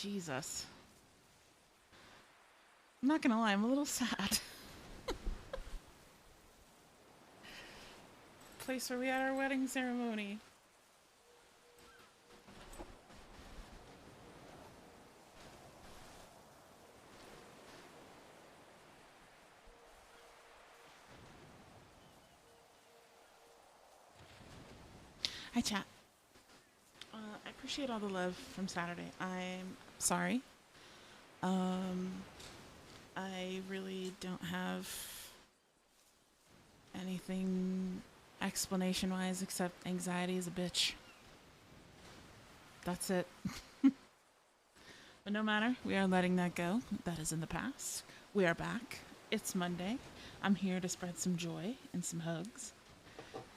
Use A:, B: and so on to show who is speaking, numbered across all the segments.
A: Jesus. I'm not gonna lie, I'm a little sad. Place where we had our wedding ceremony. Hi, chat. I appreciate all the love from Saturday. I'm sorry. Um, I really don't have anything explanation-wise except anxiety is a bitch. That's it. But no matter, we are letting that go. That is in the past. We are back. It's Monday. I'm here to spread some joy and some hugs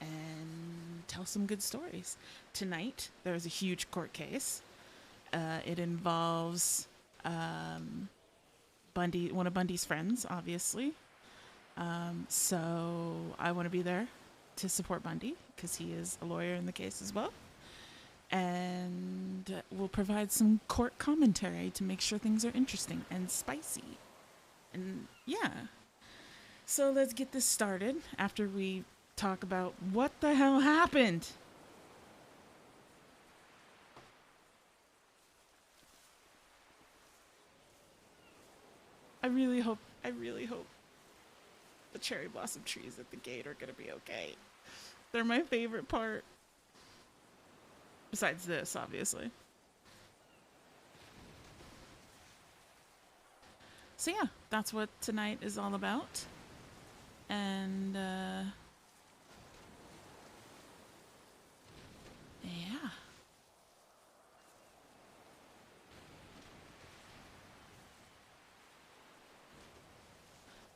A: and tell some good stories. Tonight, there's a huge court case. It involves Bundy, one of Bundy's friends, obviously. So I want to be there to support Bundy because he is a lawyer in the case as well. And we'll provide some court commentary to make sure things are interesting and spicy. And yeah. So let's get this started after we talk about what the hell happened. I really hope the cherry blossom trees at the gate are going to be okay. They're my favorite part. Besides this, obviously. So yeah, that's what tonight is all about. And yeah.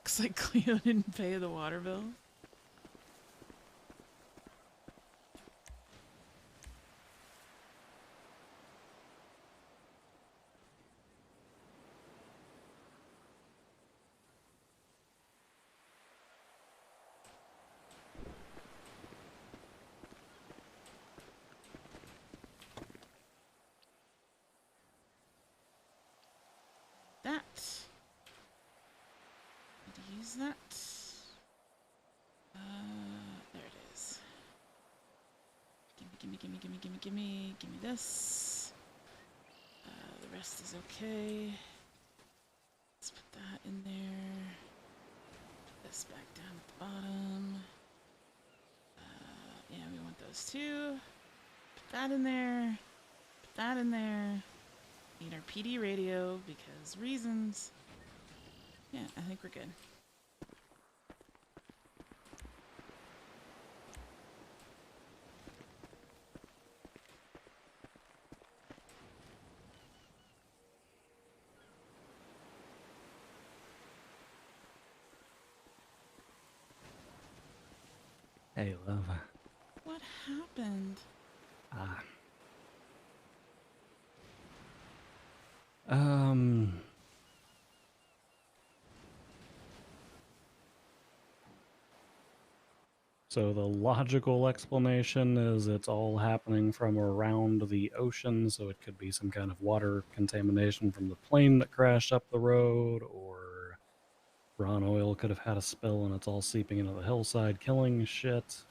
A: Looks like Cleo didn't pay the water bill. That. Need to use that. There it is. Gimme this. The rest is okay. Let's put that in there. Put this back down at the bottom. Yeah, we want those two. Put that in there. Put that in there. Need our PD radio because reasons. Yeah, I think we're good.
B: Hey, love.
A: What happened?
B: Ah. Um. So the logical explanation is it's all happening from around the ocean, so it could be some kind of water contamination from the plane that crashed up the road, or Ron Oil could have had a spill and it's all seeping into the hillside, killing shit.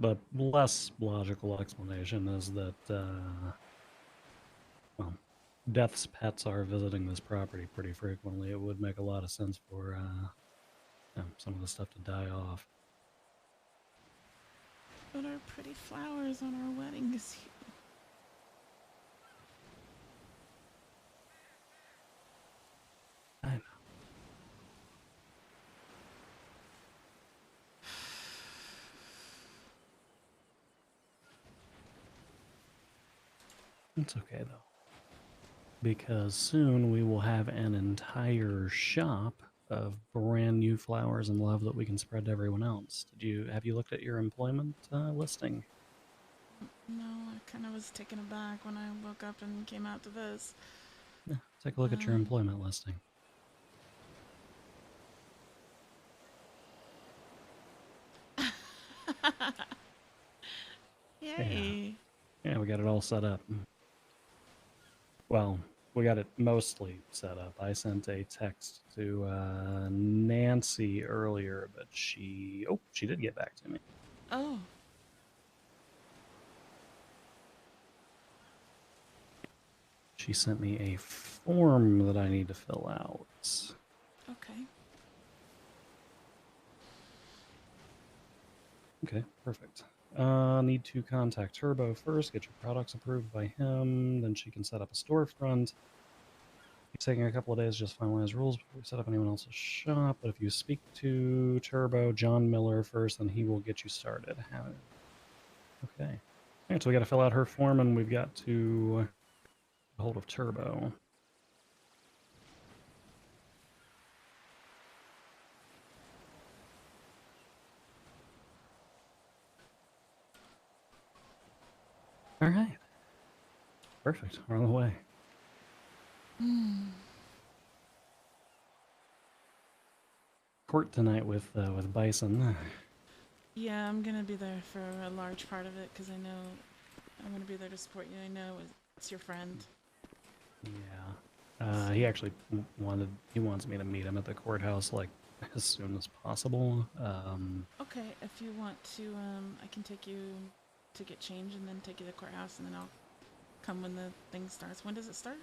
B: The less logical explanation is that, well, Death's pets are visiting this property pretty frequently. It would make a lot of sense for some of the stuff to die off.
A: But our pretty flowers on our wedding is here.
B: I know. It's okay though, because soon we will have an entire shop of brand new flowers and love that we can spread to everyone else. Have you looked at your employment listing?
A: No, I kind of was taken aback when I woke up and came out to this.
B: Yeah, take a look at your employment listing. got it all set up. Well, we got it mostly set up. I sent a text to Nancy earlier, but she did get back to me.
A: Oh.
B: She sent me a form that I need to fill out.
A: Okay.
B: Okay, perfect. Need to contact Turbo first, get your products approved by him, then she can set up a storefront. It's taking a couple of days to just finalize rules before we set up anyone else's shop, but if you speak to Turbo, John Miller first, then he will get you started. Okay. All right, so we got to fill out her form, and we've got to get a hold of Turbo. All right. Perfect. We're on the way. Court tonight with Bison.
A: Yeah, I'm gonna be there for a large part of it because I know I'm gonna be there to support you. I know it's your friend.
B: Yeah. He actually wants me to meet him at the courthouse like as soon as possible.
A: Okay, if you want to, I can take you to get changed and then take you to the courthouse, and then I'll come when the thing starts. When does it start?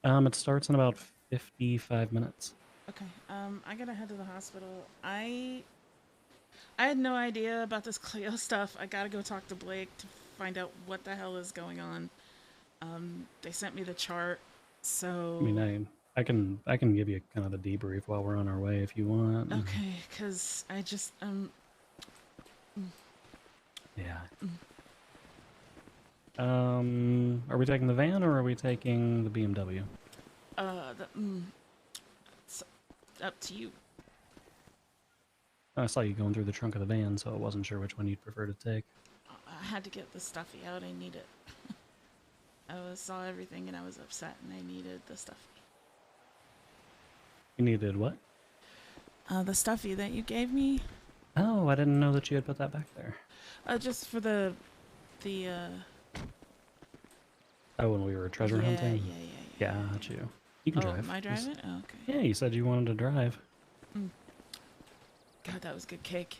B: It starts in about 55 minutes.
A: Okay. I gotta head to the hospital. I had no idea about this Cleo stuff. I gotta go talk to Blake to find out what the hell is going on. They sent me the chart, so.
B: I mean, I can give you kind of a debrief while we're on our way if you want.
A: Okay, because I just
B: Yeah. Are we taking the van or are we taking the BMW?
A: it's up to you.
B: I saw you going through the trunk of the van, so I wasn't sure which one you'd prefer to take.
A: I had to get the stuffy out. I need it. Saw everything and I was upset, and I needed the stuffy.
B: You needed what?
A: The stuffy that you gave me.
B: Oh, I didn't know that you had put that back there.
A: Just for the.
B: Oh, when we were treasure hunting?
A: Yeah.
B: Got you. You can drive.
A: Am I driving? Oh, okay.
B: Yeah, you said you wanted to drive.
A: God, that was good cake.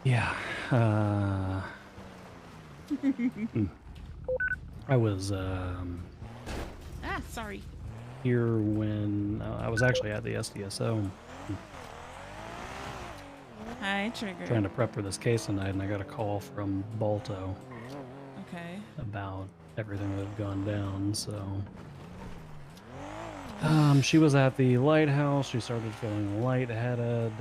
B: Yeah. I was
A: Sorry.
B: here when I was actually at the SDSO.
A: Hi, Trigger.
B: Trying to prep for this case tonight, and I got a call from Balto.
A: Okay.
B: About everything that had gone down, so. She was at the lighthouse. She started feeling lightheaded.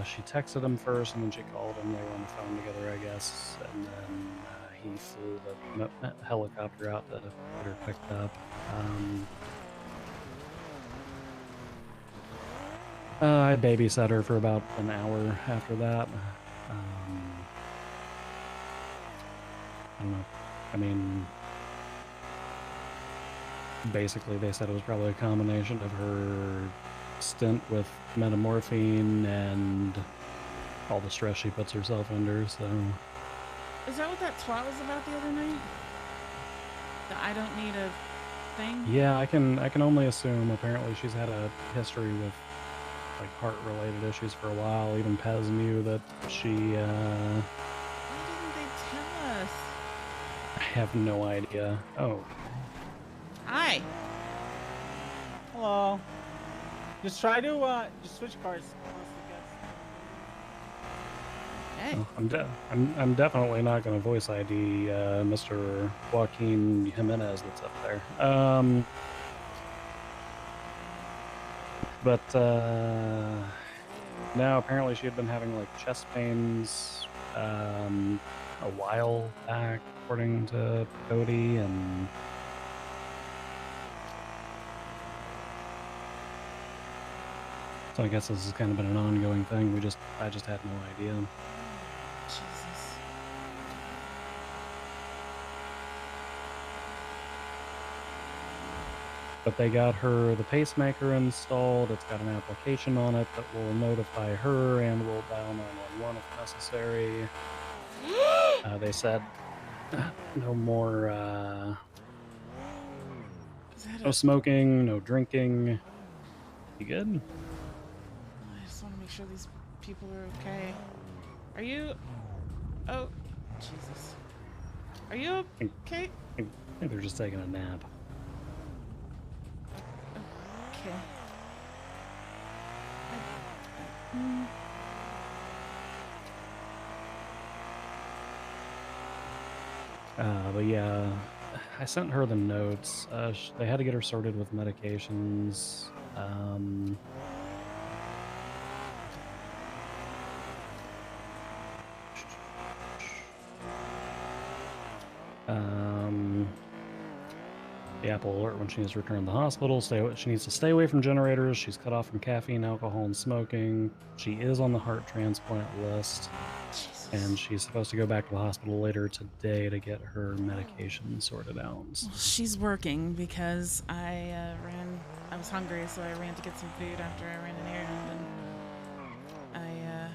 B: She texted him first, and then she called him. They were on the phone together, I guess. And then he flew the helicopter out to get her picked up. I babysat her for about an hour after that. I don't know. I mean, basically they said it was probably a combination of her stint with metamorphine and all the stress she puts herself under, so.
A: Is that what that twat was about the other night? That I don't need a thing?
B: Yeah, I can only assume. Apparently she's had a history with like heart-related issues for a while. Even Pez knew that she
A: Why didn't they tell us?
B: I have no idea. Oh.
A: Hi.
C: Hello. Just try to just switch cars.
A: Hey.
B: Oh, I'm definitely not going to voice ID Mr. Joaquin Jimenez that's up there. But no, apparently she had been having like chest pains a while back, according to Cody, and so I guess this has kind of been an ongoing thing. I just had no idea.
A: Jesus.
B: But they got her the pacemaker installed. It's got an application on it that will notify her and will dial 911 if necessary. They said no more,
A: Is that
B: no smoking, no drinking. You good?
A: I just want to make sure these people are okay. Are you? Oh, Jesus. Are you okay?
B: I think they're just taking a nap.
A: Okay.
B: But yeah, I sent her the notes. They had to get her sorted with medications. The Apple alert when she needs to return to the hospital. She needs to stay away from generators. She's cut off from caffeine, alcohol, and smoking. She is on the heart transplant list.
A: Jesus.
B: And she's supposed to go back to the hospital later today to get her medication sorted out.
A: Well, she's working because I was hungry, so I ran to get some food after I ran an errand, and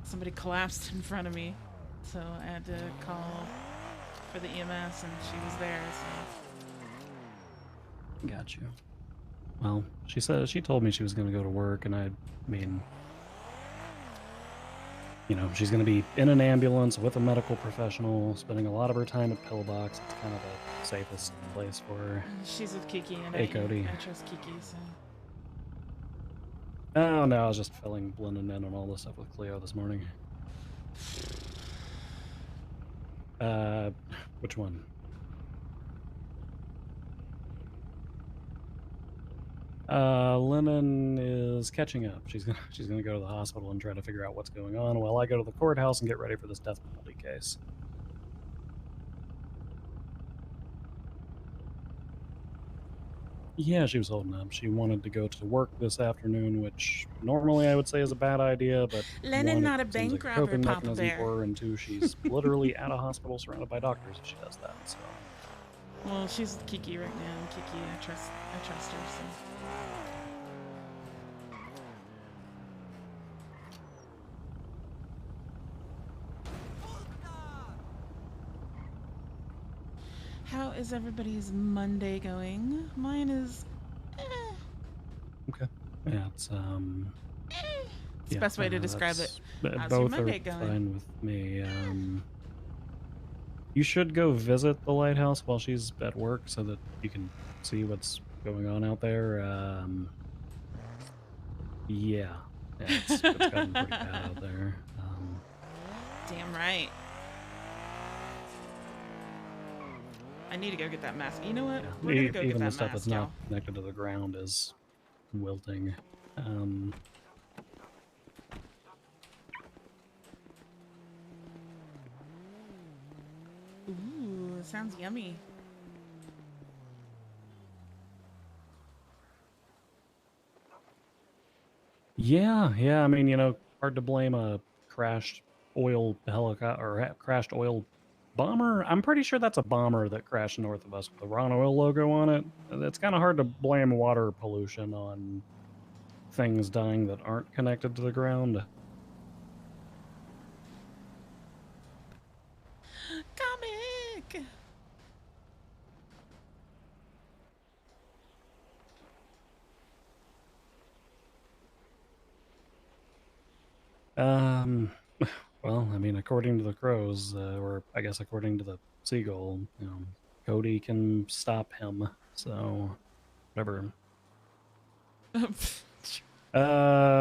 A: somebody collapsed in front of me, so I had to call for the EMS, and she was there, so.
B: Got you. Well, she told me she was going to go to work, and I mean, you know, she's going to be in an ambulance with a medical professional, spending a lot of her time at Pillbox. It's kind of the safest place for her.
A: She's with Kiki, and
B: Hey, Cody.
A: I trust Kiki, so.
B: Oh, no, I was just blending in on all this stuff with Cleo this morning. Which one? Lennon is catching up. She's gonna go to the hospital and try to figure out what's going on while I go to the courthouse and get ready for this death penalty case. Yeah, she was holding up. She wanted to go to work this afternoon, which normally I would say is a bad idea, but
A: Lennon,
B: one,
A: not a
B: it seems
A: bank
B: like
A: robber,
B: coping
A: Papa
B: mechanism
A: Bear.
B: for her, and two, she's literally at a hospital surrounded by doctors if she does that. So.
A: Well, she's with Kiki right now, and Kiki, I trust her, so. How is everybody's Monday going? Mine is,
B: Okay. Yeah, it's
A: It's the best way to describe it. How's your
B: both
A: Monday
B: are
A: going?
B: fine with me. You should go visit the lighthouse while she's at work so that you can see what's going on out there. Yeah, it's gotten pretty bad out there.
A: Damn right. I need to go get that mask. You know what?
B: Yeah.
A: We're gonna go
B: Even
A: get
B: the
A: that
B: stuff
A: mask,
B: that's not connected to the ground is wilting.
A: Ooh, it sounds yummy.
B: Yeah. I mean, you know, hard to blame a crashed oil helicopter or crashed oil bomber. I'm pretty sure that's a bomber that crashed north of us with the Ron Oil logo on it. It's kind of hard to blame water pollution on things dying that aren't connected to the ground.
A: Comic!
B: Well, I mean, according to the crows, or I guess according to the seagull, you know, Cody can stop him. So, whatever.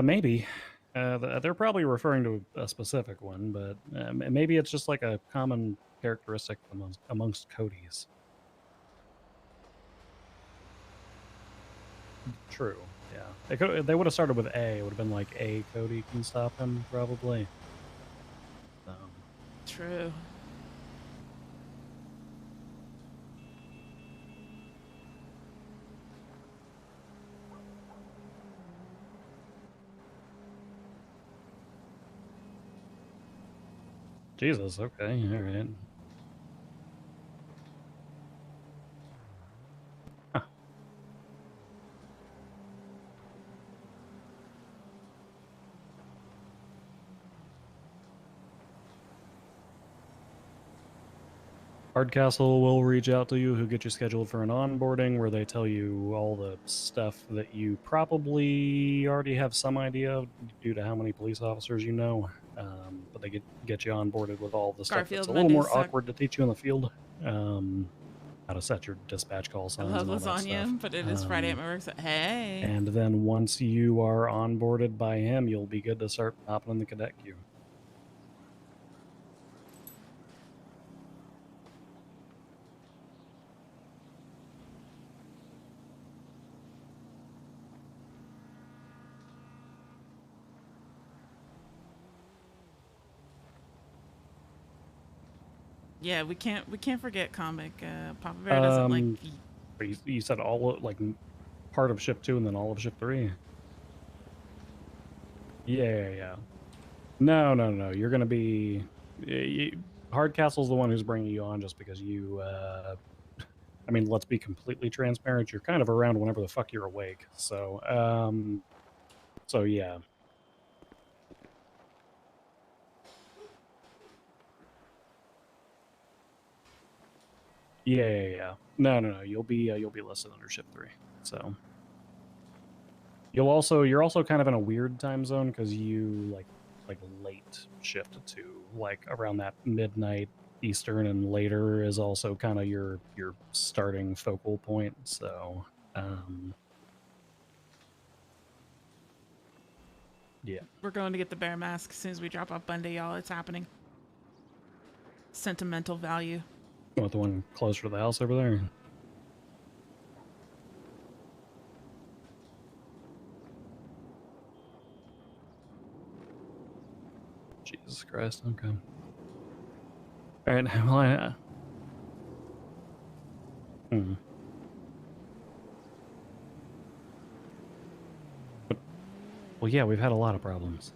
B: Maybe. They're probably referring to a specific one, but maybe it's just like a common characteristic amongst Codys. True. Yeah. They would have started with A. It would have been like A. Cody can stop him, probably.
A: True.
B: Jesus. Okay. All right. Huh. Hardcastle will reach out to you, who get you scheduled for an onboarding where they tell you all the stuff that you probably already have some idea of due to how many police officers you know. But they get you onboarded with all the stuff
A: Garfield
B: that's a little more
A: Bundy's suck.
B: awkward to teach you in the field. How to set your dispatch call
A: I
B: signs
A: love
B: and all that stuff.
A: lasagna, but it is Friday at my work. So, hey.
B: And then once you are onboarded by him, you'll be good to start hopping in the cadet queue.
A: Yeah, we can't forget comic. Papa Bear doesn't like.
B: But you said all of, like part of ship 2 and then all of ship 3. Yeah. No. You're gonna be. Hardcastle's the one who's bringing you on just because you. I mean, let's be completely transparent. You're kind of around whenever the fuck you're awake. So, so yeah. Yeah. No. You'll be listed under ship 3. So. You're also kind of in a weird time zone because you like late shift to like around that midnight Eastern and later is also kind of your starting focal point. So yeah.
A: We're going to get the bear mask as soon as we drop off Bundy, y'all. It's happening. Sentimental value.
B: You want the one closer to the house over there? Jesus Christ, okay. Alright, well, Well, yeah, we've had a lot of problems.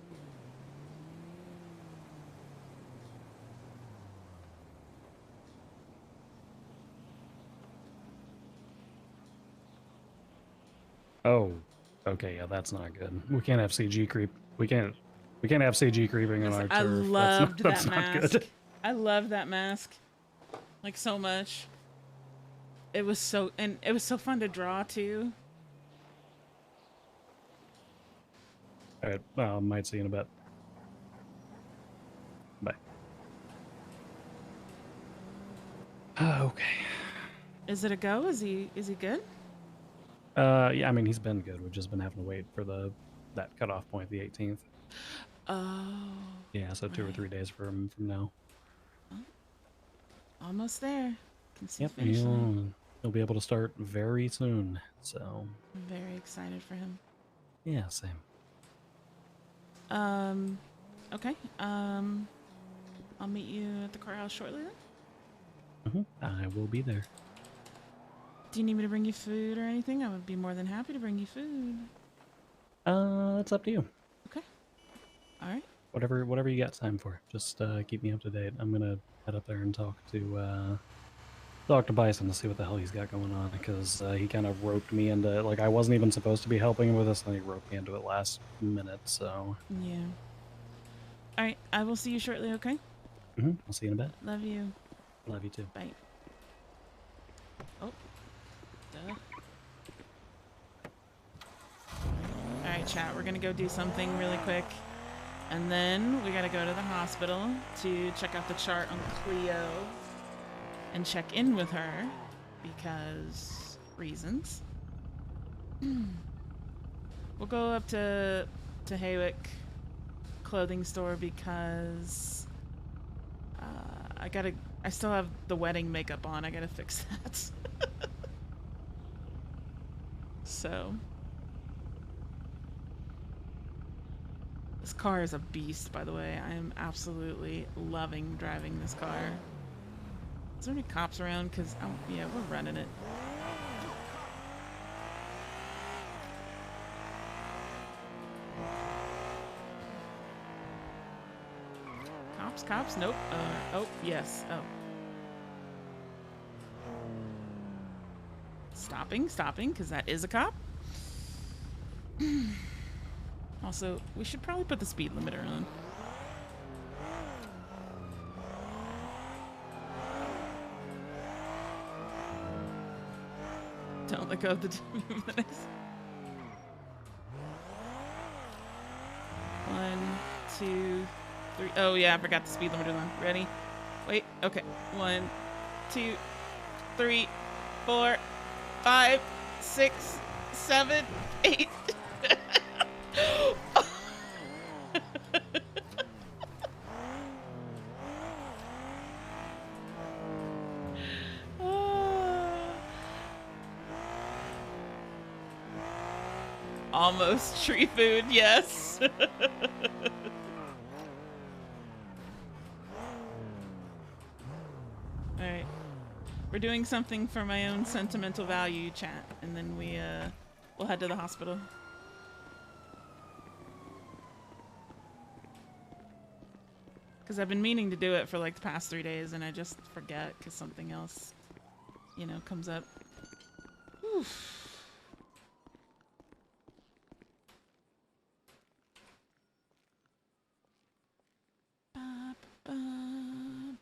B: Oh, okay, yeah, that's not good. We can't have CG creep. We can't have CG creeping on our turf.
A: I loved
B: that's
A: that
B: not
A: mask.
B: good.
A: I loved that mask, like so much. It was so fun to draw too.
B: All right, might see you in a bit. Bye. Okay.
A: Is it a go? Is he good?
B: Yeah, I mean he's been good. We've just been having to wait for that cutoff point, the 18th.
A: Oh.
B: Yeah, so 2 or 3 days from now.
A: Oh, almost there. Can see
B: Yep,
A: the finish line.
B: he'll be able to start very soon. So.
A: I'm very excited for him.
B: Yeah, same.
A: Okay. I'll meet you at the courthouse shortly then.
B: I will be there.
A: Do you need me to bring you food or anything? I would be more than happy to bring you food.
B: It's up to you.
A: Okay. All right.
B: Whatever you got time for. Just keep me up to date. I'm gonna head up there and talk to Bison to see what the hell he's got going on, because he kind of roped me into, like, I wasn't even supposed to be helping him with this, and he roped me into it last minute. So.
A: Yeah. All right. I will see you shortly. Okay.
B: I'll see you in a bit.
A: Love you.
B: Love you too.
A: Bye. Oh. Duh. Alright, chat, we're gonna go do something really quick. And then we gotta go to the hospital to check out the chart on Cleo and check in with her because reasons. We'll go up to Haywick clothing store because I still have the wedding makeup on. I gotta fix that. So this car is a beast, by the way. I am absolutely loving driving this car. Is there any cops around? Because, oh, yeah, we're running it. Cops? Nope. Oh, yes. Oh. Stopping, because that is a cop. Also, we should probably put the speed limiter on. Don't let go of the minutes. 1, 2, 3. Oh yeah, I forgot the speed limiter line. Ready? Wait. Okay. 1, 2, 3, 4, 5, 6, 7, 8. Almost tree food, yes. Alright. We're doing something for my own sentimental value, chat, and then we'll head to the hospital. Because I've been meaning to do it for like the past 3 days, and I just forget because something else, you know, comes up. Oof.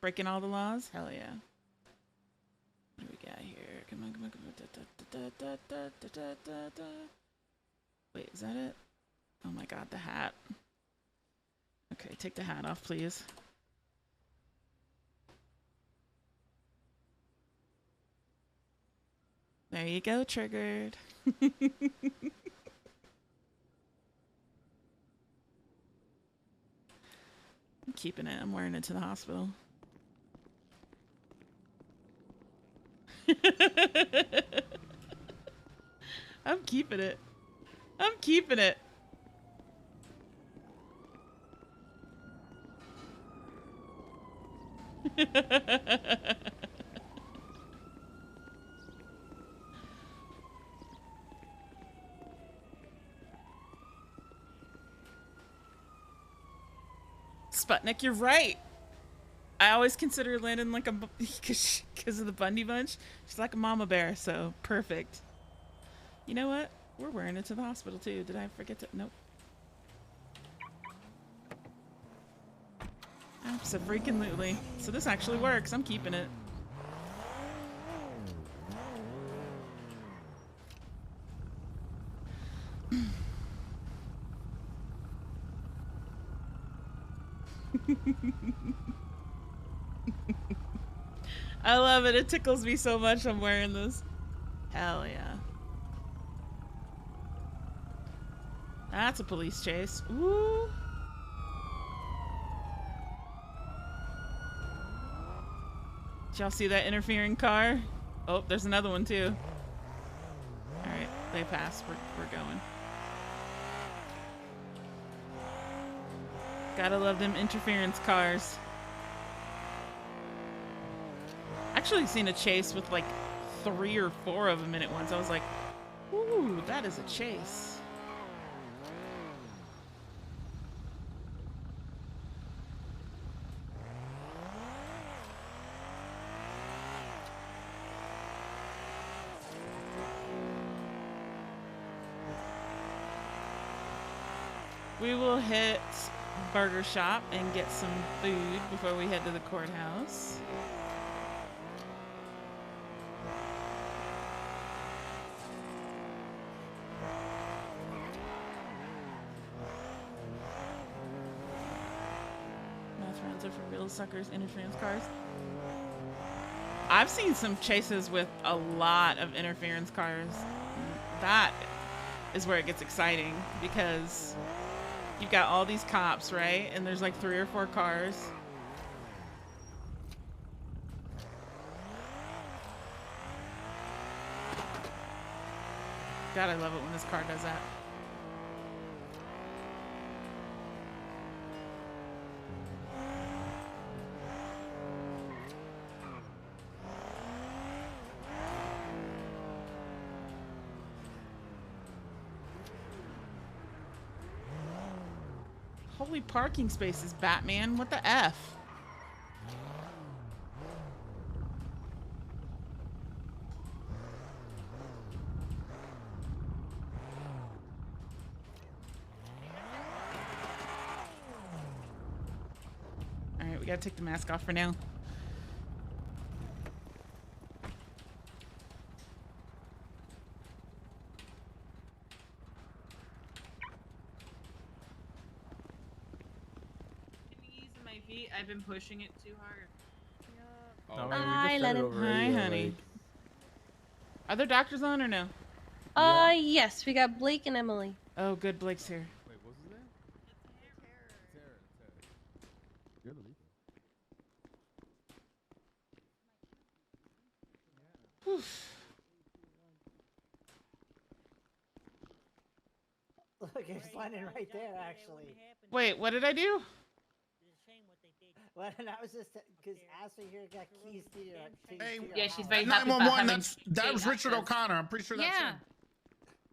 A: Breaking all the laws? Hell yeah. What do we got here? Come on, come on, come on. Wait, is that it? Oh my god, the hat. Okay, take the hat off, please. There you go, triggered. I'm keeping it. I'm wearing it to the hospital. I'm keeping it. I'm keeping it. Sputnik, you're right. I always consider Lennon like a because of the Bundy bunch. She's like a mama bear, so perfect. You know what? We're wearing it to the hospital too. Did I forget to? Nope. Abso-freaking-lutely. So this actually works. I'm keeping it. I love it. It tickles me so much I'm wearing this. Hell yeah. That's a police chase. Ooh. Did y'all see that interfering car? Oh, there's another one too. Alright, they passed. We're going. Gotta love them interference cars. Actually seen a chase with like 3 or 4 of them in it once. I was like, ooh, that is a chase. We will hit Burger Shop and get some food before we head to the courthouse. Math rounds are for real suckers, interference cars. I've seen some chases with a lot of interference cars. That is where it gets exciting because you've got all these cops, right? And there's like 3 or 4 cars. God, I love it when this car does that. Holy parking spaces, Batman. What the F? Alright, we gotta take the mask off for now.
D: Maybe I've been pushing it too hard.
E: Oh,
F: No, I mean, we
G: Hi,
F: just said it
G: Lennon.
F: over
A: Hi,
F: radio,
A: honey.
F: like,
A: Are there doctors on or no?
G: Yes, we got Blake and Emily.
A: Oh, good. Blake's here.
E: wait, what's his name? Sarah. You're the leader.
H: Look, it's Lennon right there, actually.
A: Wait, what did I do?
H: Lennon, I was just because Ashley here got keys to your.
I: Hey,
D: Yeah, she's very happy about
I: 911.
D: having
I: That was Richard
D: access.
I: O'Connor. I'm pretty sure that's him.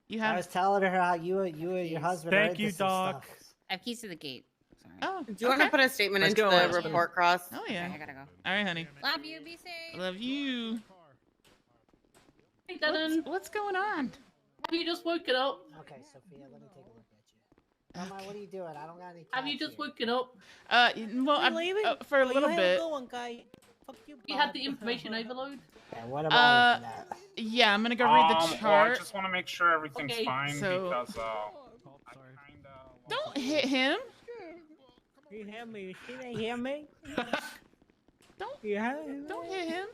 A: You
H: I
A: have.
H: was telling her how you and your husband.
C: Thank
H: are
C: you,
H: into some
C: dog.
H: stuff.
D: I have keys to the gate. Sorry.
A: Oh,
D: Do you want to
A: okay.
D: put a statement
C: Let's
D: into
C: go,
D: the
C: let's go.
D: report, Cross?
A: Oh yeah.
D: Okay, I gotta go.
A: All right, honey.
D: Love you. Be safe.
A: Love you.
J: Hey, Lennon,
A: What's going on?
J: have you just woken up?
H: Okay, Sophia, let me take a look at you. Mama, what are you doing? I don't got any.
J: Have you
H: cats
J: just
H: here.
J: woken up?
A: Well, I'm for a little bit.
J: You had the information overload?
H: And what about that?
A: Yeah, I'm gonna go read the
K: Well, I
A: chart.
K: just want to make sure everything's
J: Okay.
K: fine
A: So-
K: because I
B: sorry.
K: kind of.
A: Don't hit him.
C: You hear me? She didn't hear me?
A: Don't
C: Yeah.
A: don't hit him.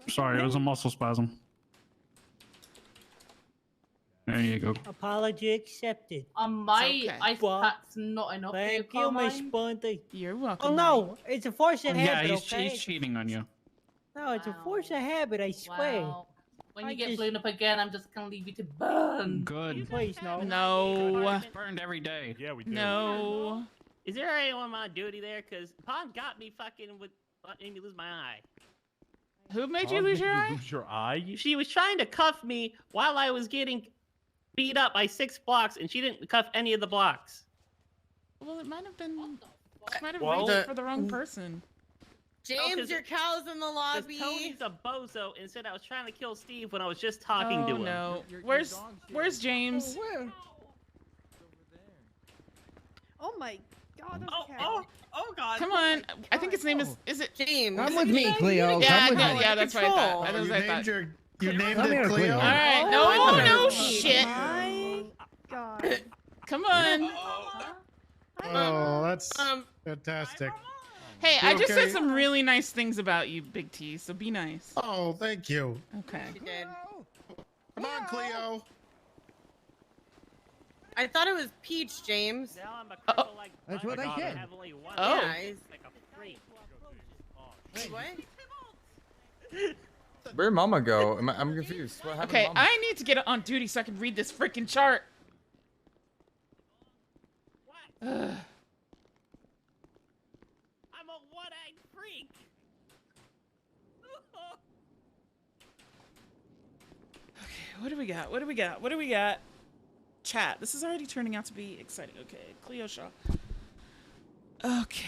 K: Sorry, it was a muscle spasm. There you go.
C: Apology accepted.
J: My
A: okay.
J: ice
C: What?
J: pack's not enough.
C: Thank you, Miss Bundy.
A: You're welcome.
C: Oh no, it's a force of
K: Yeah,
C: habit,
K: he's
C: okay?
K: cheating on you.
C: No, it's a force of habit, I swear.
J: Wow. When
C: I
J: you get
C: just-
J: blown up again, I'm just gonna leave you to burn.
K: Good.
C: Please, no.
A: No.
K: Burned every day.
F: yeah, we do.
A: No.
L: Is there anyone on duty there? Because Pond got me fucking with letting me lose my eye.
A: Who made you lose your eye?
F: Lose your eye?
L: She was trying to cuff me while I was getting beat up by 6 blocks, and she didn't cuff any of the blocks.
A: Well, it might have been.
J: What the fuck?
A: Might have
K: Well-
A: reached for the wrong person.
D: James,
L: 'cause
D: your cow's in the
L: Because
D: lobby.
L: Tony's a bozo and said I was trying to kill Steve when I was just talking to
A: Oh
L: him.
A: no.
B: Your
A: Where's
B: dog's here.
A: Where's James?
G: Oh my god,
D: Oh God.
A: Come on. I think his name is. Is it?
D: James.
E: Come with me, Cleo.
A: Yeah,
E: Come with
A: yeah,
E: me.
A: yeah. That's what I thought. That
I: Oh,
A: was
I: you
A: what I
I: named
A: thought.
I: you named
E: Come
I: it
E: here,
I: Cleo.
E: Cleo.
A: All right.
D: Oh,
A: No,
D: I
A: no
D: know.
A: shit.
G: my god.
A: Come on.
I: Oh, that's
D: Um,
I: fantastic.
A: Hey,
I: You
A: I just
I: okay?
A: said some really nice things about you, Big T. So be nice.
I: Oh, thank you.
A: Okay.
D: she did.
I: Come on, Cleo.
D: I thought it was Peach, James.
L: Now I'm a cripple like
E: That's
L: Bundy,
E: what I said.
L: have only one
A: Oh.
L: eye,
D: Yeah, he's
L: like a freak.
D: Wait, what?
E: Where'd Mama go? I'm confused. What happened?
A: Okay,
E: to Mama?
A: I need to get on duty so I can read this freaking chart. Ugh.
L: I'm a one-eyed freak.
A: What do we got? What do we got? What do we got? Chat. This is already turning out to be exciting. Okay, Cleo Shaw. Okay.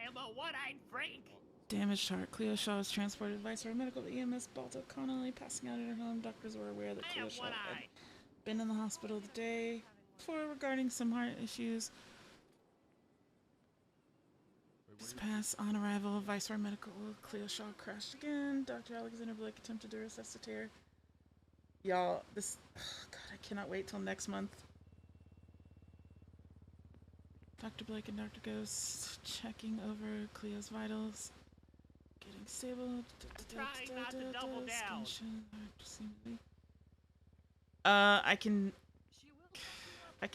L: I'm a one-eyed freak.
A: Damaged heart. Cleo Shaw was transported by Viceroy Medical to EMS Balto Connolly, passing out at her home. Doctors were aware that
L: I
A: Cleo
L: have
A: Shaw
L: one
A: had
L: eye.
A: been in the hospital the day before regarding some heart issues. Just pass on arrival of Viceroy Medical. Cleo Shaw crashed again. Dr. Alexander Blake attempted to resuscitate her. Y'all, this... Oh God, I cannot wait till next month. Dr. Blake and Dr. Ghost checking over Cleo's vitals. Getting stable.
L: Trying not to double down.
A: I can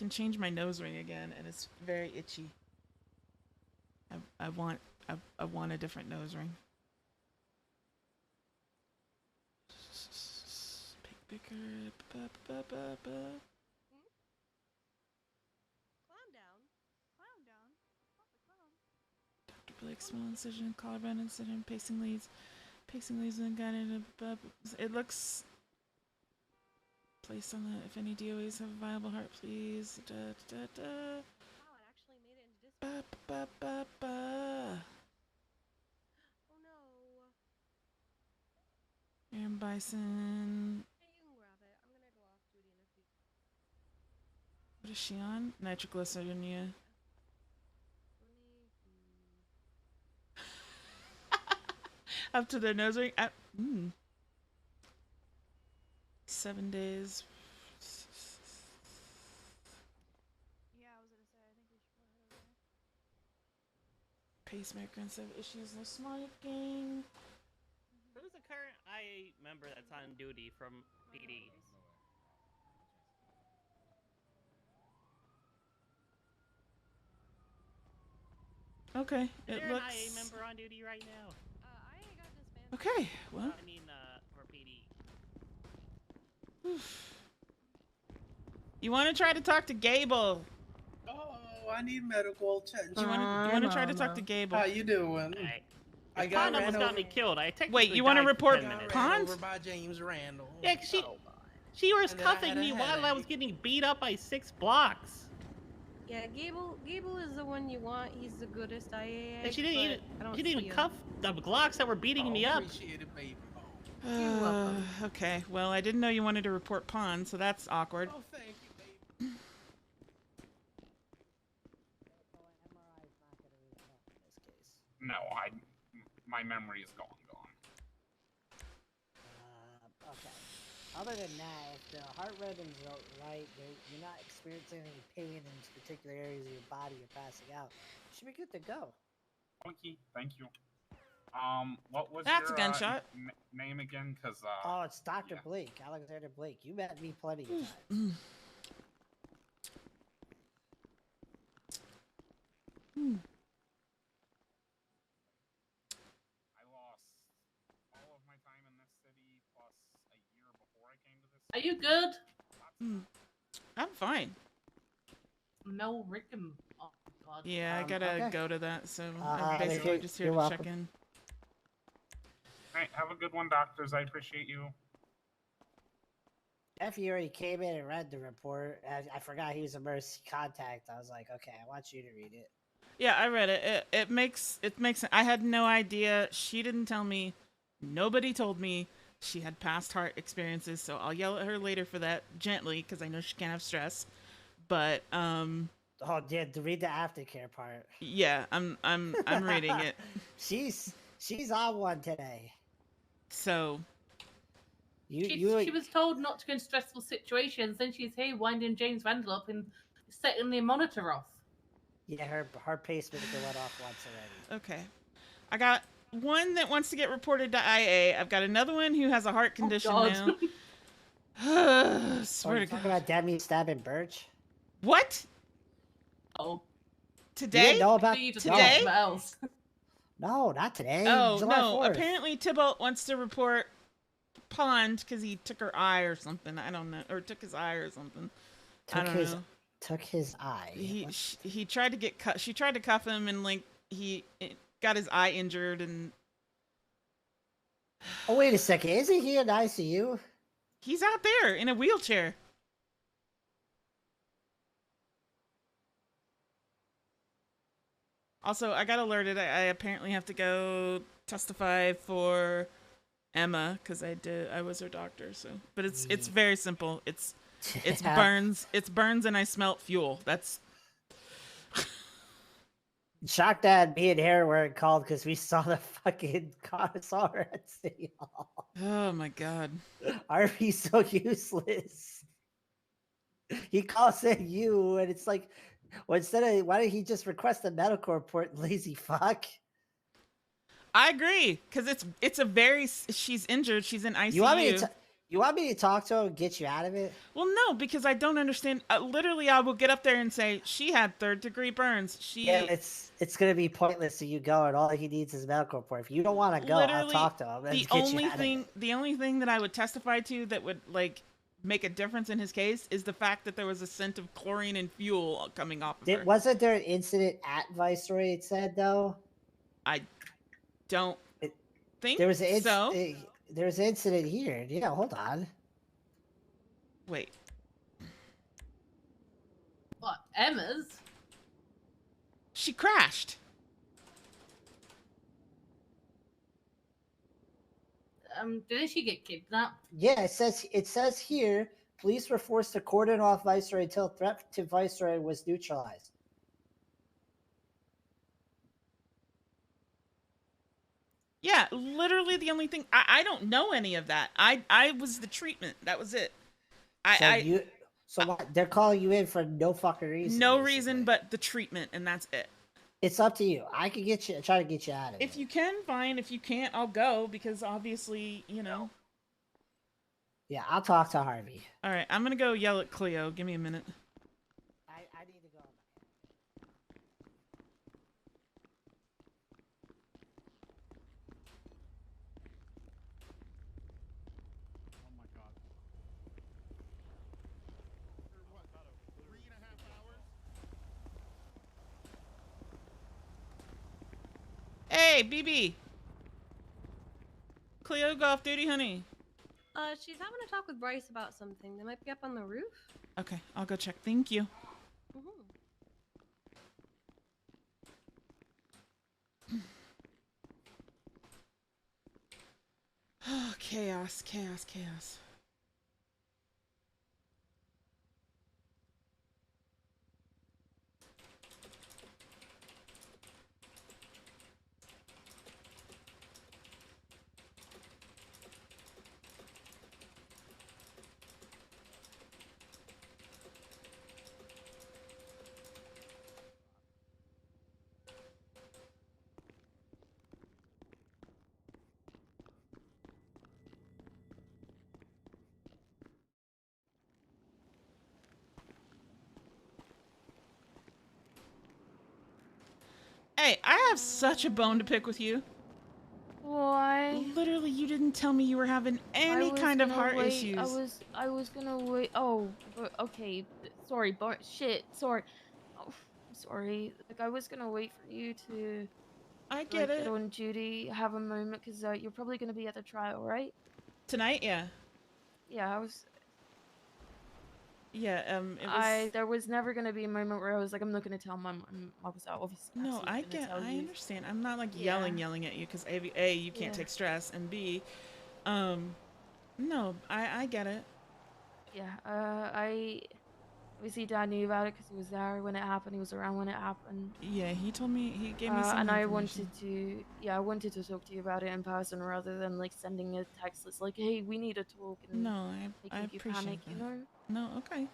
A: change my nose ring again, and it's very itchy. I want a different nose ring. Pick Bicker.
G: Calm down. Calm down.
A: Dr. Blake, small incision, collarbone incision, pacing leads. Pacing leads and got it. It looks. Placed on the. If any DOAs have a viable heart, please. Da, da, da.
G: Wow, it actually made it into dispatch.
A: Ba, ba, ba, ba.
G: Oh no.
A: Aaron Bison.
G: Hey, you can grab it. I'm gonna go off duty in a few.
A: What is she on? Nitroglycerin. Up to their nose ring. 7 days.
G: Yeah, I was gonna say, I think we should go ahead over there.
A: pacemaker and some issues, no smoking.
L: Who's the current IA member that's on duty from PD?
A: Okay,
L: Is
A: it
L: there
A: looks.
L: an IA member on duty right now?
G: I got disbanded.
A: Okay, well.
L: I mean, for PD.
A: You want to try to talk to Gable?
F: Oh, I need medical attention.
A: You want to try to talk to Gable?
F: How you doing?
L: Hey.
F: I
L: Pond
F: got
L: almost
F: ran
L: got
F: over.
L: me killed. I technically
A: Wait, you want to
L: died for
A: report
L: 10 minutes.
F: Ran
A: Pond?
F: over by James Randall.
L: Yeah, she was
F: And then I
L: cuffing
F: had a
L: me while I was
F: headache.
L: getting beat up by 6 blocks.
G: Yeah, Gable is the one you want. He's the goodest IAA.
L: And she didn't
G: but
L: even
G: I don't
L: she didn't
G: see
L: even
G: him.
L: cuff the Glocks that were beating me up.
F: Appreciate it, baby.
G: You're welcome.
A: Okay, well, I didn't know you wanted to report Pond, so that's awkward.
F: Oh, thank you, baby.
K: No, my memory is gone.
H: Okay. Other than that, if the heart rhythm's right, you're not experiencing any pain in particular areas of your body or passing out, you should be good to go.
K: Okay, thank you. What was
A: That's
K: your
A: a gunshot.
K: name again? Cause
H: Oh, it's Dr.
K: yeah.
H: Blake, Alexander Blake. You met me plenty of times.
K: I lost all of my time in this city plus a year before I came to this.
J: Are you good?
A: I'm fine.
J: No, Rick and... Oh, God.
A: Yeah, I gotta
H: okay.
A: go to that, so
H: if
A: I'm basically
H: you're-
A: just here
H: you're
A: to check
H: welcome.
A: in.
K: Alright, have a good one, doctors. I appreciate you.
H: If you already came in and read the report, I forgot he was a emergency contact. I was like, okay, I want you to read it.
A: Yeah, I read it. It makes I had no idea. She didn't tell me. Nobody told me she had past heart experiences, so I'll yell at her later for that gently because I know she can't have stress. But
H: Oh, yeah, to read the aftercare part.
A: yeah, I'm reading it.
H: She's on one today.
A: So
J: She was told not to go in stressful situations, then she's here winding James Randall up and setting the monitor off.
H: Yeah, her pacemaker went off once already.
A: okay, I got one that wants to get reported to IA. I've got another one who has a heart condition
J: God.
A: now. Swear
H: Oh,
A: to
H: you
A: God.
H: talking about Demi stabbing Birch?
A: What?
J: Oh,
H: You
A: Today?
H: didn't know about
J: you just
A: Today?
J: got something else.
H: No, not today.
A: Oh,
H: July
A: no.
H: 4th.
A: Apparently Tybalt wants to report Pond because he took her eye or something. I don't know. Or took his eye or something. I don't know.
H: Took his eye.
A: He tried to get cut. She tried to cuff him and like he got his eye injured and
H: Oh, wait a second. Isn't he in ICU?
A: he's out there in a wheelchair. Also, I got alerted. I apparently have to go testify for Emma because I was her doctor. So, but it's very simple. It's burns. It's burns, and I smelt fuel. That's
H: Shocked that me and Harry weren't called because we saw the fucking connoisseur at City Hall.
A: oh my god.
H: Harvey's so useless. He calls it you, and it's like, well, why did he just request a medical report, lazy fuck?
A: I agree because it's a very she's injured. She's in ICU.
H: You want me to talk to him and get you out of it?
A: Well, no, because I don't understand. Literally, I will get up there and say she had 3rd-degree burns.
H: Yeah, it's gonna be pointless if you go, and all he needs is a medical report. If you don't want to go, I'll
A: Literally,
H: talk to him. And
A: the
H: get you
A: only
H: out of
A: thing
H: it.
A: the only thing that I would testify to that would like make a difference in his case is the fact that there was a scent of chlorine and fuel coming off of her.
H: Wasn't there an incident at Viceroy? It said though.
A: I don't think
H: There was an
A: so.
H: There was an incident here. Yeah, hold on.
A: Wait.
J: What, Emma's?
A: She crashed.
J: Didn't she get kidnapped?
H: Yeah, it says here, police were forced to cordon off Viceroy until threat to Viceroy was neutralized.
A: Yeah, literally the only thing I don't know any of that. I was the treatment. That was it.
H: So what? They're calling you in for no fucking reason.
A: No
H: basically.
A: reason but the treatment, and that's it.
H: It's up to you. I could get you, try to get you out of it.
A: If you can, fine. If you can't, I'll go because obviously, you know.
H: Yeah, I'll talk to Harvey.
A: All right, I'm gonna go yell at Cleo. Give me a minute.
H: I need to go.
K: Oh my god.
I: What? 3.5 hours?
A: Hey, BB. Cleo, go off duty, honey.
G: She's having a talk with Bryce about something. They might be up on the roof.
A: Okay, I'll go check. Thank you. Chaos, chaos, chaos. Hey, I have such a bone to pick with you.
M: Why?
A: Literally, you didn't tell me you were having any kind of heart issues.
M: I was gonna wait. Oh, but okay. Sorry, shit. Sorry. Oh, I'm sorry. Like I was gonna wait for you to.
A: I get it.
M: Get on duty, have a moment, because you're probably gonna be at the trial, right?
A: Tonight, yeah.
M: Yeah, I was.
A: Yeah, it was.
M: There was never gonna be a moment where I was like, I'm not gonna tell mom. I was obviously.
A: No, I understand. I'm not like yelling at you because A, you can't take stress, and B, no, I get it.
M: Yeah, obviously Dad knew about it because he was there when it happened. He was around when it happened.
A: Yeah, he told me, he gave me some
M: and
A: information.
M: I wanted to talk to you about it in person rather than like sending a text that's like, hey, we need to talk. And
A: no, I
M: making you
A: appreciate
M: panic,
A: that.
M: you know?
A: No, okay.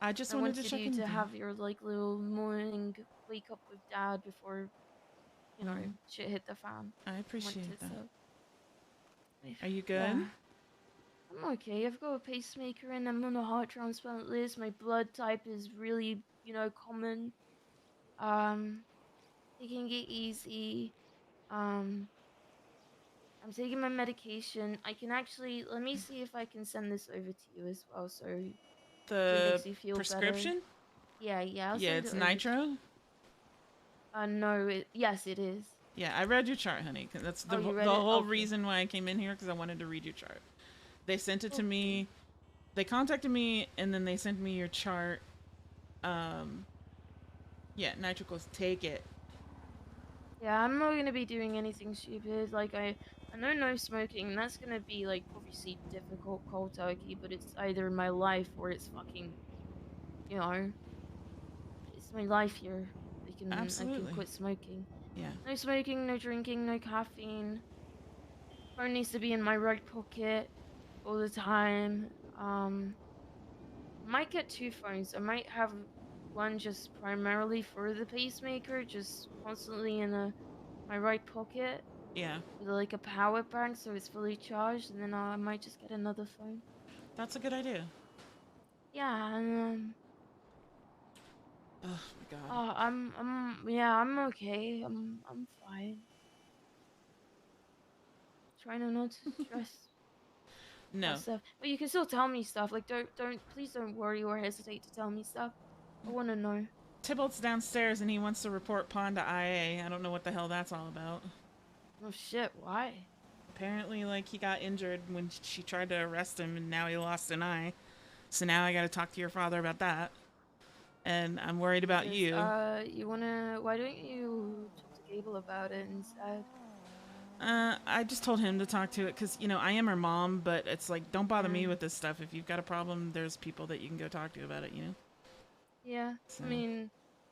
A: I just wanted to check in.
M: You to have your like little morning wake up with Dad before, you know, shit hit the fan.
A: I appreciate that.
M: So.
A: Are you good?
M: Yeah. I'm okay. I've got a pacemaker and I'm on a heart transplant list. My blood type is really, you know, common. Taking it easy. I'm taking my medication. I can actually let me see if I can send this over to you as well. So
A: the
M: makes you feel
A: prescription.
M: Better. Yeah.
A: Yeah, it's nitro.
M: No. Yes, it is.
A: Yeah, I read your chart, honey. That's the whole reason why I came in here, because I wanted to read your chart. They sent it to me. They contacted me, and then they sent me your chart. Yeah, Nitro goes, take it.
M: Yeah, I'm not gonna be doing anything stupid. Like I know no smoking. That's gonna be like obviously difficult, cold turkey. But it's either my life or it's fucking, you know, it's my life here. I can quit smoking.
A: Yeah.
M: No smoking, no drinking, no caffeine. Phone needs to be in my right pocket all the time. Might get 2 phones. I might have one just primarily for the pacemaker, just constantly in my right pocket.
A: Yeah.
M: With like a power bank, so it's fully charged, and then I might just get another phone.
A: That's a good idea.
M: Yeah, and
A: oh my god.
M: I'm okay. I'm fine. Trying not to stress.
A: No.
M: Stuff. But you can still tell me stuff. Like please don't worry or hesitate to tell me stuff. I want to know.
A: Tybalt's downstairs and he wants to report Pond to IA. I don't know what the hell that's all about.
M: Oh shit, why?
A: Apparently, like, he got injured when she tried to arrest him and now he lost an eye. So now I gotta talk to your father about that. And I'm worried about you.
M: Why don't you talk to Gable about it instead?
A: I just told him to talk to it because, you know, I am her mom, but it's like, don't bother me with this stuff. If you've got a problem, there's people that you can go talk to about it, you know?
M: Yeah,
A: so.
M: I mean,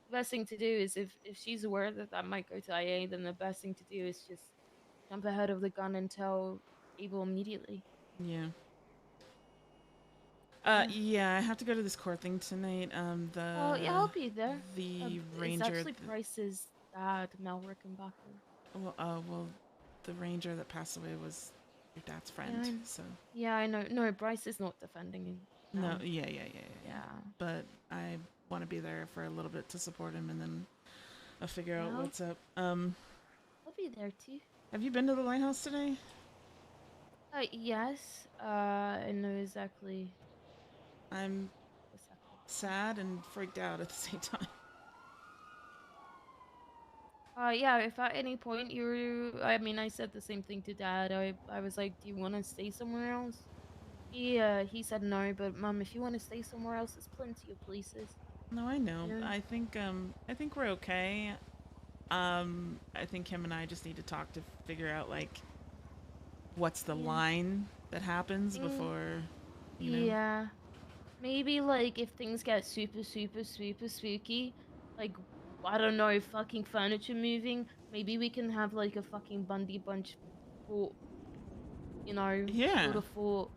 M: the best thing to do is if she's aware that might go to IA, then the best thing to do is just jump ahead of the gun and tell Gable immediately.
A: Yeah. Yeah, I have to go to this court thing tonight.
M: Yeah, I'll be there.
A: The ranger.
M: It's actually Bryce's Dad, Mel Rickenbacker.
A: Well, the ranger that passed away was your dad's friend.
M: Yeah,
A: So
M: yeah, I know. No, Bryce is not defending him.
A: no,
M: No.
A: yeah. But I want to be there for a little bit to support him, and then I'll figure out
M: Well,
A: what's up.
M: I'll be there too.
A: Have you been to the lighthouse today?
M: Yes. I know exactly.
A: I'm sad and freaked out at the same time.
M: Yeah, if at any point I mean, I said the same thing to Dad. I was like, do you want to stay somewhere else? He said no, but Mom, if you want to stay somewhere else, there's plenty of places.
A: No, I know.
M: Yeah.
A: I think we're okay. I think him and I just need to talk to figure out like what's the line that happens before, you know.
M: Yeah. Maybe like if things get super spooky, like I don't know, fucking furniture moving, maybe we can have like a fucking Bundy bunch fort, you know,
A: Yeah.
M: sort of fort.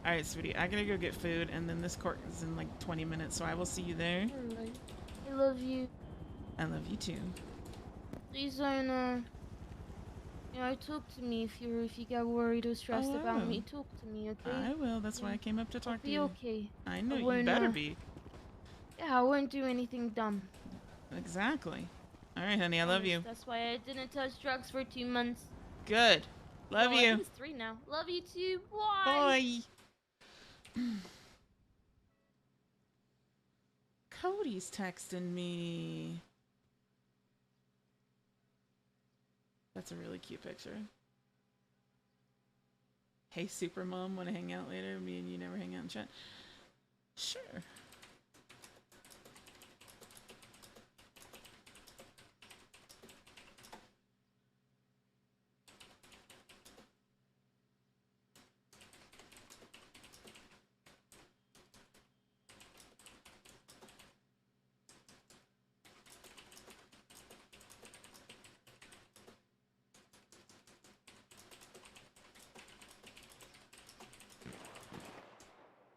A: All right, sweetie, I gotta go get food, and then this court is in like 20 minutes, so I will see you there.
M: Alright. I love you.
A: I love you too.
M: Please don't talk to me if you get worried or stressed about me. Talk to me, okay?
A: I will. That's why I came up to talk to
M: Be
A: you.
M: okay.
A: I know
M: I
A: you
M: won't,
A: better be.
M: Yeah, I won't do anything dumb.
A: Exactly. All right, honey, I love you.
M: That's why I didn't touch drugs for 2 months.
A: Good. Love
M: I
A: you.
M: think it's 3 now. Love you too. Bye.
A: Bye. Cody's texting me. That's a really cute picture. Hey, Supermom, want to hang out later? Me and you never hang out in chat. Sure.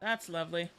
A: That's lovely.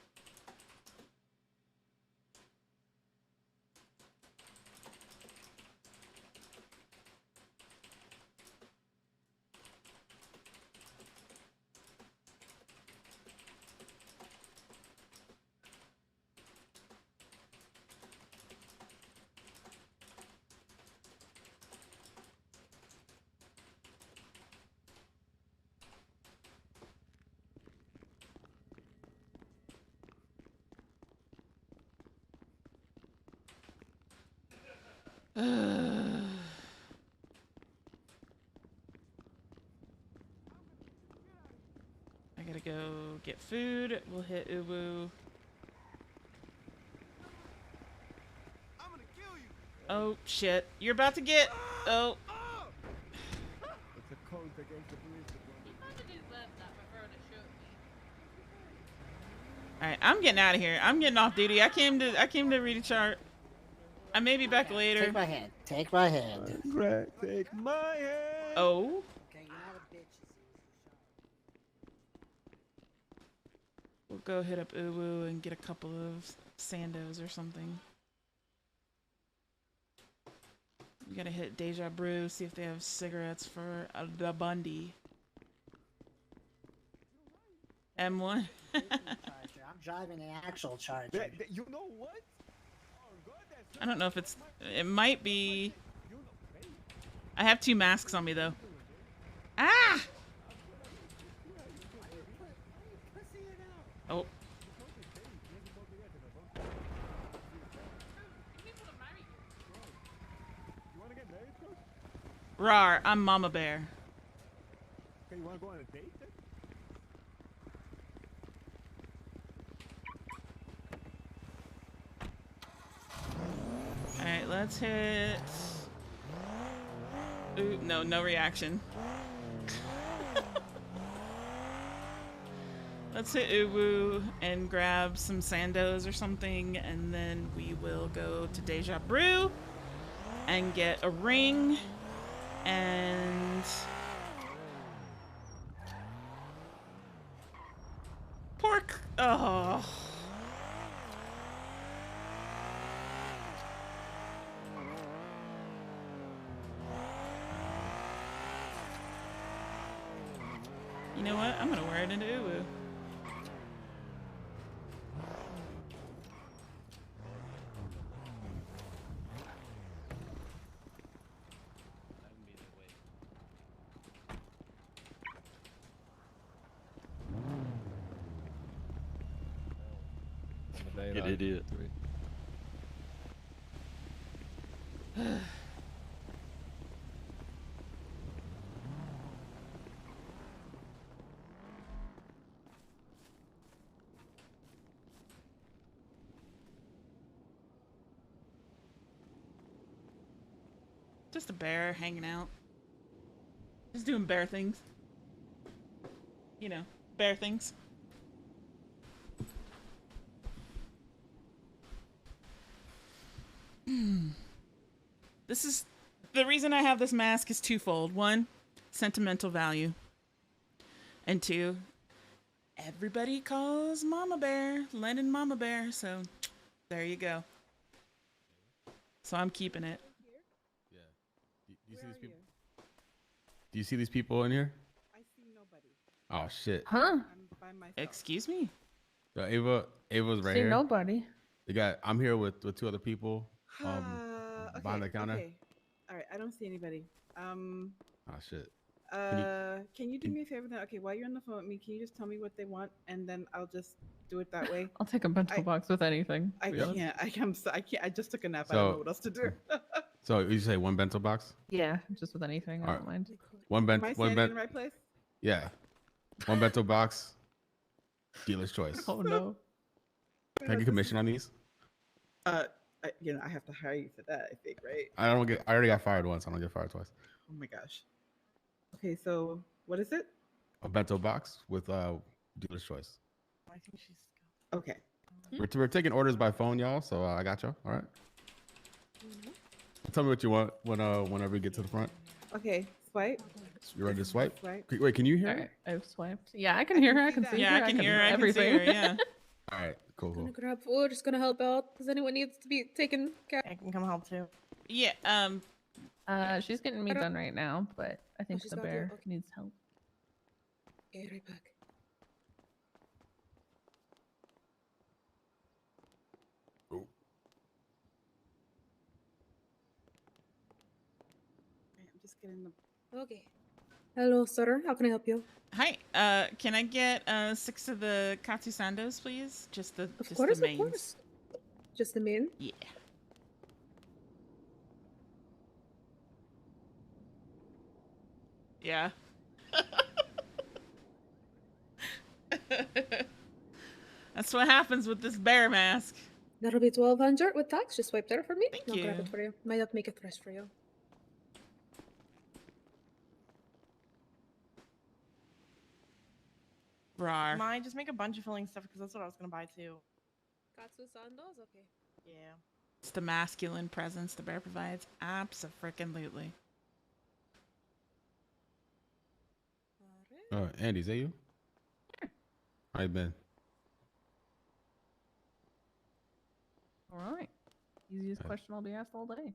A: I gotta go get food. We'll hit Uwu. Oh shit! You're about to get. Oh.
E: It's a code against the police.
A: All right, I'm getting out of here. I'm getting off duty. I came to read a chart. I may be back later.
H: Take my hand. Take my hand.
E: Greg, take my hand.
A: Oh.
H: Okay, you're not a bitch.
A: We'll go hit up Uwu and get a couple of Sandos or something. We gotta hit Deja Brew, see if they have cigarettes for the Bundy. M1.
H: I'm driving an actual Charger.
E: You know what?
A: I don't know if it's... It might be... I have 2 masks on me, though. Ah! Oh. Rawr, I'm Mama Bear.
E: Okay, you want to go on a date then?
A: Alright, let's hit... Ooh, no reaction. Let's hit Uwu and grab some Sandos or something, and then we will go to Deja Brew and get a ring and... pork! Oh... You know what? I'm gonna wear it into uwu.
N: You idiot.
A: Just a bear hanging out. Just doing bear things. You know, bear things. This is the reason I have this mask is twofold. One, sentimental value. And two, everybody calls Mama Bear Lennon Mama Bear, so there you go. So I'm keeping it.
O: Yeah. Do you see these people? Do you see these people in here?
E: I see nobody.
O: Oh shit.
G: Huh?
E: I'm by myself.
A: Excuse me.
O: So Ava's right
G: See
O: here.
G: nobody.
O: I'm here with two other people. Behind the counter.
E: Okay. All right. I don't see anybody.
O: Oh shit.
E: Can you do me a favor then? Okay, while you're on the phone with me, can you just tell me what they want, and then I'll just do it that way.
P: I'll take a bento box with anything.
E: I can't. I can't. I just took a nap. I
O: So-
E: don't know what else to do.
O: So you say one bento box?
P: Yeah, just with anything. I
O: All
P: don't
O: right.
P: mind.
O: One
E: Am I
O: bento. One
E: standing in
O: bento.
E: the right place?
O: Yeah. One bento box. Dealer's choice.
P: Oh no.
O: Can I get commission on these?
E: I have to hire you for that. I think, right?
O: I already got fired once. I don't get fired twice.
E: Oh my gosh. Okay, so what is it?
O: A bento box with dealer's choice.
E: I think she's okay.
O: We're taking orders by phone, y'all. So I got you. All right. Tell me what you want whenever you get to the front.
E: Okay, swipe.
O: You ready to swipe?
E: Swipe.
O: Wait, can you hear
P: All
O: me?
P: right, I've swiped. Yeah, I can hear her. I can see her.
A: Yeah, I can hear her. I can see
P: everything.
A: her. Yeah.
O: All right, cool.
G: Gonna grab food. Just gonna help out. Does anyone needs to be taken care of?
D: I can come help too.
A: Yeah.
P: She's getting me done right now, but I think
G: she's
P: the
G: got you.
P: bear
G: Okay.
P: needs help.
G: Okay, right back.
E: I'm just getting the.
G: Okay. Hello, sir. How can I help you?
A: Hi. Can I get 6 of the katsu sandos, please? Just the
G: Of
A: just
G: course,
A: the
G: of
A: mains.
G: course. Just the main?
A: Yeah. Yeah. That's what happens with this bear mask.
G: That'll be 1,200 with tax. Just swipe there for me.
A: Thank
G: I'll grab
A: you.
G: it for you. Might not make it fresh for you.
A: Rar.
D: Mine, just make a bunch of filling stuff because that's what I was gonna buy too.
G: Katsu sandos? Okay.
D: Yeah.
A: It's the masculine presence the bear provides. Abso-freaking-lutely.
O: Andy, is that you? How you been?
P: All right. Easiest question I'll be asked all day.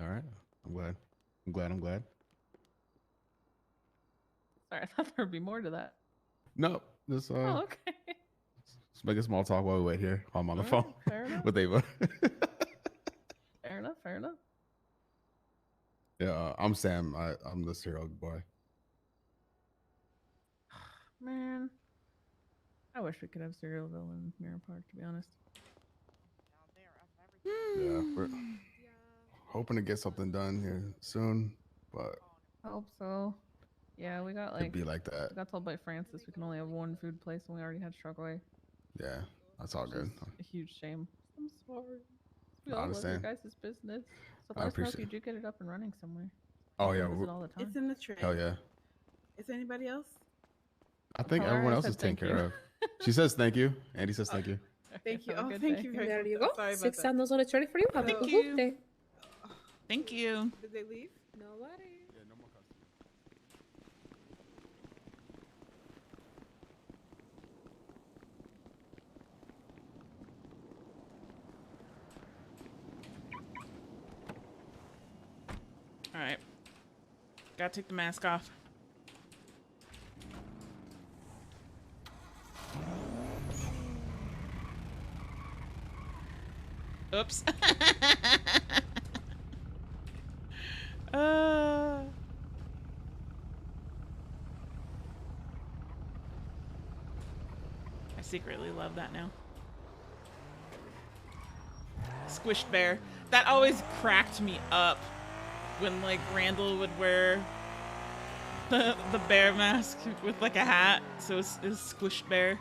O: All right. I'm glad.
P: Sorry, I thought there'd be more to that.
O: No, just
P: Oh, okay.
O: let's make a small talk while we wait here. While I'm on the
P: All
O: phone
P: right, fair enough.
O: with Ava.
P: Fair enough. Fair enough.
O: Yeah, I'm Sam. I'm the serial boy.
P: Man, I wish we could have cereal in Mirror Park. To be honest.
O: Yeah, we're hoping to get something done here soon, but
P: I hope so. Yeah, we got
O: it'd be like that.
P: We got told by Francis we can only have one food place, and we already had Strugway.
O: Yeah, that's all good.
P: A huge shame. I'm sorry. We
O: I
P: all love your
O: understand.
P: guys' business. So
O: I
P: let us know if
O: appreciate
P: you do get it up and running somewhere.
O: Oh
P: We
O: yeah,
P: visit
O: we're-
P: all the time.
E: It's in the tray.
O: hell yeah.
E: Is there anybody else?
O: I think
P: Tell her
O: everyone
P: I
O: else
P: said
O: is taken
P: thank
O: care
P: you.
O: of. She says thank you. Andy says thank you.
E: Thank you.
P: Have a
E: Oh,
P: good
E: thank
P: day.
E: you very
G: There
E: much.
G: you go.
E: Sorry about
G: 6
E: that.
G: sandals on it's ready for you. Have a
A: Thank
G: good
A: you.
G: day.
A: Thank you.
E: Did they leave?
G: No worries.
O: Yeah, no more customers.
A: All right. Gotta take the mask off. Oops. I secretly love that now. Squished bear. That always cracked me up when like Randall would wear the bear mask with like a hat, so it's squished bear.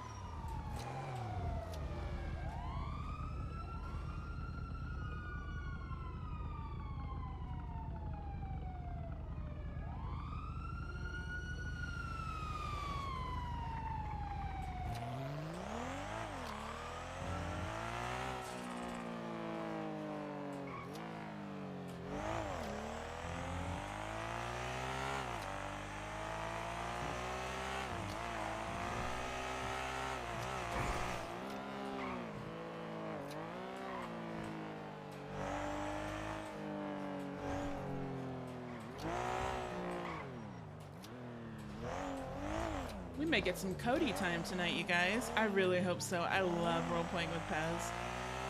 A: We may get some Cody time tonight, you guys. I really hope so. I love role-playing with Pez.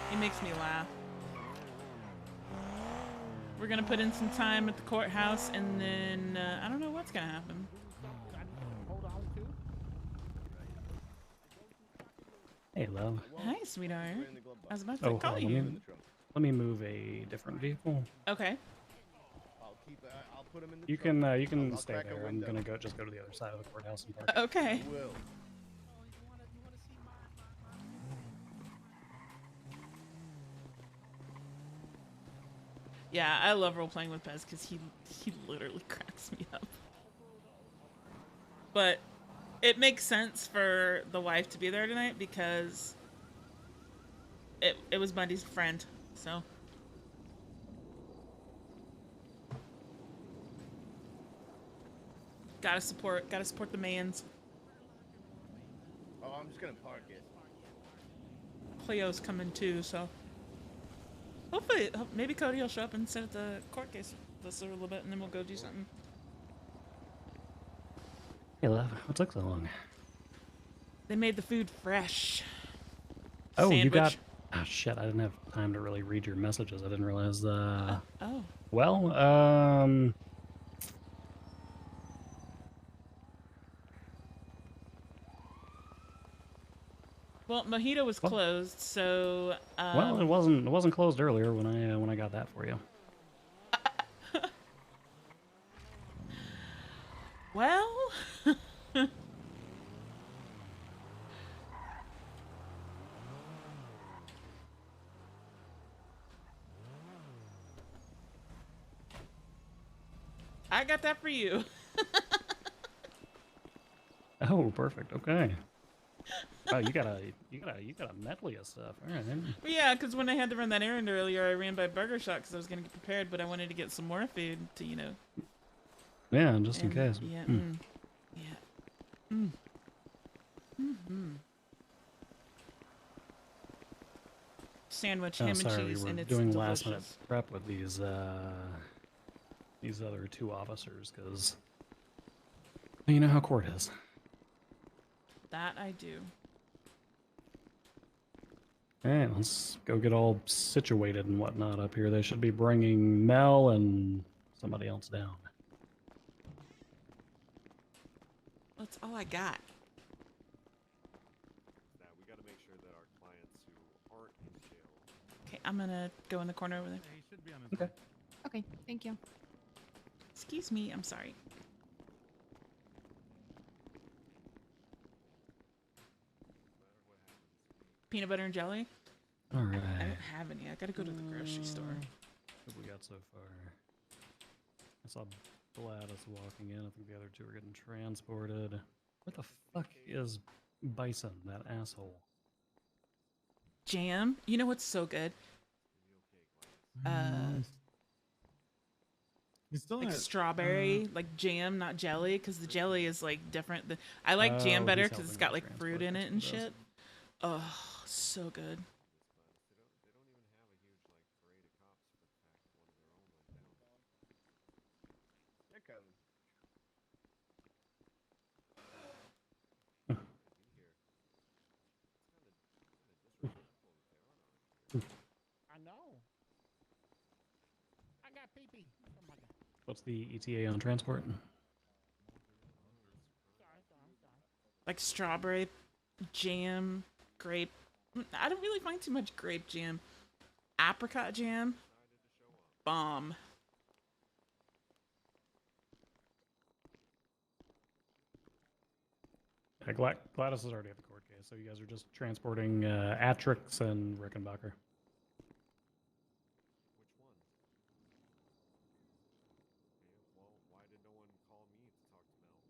A: He makes me laugh. We're gonna put in some time at the courthouse, and then I don't know what's gonna happen.
B: Hey, love.
A: Hi, sweetheart. I was about to
B: Oh,
A: call
B: hold on,
A: you.
B: let me move a different vehicle.
A: Okay.
I: I'll put him in the
B: You
I: trunk.
B: can
I: I'll
B: stay
I: crack a
B: there. I'm
I: window.
B: gonna go just go to the other side of the courthouse and park.
A: Okay.
I: I will.
A: Yeah, I love role-playing with Pez because he literally cracks me up. But it makes sense for the wife to be there tonight because it was Bundy's friend, so. Gotta support the mans.
I: Oh, I'm just gonna park it.
A: Cleo's coming too, so. Hopefully, maybe Cody will show up and sit at the court case with us a little bit, and then we'll go do something.
B: Hey, love. What took so long?
A: They made the food fresh.
B: Oh,
A: Sandwich.
B: you got. Ah, shit. I didn't have time to really read your messages. I didn't realize.
A: Oh.
B: Well,
A: Well, Mojito was closed, so.
B: well, it wasn't closed earlier when I got that for you.
A: Well. I got that for you.
B: Oh, perfect. Okay. Oh, you got a medley of stuff. All right.
A: Yeah, because when I had to run that errand earlier, I ran by Burger Shot because I was going to get prepared, but I wanted to get some more food to, you know.
B: Yeah, just in case.
A: Yeah. Yeah. Sandwich, ham and
B: sorry,
A: cheese,
B: we were
A: and it's
B: doing
A: delicious.
B: last minute prep with these other two officers because you know how court is.
A: That I do.
B: All right, let's go get all situated and whatnot up here. They should be bringing Mel and somebody else down.
A: That's all I got.
I: Now we got to make sure that our clients who aren't in jail.
A: Okay, I'm gonna go in the corner over there.
I: He should be on his
B: Okay.
N: Okay, thank you.
A: Excuse me, I'm sorry. Peanut butter and jelly?
B: All right.
A: I don't have any. I gotta go to the grocery store.
B: What have we got so far? I saw Gladys walking in. I think the other two are getting transported. What the fuck is Bison, that asshole?
A: Jam? You know what's so good?
Q: He's still
A: Like
Q: not-
A: strawberry, like jam, not jelly, because the jelly is like different. I like jam
B: Oh,
A: better
B: he's
A: because it's
B: helping
A: got
B: with
A: like
B: transport,
A: fruit in
B: that's
A: it
B: what
A: and
B: it does.
A: shit. Oh, so good.
I: They're coming.
K: I know.
B: What's the ETA on transport?
A: Like strawberry jam, grape. I don't really find too much grape jam. Apricot jam, bomb.
B: Gladys is already at the court case, so you guys are just transporting Atrix and Rickenbacker.
I: Which one? Okay, well, why did no one call me to talk to Mel?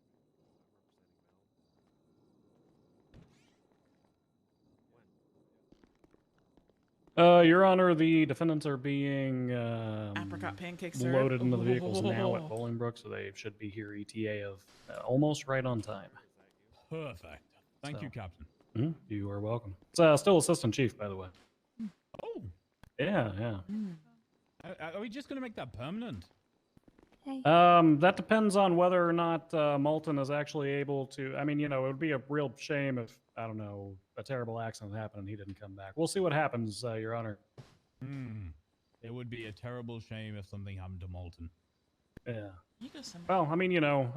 I: I'm representing Mel. When?
B: Your Honor, the defendants are being
A: Apricot pancake
B: loaded
A: syrup.
B: into the vehicles now at
A: Oh.
B: Bolingbrook, so they should be here ETA of almost right on time.
N: Perfect. Thank you, Captain.
B: You are welcome. It's still Assistant Chief, by the way.
N: Oh.
B: Yeah, yeah.
N: Are we just going to make that permanent?
B: That depends on whether or not Moulton is actually able to. I mean, you know, it would be a real shame if, I don't know, a terrible accident happened and he didn't come back. We'll see what happens, Your Honor.
N: It would be a terrible shame if something happened to Moulton.
B: Yeah.
A: You go some.
B: Well, I mean, you know,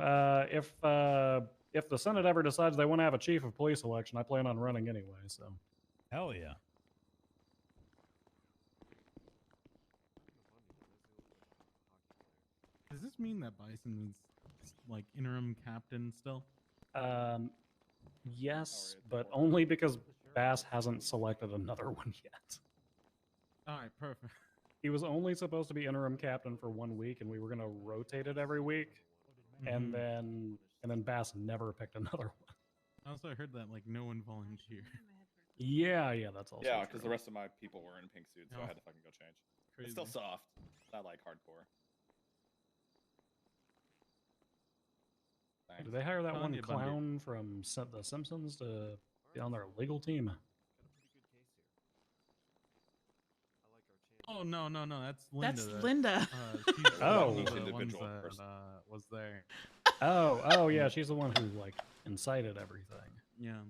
B: if the Senate ever decides they want to have a chief of police election, I plan on running anyway. So.
N: Hell yeah.
K: Does this mean that Bison is like interim captain still?
B: Yes, but only because Bass hasn't selected another one yet.
K: All right, perfect.
B: He was only supposed to be interim captain for 1 week, and we were going to rotate it every week. And then Bass never picked another one.
K: I also heard that like no one volunteered.
B: Yeah, that's also
Q: Yeah,
B: true.
Q: because the rest of my people were in pink suits, so I had to fucking go change. It's still soft. It's not like hardcore.
B: Did they hire that one
K: Tanya Bundy.
B: clown from The Simpsons to be on their legal team?
K: Oh no, that's Linda.
A: That's Linda.
K: She's
B: Oh.
K: one of the
Q: Individual
K: ones that
Q: person.
K: was there.
B: Oh, yeah, she's the one who like incited everything.
K: Yeah.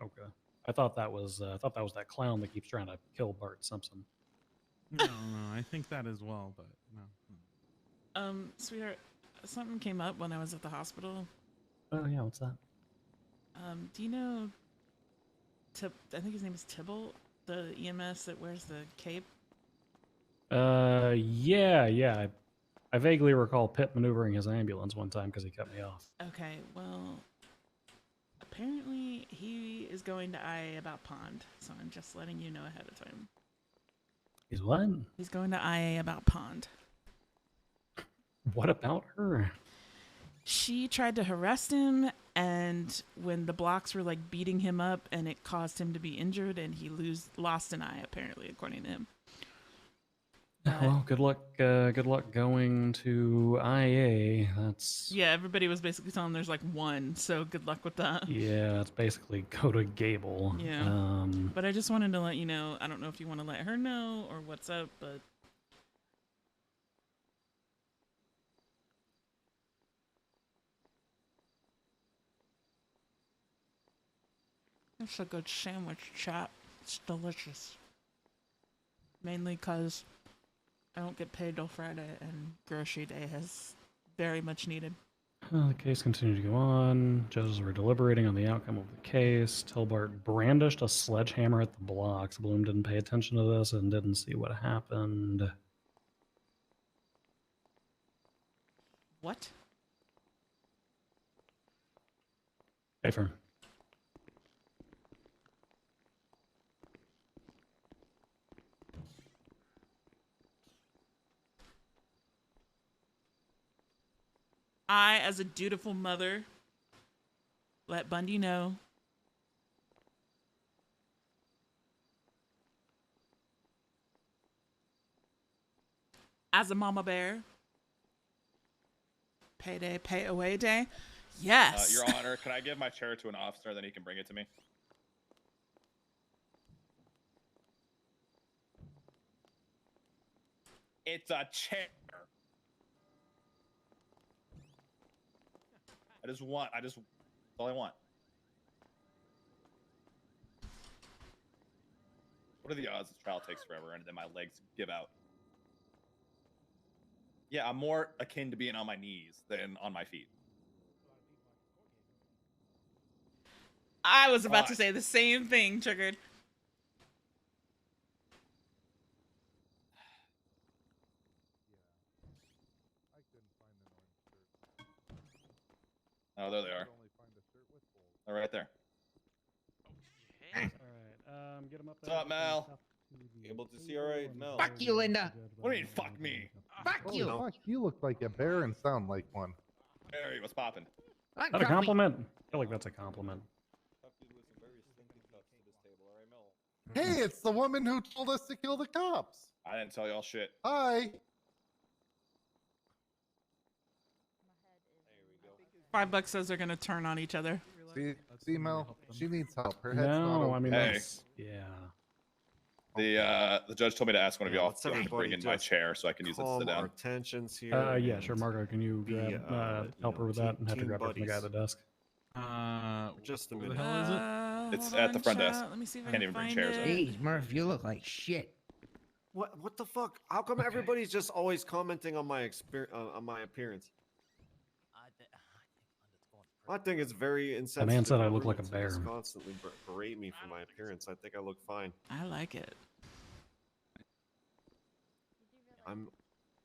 B: Okay, I thought that was that clown that keeps trying to kill Bart Simpson.
K: No, I think that as well, but no.
A: Sweetheart, something came up when I was at the hospital.
B: Oh yeah, what's that?
A: Do you know? I think his name is Tybalt, the EMS that wears the cape.
B: Yeah. I vaguely recall Pitt maneuvering his ambulance one time because he cut me off.
A: Okay, well, apparently he is going to IA about Pond, so I'm just letting you know ahead of time.
B: He's what?
A: He's going to IA about Pond.
B: What about her?
A: She tried to harass him, and when the blocks were like beating him up, and it caused him to be injured, and he lost an eye, apparently, according to him.
B: Well, good luck going to IA. That's
A: Yeah, everybody was basically telling him there's like one, so good luck with that.
B: yeah, that's basically go to Gable.
A: Yeah. But I just wanted to let you know. I don't know if you want to let her know or what's up, but it's a good sandwich, chap. It's delicious. Mainly because I don't get paid till Friday, and grocery day is very much needed.
B: The case continued to go on. Judges were deliberating on the outcome of the case. Tilbart brandished a sledgehammer at the blocks. Bloom didn't pay attention to this and didn't see what happened.
A: What?
B: Hey, firm.
A: I, as a dutiful mother, let Bundy know. As a mama bear. Payday, pay away day. Yes.
Q: Your Honor, can I give my chair to an officer, then he can bring it to me? It's a chair. That's all I want. What are the odds this trial takes forever and then my legs give out? Yeah, I'm more akin to being on my knees than on my feet.
A: I was about to say the same thing, Triggered.
Q: Oh, there they are. They're right there.
B: All right, get him up there.
Q: What's up, Mel?
I: Able to see all right, Mel?
R: Fuck you, Linda.
Q: What do you mean, fuck me?
R: Fuck you.
I: no.
R: Fuck.
I: You look like a bear and sound like one.
Q: Harry, what's popping?
B: Is that a compliment? I feel like that's a compliment.
I: Hey, it's the woman who told us to kill the cops.
Q: I didn't tell y'all shit.
I: Hi.
A: $5 says they're gonna turn on each other.
I: See, Mel, she needs help. Her head's not
B: No,
I: okay.
B: I mean,
Q: Hey.
B: that's, yeah.
Q: The judge told me to ask one of y'all
S: let's
Q: to
S: everybody
Q: bring in my
S: just
Q: chair so I can use it to
S: calm
Q: sit
S: our
Q: down.
S: tensions here.
B: Yeah, sure, Margo. Can you
S: be,
B: grab, help her with that and have to
S: team
B: grab her from the guy at the desk?
S: Just a
K: Where
S: minute.
K: the hell is it?
Q: It's
A: hold
Q: at the
A: on,
Q: front
A: chat.
Q: desk.
A: Let me see if I
Q: Can't
A: can
Q: even bring
A: find
Q: chairs
A: it.
Q: up.
R: Jeez, Murph, you look like shit.
S: What the fuck? How come everybody's just always commenting on my on my appearance? I think it's very insensitive.
B: man said I look
S: everyone
B: like a
S: to just
B: bear.
S: Constantly berate me for my appearance. I think I look fine.
A: I like it.
S: I'm,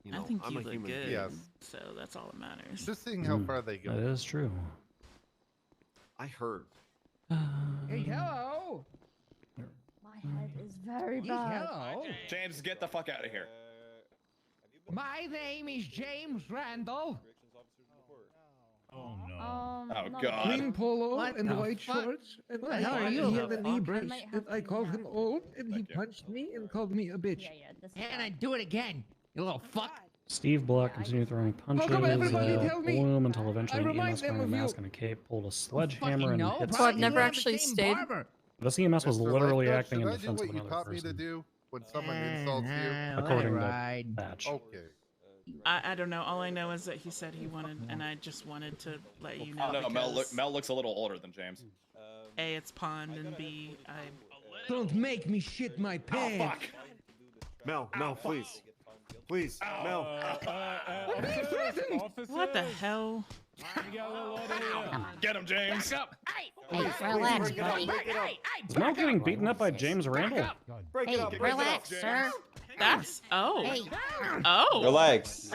S: you
A: I
S: know,
A: think
S: I'm
A: you
S: a
A: look
S: human
A: good.
S: being.
I: Yes.
A: So that's all that matters.
I: Just seeing how far they go.
B: That is true.
S: I heard.
R: Hey, hello.
T: My head is very
R: Yes,
T: bad.
R: hello.
Q: James, get the fuck out of here.
R: My name is James Randall.
N: Oh no.
Q: Oh,
T: not
Q: God.
R: Green polo
T: What
R: and
T: the
R: white
T: fuck?
R: shorts. And
T: What
R: I
T: the hell are
R: had
T: you?
R: he had a knee
T: I
R: brace.
T: might
R: And
T: have
R: I
T: to
R: called
T: now.
R: him old, and he
Q: Thank you.
R: punched me and called me a bitch.
T: This is
R: And
T: bad.
R: I do it again, you little fuck.
B: Steve Block continued throwing punches.
R: come everybody tell me?
B: Bloom until eventually
R: I remind
B: EMS
R: them
B: wearing a
R: of you.
B: mask and a cape pulled a sledgehammer and hit
T: So I've
B: Steve.
T: never actually stayed.
B: This EMS was
I: Mr.
B: literally
I: Lifeguard,
B: acting in
I: should I do
B: defense
I: what
B: of
I: you
B: another
I: taught me to
B: person.
I: do when someone insults you?
B: According to Thatch.
I: Okay.
A: I don't know. All I know is that he said he wanted, and I just wanted to let you know.
Q: No,
A: because
Q: Mel looks a little older than James.
A: A, it's Pond, and B,
R: Don't make me shit my pants.
S: Mel, please. Please, Mel.
A: What the hell?
Q: Get him, James.
T: Hey, relax,
S: Break it up,
T: buddy.
S: break it up.
B: Is Mel getting beaten up by James Randall?
S: Break it
T: Hey,
S: up, break it up.
T: relax, sir.
A: That's
T: Hey.
A: oh.
U: Relax.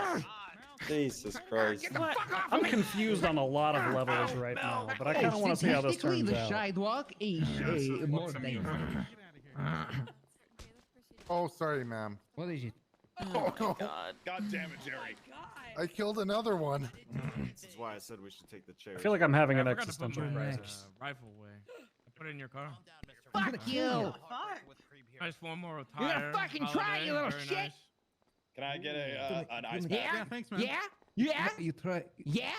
U: Jesus Christ.
A: What?
B: I'm confused on a lot of levels right now, but I kind of want to see how this turns
R: the
B: out.
R: sidewalk is more dangerous.
I: Oh, sorry, ma'am.
R: What is it?
A: Oh my God.
Q: God damn it, Jerry.
I: I killed another one.
S: This is why I said we should take the chairs.
B: I feel like I'm having an
K: I forgot to put
B: existential
K: my,
B: crisis.
K: rifle away. I put it in your car.
R: Fuck you!
K: Nice formal attire.
R: You're gonna fucking try, you little
K: very
R: shit!
K: nice.
Q: Can I get an ice
R: Yeah?
Q: pack?
K: Thanks, man.
R: Yeah? Yeah?
C: You try.
R: Yeah?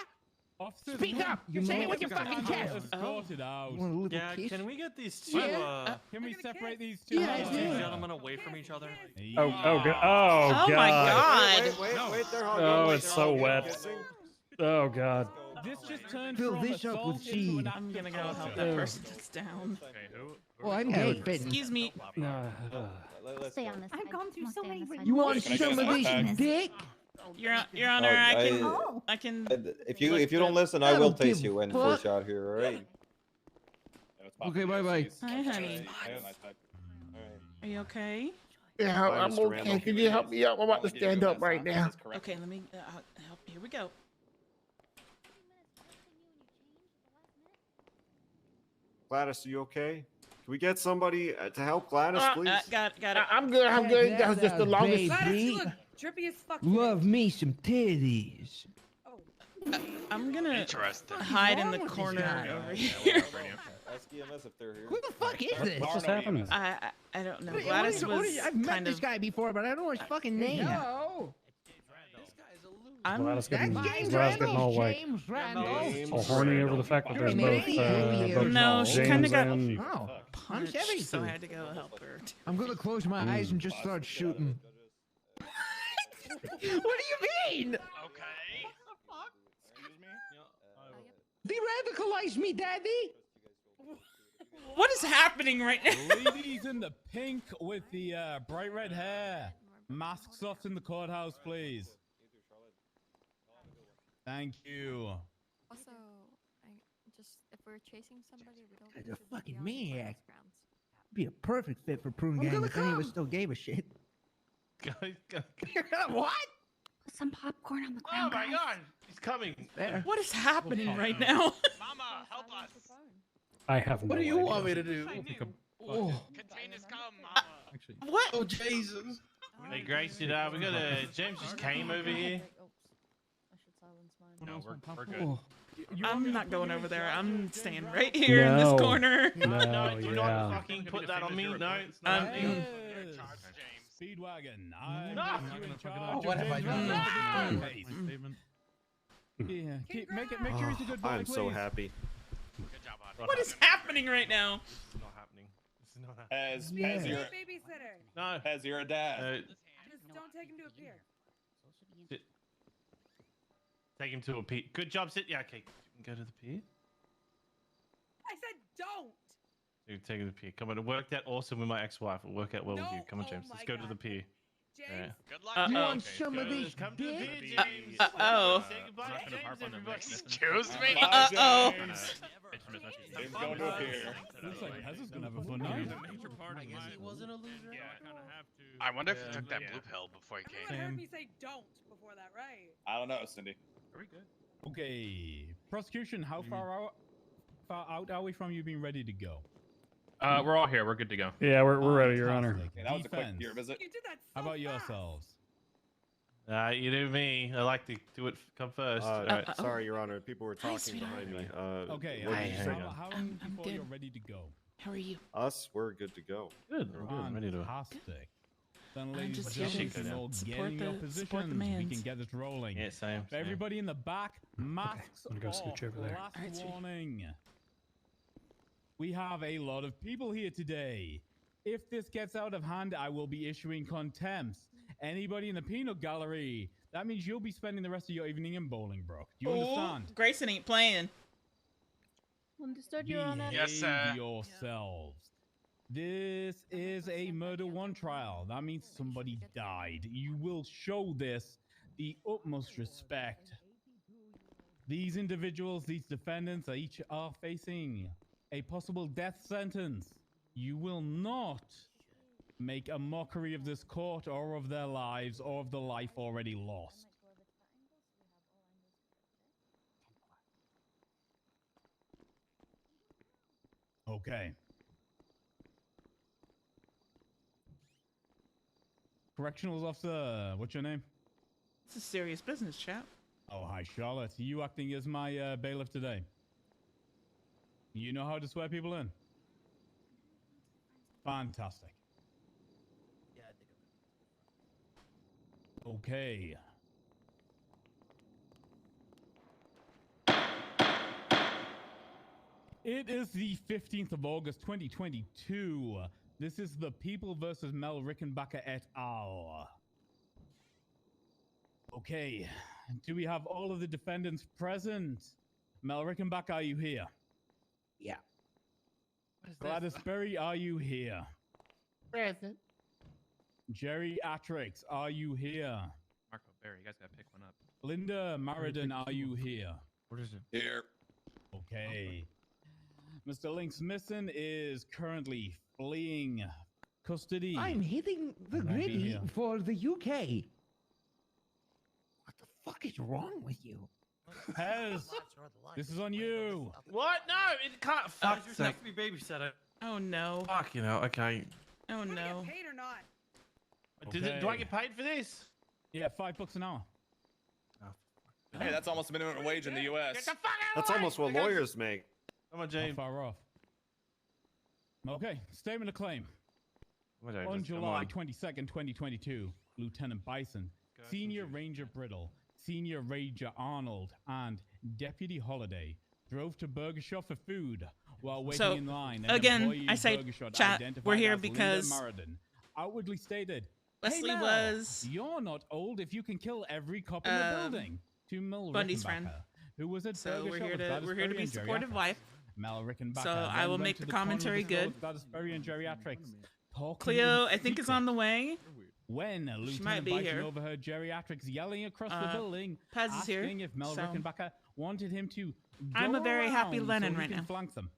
K: Officers,
R: Speak
K: look,
R: up!
C: You
R: Say
C: know-
R: it with your fucking chest!
N: Escorted out.
C: You want a little
N: Yeah,
C: kiss?
N: can we get these two?
R: Yeah.
N: Can we separate these two,
C: Yeah, I do.
N: gentlemen away from each other?
B: Oh,
A: Oh my God.
S: Wait, they're hugging.
B: Oh,
S: wait,
B: it's
S: they're
B: so
S: hugging,
B: wet.
S: kissing.
B: Oh God.
N: This just turned
C: Fill
N: from
C: this up with
N: assault into an
C: seed.
A: I'm gonna go help that person that's down.
C: Well, I'm
R: Hey,
C: good.
A: Excuse me.
T: Stay on this side.
V: I've gone through so many
C: You want
Q: Can I get
C: some of
Q: an
C: this
Q: ice pack?
C: dick?
A: Your Honor,
U: Oh,
A: I can.
U: If you don't listen, I will taste you when first out here. All right.
C: Okay, bye-bye.
A: Hi, honey. Are you okay?
R: Yeah,
S: Bye,
R: I'm
S: Mr.
R: okay.
S: Randall.
R: Can you help me out? I'm about to stand up right now.
A: Okay, let me help. Here we go.
S: Gladys, are you okay? Can we get somebody to help Gladys, please?
A: Got it.
R: I'm good. I'm good. That was just the longest.
C: Baby,
E: Drippy as fuck.
C: love me some titties.
A: I'm gonna
W: Interesting.
A: hide in the
C: wrong with this
A: corner
C: guy?
A: over here.
U: Ask EMS if they're here.
R: Who the fuck is this?
B: What just happened?
A: I don't know.
R: What is-
A: Gladys
R: what is-
A: was
R: I've met
A: kind
R: this
A: of.
R: guy before, but I don't know his fucking name.
C: Hello.
A: I'm.
B: Gladys
R: That's
B: getting,
R: James
B: Gladys getting all
R: Randall.
B: like
R: James Randall.
B: all horny over the fact that there's both
A: No, she kinda
B: James
A: got-
B: and
R: Oh, I'm
A: punched,
R: 72.
A: so I had to go help her.
C: I'm gonna close my eyes and just start shooting.
R: What do you mean?
W: Okay.
R: De-radicalize me, daddy.
A: What is happening right now?
N: Ladies in the pink with the bright red hair. Masks off in the courthouse, please. Thank you.
T: Also, just if we're chasing somebody, we don't.
C: You're a
T: should
C: fucking
T: be on the
C: maniac.
T: forest grounds.
C: Be a perfect fit for Prune
R: I'm
C: Gang
R: gonna
C: if any of us
R: come.
C: still gave a shit.
R: What?
T: Put some popcorn on the
L: Oh
T: ground,
L: my
T: guys.
L: god, he's coming.
C: There.
A: What is happening right now?
L: Mama, help us.
B: I have no
F: What do you
B: idea.
F: want me to do?
L: Oh. Katrina's come, Mama.
B: Actually,
A: What?
F: Oh Jesus!
L: Hey Grace, we got a James just came over here. No, we're good.
C: Oh.
A: I'm not going over there. I'm staying right here in this corner.
L: No, do
B: yeah.
L: not fucking put that on me. No, it's not.
N: Speedwagon.
F: What have I done?
N: Yeah, make sure he's a good boy,
S: I'm so
N: please.
S: happy.
L: Good job, Audie.
A: What is happening right now?
L: This is not happening. This is not happening.
Q: As you're
E: Babysitter.
L: No.
Q: as you're a dad.
E: Just don't take him to a pier.
L: Take him to a pier. Good job, sit. Yeah, okay. You can go to the pier.
E: I said don't.
L: You take him to the pier. Come on, it worked out awesome with my ex-wife. It'll work out well with you.
E: No,
L: Come on,
E: oh
L: James.
E: my
L: Let's go to the
E: God.
L: pier.
E: James.
L: Yeah. Good luck.
R: You
A: Uh-oh.
R: want some of this
L: Come to the pier,
R: dick?
L: James.
A: Uh-oh.
L: Say goodbye to James, everybody.
Q: Excuse
L: me.
A: Uh-oh.
Q: James going to a pier.
N: Looks like Pez is gonna have a fun night.
F: I guess he wasn't a loser.
V: I wonder if he took that blue pill before he
E: Everyone
V: came.
E: heard me say don't before that, right?
Q: I don't know, Cindy.
L: Very good.
N: Okay, prosecution. How far out are we from you being ready to go?
L: We're all here. We're good to go.
B: Yeah, we're ready, Your Honor.
N: Fantastic.
Q: That was a quick
N: Defense.
Q: pier visit.
E: You did that so
N: How about
E: fast.
N: yourselves?
L: You do me. I like to do it. Come first. All right.
S: Sorry, Your Honor. People were talking
A: sweetheart.
S: behind me.
N: Okay,
S: what did you say?
N: how long
A: I'm
N: before
A: good.
N: you're ready to go?
A: How are you?
S: Us, we're good to go.
L: Good. We're good. I'm ready to.
N: Fantastic. Then,
A: I'm
N: ladies
A: just
N: and
A: here
N: gentlemen,
A: to
N: you can all get
A: support
N: in your
A: the
N: positions. We
A: mans.
N: can get this rolling.
L: Yeah, same.
N: For everybody in the back, masks
B: I'm gonna go
N: off.
B: scooch over there.
N: Last
A: All right, sweetie.
N: warning. We have a lot of people here today. If this gets out of hand, I will be issuing contempts. Anybody in the peanut gallery, that means you'll be spending the rest of your evening in Bolingbroke. Do you understand?
A: Grayson ain't playing.
M: Understood, Your Honor.
V: Yes, sir.
N: Behave yourselves. This is a murder one trial. That means somebody died. You will show this the utmost respect. These individuals, these defendants, each are facing a possible death sentence. You will not make a mockery of this court or of their lives or of the life already lost. Okay. Correctionals officer, what's your name?
A: It's a serious business, chap.
N: Oh, hi, Charlotte. You acting as my bailiff today? You know how to swear people in? Fantastic. Okay. It is the 15th of August, 2022. This is the People versus Mel Rickenbacker et al. Okay. Do we have all of the defendants present? Mel Rickenbacker, are you here?
R: Yeah.
N: Gladys Berry, are you here?
R: Present.
N: Jerry Atrix, are you here?
L: Marco Berry, you guys gotta pick one up.
N: Linda Maridon, are you here?
L: What is it?
Q: Here.
N: Okay. Mr. Link Smithson is currently fleeing custody.
R: I'm hitting the
N: Won't be
R: gritty
N: here.
R: for the UK. What the fuck is wrong with you?
N: Pez, this is on you.
L: What? No, it can't. Fuck.
F: You're supposed to be babysitter.
A: Oh no.
L: Fuck, you know. Okay.
A: Oh no.
E: Paid or not?
L: Do I get paid for this?
N: Yeah, $5 an hour.
Q: Hey, that's almost minimum wage in the U.S.
S: That's almost what lawyers make.
L: Come on,
N: Not
L: James.
N: far off. Okay, statement of claim.
L: Whatever,
N: On
L: just come
N: July
L: on.
N: 22nd, 2022, Lieutenant Bison, Senior Ranger Brittle, Senior Ranger Arnold, and Deputy Holiday drove to Burger Shot for food while waiting
A: So,
N: in line. An
A: again,
N: employee
A: I
N: of
A: say,
N: Burger Shot
A: chat,
N: identified
A: we're here
N: as Linda
A: because
N: Maridon outwardly stated,
A: Leslie
N: "Hey Mel,
A: was
N: you're not old if you can kill every cop in the building." To Mel
A: Bundy's
N: Rickenbacker,
A: friend.
N: who was at
A: So
N: Burger
A: we're
N: Shot
A: here
N: with
A: to
N: Gladys
A: we're here to
N: Berry
A: be
N: and Jerry
A: supportive
N: Atrix.
A: wife.
N: Mel Rickenbacker
A: So I
N: then
A: will
N: went
A: make
N: to
A: the
N: corner of
A: commentary
N: store
A: good.
N: with Gladys Berry and Jerry Atrix, talking
A: Cleo,
N: in
A: I think is
N: secret.
A: on the way.
N: When
A: She might
N: Lieutenant
A: be
N: Bison
A: here.
N: overheard geriatrics yelling across the building,
A: Pez is here,
N: asking if Mel
A: so-
N: Rickenbacker wanted him to
A: I'm
N: go
A: a very happy
N: around
A: Lennon
N: so he
A: right
N: can
A: now.
N: flank them.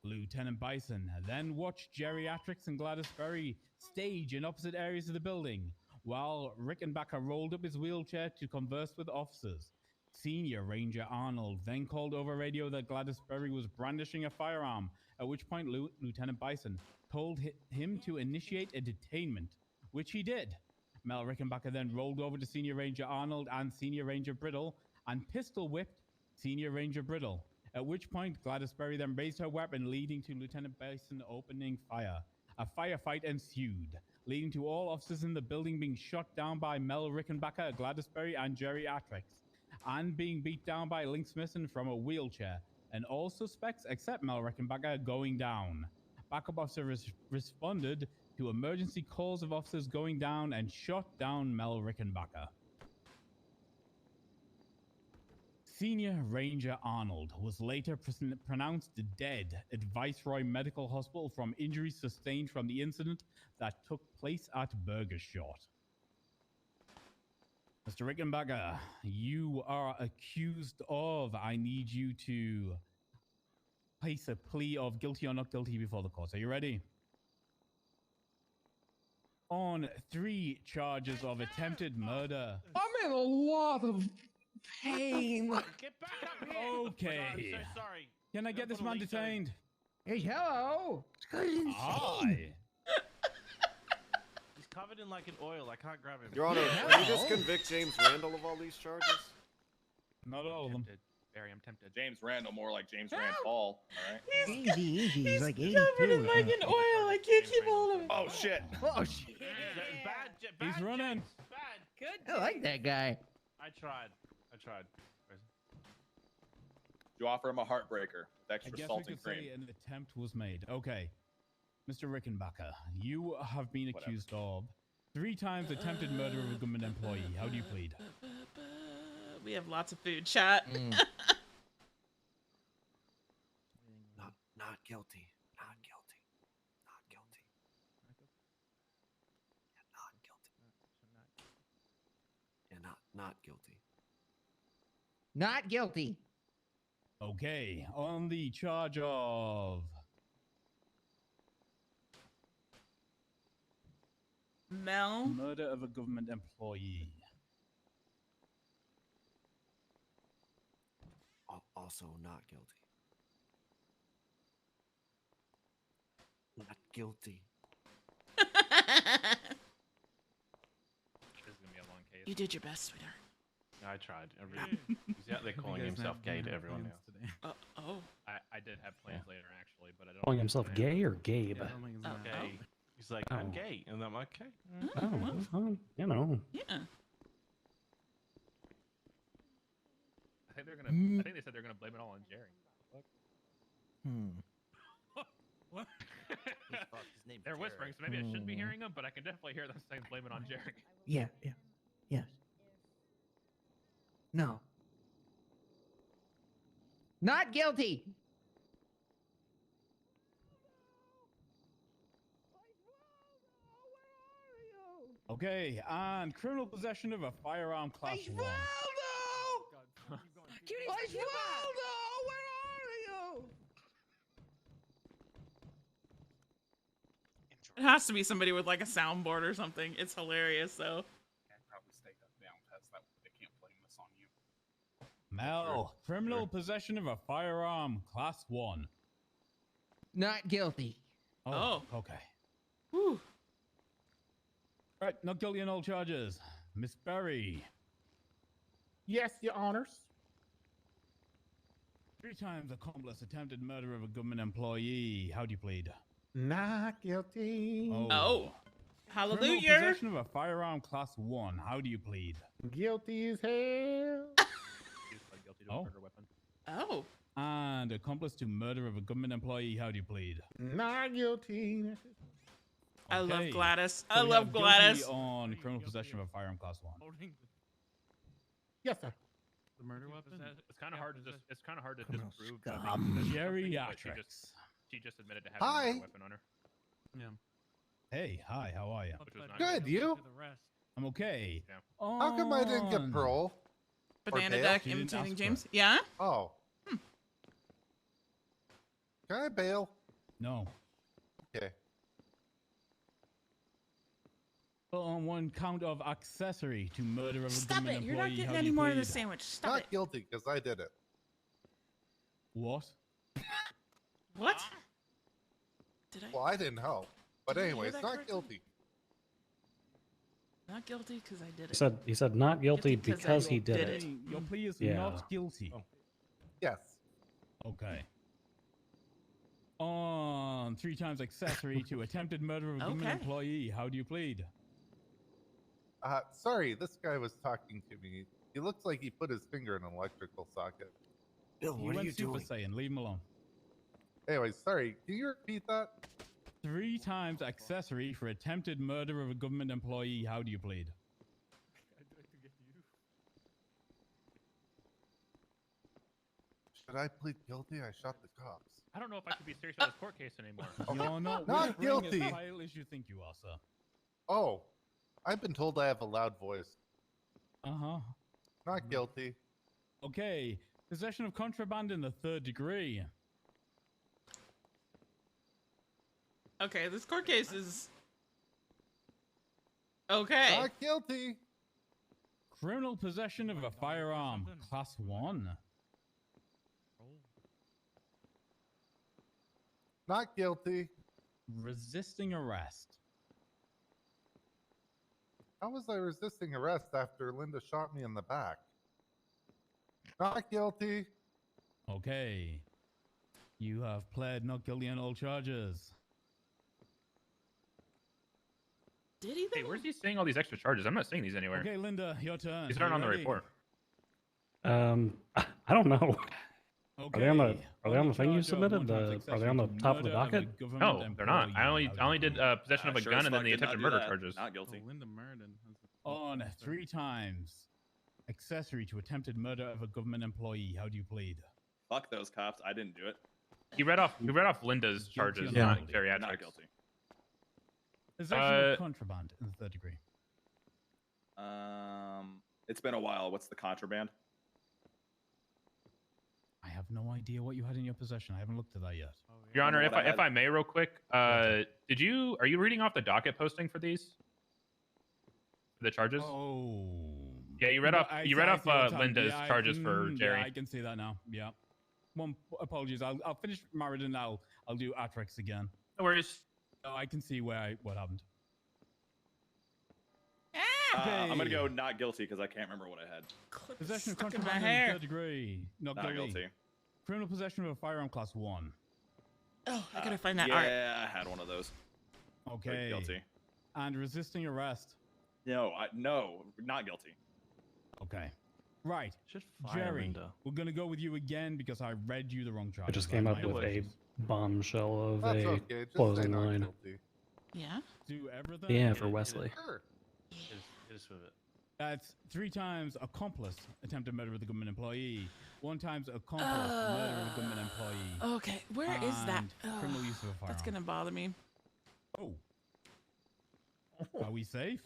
N: Lieutenant Bison then watched geriatrics and Gladys Berry stage in opposite areas of the building, while Rickenbacker rolled up his wheelchair to converse with officers. Senior Ranger Arnold then called over radio that Gladys Berry was brandishing a firearm, at which point Lieutenant Bison told him to initiate a detainment, which he did. Mel Rickenbacker then rolled over to Senior Ranger Arnold and Senior Ranger Brittle and pistol whipped Senior Ranger Brittle, at which point Gladys Berry then raised her weapon, leading to Lieutenant Bison opening fire. A firefight ensued, leading to all officers in the building being shot down by Mel Rickenbacker, Gladys Berry, and geriatrics, and being beat down by Link Smithson from a wheelchair, and all suspects except Mel Rickenbacker going down. Backup officers responded to emergency calls of officers going down and shot down Mel Rickenbacker. Senior Ranger Arnold was later pronounced dead at Viceroy Medical Hospital from injuries sustained from the incident that took place at Burger Shot. Mr. Rickenbacker, you are accused of, I need you to place a plea of guilty or not guilty before the court. Are you ready? On 3 charges of attempted murder.
R: I'm in a lot of pain.
L: Get back up here!
N: Okay.
L: I'm so sorry.
N: Can I get this man detained?
R: Hey, hello. It's good insane.
N: Hi.
L: He's covered in like an oil. I can't grab him.
S: Your Honor, can you just convict James Randall of all these charges?
N: Not all of them.
Q: Barry, I'm tempted. James Randall, more like James Rand Paul. All right.
R: Easy, easy. He's like 82.
A: Covered in like an oil. I can't keep hold of it.
Q: Oh shit!
R: Oh shit!
L: Bad,
N: He's running.
L: Bad.
G: Good.
R: I like that guy.
L: I tried.
Q: You offer him a heartbreaker.
N: I
Q: Extra
N: guess we
Q: salt and
N: could
Q: cream.
N: say an attempt was made. Okay. Mr. Rickenbacker, you have been accused of 3 times attempted murder of a government employee. How do you plead?
A: We have lots of food, chat.
S: Not guilty. Not guilty. Not guilty. Yeah, not guilty.
R: Not guilty.
N: Okay. On the charge of
A: Mel.
N: murder of a government employee.
S: Also not guilty. Not guilty.
Q: This is gonna be a long case.
A: You did your best, sweetheart.
L: I tried. He's out there calling himself gay to everyone now.
A: Oh.
Q: I did have plans later actually, but I don't.
B: Calling himself gay or Gabe?
L: Gay. He's like, I'm gay, and I'm like, okay.
B: Oh, well, you know.
A: Yeah.
Q: I think they're gonna. I think they said they're gonna blame it all on Jerry. What? They're whispering, so maybe I shouldn't be hearing them, but I can definitely hear them saying blame it on Jerry.
R: Yeah. Yes. No. Not guilty.
N: Okay, and criminal possession of a firearm class 1.
A: It has to be somebody with like a soundboard or something. It's hilarious though.
K: Probably stay down, Pez. That they can't blame this on you.
N: Mel, criminal possession of a firearm class 1.
R: Not guilty.
N: Oh. Okay.
A: Whew.
N: Right, not guilty on all charges. Miss Berry.
R: Yes, Your Honors.
N: 3 times accomplice attempted murder of a government employee. How do you plead?
R: Not guilty.
A: Oh.
N: Criminal
A: Hallelujah.
N: possession of a firearm class 1. How do you plead?
R: Guilty as hell.
Q: Guilty to a murder weapon.
A: Oh.
N: And accomplice to murder of a government employee. How do you plead?
R: Not guilty.
A: I love
N: Okay.
A: Gladys.
N: So
A: I
N: we
A: love
N: have guilty
A: Gladys.
N: on criminal possession of a firearm class 1.
R: Yes, sir.
Q: The murder weapon. It's kind of hard to just. It's kind of hard to
R: Criminal
Q: disprove.
R: scum.
N: Geriatrics.
Q: She just admitted to having a murder weapon on her.
L: Yeah.
N: Hey, hi, how are you?
H: Good, you?
N: I'm okay.
H: How come I didn't get parole? Or
A: Banana
H: bail?
A: deck
N: You didn't
A: imitating
N: ask for
A: James.
N: it.
A: Yeah.
H: Oh. Can I bail?
N: No.
H: Okay.
N: On one count of accessory to murder of a
A: Stop
N: government
A: it! You're not
N: employee,
A: getting
N: how do
A: any
N: you
A: more of the
N: plead?
A: sandwich. Stop
H: Not
A: it.
H: guilty because I did it.
N: What?
A: What? Did I?
H: Well, I didn't help. But
A: Did I hear
H: anyways,
A: that
H: not
A: correctly?
H: guilty.
A: Not guilty because I did it.
B: He said not guilty
A: Guilty 'cause I
B: because he did
A: did
B: it.
A: it.
N: Your plea is
B: Yeah.
N: not guilty.
H: Yes.
N: Okay. On 3 times accessory to attempted murder of a government
A: Okay.
N: employee, how do you plead?
H: Sorry, this guy was talking to me. He looks like he put his finger in an electrical socket.
N: He went Super Saiyan. Leave him alone.
H: Anyways, sorry. Can you repeat that?
N: 3 times accessory for attempted murder of a government employee, how do you plead?
H: Should I plead guilty? I shot the cops.
Q: I don't know if I should be serious about this court case anymore.
N: You're not
H: Not
N: whispering
H: guilty.
N: as pale as you think you are, sir.
H: Oh, I've been told I have a loud voice.
N: Uh-huh.
H: Not guilty.
N: Okay. Possession of contraband in the 3rd degree.
A: Okay, this court case is okay.
H: Not guilty.
N: Criminal possession of a firearm, class 1.
H: Not guilty.
N: Resisting arrest.
H: How was I resisting arrest after Linda shot me in the back? Not guilty.
N: Okay. You have pled not guilty on all charges.
A: Did he?
Q: Hey, where's he saying all these extra charges? I'm not seeing these anywhere.
N: Okay, Linda, your turn.
Q: These aren't
N: You
Q: on the
N: ready?
Q: report.
B: I don't know.
N: Okay.
B: Are they on the thing you
N: charge of
B: submitted?
N: 1 times
B: Are they on the
N: accessory to
B: top of the
N: murder a
B: docket?
N: government
Q: No, they're not. I only
N: employee.
Q: did possession of a gun and then the attempted murder charges.
J: Not guilty.
N: Oh, On 3 times accessory to attempted murder of a government employee, how do you plead?
J: Fuck those cops. I didn't do it.
Q: He read off Linda's charges,
N: Yeah.
Q: not geriatrics.
J: Not guilty.
N: Possession of contraband in the 3rd degree.
J: It's been a while. What's the contraband?
N: I have no idea what you had in your possession. I haven't looked at that yet.
Q: Your Honor,
J: What I
Q: if
J: had-
Q: I may, real quick, are you reading off the docket posting for these? The charges?
N: Oh.
Q: Yeah, you read
N: No,
Q: off
N: I
Q: you
N: see-
Q: read
N: I
Q: off
N: see what time-
Q: Linda's
N: yeah,
Q: charges for Jerry.
N: Yeah, I can see that now. Yeah. One apologies. I'll finish Maridin. I'll do Atrix again.
Q: No worries.
N: Oh, I can see what happened.
J: I'm gonna go not guilty because I can't remember what I had.
N: Possession of
A: stuck in my
N: contraband in
A: hair.
N: the 3rd degree. Not
J: Not
N: guilty.
J: guilty.
N: Criminal possession of a firearm class 1.
A: Oh, I gotta find that.
J: Yeah,
A: All right.
J: I had one of those.
N: Okay.
J: Guilty.
N: And resisting arrest.
J: No, not guilty.
N: Okay. Right.
L: Should
N: Jerry, we're gonna go with you again because I read you the wrong charge.
B: I just came up with a bombshell of
H: That's
B: a
H: okay. Just say
B: closing
H: not
B: line.
H: guilty.
A: Yeah.
N: Do everything.
B: Yeah, for Wesley.
H: Sure.
L: Hit us with it.
N: That's 3 times accomplice, attempted murder of the government employee. 1 times accomplice, murder of a government employee.
A: Okay, where is that?
N: and criminal use of a firearm.
A: That's gonna bother me.
N: Oh. Are we safe?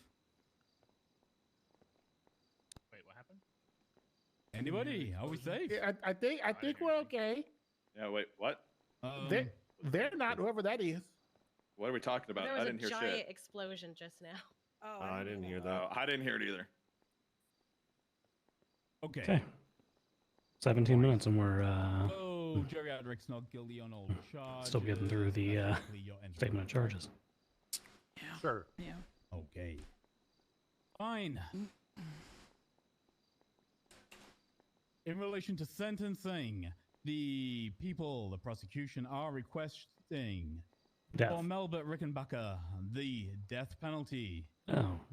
Q: Wait, what happened?
N: Anybody? Are we safe?
K: Yeah, I think we're okay.
J: Yeah, wait, what?
K: They're not whoever that is.
J: What are we talking about?
G: There
J: I
G: was a
J: didn't hear
G: giant
J: shit.
G: explosion just now.
D: Oh,
S: I didn't hear that.
J: Oh, I didn't hear it either.
N: Okay.
B: Okay. 17 minutes and we're
N: Oh, geriatrics not guilty on all charges.
B: still getting through the
N: Technically, you're entering
B: statement of charges.
A: Yeah.
H: Sure.
A: Yeah.
N: Okay. Fine. In relation to sentencing, the prosecution are requesting
B: Death.
N: for Melbert Rickenbacker the death penalty.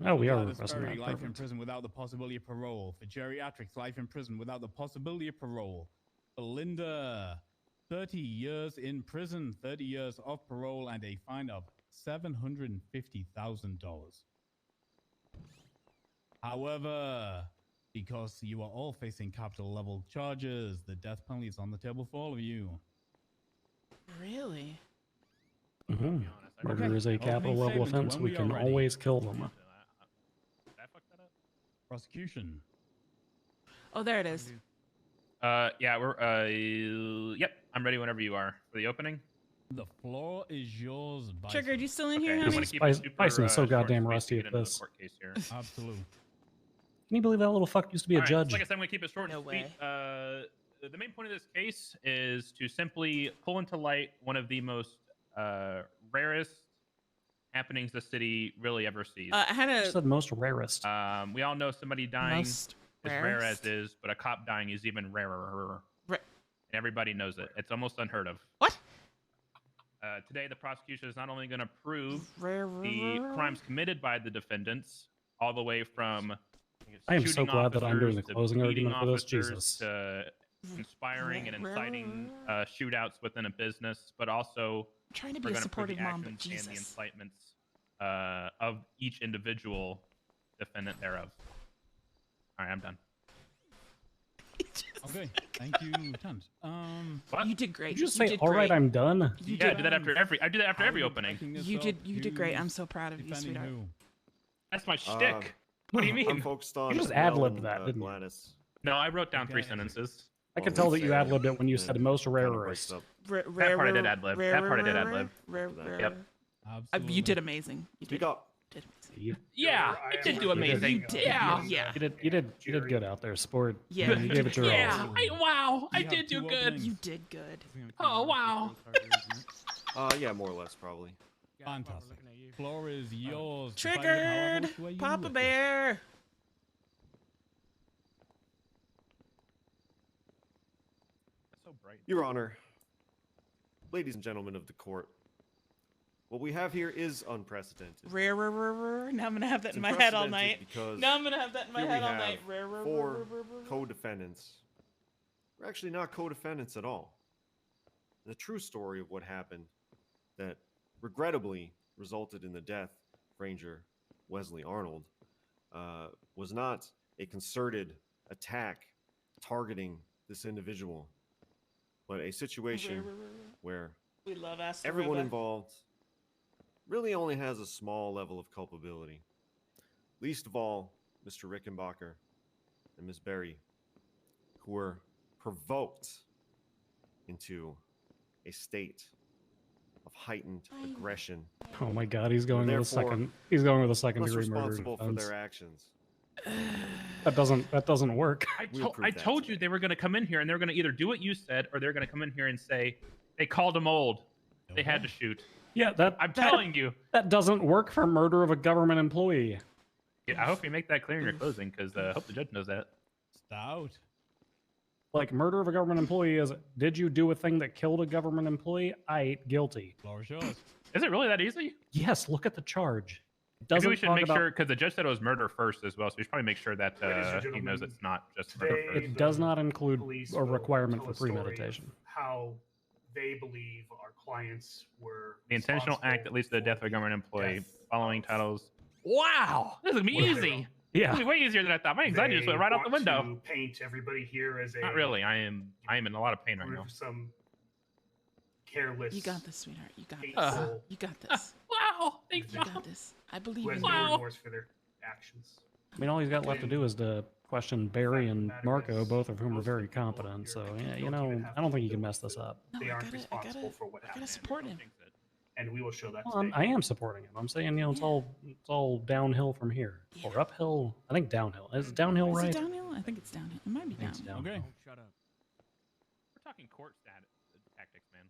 B: Oh, we are
N: Gladys
B: requesting
N: Berry,
B: that.
N: life in
B: Perfect.
N: prison without the possibility of parole. For geriatrics, life in prison without the possibility of parole. For Linda, 30 years in prison, 30 years of parole, and a fine of $750,000. However, because you are all facing capital level charges, the death penalty is on the table for all of you.
A: Really?
B: Mhm.
Q: To be honest,
B: Murder is a capital level offense. We can always kill them.
N: Prosecution.
A: Oh, there it is.
Q: Yeah, yep, I'm ready whenever you are for the opening.
N: The floor is yours, Bison.
A: Triggered, you still in here,
Q: Okay, I'm
A: honey?
Q: gonna keep it super,
B: Bison's so
Q: short and
B: goddamn
Q: sweet
B: rusty
Q: to get
B: at
Q: into the
B: this.
Q: court case here.
N: Absolutely.
B: Can you believe that little fuck used to be a
Q: All right,
B: judge?
Q: so like I said, I'm gonna keep it short and sweet. The main point of this case is to simply pull into light one of the most rarest happenings the city really ever sees.
A: I had a
B: You said most rarest.
Q: We all know somebody dying
A: Most
Q: is rare as
A: rarest?
Q: is, but a cop dying is even rarer. And everybody knows it. It's almost unheard of.
A: What?
Q: Today, the prosecution is not only going to prove the crimes committed by the defendants, all the way from
B: I am so
Q: shooting
B: glad that I'm doing the
Q: officers to
B: closing
Q: beating
B: argument for this.
Q: officers
B: Jesus.
Q: to inspiring and inciting shootouts within a business, but also
A: trying to
Q: we're
A: be a
Q: gonna prove the
A: supportive mom, but
Q: actions and the
A: Jesus.
Q: incitements of each individual defendant thereof. All right, I'm done.
N: Okay, thank you, Tons.
A: You did great.
B: Did you just
A: You
B: say,
A: did
B: all right,
A: great.
B: I'm done?
Q: Yeah, I do that after every. I do that after every opening.
A: You did great. I'm so proud of you, sweetheart.
Q: That's my shtick. What do you mean?
S: I'm focused on.
B: You just
S: Mel
B: ad-libbed
S: and,
B: that, didn't you?
S: Gladys.
Q: No, I wrote down 3 sentences.
B: I could tell that you ad-libbed it when you said most rarest.
Q: That part I did ad-lib. That part I did ad-lib. Yep.
A: You did amazing. You did. Did amazing.
Q: Yeah, I did do amazing.
A: You did.
Q: Yeah.
A: Yeah.
B: You did good out there, sport.
A: Yeah.
B: You gave it your all.
Q: Wow, I did do good.
A: You did good.
Q: Oh wow.
S: Yeah, more or less, probably.
N: Fantastic. Floor is yours.
A: Triggered. Papa Bear.
Q: So bright.
S: Your Honor, ladies and gentlemen of the court, what we have here is unprecedented.
A: Rare. Now I'm gonna have that
S: It's
A: in my head all
S: unprecedented
A: night.
S: because
A: Now I'm gonna have that in my
S: here we
A: head all
S: have
A: night. Rare.
S: 4 co-defendants. We're actually not co-defendants at all. The true story of what happened that regrettably resulted in the death of Ranger Wesley Arnold was not a concerted attack targeting this individual, but a situation where
A: We love Asta
S: everyone
A: Riva.
S: involved really only has a small level of culpability. Least of all, Mr. Rickenbacker and Ms. Berry, who were provoked into a state of heightened aggression.
B: Oh my God, he's going with a
S: Therefore,
B: second. He's going with a
S: less
B: second-degree murder
S: responsible for
B: offense.
S: their actions.
B: That doesn't work.
Q: I told you they were going to come in here and they were going to either do what you said or they're going to come in here and say they called him old. They had to shoot.
B: Yeah,
Q: I'm telling you.
B: That doesn't work for murder of a government employee.
Q: Yeah, I hope you make that clear in your closing because I hope the judge knows that.
N: Stout.
B: Like, murder of a government employee is, did you do a thing that killed a government employee? Guilty.
N: Floor is yours.
Q: Is it really that easy?
B: Yes, look at the charge. It
Q: Maybe
B: doesn't
Q: we should
B: talk
Q: make
B: about-
Q: sure because the judge said it was murder first as well, so we should probably make sure that
O: Ladies and
Q: he knows
O: gentlemen,
Q: it's not just murder first.
B: It does not include
O: police
B: a
O: will
B: requirement
O: tell
B: for
O: a story of
B: premeditation.
O: How they believe our clients were
Q: The intentional act that leads to the death of a government employee. Following titles.
L: Wow,
Q: this is gonna be
O: Well,
Q: easy.
B: Yeah.
Q: This is way easier than I thought. My anxiety just went right out the
O: want
Q: window.
O: to paint everybody here as a
Q: Not really. I am in a lot of pain right now.
O: some careless.
A: You got this, sweetheart. You got this.
O: hateful
A: You got this.
Q: Wow. Thanks,
A: You got this. I believe
O: who has
A: in
O: no
A: you.
O: remorse for their actions.
B: I mean, all he's got left to do is to question Barry and Marco, both of whom are very competent. So, yeah, you know, I don't think you can mess this up.
O: They aren't responsible for what
A: I gotta
O: happened.
A: support him.
O: And we will show that
B: Well,
O: today.
B: I am supporting him. I'm saying, you know, it's all downhill from here, or uphill. I think downhill. Is it downhill,
A: Is
B: right?
A: it downhill? I think it's downhill. It might be
B: It's
A: downhill.
B: downhill.
N: Okay.
Q: Shut up. We're talking court tactics, man.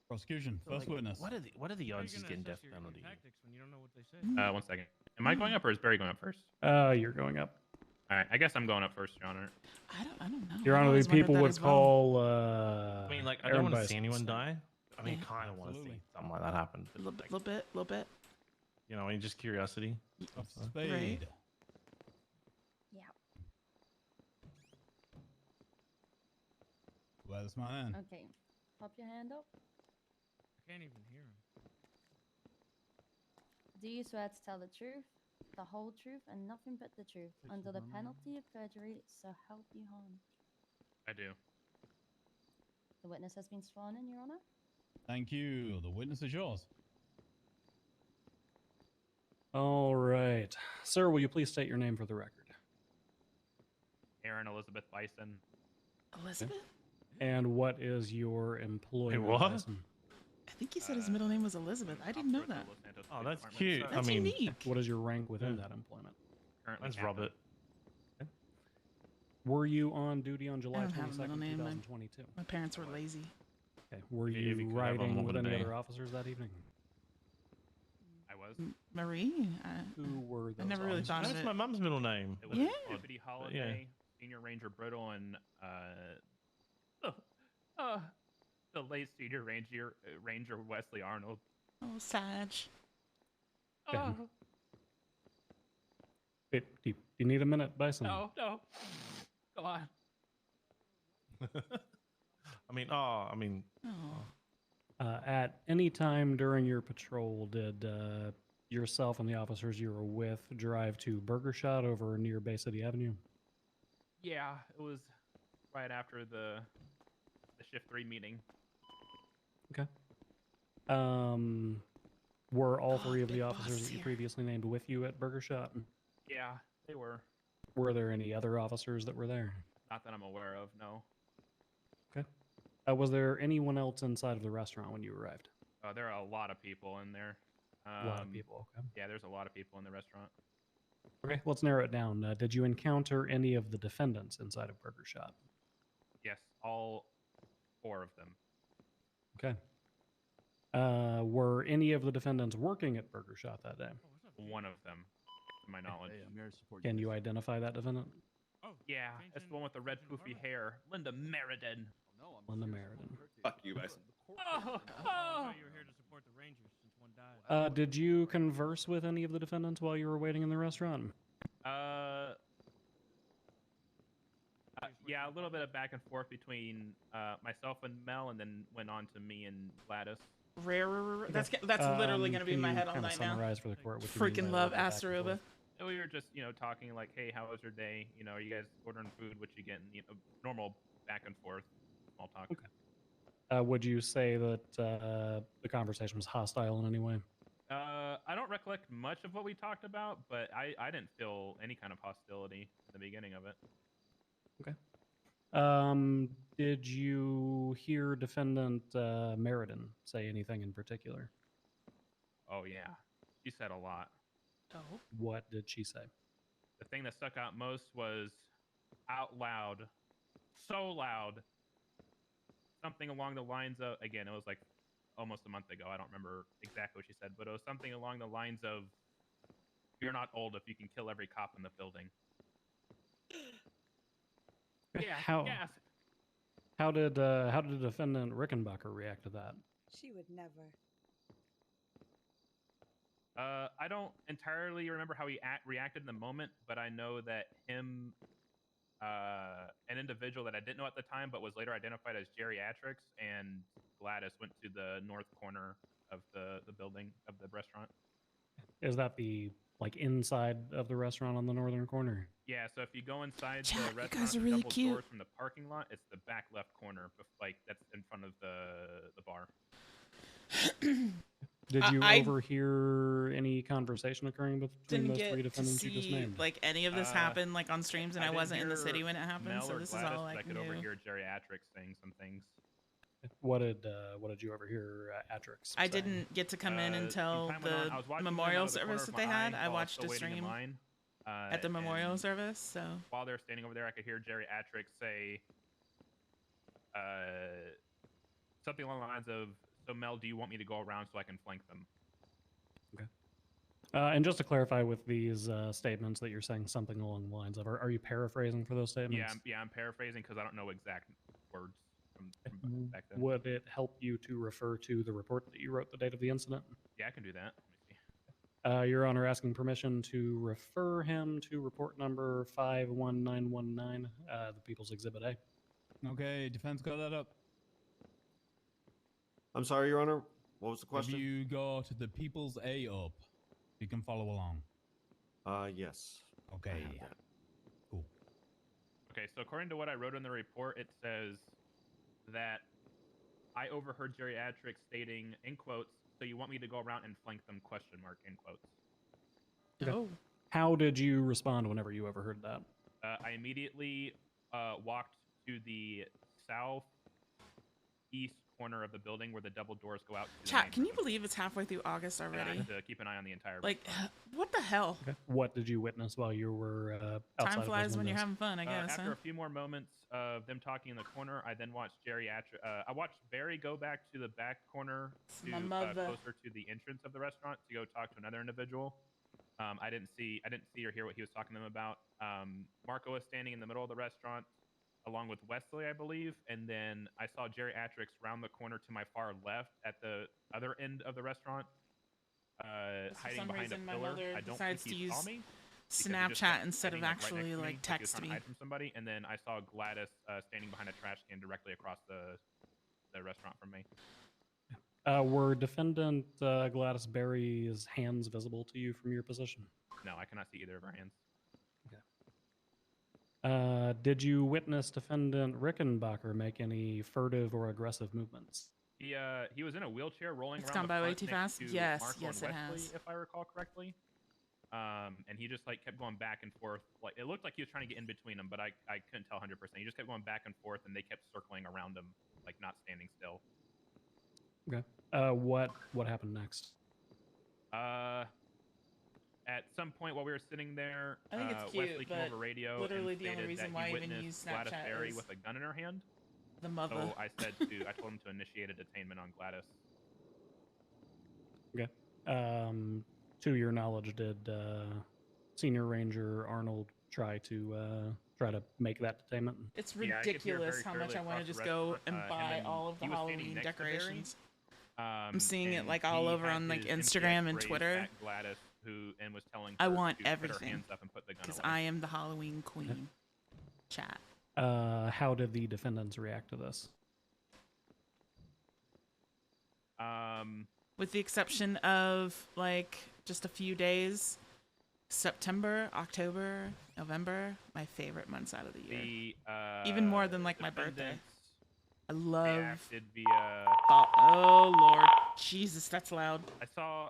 N: Prosecution. First witness.
L: What are the odds he's getting death penalty?
Q: 1 second. Am I going up or is Barry going up first?
B: You're going up.
Q: All right. I guess I'm going up first, Your Honor.
A: I don't know.
B: Your
A: I
B: Honor,
A: always
B: these
A: wondered
B: people
A: that
B: would
A: as well.
B: call.
L: I mean, like, I
B: Aaron
L: don't want to see
B: Bison.
L: anyone die. I mean,
A: Yeah.
L: kind of want to see something like that happen.
A: A little bit.
L: You know, just curiosity.
N: Spade.
T: Yeah.
N: Where's my man?
T: Okay. Pop your hand up.
Q: I can't even hear him.
T: Do you swear to tell the truth, the whole truth, and nothing but the truth, under the penalty of perjury, so help you harm?
Q: I do.
T: The witness has been sworn in, Your Honor.
N: Thank you. The witness is yours.
B: All right. Sir, will you please state your name for the record?
Q: Aaron Elizabeth Bison.
A: Elizabeth?
B: And what is your employment?
L: what?
B: Bison?
A: I think he said his middle name was Elizabeth. I didn't know that.
L: Oh, that's cute.
A: That's
L: I mean,
A: unique.
B: What is your rank within that employment?
Q: Currently
L: That's
Q: captain.
L: Robert.
B: Were you on duty on July
A: I don't have a
B: 22nd,
A: middle name.
B: 2022?
A: My parents were lazy.
B: Okay. Were
L: If
B: you
L: you could have one
B: riding
L: more
B: with any
L: day.
B: other officers that evening?
Q: I was.
A: Marie?
B: Who were those
A: I never really thought of
L: That's
A: it.
L: my mom's middle name.
Q: It was
A: Yeah.
Q: Deputy Holiday, Senior Ranger Brittle, and the late Senior Ranger Wesley Arnold.
A: Oh, Sag.
B: Okay. Wait, do you need a minute, Bison?
Q: No. Go on.
L: I mean,
B: At any time during your patrol, did yourself and the officers you were with drive to Burger Shot over near Bay City Avenue?
Q: Yeah, it was right after the Shift 3 meeting.
B: Okay. Were all three of the officers that you previously named with you at Burger Shot?
Q: Yeah, they were.
B: Were there any other officers that were there?
Q: Not that I'm aware of, no.
B: Okay. Was there anyone else inside of the restaurant when you arrived?
Q: There are a lot of people in there.
B: A lot of people, okay.
Q: Yeah, there's a lot of people in the restaurant.
B: Okay, let's narrow it down. Did you encounter any of the defendants inside of Burger Shot?
Q: Yes, all 4 of them.
B: Okay. Were any of the defendants working at Burger Shot that day?
Q: One of them, to my knowledge.
B: Can you identify that defendant?
Q: Yeah, it's the one with the red poofy hair. Linda Meriden.
B: Linda Meriden.
J: Fuck you, Bison.
F: You were here to support the Rangers since one died.
B: Did you converse with any of the defendants while you were waiting in the restaurant?
Q: Yeah, a little bit of back and forth between myself and Mel, and then went on to me and Gladys.
A: That's literally going to be in my head all night now.
B: Summarize for the court what you mean
A: Freaking
B: by
A: love
B: back and forth?
A: Astaruba.
Q: And we were just, talking like, hey, how was your day? Are you guys ordering food? What you getting? Normal back and forth, small talk.
B: Okay. Would you say that the conversation was hostile in any way?
Q: I don't recollect much of what we talked about, but I didn't feel any kind of hostility at the beginning of it.
B: Okay. Did you hear defendant Meriden say anything in particular?
Q: Oh, yeah. She said a lot.
A: Oh.
B: What did she say?
Q: The thing that stuck out most was out loud, so loud, something along the lines of, again, it was like almost a month ago. I don't remember exactly what she said, but it was something along the lines of, you're not old if you can kill every cop in the building. Yeah,
B: How did defendant Rickenbacker react to that?
I: She would never.
Q: I don't entirely remember how he reacted in the moment, but I know that him, an individual that I didn't know at the time, but was later identified as geriatrics, and Gladys went to the north corner of the building of the restaurant.
B: Is that the inside of the restaurant on the northern corner?
Q: Yeah, so if you go inside
A: Chat,
Q: the
A: you
Q: restaurant,
A: guys are really
Q: double
A: cute.
Q: doors from the parking lot, it's the back left corner, that's in front of the bar.
B: Did you
A: I
B: overhear any conversation occurring between
A: didn't
B: those
A: get
B: three
A: to
B: defendants you just
A: see
B: named?
A: any of this happen on streams, and I
Q: didn't
A: wasn't in the
Q: hear
A: city when it happened,
Q: Mel
A: so
Q: or
A: this
Q: Gladys,
A: is all
Q: but I could
A: knew.
Q: overhear geriatrics saying some things.
B: What did you overhear Atrix
A: I
B: say?
A: didn't get to come in until
Q: time went on. I was
A: the
Q: watching them
A: memorial
Q: out of the corner
A: service
Q: of
A: that they
Q: my
A: had.
Q: eye
A: I
Q: while
A: watched
Q: still
A: a
Q: waiting in
A: stream
Q: line.
A: at the memorial
Q: And
A: service. So
Q: while they're standing over there, I could hear geriatrics say something along the lines of, "So Mel, do you want me to go around so I can flank them?"
B: Okay. And just to clarify with these statements that you're saying something along the lines of, are you paraphrasing for those statements?
Q: Yeah, I'm paraphrasing because I don't know exact words from back then.
B: Would it help you to refer to the report that you wrote the date of the incident?
Q: Yeah, I can do that. Let me see.
B: Your Honor, asking permission to refer him to report number 51919, the People's Exhibit A.
N: Okay, defense got that up.
S: I'm sorry, Your Honor. What was the
N: If
S: question?
N: you got the People's A up, you can follow along.
S: Yes.
N: Okay.
S: I have that.
N: Cool.
Q: Okay, so according to what I wrote in the report, it says that I overheard geriatrics stating, in quotes, "So you want me to go around and flank them?" ? In quotes.
A: Oh.
B: How did you respond whenever you overheard that?
Q: I immediately walked to the southeast corner of the building where the double doors go out. To the
A: Chat,
Q: main
A: can you
Q: room.
A: believe it's halfway through August
Q: And I
A: already?
Q: have to keep an eye on the entire
A: Like,
Q: restaurant.
A: what the hell?
B: Okay. What did you witness while you were outside
A: Time
B: of
A: flies
B: those
A: when you're
B: windows?
A: having fun, I guess.
Q: After
A: huh?
Q: a few more moments of them talking in the corner, I then watched I watched Barry go back to the back corner
A: My
Q: to
A: mother.
Q: closer to the entrance of the restaurant to go talk to another individual. I didn't see or hear what he was talking to them about. Marco was standing in the middle of the restaurant along with Wesley, I believe, and then I saw Jerry Atrix round the corner to my far left at the other end of the restaurant,
A: For
Q: hiding
A: some
Q: behind
A: reason,
Q: a
A: my
Q: pillar.
A: mother
Q: I don't
A: decides
Q: think
A: to
Q: he saw
A: use
Q: me. because he just
A: Snapchat
Q: kept
A: instead of
Q: heading, like, right
A: actually
Q: next to me,
A: like
Q: like he was
A: text
Q: trying to
A: me.
Q: hide from somebody, and then I saw Gladys standing behind a trash can directly across the restaurant from me.
B: Were defendant Gladys Berry's hands visible to you from your position?
Q: No, I cannot see either of her hands.
B: Did you witness defendant Rickenbacker make any furtive or aggressive movements?
Q: He was in a wheelchair rolling
A: It's
Q: around
A: gone by
Q: the
A: way
Q: front
A: too
Q: next
A: fast?
Q: to
A: Yes,
Q: Marco
A: yes,
Q: and
A: it
Q: Wesley,
A: has.
Q: if I recall correctly. And he just like kept going back and forth. Like it looked like he was trying to get in between them, but I couldn't tell 100%. He just kept going back and forth, and they kept circling around him, like not standing still.
B: Okay. What happened next?
Q: At some point while we were sitting there,
A: I think it's cute,
Q: Wesley came
A: but
Q: over radio
A: literally
Q: and
A: the only
Q: stated
A: reason
Q: that
A: why I
Q: he
A: even
Q: witnessed
A: use
Q: Gladys
A: Snapchat
Q: Berry
A: is
Q: with a gun in her hand.
A: the mother.
Q: So I told him to initiate a detainment on Gladys.
B: Okay. To your knowledge, did Senior Ranger Arnold try to make that detainment?
A: It's
Q: Yeah, I could hear
A: ridiculous
Q: very
A: how much
Q: clearly
A: I want to
Q: across the
A: just go
Q: restaurant,
A: and
Q: him
A: buy
Q: and
A: all of the
Q: he was standing
A: Halloween
Q: next to Barry,
A: decorations. I'm seeing it
Q: and
A: like all
Q: he
A: over
Q: had
A: on like
Q: his
A: Instagram
Q: MPX
A: and
Q: raised
A: Twitter.
Q: at Gladys, and was telling
A: I
Q: her
A: want
Q: to put her
A: everything
Q: hands up and put the gun
A: because
Q: away.
A: I am the Halloween queen. Chat.
B: How did the defendants react to this?
A: With the exception of like just a few days, September, October, November, my favorite months out of the year. Even more than like my birthday. I love.
Q: Reacted via.
A: Oh Lord, Jesus, that's loud.
Q: I saw.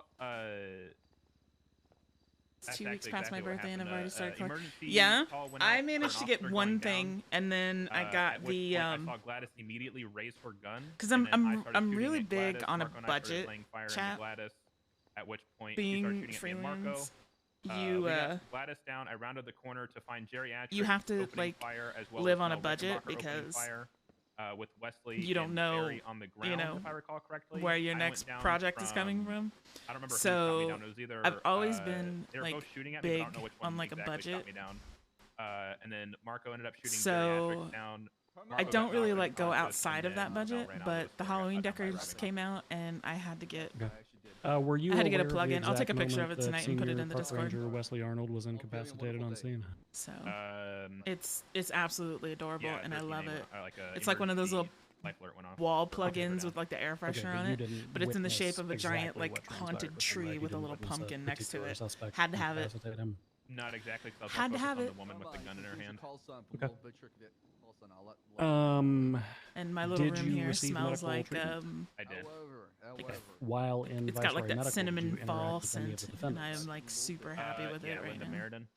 A: It's 2 weeks past my birthday and I've already started crying.
Q: Emergency
A: Yeah,
Q: call went
A: I
Q: out for
A: managed
Q: an
A: to get
Q: officer
A: one
Q: going
A: thing,
Q: down,
A: and then I got
Q: at which
A: the
Q: point I saw Gladys immediately raise her gun.
A: because
Q: and then I
A: I'm
Q: started shooting
A: really
Q: at
A: big
Q: Gladys.
A: on a
Q: Marco and I started
A: budget.
Q: laying fire into
A: Chat.
Q: Gladys, at which point she
A: Being
Q: started shooting at me and Marco.
A: freelance,
Q: We
A: you
Q: got Gladys down. I rounded the corner to find Jerry Atrix
A: you have to
Q: opening
A: like
Q: fire, as well
A: live
Q: as
A: on a
Q: Mel
A: budget
Q: Rickenbacker opening
A: because
Q: fire, with Wesley
A: you don't
Q: and
A: know,
Q: Barry on the ground,
A: you know,
Q: if I recall correctly.
A: where your
Q: I
A: next
Q: went down
A: project is coming from.
Q: I don't remember who shot me
A: So
Q: down. It was either,
A: I've always been
Q: they were
A: like
Q: both shooting at me, but I
A: big
Q: don't know which one
A: on like a
Q: exactly shot
A: budget.
Q: me down. And then Marco ended up shooting Jerry
A: So
Q: Atrix down.
A: I
Q: Marco got
A: don't really
Q: knocked
A: like go
Q: unconscious,
A: outside
Q: and
A: of that
Q: then Mel
A: budget,
Q: ran out of
A: but the
Q: store and got
A: Halloween
Q: shot down by a
A: decorators
Q: rifle.
A: came out and I had to get.
B: Were you
A: I had to get a
B: aware of the
A: plug-in. I'll take a
B: exact
A: picture of
B: moment
A: it
B: that
A: tonight and put it
B: Senior
A: in the
B: Park
A: Discord.
B: Ranger Wesley Arnold was incapacitated on scene?
A: So it's absolutely adorable
Q: Yeah,
A: and I
Q: Turkey
A: love
Q: name,
A: it.
Q: like a
A: It's like one of those little
Q: life alert went off.
A: wall
Q: Or I'll take her
A: plugins
Q: down.
A: with like the air freshener
B: but
A: on
B: you
A: it,
B: didn't
A: but it's in the shape
B: witness
A: of a giant
B: exactly
A: like
B: what transpired
A: haunted
B: with him,
A: tree
B: right? You
A: with a
B: didn't
A: little
B: witness a
A: pumpkin next to
B: particular
A: it.
B: suspect
A: Had to have it.
B: incapacitate him.
Q: Not exactly, because I was
A: Had to
Q: more
A: have
Q: focused
A: it.
Q: on the woman with the gun in her hand.
B: Okay.
A: And my little
B: did
A: room
B: you
A: here
B: receive
A: smells
B: medical
A: like
B: treatment?
Q: I did.
B: While in
A: it's got like
B: Viceroy
A: that
B: Medical, did
A: cinnamon
B: you interact
A: fall
B: with any of
A: scent,
B: the
A: and I
B: defendants?
A: am like super happy with
Q: Yeah,
A: it right
Q: Linda
A: now.
Q: Meriden.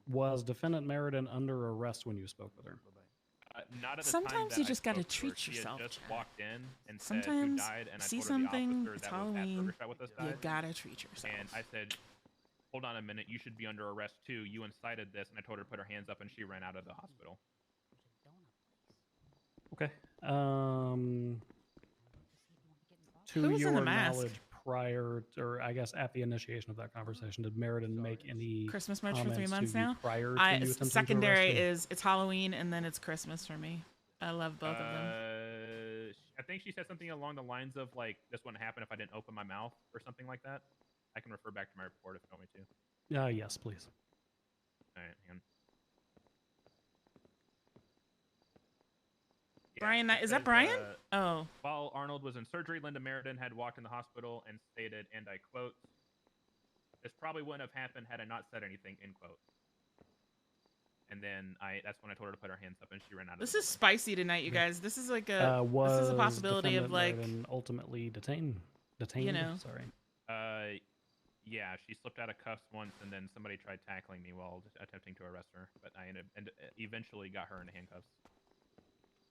B: Was defendant Meriden under arrest when you spoke with her?
Q: Not at the
A: Sometimes
Q: time that
A: you
Q: I
A: just gotta
Q: spoke to her.
A: treat
Q: She had
A: yourself,
Q: just
A: Chad.
Q: walked in and said who
A: Sometimes
Q: died, and I
A: see
Q: told her the
A: something,
Q: officer
A: it's
Q: that was at
A: Halloween,
Q: Burger Shot with us
A: you
Q: died.
A: gotta treat yourself.
Q: And I said, hold on a minute, you should be under arrest too. You incited this. And I told her to put her hands up, and she ran out of the hospital.
B: Okay.
A: Who
B: To
A: was in the
B: your
A: mask?
B: knowledge, prior, or I guess at the initiation of that conversation, did Meriden make any
A: Christmas merch for 3
B: comments
A: months
B: to you
A: now.
B: prior to you attempting to
A: Secondary
B: arrest him?
A: is it's Halloween and then it's Christmas for me. I love both of them.
Q: I think she said something along the lines of like, "This wouldn't happen if I didn't open my mouth" or something like that. I can refer back to my report if you want me to.
B: Yes, please.
Q: All right, hang on.
A: Brian,
Q: it
A: is that
Q: says,
A: Brian? Oh.
Q: While Arnold was in surgery, Linda Meriden had walked in the hospital and stated, and I quote, "This probably wouldn't have happened had I not said anything," end quote. And then that's when I told her to put her hands up, and she ran out of
A: This
Q: the
A: is spicy tonight, you guys. This is like a
B: Was
A: this is a possibility of
B: defendant
A: like
B: Meriden ultimately detained?
A: you know.
B: Sorry.
Q: Yeah, she slipped out of cuffs once, and then somebody tried tackling me while attempting to arrest her. But I eventually got her in handcuffs.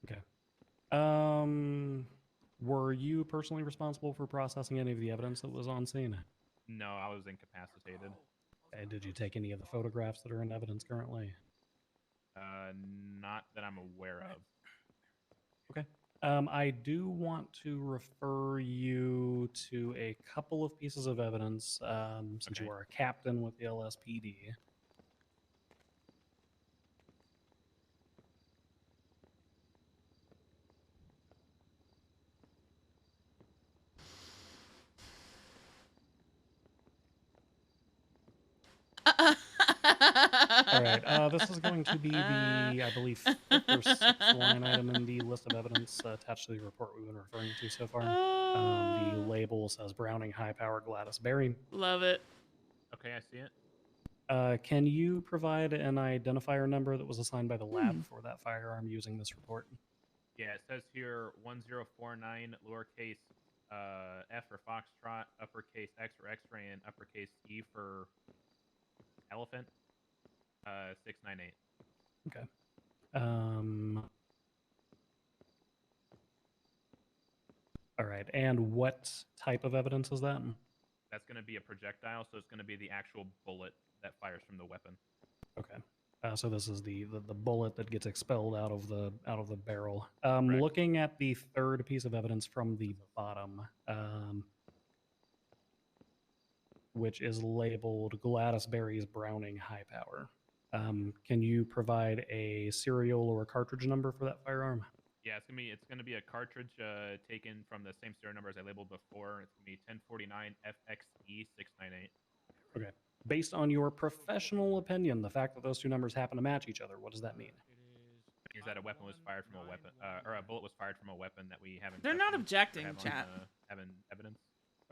B: Okay. Were you personally responsible for processing any of the evidence that was on scene?
Q: No, I was incapacitated.
B: And did you take any of the photographs that are in evidence currently?
Q: Not that I'm aware of.
B: Okay. I do want to refer you to a couple of pieces of evidence, since you are a captain with the LSPD. All right. This is going to be the, I believe, 5th or 6th line item in the list of evidence attached to the report we've been referring to so far. The label says Browning High Power Gladys Berry.
A: Love it.
Q: Okay, I see it.
B: Can you provide an identifier number that was assigned by the lab for that firearm using this report?
Q: Yeah, it says here 1049 lowercase f for foxtrot, uppercase X for X-ray, and uppercase E for elephant. 698.
B: Okay. All right. And what type of evidence is that?
Q: That's going to be a projectile, so it's going to be the actual bullet that fires from the weapon.
B: Okay. So this is the bullet that gets expelled out of the barrel. Looking at the third piece of evidence from the bottom, which is labeled Gladys Berry's Browning High Power. Can you provide a serial or a cartridge number for that firearm?
Q: Yeah, it's gonna be a cartridge taken from the same serial number as I labeled before. It's gonna be 1049 FXE 698.
B: Okay. Based on your professional opinion, the fact that those two numbers happen to match each other, what does that mean?
Q: It means that a weapon was fired from a weapon, or a bullet was fired from a weapon that we haven't.
A: They're not objecting, chat.
Q: Having evidence.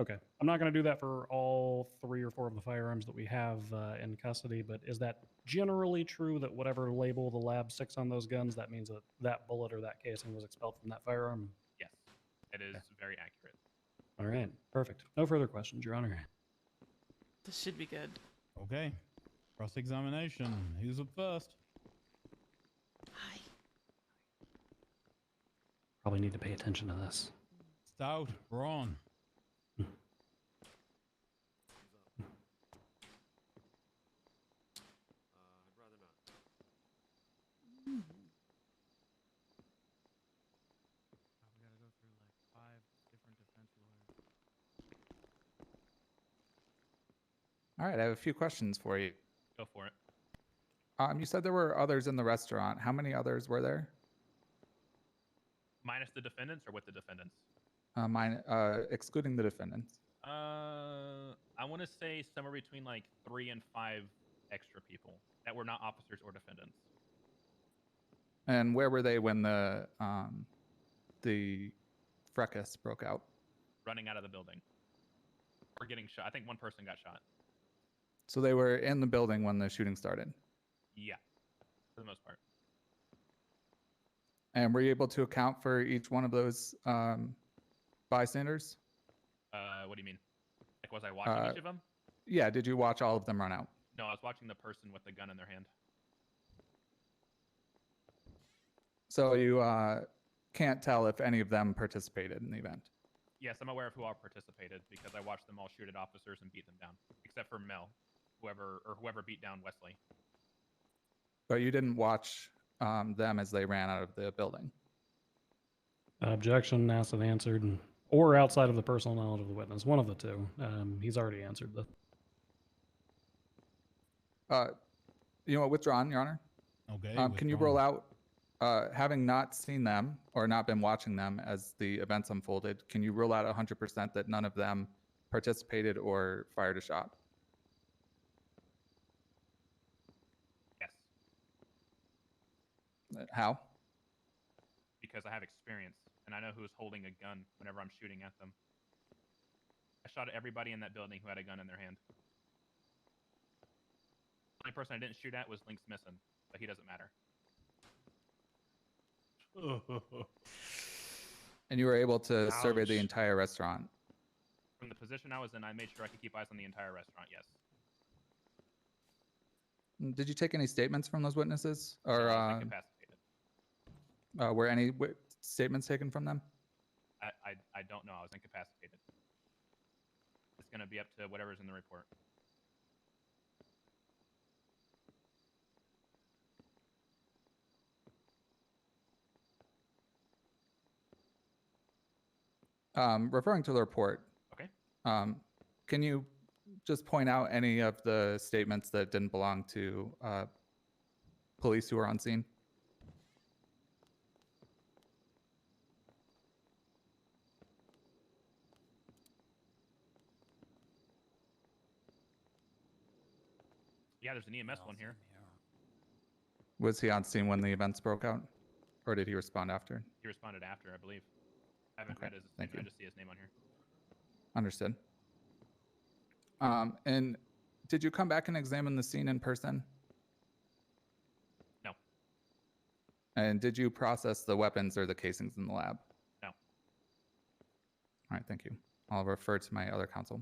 B: Okay. I'm not going to do that for all 3 or 4 of the firearms that we have in custody, but is that generally true that whatever label the lab sticks on those guns, that means that that bullet or that casing was expelled from that firearm?
Q: Yes, it is very accurate.
B: All right. Perfect. No further questions, Your Honor.
A: This should be good.
N: Okay. Cross-examination. Who's up first?
A: Hi.
B: Probably need to pay attention to this.
N: Stout, we're on.
I: All right, I have a few questions for you.
Q: Go for it.
I: You said there were others in the restaurant. How many others were there?
Q: Minus the defendants or with the defendants?
I: Excluding the defendants.
Q: I want to say somewhere between like 3 and 5 extra people that were not officers or defendants.
I: And where were they when the fracas broke out?
Q: Running out of the building. Or getting shot. I think one person got shot.
I: So they were in the building when the shooting started?
Q: Yeah, for the most part.
I: And were you able to account for each one of those bystanders?
Q: What do you mean? Like, was I watching each of them?
I: Yeah, did you watch all of them run out?
Q: No, I was watching the person with the gun in their hand.
I: So you can't tell if any of them participated in the event?
Q: Yes, I'm aware of who all participated because I watched them all shoot at officers and beat them down, except for Mel, whoever beat down Wesley.
I: But you didn't watch them as they ran out of the building?
B: Objection, asked and answered, or outside of the personal knowledge of the witness. One of the two. He's already answered the.
I: You know what, withdrawn, Your Honor.
N: Okay.
I: Can you roll out, having not seen them or not been watching them as the events unfolded, can you rule out 100% that none of them participated or fired a shot?
Q: Yes.
I: How?
Q: Because I have experience and I know who's holding a gun whenever I'm shooting at them. I shot at everybody in that building who had a gun in their hand. The only person I didn't shoot at was Link Smithson, but he doesn't matter.
I: And you were able to survey the entire restaurant?
Q: From the position I was in, I made sure I could keep eyes on the entire restaurant. Yes.
I: Did you take any statements from those witnesses, or
Q: I was incapacitated.
I: were any statements taken from them?
Q: I don't know. I was incapacitated. It's going to be up to whatever's in the report.
I: Referring to the report.
Q: Okay.
I: Can you just point out any of the statements that didn't belong to police who were on scene?
Q: Yeah, there's an EMS one here.
I: Was he on scene when the events broke out, or did he respond after?
Q: He responded after, I believe. I haven't read his.
I: Thank you.
Q: I just see his name on here.
I: Understood. And did you come back and examine the scene in person?
Q: No.
I: And did you process the weapons or the casings in the lab?
Q: No.
I: All right, thank you. I'll refer to my other counsel.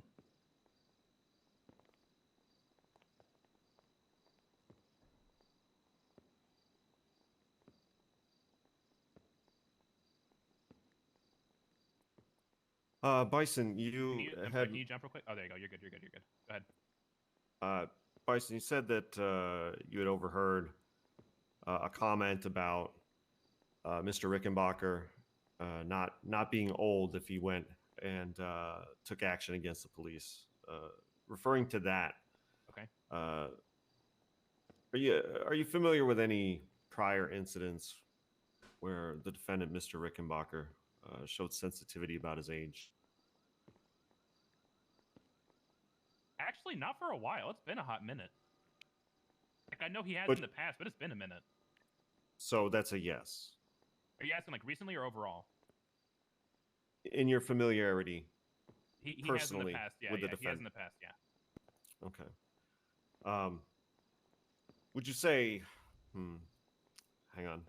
S: Bison,
Q: Can you jump real quick? Oh, there you go. You're good. You're good. You're good. Go ahead.
S: Bison, you said that you had overheard a comment about Mr. Rickenbacker not being old if he went and took action against the police. Referring to that,
Q: okay.
S: Are you familiar with any prior incidents where the defendant, Mr. Rickenbacker, showed sensitivity about his age?
Q: Actually, not for a while. It's been a hot minute. Like, I know he has
S: But-
Q: in the past, but it's been a minute.
S: So that's a yes.
Q: Are you asking like recently or overall?
S: In your familiarity,
Q: He has in
S: personally
Q: the past. Yeah,
S: with the
Q: yeah. He has in
S: defendant.
Q: the past. Yeah.
S: Okay. Would you say? Hang on.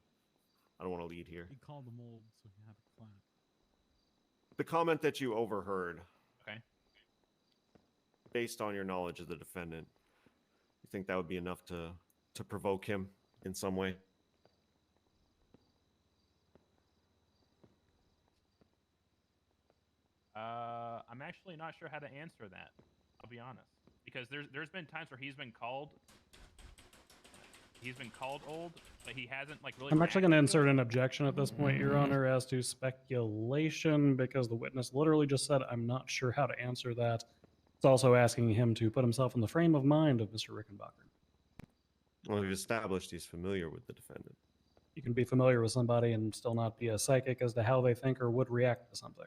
S: I don't want to lead here.
B: He called them old, so he had to clap.
S: The comment that you overheard.
Q: Okay.
S: Based on your knowledge of the defendant, you think that would be enough to provoke him in some way?
Q: I'm actually not sure how to answer that. I'll be honest, because there's been times where he's been called old, but he hasn't like really.
B: I'm actually going to
Q: reacted
B: insert
Q: it.
B: an objection at this point, Your Honor, as to speculation, because the witness literally just said, I'm not sure how to answer that. It's also asking him to put himself in the frame of mind of Mr. Rickenbacker.
S: Well, we've established he's familiar with the defendant.
B: You can be familiar with somebody and still not be a psychic as to how they think or would react to something.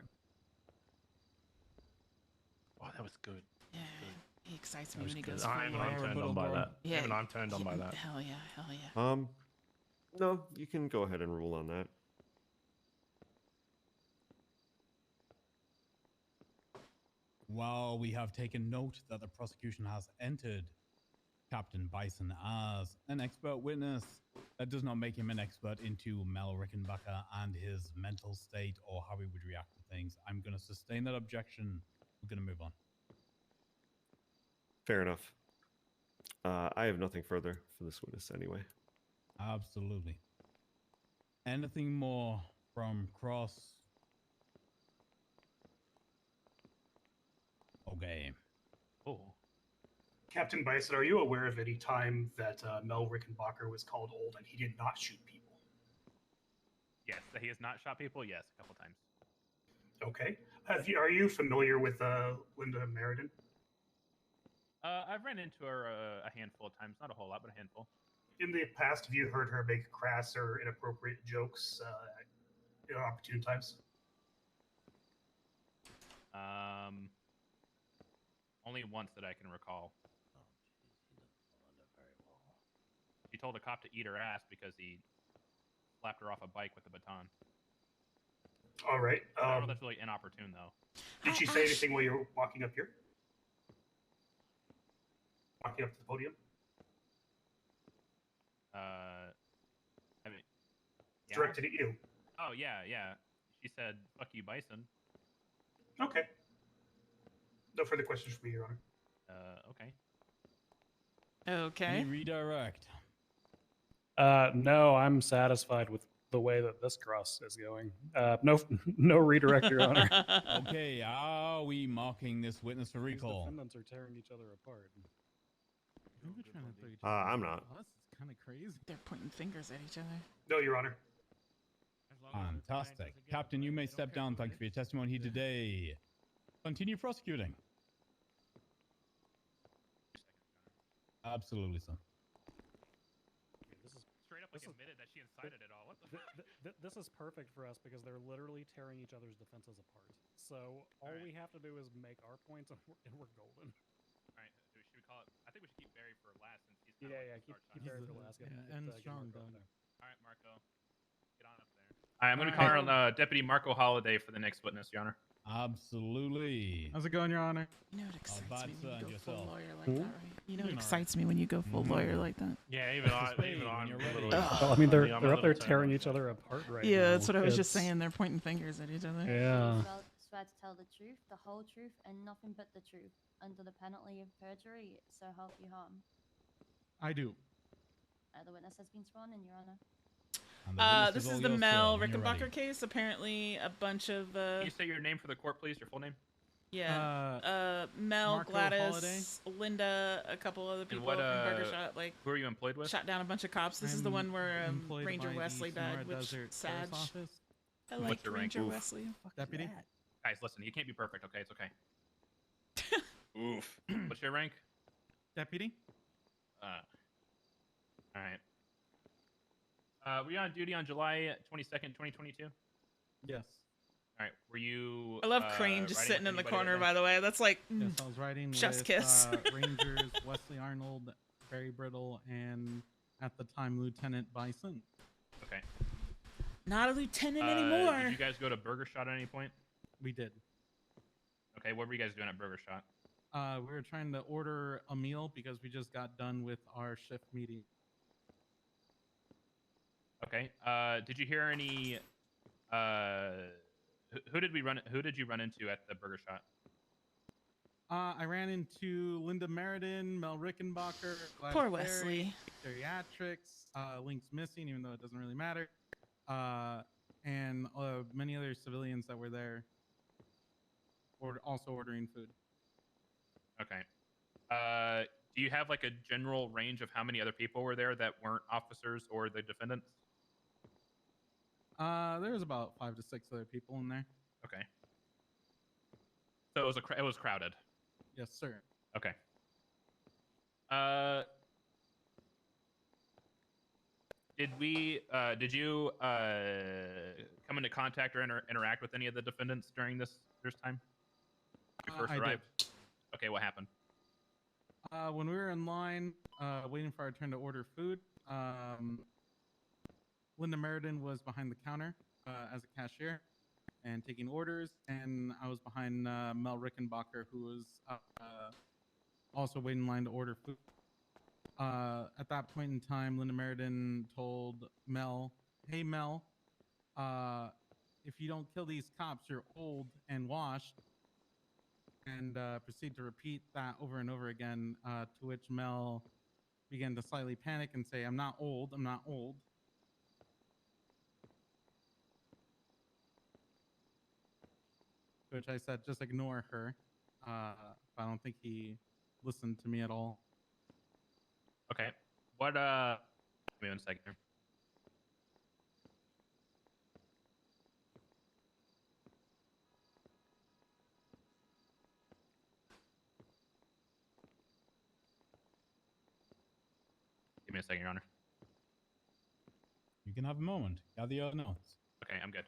L: Oh, that was good.
A: Yeah, he excites
L: That
A: me
L: was
A: when he
L: good.
A: goes.
L: I'm
A: full
L: turned on by that.
A: Yeah,
L: Even I'm turned on by that.
A: Hell yeah, hell yeah.
S: No, you can go ahead and rule on that.
N: While we have taken note that the prosecution has entered Captain Bison as an expert witness, that does not make him an expert into Mel Rickenbacker and his mental state or how he would react to things. I'm going to sustain that objection. We're going to move on.
S: Fair enough. I have nothing further for this witness anyway.
N: Absolutely. Anything more from Cross? Okay.
Q: Oh.
O: Captain Bison, are you aware of any time that Mel Rickenbacker was called old and he did not shoot people?
Q: Yes, that he has not shot people. Yes, a couple times.
O: Okay. Are you familiar with Linda Meriden?
Q: I've ran into her a handful of times, not a whole lot, but a handful.
O: In the past, have you heard her make crass or inappropriate jokes at opportune times?
Q: Only once that I can recall. She told a cop to eat her ass because he slapped her off a bike with a baton.
O: All right.
Q: I don't know if that's really inopportune, though.
O: Did she say anything while you were walking up here? Walking up to the podium?
Q: I mean, yeah.
O: Directed at you.
Q: Oh, yeah, yeah. She said, fuck you, Bison.
O: Okay. No further questions for me, Your Honor.
Q: Okay.
A: Okay.
N: Any redirect?
B: No, I'm satisfied with the way that this cross is going. No, no redirect, Your Honor.
N: Okay, are we marking this witness for
B: These
N: recall?
B: defendants are tearing each other apart.
P: Maybe we're trying to throw each
S: I'm not.
P: Us, it's kind of crazy.
A: They're pointing fingers at each other.
O: No, Your Honor.
N: Fantastic. Captain, you may step down. Thank you for your testimony today. Continue prosecuting. Absolutely, sir.
Q: Straight up admitted that she incited it all. What the fuck?
B: This is perfect for us because they're literally tearing each other's defenses apart. So all we have to do is make our points and we're golden.
Q: All right. Should we call it? I think we should keep Barry for last since he's
B: Keep Barry for last.
P: And strong,
Q: All right, Marco, get on up there. All right, I'm going to be calling on Deputy Marco Holiday for the next witness, Your Honor.
N: Absolutely.
P: How's it going, Your Honor?
A: You know it excites me when you go
N: yourself.
A: full lawyer like that, right? You know it excites me when you go full lawyer like that.
L: Yeah, even I'm a little.
B: Well, I mean, they're up there tearing each other apart right now.
A: Yeah, that's what I was just saying. They're pointing fingers at each other.
B: Yeah.
T: Swear to tell the truth, the whole truth, and nothing but the truth, under the penalty of perjury, so help you harm.
P: I do.
T: The witness has been sworn in, Your Honor.
A: This is the Mel Rickenbacker case. Apparently, a bunch of.
Q: Can you say your name for the court, please? Your full name?
A: Yeah. Mel,
Q: Marco
A: Gladys, Linda, a couple other people
Q: what,
A: from Burger Shot. Like,
Q: who are you employed with?
A: Shot down a bunch of cops. This is the one where
P: employed
A: Ranger
P: by the
A: Wesley
P: Sonora
A: died, which
P: Desert
A: sad.
P: Sheriff's Office.
A: I
Q: What's
A: like
Q: your rank?
A: Ranger
Q: Oof.
A: Wesley.
P: Deputy.
Q: Guys, listen. You can't be perfect. Okay, it's okay. Oof. What's your rank?
P: Deputy.
Q: All right. Were you on duty on July 22nd, 2022?
P: Yes.
Q: All right. Were you?
A: I love Crane just sitting in the corner. By the way, that's like
P: Yes, I was riding
A: chef's
P: with
A: kiss.
P: Rangers Wesley Arnold, Barry Brittle, and at the time Lieutenant Bison.
Q: Okay.
A: Not a lieutenant anymore.
Q: Did you guys go to Burger Shot at any point?
P: We did.
Q: Okay. What were you guys doing at Burger Shot?
P: We were trying to order a meal because we just got done with our shift meeting.
Q: Okay. Did you hear any? Who did you run into at the Burger Shot?
P: I ran into Linda Meriden, Mel Rickenbacker, Gladys
A: Poor
P: Berry,
A: Wesley.
P: Geriatrics, Link's missing, even though it doesn't really matter, and many other civilians that were there, also ordering food.
Q: Okay. Do you have like a general range of how many other people were there that weren't officers or the defendants?
P: There was about 5 to 6 other people in there.
Q: Okay. So it was it was crowded.
P: Yes, sir.
Q: Okay. Did you come into contact or interact with any of the defendants during this time? When you first
P: I
Q: arrived? Okay, what happened?
P: When we were in line, waiting for our turn to order food, Linda Meriden was behind the counter as a cashier and taking orders, and I was behind Mel Rickenbacker, who was also waiting in line to order food. At that point in time, Linda Meriden told Mel, "Hey Mel, if you don't kill these cops, you're old and washed," and proceed to repeat that over and over again, to which Mel began to slightly panic and say, "I'm not old, I'm not old." To which I said, "Just ignore her." I don't think he listened to me at all.
Q: Okay. What? Give me 1 second here. Give me a second, Your Honor.
N: You can have a moment. Gather your notes.
Q: Okay, I'm good.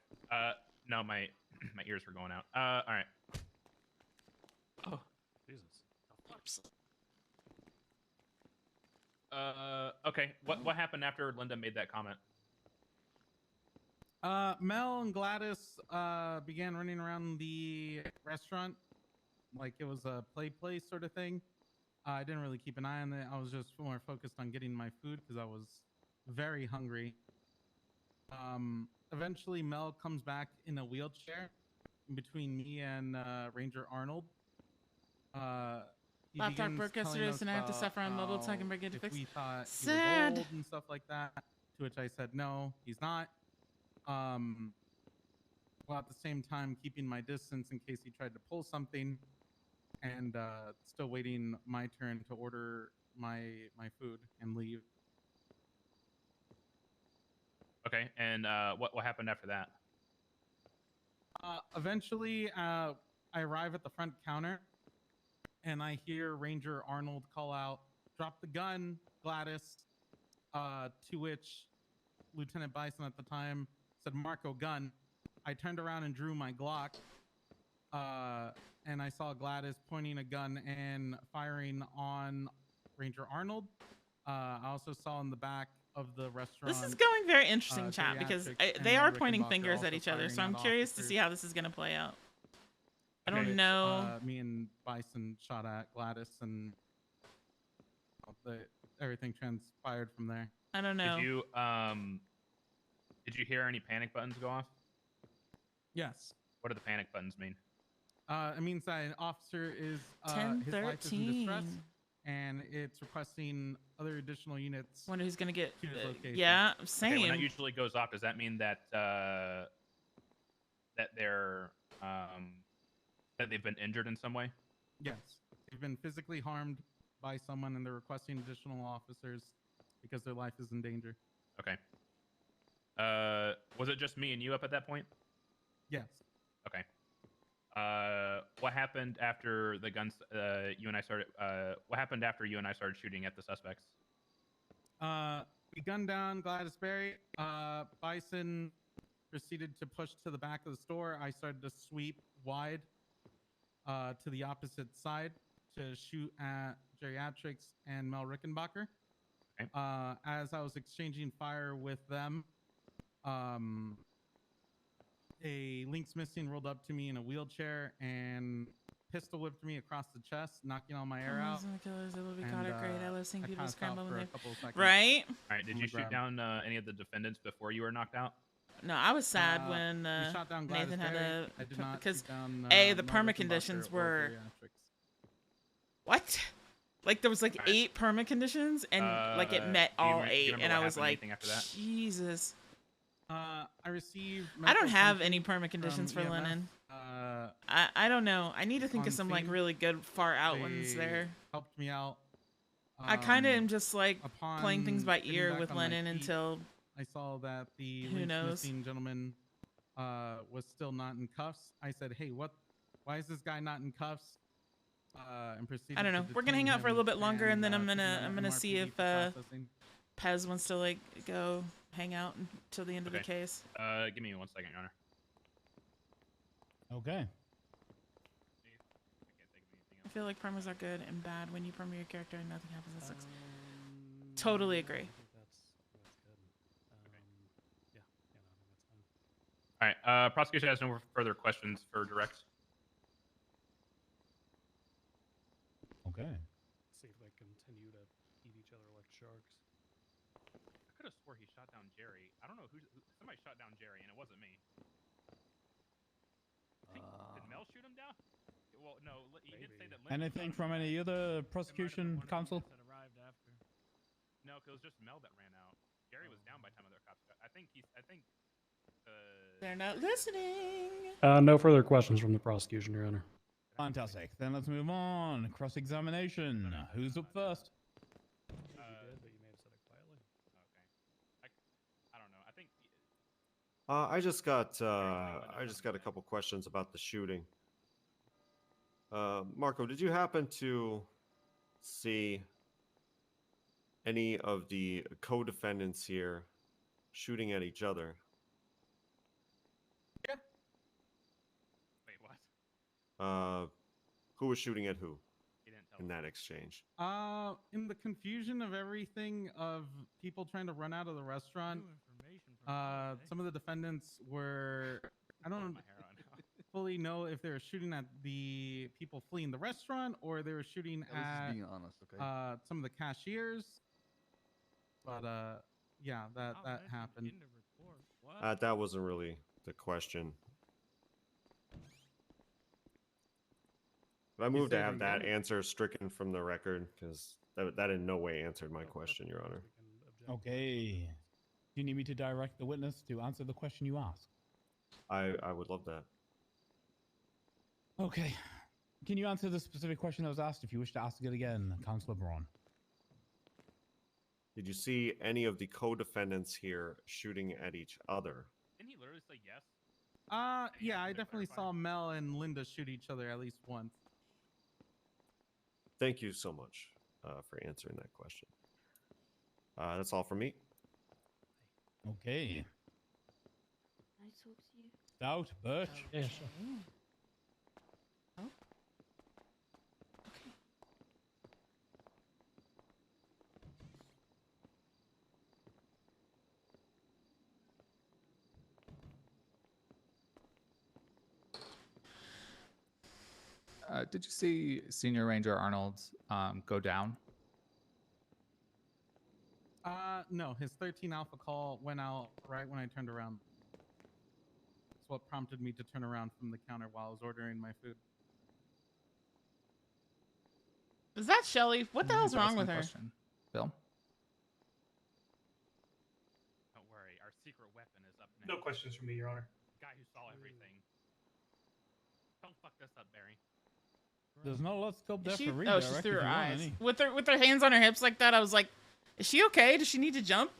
Q: No, my my ears were going out. All right.
B: Oh, Jesus.
Q: Okay. What happened after Linda made that comment?
P: Mel and Gladys began running around the restaurant like it was a play place sort of thing. I didn't really keep an eye on it. I was just more focused on getting my food because I was very hungry. Eventually, Mel comes back in a wheelchair in between me and Ranger Arnold. he
A: Laptop
P: begins
A: broke
P: telling
A: yesterday,
P: us
A: so now I have to
P: about
A: suffer on mobile till I can
P: how
A: break it to
P: if
A: fix.
P: we thought he
A: Sad.
P: was old and stuff like that. To which I said, no, he's not. While at the same time keeping my distance in case he tried to pull something, and still waiting my turn to order my food and leave.
Q: Okay, and what happened after that?
P: Eventually, I arrive at the front counter, and I hear Ranger Arnold call out, "Drop the gun, Gladys." To which Lieutenant Bison at the time said, "Marco, gun." I turned around and drew my Glock, and I saw Gladys pointing a gun and firing on Ranger Arnold. I also saw in the back of the restaurant.
A: This is going very interesting, chat, because they are pointing fingers at each other. So I'm curious to see how this is going to play out. I don't know.
P: Me and Bison shot at Gladys, and everything transpired from there.
A: I don't know.
Q: Did you hear any panic buttons go off?
P: Yes.
Q: What do the panic buttons mean?
P: It means that an officer is his life is in distress, and it's requesting other additional units.
A: Wonder who's gonna get.
P: To his location.
A: Yeah, same.
Q: Okay, when that usually goes off, does that mean that that they're that they've been injured in some way?
P: Yes, they've been physically harmed by someone, and they're requesting additional officers because their life is in danger.
Q: Okay. Was it just me and you up at that point?
P: Yes.
Q: Okay. What happened after the guns? You and I started. What happened after you and I started shooting at the suspects?
P: We gunned down Gladys Berry. Bison proceeded to push to the back of the store. I started to sweep wide to the opposite side to shoot at Geriatrics and Mel Rickenbacker.
Q: Okay.
P: As I was exchanging fire with them, a Lynx Missing rolled up to me in a wheelchair and pistol whipped me across the chest, knocking all my air out.
A: The killers, they will be caught are great. I love seeing people
P: passed out
A: scramble
P: for
A: when
P: a
A: they.
P: couple of seconds.
A: Right?
Q: All right. Did
P: on
Q: you
P: the
Q: shoot
P: ground.
Q: down any of the defendants before you were knocked out?
A: No, I was sad when
P: we shot down Gladys
A: Nathan had
P: Berry.
A: a
P: I did not
A: because
P: shoot down,
A: the
P: Mel
A: perma
P: Rickenbacker
A: conditions
P: or
A: were
P: Geriatrics.
A: what? Like there was like 8 perma conditions, and like it met
Q: do you
A: all
Q: re- do you
A: 8,
Q: remember
A: and
Q: what
A: I was
Q: happened
A: like,
Q: anything after that?
A: Jesus.
P: I received.
A: I don't
P: medical
A: have
P: attention
A: any perma conditions for
P: from EMS.
A: Lennon. I don't know. I need to think
P: on
A: of some like
P: scene,
A: really good far out ones
P: they
A: there.
P: Helped me out.
A: I kind of am just like
P: upon
A: playing things by
P: getting
A: ear
P: back
A: with
P: on my
A: Lennon
P: feet,
A: until
P: I saw that the
A: who
P: Lynx
A: knows?
P: Missing gentleman was still not in cuffs. I said, "Hey, what? Why is this guy not in cuffs?" And proceeded.
A: I don't know.
P: to
A: We're gonna hang
P: detain
A: out for a
P: him
A: little bit longer, and then I'm
P: took him
A: gonna
P: to
A: see
P: MRPD
A: if
P: for processing.
A: Pez wants to like go hang out until the end of the
Q: Okay.
A: case.
Q: Give me 1 second, Your Honor.
N: Okay.
A: I feel like promos are good and bad. When you promo your character and nothing happens, that sucks. Totally agree.
Q: All right. Prosecution has no further questions for direct.
N: Okay.
B: See if they continue to eat each other like sharks.
Q: I could have swore he shot down Jerry. I don't know who. Somebody shot down Jerry, and it wasn't me. Did Mel shoot him down? Well, no. He did say that. Lennon
N: Anything
Q: shot him
N: from
Q: down.
N: any other prosecution counsel?
Q: No, because it was just Mel that ran out. Jerry was down by the time other cops got. I think.
A: They're not listening.
B: No further questions from the prosecution, Your Honor.
N: Fantastic. Then let's move on. Cross-examination. Who's up first?
Q: I don't know. I think.
S: I just got a couple questions about the shooting. Marco, did you happen to see any of the co-defendants here shooting at each other?
Q: Yeah. Wait, what?
S: Who was shooting at who
Q: He didn't tell
S: in that exchange?
P: In the confusion of everything of people trying to run out of the restaurant, some of the defendants were, I don't fully know if they were shooting at the people fleeing the restaurant or they were shooting at
C: being honest, okay?
P: some of the cashiers. But yeah, that happened.
S: That wasn't really the question. But I move to
P: said
S: have that
P: regarding-
S: answer stricken from the record because that in no way answered my question, Your Honor.
N: Okay. Do you need me to direct the witness to answer the question you asked?
S: I would love that.
N: Okay. Can you answer the specific question that was asked if you wish to ask it again, Councilor Braun?
S: Did you see any of the co-defendants here shooting at each other?
Q: Didn't he literally say yes?
P: Yeah, I definitely saw Mel and Linda shoot each other at least once.
S: Thank you so much for answering that question. That's all from me.
N: Okay.
M: Can I talk to you?
N: Stout, Birch.
B: Yeah, sure.
A: Oh.
I: Did you see Senior Ranger Arnold go down?
P: No, his 13 Alpha call went out right when I turned around. That's what prompted me to turn around from the counter while I was ordering my food.
A: Is that Shelly? What the hell's
I: Who's
A: wrong
I: asking
A: with
I: the
A: her?
I: question? Bill?
Q: Don't worry, our secret weapon is up next.
O: No questions from me, Your Honor.
Q: Guy who saw everything. Don't fuck this up, Barry.
N: There's not a lot of scope there
A: She,
N: for
A: oh,
N: redirect.
A: she's
N: if
A: through
N: you
A: her
N: want
A: eyes.
N: any.
A: With her hands on her hips like that, I was like, is she okay? Does she need to jump?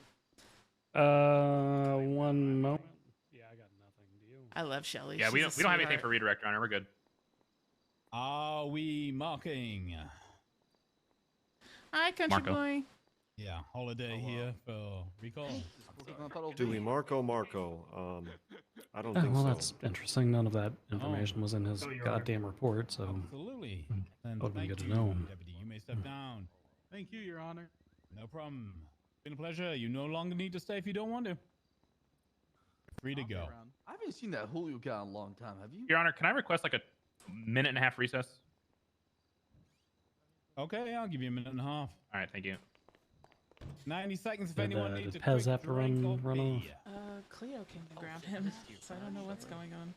B: One moment. Yeah, I got nothing. Do you?
A: I love Shelly.
Q: Yeah, we don't have anything for redirect, Your Honor. We're good.
N: Are we marking?
A: Hi, country
Q: Marco.
A: boy.
N: Yeah, holiday here for recall.
S: Do we Marco? I don't
B: Oh,
S: think
B: well,
S: so.
B: that's interesting. None of that information was in his
O: No, Your Honor.
B: goddamn report, so
N: Absolutely.
B: that
N: And
B: would have been
N: thank
B: good to
N: you,
B: know.
N: Deputy. You may step down.
P: Thank you, Your Honor.
N: No problem. Been a pleasure. You no longer need to stay if you don't want to. Free to
P: I'll be
N: go.
P: around.
C: I haven't seen that Julio guy in a long time. Have you?
Q: Your Honor, can I request like a minute and a half recess?
N: Okay, I'll give you a minute and a half.
Q: All right, thank you.
N: 90 seconds if
B: Did,
N: anyone
B: did
N: needs a
B: Pez
N: quick
B: have to
N: drink or
B: run off?
N: pee.
A: Cleo came to grab him, so I don't know what's going on.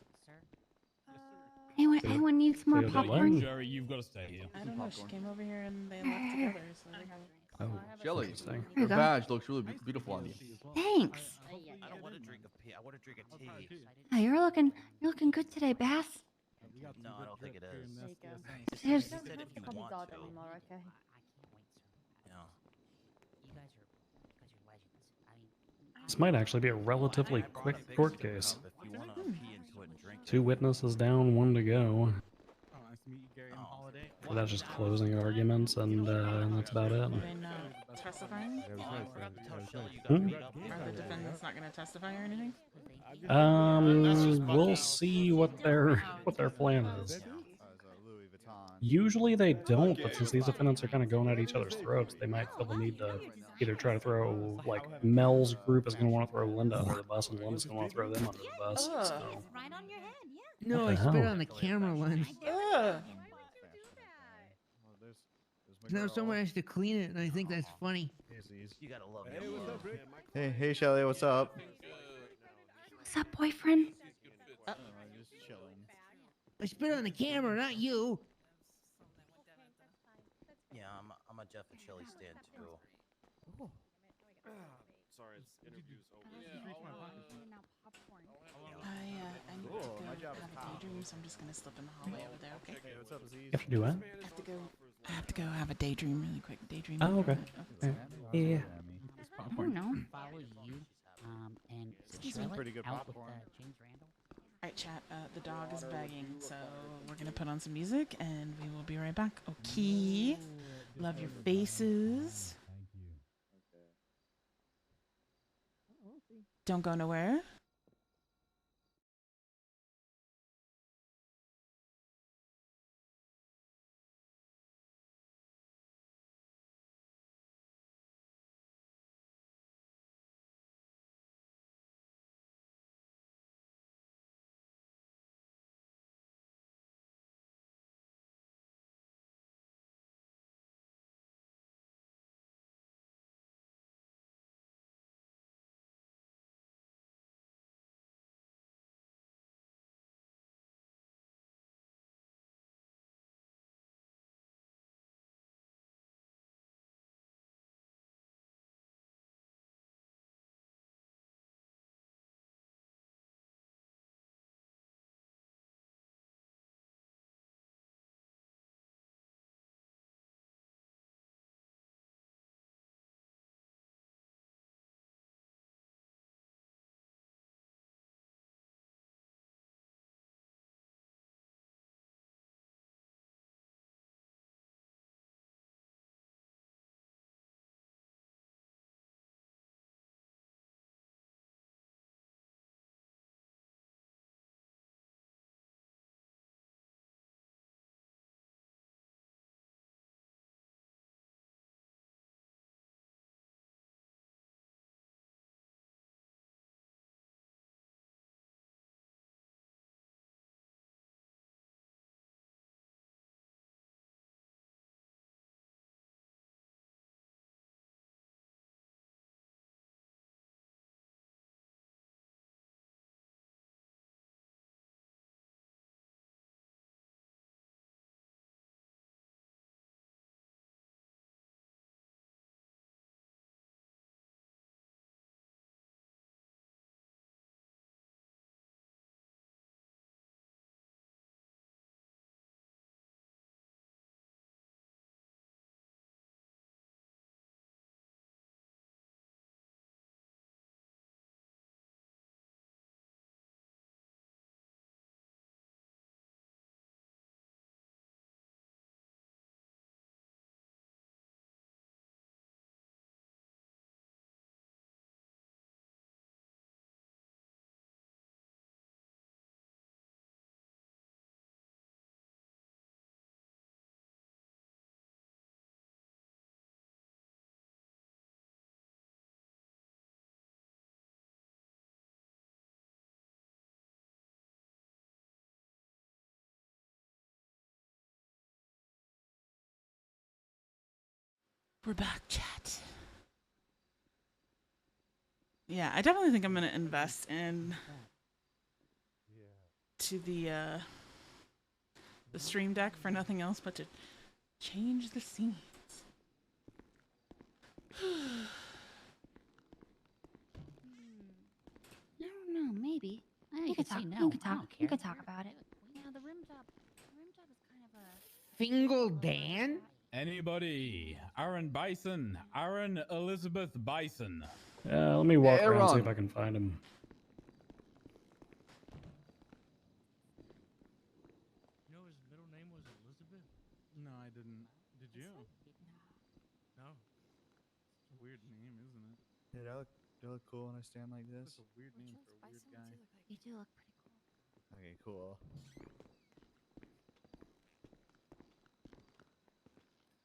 M: Anyone needs more
B: Cleo did what?
M: popcorn?
N: Jerry, you've got to stay here.
A: I don't know. She came over here and they left together. So they have...
B: Oh,
C: Shelly,
B: interesting.
M: Here
C: your
M: you go.
C: badge looks really beautiful on you.
M: Thanks.
F: I don't want to drink a pee. I want to drink a tea.
M: Oh, you're looking good today, Bass.
F: No, I don't think it is.
T: There you go.
M: There's-
F: He said if you
T: Call me
F: want
T: God
F: to.
T: anymore, okay?
F: No.
B: This might actually be a relatively quick court case.
F: If you want to pee into it and drink it.
B: 2 witnesses down, 1 to go.
P: Oh, nice to meet you, Gary. I'm Holiday.
B: So that's just closing arguments, and that's about it.
A: Are they not testifying?
B: Hmm?
A: Are the defendants not going to testify or anything?
B: We'll see what their plan is. Usually they don't, but since these defendants are kind of going at each other's throats, they might feel the need to either try to throw, like, Mel's group is going to want to throw Linda under the bus, and Linda's going to want to throw them under the bus. So.
R: Right on your head, yeah.
U: No,
B: What
U: I
B: the
U: spit
B: hell?
U: on the camera lens. Now someone has to clean it, and I think that's funny.
F: You gotta love
C: Hey, Shelly, what's up?
M: What's up, boyfriend?
U: I spit on the camera, not you.
F: Yeah, I'm a Jeff and Shelly stand too.
S: Sorry, it's interview's over.
A: I need to go have a daydream, so I'm just going to slip in the hallway over there, okay?
B: You have to do what?
A: I have to go have a daydream really quick. Daydream.
B: Oh, okay. Yeah.
R: I don't know. Follow you. And
A: Excuse me.
R: pretty good popcorn. James Randall.
A: All right, chat. The dog is begging, so we're gonna put on some music, and we will be right back. Okay. Love your faces. Don't go nowhere. We're back, chat. Yeah, I definitely think I'm gonna invest in to the stream deck for nothing else but to change the scenes.
E: I don't know, maybe.
U: You could talk.
E: No, we could talk about it.
T: Yeah, the rim job is kind of a.
U: Fingal Dan?
N: Anybody? Aaron Bison. Aaron Elizabeth Bison.
B: Let me walk around and see
C: Aaron.
B: if I can find him.
F: You know his middle name was Elizabeth?
P: No, I didn't. Did you?
F: No.
P: It's a weird name, isn't it?
C: Yeah, they look cool when I stand like this.
P: It's a weird name for a weird guy.
T: You do look pretty cool.
C: Okay, cool.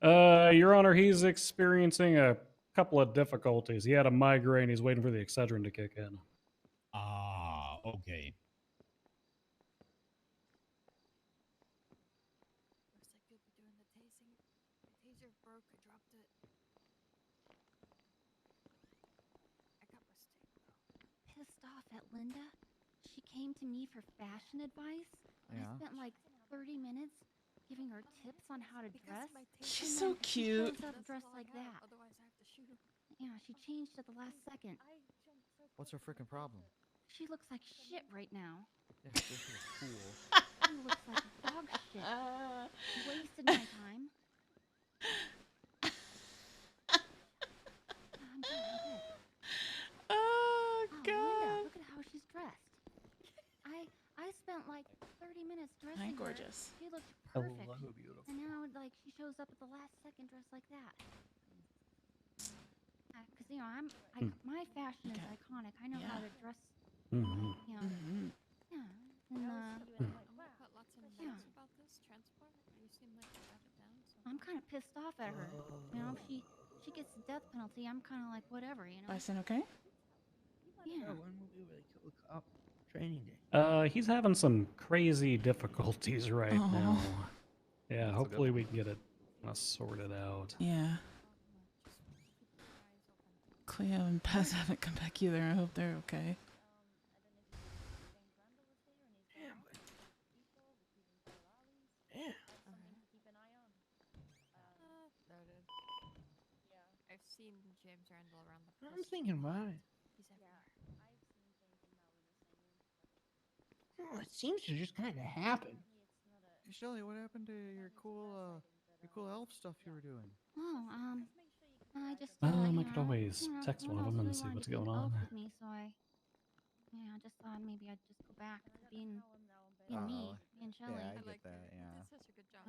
B: Your Honor, he's experiencing a couple of difficulties. He had a migraine. He's waiting for the Excedrin to kick in.
N: Ah, okay.
T: Looks like you'll be doing the tasing. My taser broke. I dropped it. I got my stick though. Pissed off at Linda. She came to me for fashion advice. And
C: Yeah.
T: I spent like 30 minutes giving her tips on how to dress.
A: She's
T: and
A: so
T: then she
A: cute.
T: shows up dressed like that. Otherwise, I have to shoot her. Yeah, she changed at the last second.
C: What's her freaking problem?
T: She looks like shit right now.
C: Yeah, this is cool.
T: She looks like dog shit. She wasted my time. I'm good.
A: Oh, God.
T: Linda, look at how she's dressed. I spent like 30 minutes dressing
A: Hi,
T: her.
A: gorgeous.
T: She looked
B: Hello,
T: perfect.
B: beautiful.
T: And now, like, she shows up at the last second dressed like that. Because, you know, my fashion is iconic. I know how to dress,
B: Mm-hmm.
T: you know. Yeah. And, yeah.
E: about this transport. You seem like you got it down. So.
T: I'm kind of pissed off at her. You know, if she gets the death penalty, I'm kind of like, whatever, you know?
A: Bison, okay?
T: Yeah.
U: When will be able to kill the cop? Training day.
B: He's having some crazy difficulties right now.
A: Aw.
B: Yeah,
I: That's a good
B: hopefully we
I: one.
B: can get it sorted out.
A: Yeah. Cleo and Pez haven't come back either. I hope they're okay.
U: Yeah.
E: Noted. Yeah. I've seen James Randall around the
U: I'm thinking about it.
E: He's everywhere.
U: Oh, it seems to just kind of happen.
C: Hey, Shelly, what happened to your cool elf stuff you were doing?
T: Oh, I just.
B: I
T: you
B: could
T: know,
B: always
T: you know,
B: text
T: no
B: one of
T: else
B: them and
T: really
B: see
T: wanted
B: what's
T: to keep
B: going
T: Elf
B: on.
T: with me, so I just thought maybe I'd just go back to being me and Shelly.
C: Yeah, I get that. Yeah.
E: Did such a good job.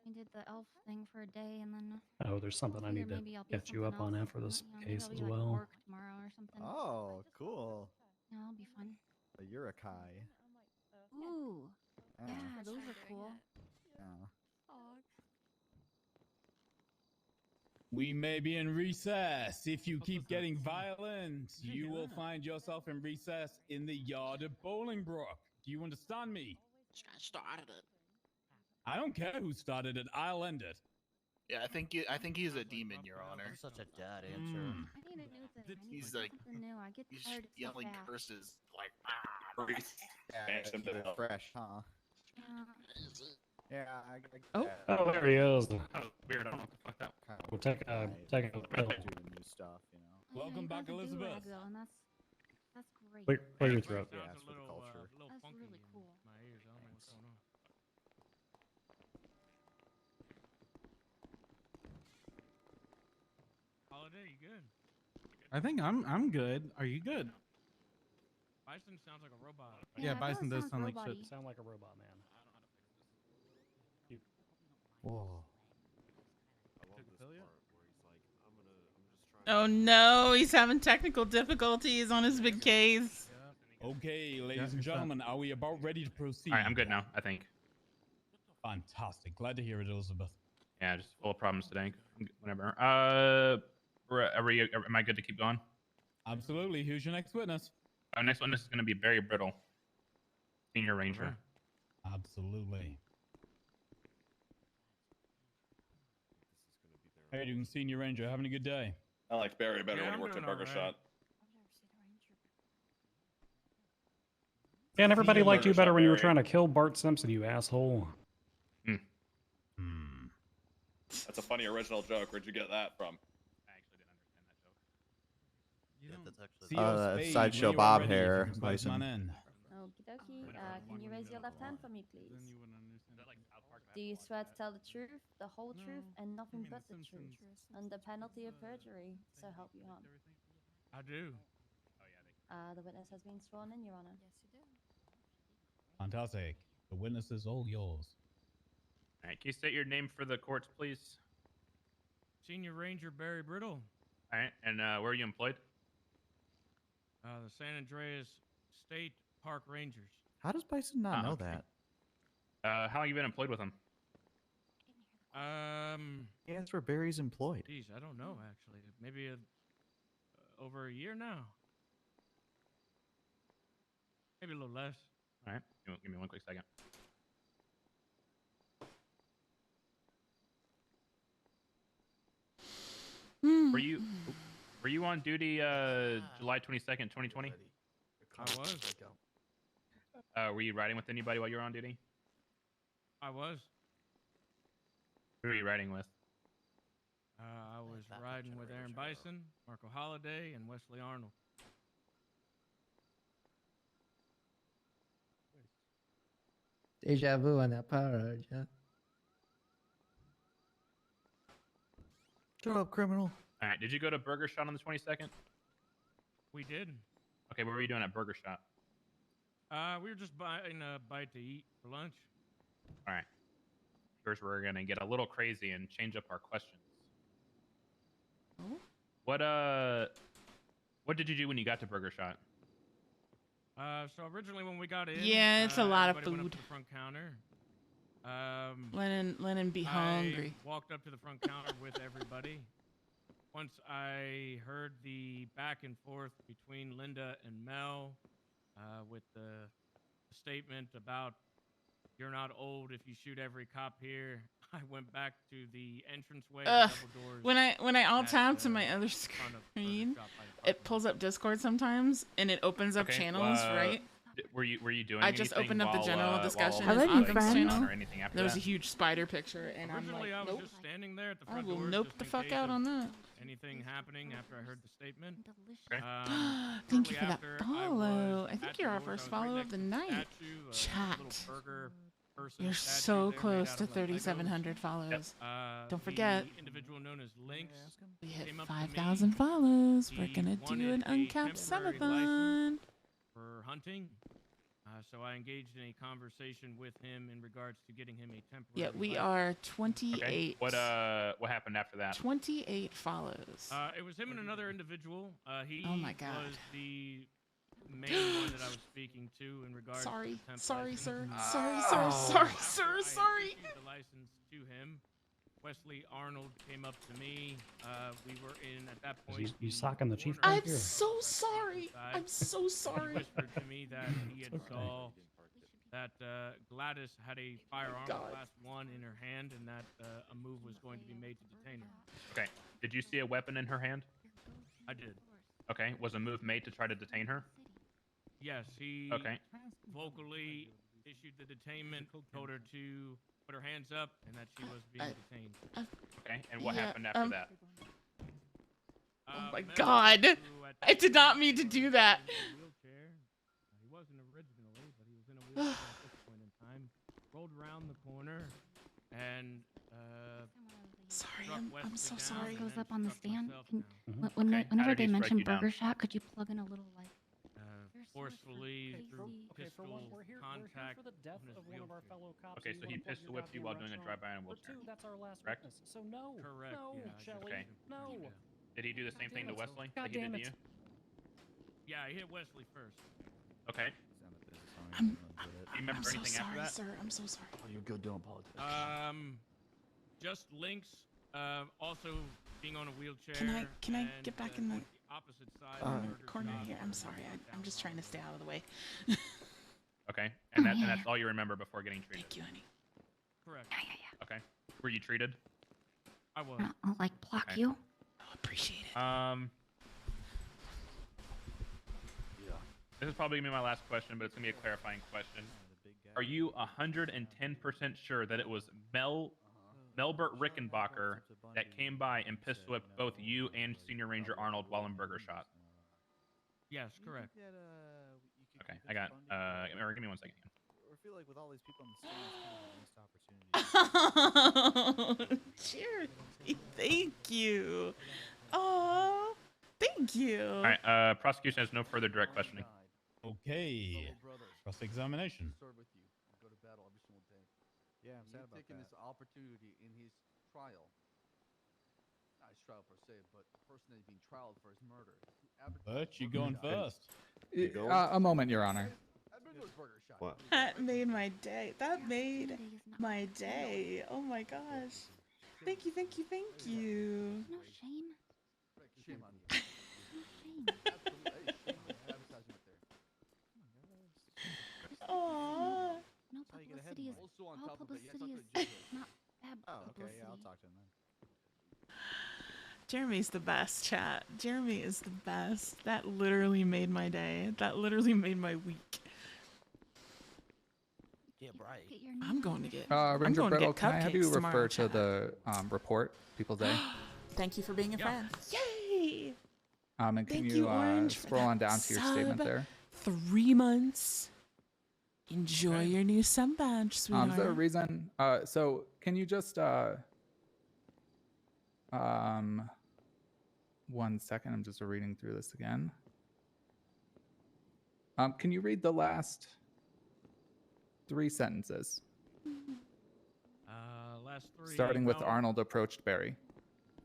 T: We did the elf thing for a day, and then.
B: Oh, there's something I
T: figured
B: need to
T: maybe I'll be
B: catch you up
T: something
B: on
T: else.
B: after this
T: You know, maybe
B: case
T: I'll
B: as
T: be like
B: well.
T: work tomorrow or something.
C: Oh, cool.
T: Yeah, that'll be fun.
C: A Urukai.
T: Ooh.
C: Yeah.
T: Yeah, those are cool.
C: Yeah.
N: We may be in recess. If you keep getting violent, you will find yourself in recess in the yard of Bolingbroke. Do you understand me?
R: I started it.
N: I don't care who started it. I'll end it.
V: Yeah, I think he's a demon, Your Honor.
R: That's such a dad answer.
T: I need a new thing. I need
V: He's
T: something
V: like
T: new. I get
V: he's
T: tired of so
V: yelling
T: fast.
V: curses like
C: Yeah, keep it fresh, huh? Yeah, I
B: Oh, there he is.
Q: Oh, weird. I don't know what the fuck that.
B: We'll take a pill.
C: Do the new stuff, you know.
N: Welcome back, Elizabeth.
T: Though, and that's great.
B: Clear your throat.
C: Yeah, it's for the culture.
T: That's really cool.
F: My ears. I don't know what's going on. Holiday, you good?
P: I think I'm good. Are you good?
F: Bison sounds like a robot.
P: Yeah, Bison does sound like shit.
B: Sound like a robot, man.
C: Whoa.
S: I love this part where he's like, I'm just trying.
A: Oh no, he's having technical difficulties on his big case.
N: Okay, ladies and gentlemen, are we about ready to proceed?
Q: All right, I'm good now. I think.
N: Fantastic. Glad to hear it, Elizabeth.
Q: Yeah, just full of problems today. Whatever. Am I good to keep going?
N: Absolutely. Who's your next witness?
Q: Our next witness is going to be Barry Brittle, Senior Ranger.
N: Absolutely. How you doing, Senior Ranger? Having a good day?
J: I liked Barry better
F: Yeah,
J: when
F: I'm
J: he worked at
F: doing
J: Burger
F: alright.
J: Shot.
B: Yeah, and everybody
J: Vegan
B: liked you
J: Burger
B: better
J: Shot,
B: when you were
J: Barry.
B: trying to kill Bart Simpson, you asshole.
J: That's a funny original joke. Where'd you get that from?
G: Sideshow Bob hair, Bison.
K: Okie dokie. Can you raise your left hand for me, please? Do you swear to tell the truth, the whole truth, and nothing but the truth, under penalty of perjury? So help you on.
F: I do.
K: The witness has been sworn in, Your Honor.
E: Yes, you do.
N: Fantastic. The witness is all yours.
Q: All right, can you state your name for the courts, please?
F: Senior Ranger Barry Brittle.
Q: All right, and where are you employed?
F: The San Andreas State Park Rangers.
C: How does Bison not know
Q: okay.
C: that?
Q: How long you been employed with them?
C: Yeah, that's where Barry's employed.
F: Geez, I don't know actually. Maybe over a year now. Maybe a little less.
Q: All right, give me one quick second. Were you on duty July 22nd, 2020?
F: I was.
Q: Were you riding with anybody while you were on duty?
F: I was.
Q: Who were you riding with?
F: I was riding with Aaron Bison, Marco Holliday, and Wesley Arnold.
U: Deja vu on that power, yeah.
C: Shut up, criminal.
Q: All right, did you go to Burger Shot on the 22nd?
F: We did.
Q: Okay, what were you doing at Burger Shot?
F: We were just buying a bite to eat for lunch.
Q: All right. Here's where we're gonna get a little crazy and change up our questions. What did you do when you got to Burger Shot?
F: So originally when we got in,
A: Yeah, it's a lot of
F: everybody went up
A: food.
F: to the front counter.
A: Lennon be hungry.
F: I walked up to the front counter with everybody. Once I heard the back and forth between Linda and Mel, with the statement about "you're not old if you shoot every cop here," I went back to the entranceway.
A: Ugh.
F: Double doors
A: When I alt
F: at
A: tab to
F: the
A: my other
F: front of
A: screen,
F: Burger Shop by the
A: it pulls up Discord sometimes, and it opens up
Q: Okay,
A: channels, right?
Q: Were you doing?
A: I just
Q: anything
A: opened up the
Q: while,
A: general discussion
Q: while
A: and
Q: like,
A: Optics
Q: going
A: channel.
Q: on or anything after
A: There was a
Q: that?
A: huge spider picture, and I'm like,
F: Originally, I was
A: nope.
F: just standing there at the
A: I
F: front
A: will
F: doors
A: nope
F: just
A: the
F: in
A: fuck
F: case
A: out
F: of
A: on that.
F: anything happening after I heard the statement.
A: Thank you for that
F: shortly after,
A: follow. I
F: at
A: think
F: the
A: you're our
F: doors,
A: first
F: I was right
A: follow
F: next
A: of the
F: to
A: night.
F: statue, a little
A: Chat.
F: burger person
A: You're
F: statue
A: so
F: there made
A: close
F: out
A: to
F: of, like,
A: 3,700
F: Legos.
A: follows. Don't
F: The
A: forget,
F: individual known as Lynx
A: we hit
F: came up to me.
A: 5,000 follows. We're
F: He
A: gonna do
F: wanted
A: an
F: a
A: uncapped
F: temporary
A: subathon.
F: license for hunting. So I engaged in a conversation with him in regards to getting him a temporary
A: Yeah, we
F: license.
A: are 28.
Q: Okay. What happened after that?
A: 28 follows.
F: It was him and another individual. He
A: Oh my God.
F: was the main one that I was speaking to in regards
A: Sorry,
F: to the temp
A: sorry,
F: license.
A: sir. Sorry, sir. Sorry, sir.
F: I
A: Sorry.
F: issued the license to him. Wesley Arnold came up to me. We were in at that point.
B: You socking the chief
A: I'm
B: right here.
A: so sorry. I'm so
F: He
A: sorry.
F: whispered to me that he had saw that Gladys had a firearm class 1 in her hand, and that a move was going to be made to detain her.
Q: Okay. Did you see a weapon in her hand?
F: I did.
Q: Okay. Was a move made to try to detain her?
F: Yes, he
Q: Okay.
F: vocally issued the detainment, told her to put her hands up, and that she was being detained.
Q: Okay. And what
A: Yeah,
Q: happened after that?
A: Oh my
F: Mel,
A: God.
F: who at
A: I
F: that
A: did not
F: point
A: mean to
F: was
A: do that.
F: in a wheelchair. He wasn't originally, but he was in a wheelchair at this point in time. Rolled around the corner and
A: Sorry,
F: struck
A: I'm
F: Wesley
A: so
F: down
A: sorry.
F: and
T: Goes
F: then
T: up on the
F: struck
T: stand.
F: myself
T: Can,
F: down.
Q: Okay,
T: whenever
Q: how did
T: they
Q: he strike
T: mention
Q: you down?
T: Burger Shot, could you plug in a little like?
F: Forcefully through pistol contact
B: for the death
F: on his
B: of one of our
F: wheelchair.
B: fellow cops.
Q: Okay, so he pistol whipped you while doing a drive-by in a wheelchair.
B: That's our last
Q: Correct?
B: witness. So no,
F: Correct,
B: no,
F: yeah, I just-
B: Shelley,
Q: Okay.
B: no.
Q: Did he do the same thing to Wesley
B: God
Q: like he did
B: damn
Q: to
B: it.
Q: you?
F: Yeah, he hit Wesley first.
Q: Okay.
A: I'm
Q: Do you remember
A: so
Q: anything after
A: sorry,
Q: that?
A: sir. I'm so sorry.
C: You're good doing politics.
F: Just Lynx, also being on a wheelchair.
A: Can I
F: and,
A: get back in the
F: opposite side of Burger
A: corner
F: Shop
A: here? I'm
F: was
A: sorry.
F: knocked
A: I'm
F: down.
A: just trying to stay out of the way.
Q: Okay. And that's all you remember before getting treated.
A: Thank you, honey.
F: Correct.
Q: Okay. Were you treated?
F: I was.
T: I'll like block
F: Okay.
T: you.
A: Appreciate it.
Q: This is probably gonna be my last question, but it's gonna be a clarifying question. Are you 110% sure that it was Melbert Rickenbacker that came by and pistol whipped both you and Senior Ranger Arnold while in Burger Shot?
F: Yes, correct.
Q: Okay, I got. Or give me 1 second.
C: I feel like with all these people on the stand, it's kind of a missed opportunity.
A: Jeremy, thank you. Oh, thank you.
Q: All right. Prosecution has no further direct questioning.
N: Okay. Cross-examination.
C: Sword with you and go to battle every single day. Yeah, I'm sad about taking this opportunity in his trial. Not his trial per se, but the person that's being trialed for his murder.
N: Butch, you going first?
I: A moment, Your Honor.
S: What?
A: That made my day. That made my day. Oh my gosh. Thank you, thank you, thank you.
T: No shame.
C: Shame on you.
A: Aww.
T: No publicity is
C: Also on
T: all
C: top of it,
T: publicity
C: you
T: is
C: have to talk to a
T: not bad
C: Oh,
T: publicity.
C: okay, yeah, I'll talk to him then.
A: Jeremy's the best, chat. Jeremy is the best. That literally made my day. That literally made my week.
R: Yeah, right.
A: I'm going to get.
I: Ranger
A: I'm going to
I: Brittle,
A: get
I: can I have you
A: cupcakes tomorrow,
I: refer to
A: chat.
I: the report, People's Day?
A: Thank you for being a friend. Yay!
I: And can
A: Thank
I: you
A: you, Orange, for
I: scroll on
A: that
I: down to your statement
A: sub.
I: there?
A: 3 months. Enjoy your new sub badge, sweetheart.
I: Is there a reason? So can you just 1 second? I'm just reading through this again. Can you read the last 3 sentences?
F: Last 3.
I: Starting with
F: Mel-
I: Arnold approached Barry.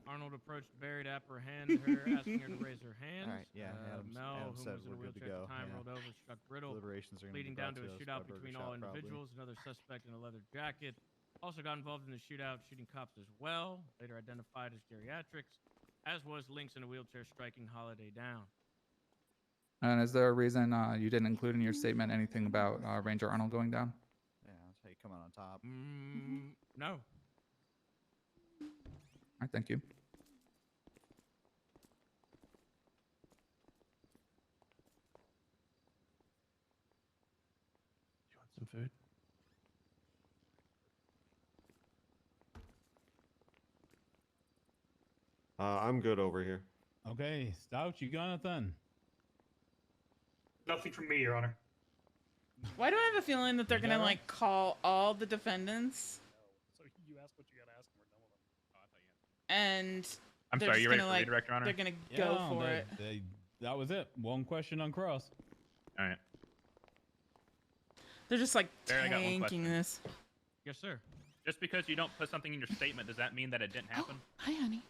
F: Arnold approached Barry to apprehend her, asking her to raise her hand.
G: All right, yeah, Adams-
F: Mel,
G: Adams
F: who
G: said
F: was in a
G: we're good to
F: wheelchair at
G: go,
F: the time,
G: yeah.
F: rolled over, struck Brittle,
G: Deliberations are gonna be
F: leading
G: brought
F: down to a
G: to us
F: shootout
G: by Burger
F: between
G: Shot,
F: all
G: probably.
F: individuals. Another suspect in a leather jacket also got involved in the shootout, shooting cops as well, later identified as geriatrics, as was Lynx in a wheelchair striking Holiday down.
I: And is there a reason you didn't include in your statement anything about Ranger Arnold going down?
G: Yeah, that's how you come out on top.
F: No.
I: All right, thank you.
L: You want some food?
S: I'm good over here.
N: Okay, Stout, you got nothing?
O: Nothing from me, Your Honor.
A: Why do I have a feeling that they're gonna like call all the defendants
B: So you ask what you gotta ask, and we're done with them.
A: and
Q: I'm
A: they're
Q: sorry,
A: just
Q: you ready
A: gonna,
Q: for
A: like,
Q: redirect, Your Honor?
A: they're gonna go for it.
N: That was it. One question on cross.
Q: All right.
A: They're just like
Q: Barry, I got one
A: tanking
Q: question.
A: this.
F: Yes, sir.
Q: Just because you don't put something in your statement, does that mean that it didn't happen?
A: Hi, honey.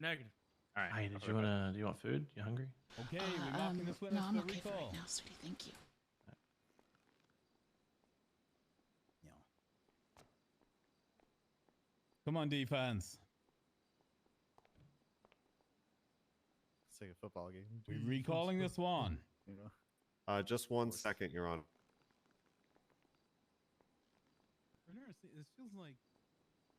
F: Negative.
Q: All right.
L: Hey, do you want food? You hungry?
N: Okay, we're knocking this witness
A: No, I'm
N: for
A: okay for
N: recall.
A: right now, sweetie. Thank you.
N: Come on, defense.
G: It's like a football game.
N: We're recalling this one.
G: You know?
S: Just 1 second, Your Honor.
P: This feels like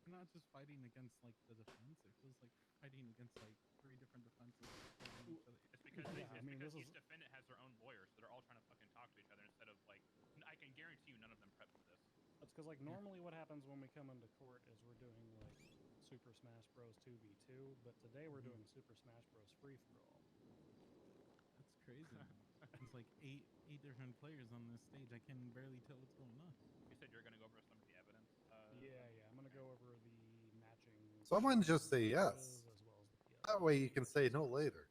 P: we're not just fighting against like the defense. It feels like fighting against like 3 different defenses.
Q: It's because, each defendant has their own lawyer, so they're all trying to fucking talk to each other instead of like. I can guarantee you, none of them prepped for this.
B: That's because like normally what happens when we come into court is we're doing like Super Smash Bros 2v2, but today we're doing Super Smash Bros free for all.
P: That's crazy. It's like eight different players on this stage. I can barely tell what's going on.
Q: You said you're going to go over some of the evidence.
B: Yeah, I'm gonna go over the matching.
D: Someone just say yes.
B: as well as the PS.
D: That way you can say no later.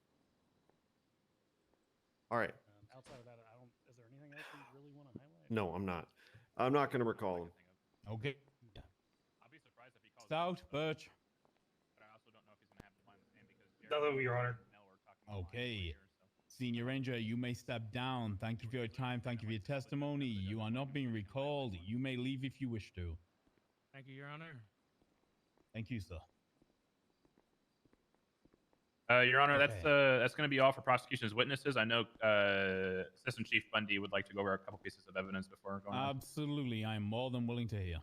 S: All right.
B: Outside of that, I don't. Is there anything else you really want to highlight?
S: No, I'm not. I'm not going to recall him.
N: Okay.
Q: I'll be surprised if he calls.
N: Stout, Birch.
Q: But I also don't know if he's going to have to line the stand because.
O: Nothing, Your Honor.
N: Okay. Senior Ranger, you may step down. Thank you for your time. Thank you for your testimony. You are not being recalled. You may leave if you wish to.
F: Thank you, Your Honor.
N: Thank you, sir.
Q: Your Honor, that's going to be all for prosecution's witnesses. I know Assistant Chief Bundy would like to go over a couple pieces of evidence before going on.
N: Absolutely. I am more than willing to hear.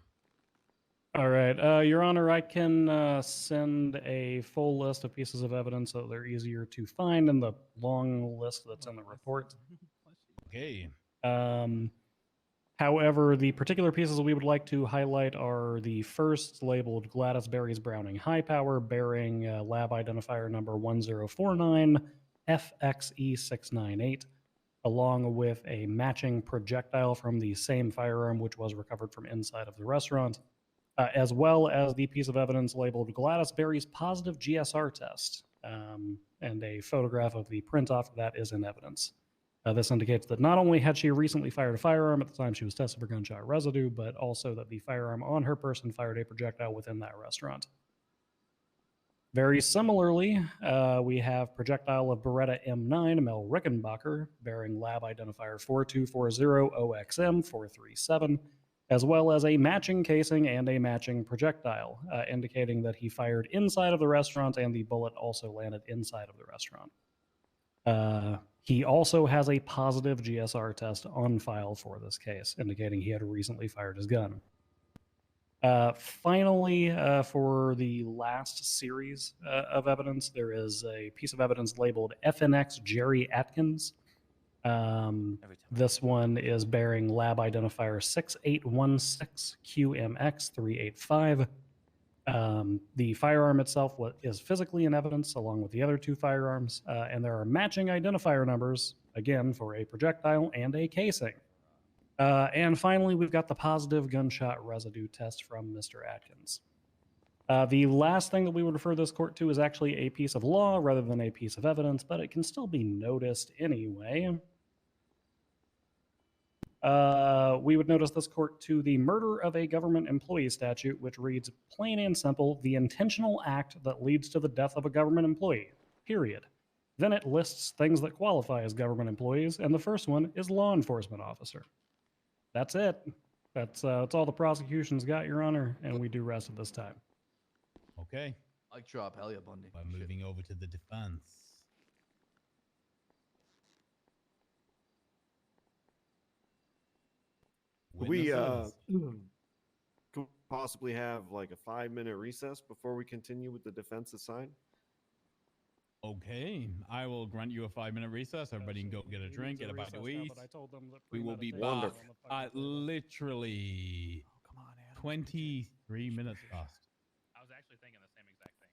B: All right, Your Honor, I can send a full list of pieces of evidence so they're easier to find in the long list that's in the report.
N: Okay.
B: However, the particular pieces we would like to highlight are the first, labeled Gladys Berry's Browning High Power, bearing lab identifier number 1049 FXE698, along with a matching projectile from the same firearm which was recovered from inside of the restaurant, as well as the piece of evidence labeled Gladys Berry's positive GSR test, and a photograph of the print off of that is in evidence. This indicates that not only had she recently fired a firearm at the time she was tested for gunshot residue, but also that the firearm on her person fired a projectile within that restaurant. Very similarly, we have projectile of Beretta M9 Mel Rickenbacker bearing lab identifier 4240OXM437, as well as a matching casing and a matching projectile, indicating that he fired inside of the restaurant and the bullet also landed inside of the restaurant. He also has a positive GSR test on file for this case, indicating he had recently fired his gun. Finally, for the last series of evidence, there is a piece of evidence labeled FNX Jerry Atkins. This one is bearing lab identifier 6816QMX385. The firearm itself is physically in evidence along with the other two firearms, and there are matching identifier numbers, again, for a projectile and a casing. And finally, we've got the positive gunshot residue test from Mr. Atkins. The last thing that we would refer this court to is actually a piece of law rather than a piece of evidence, but it can still be noticed anyway. We would notice this court to the murder of a government employee statute, which reads plain and simple, the intentional act that leads to the death of a government employee, period. Then it lists things that qualify as government employees, and the first one is law enforcement officer. That's it. That's all the prosecution's got, Your Honor, and we do rest at this time.
N: Okay.
C: Like drop, hell yeah, Bundy.
N: By moving over to the defense.
S: We
N: Witnesses.
S: could possibly have like a 5-minute recess before we continue with the defense assigned.
N: Okay, I will grant you a 5-minute recess. Everybody can go get a drink, get a bite to eat. We will be back at literally 23 minutes past.
Q: I was actually thinking the same exact thing.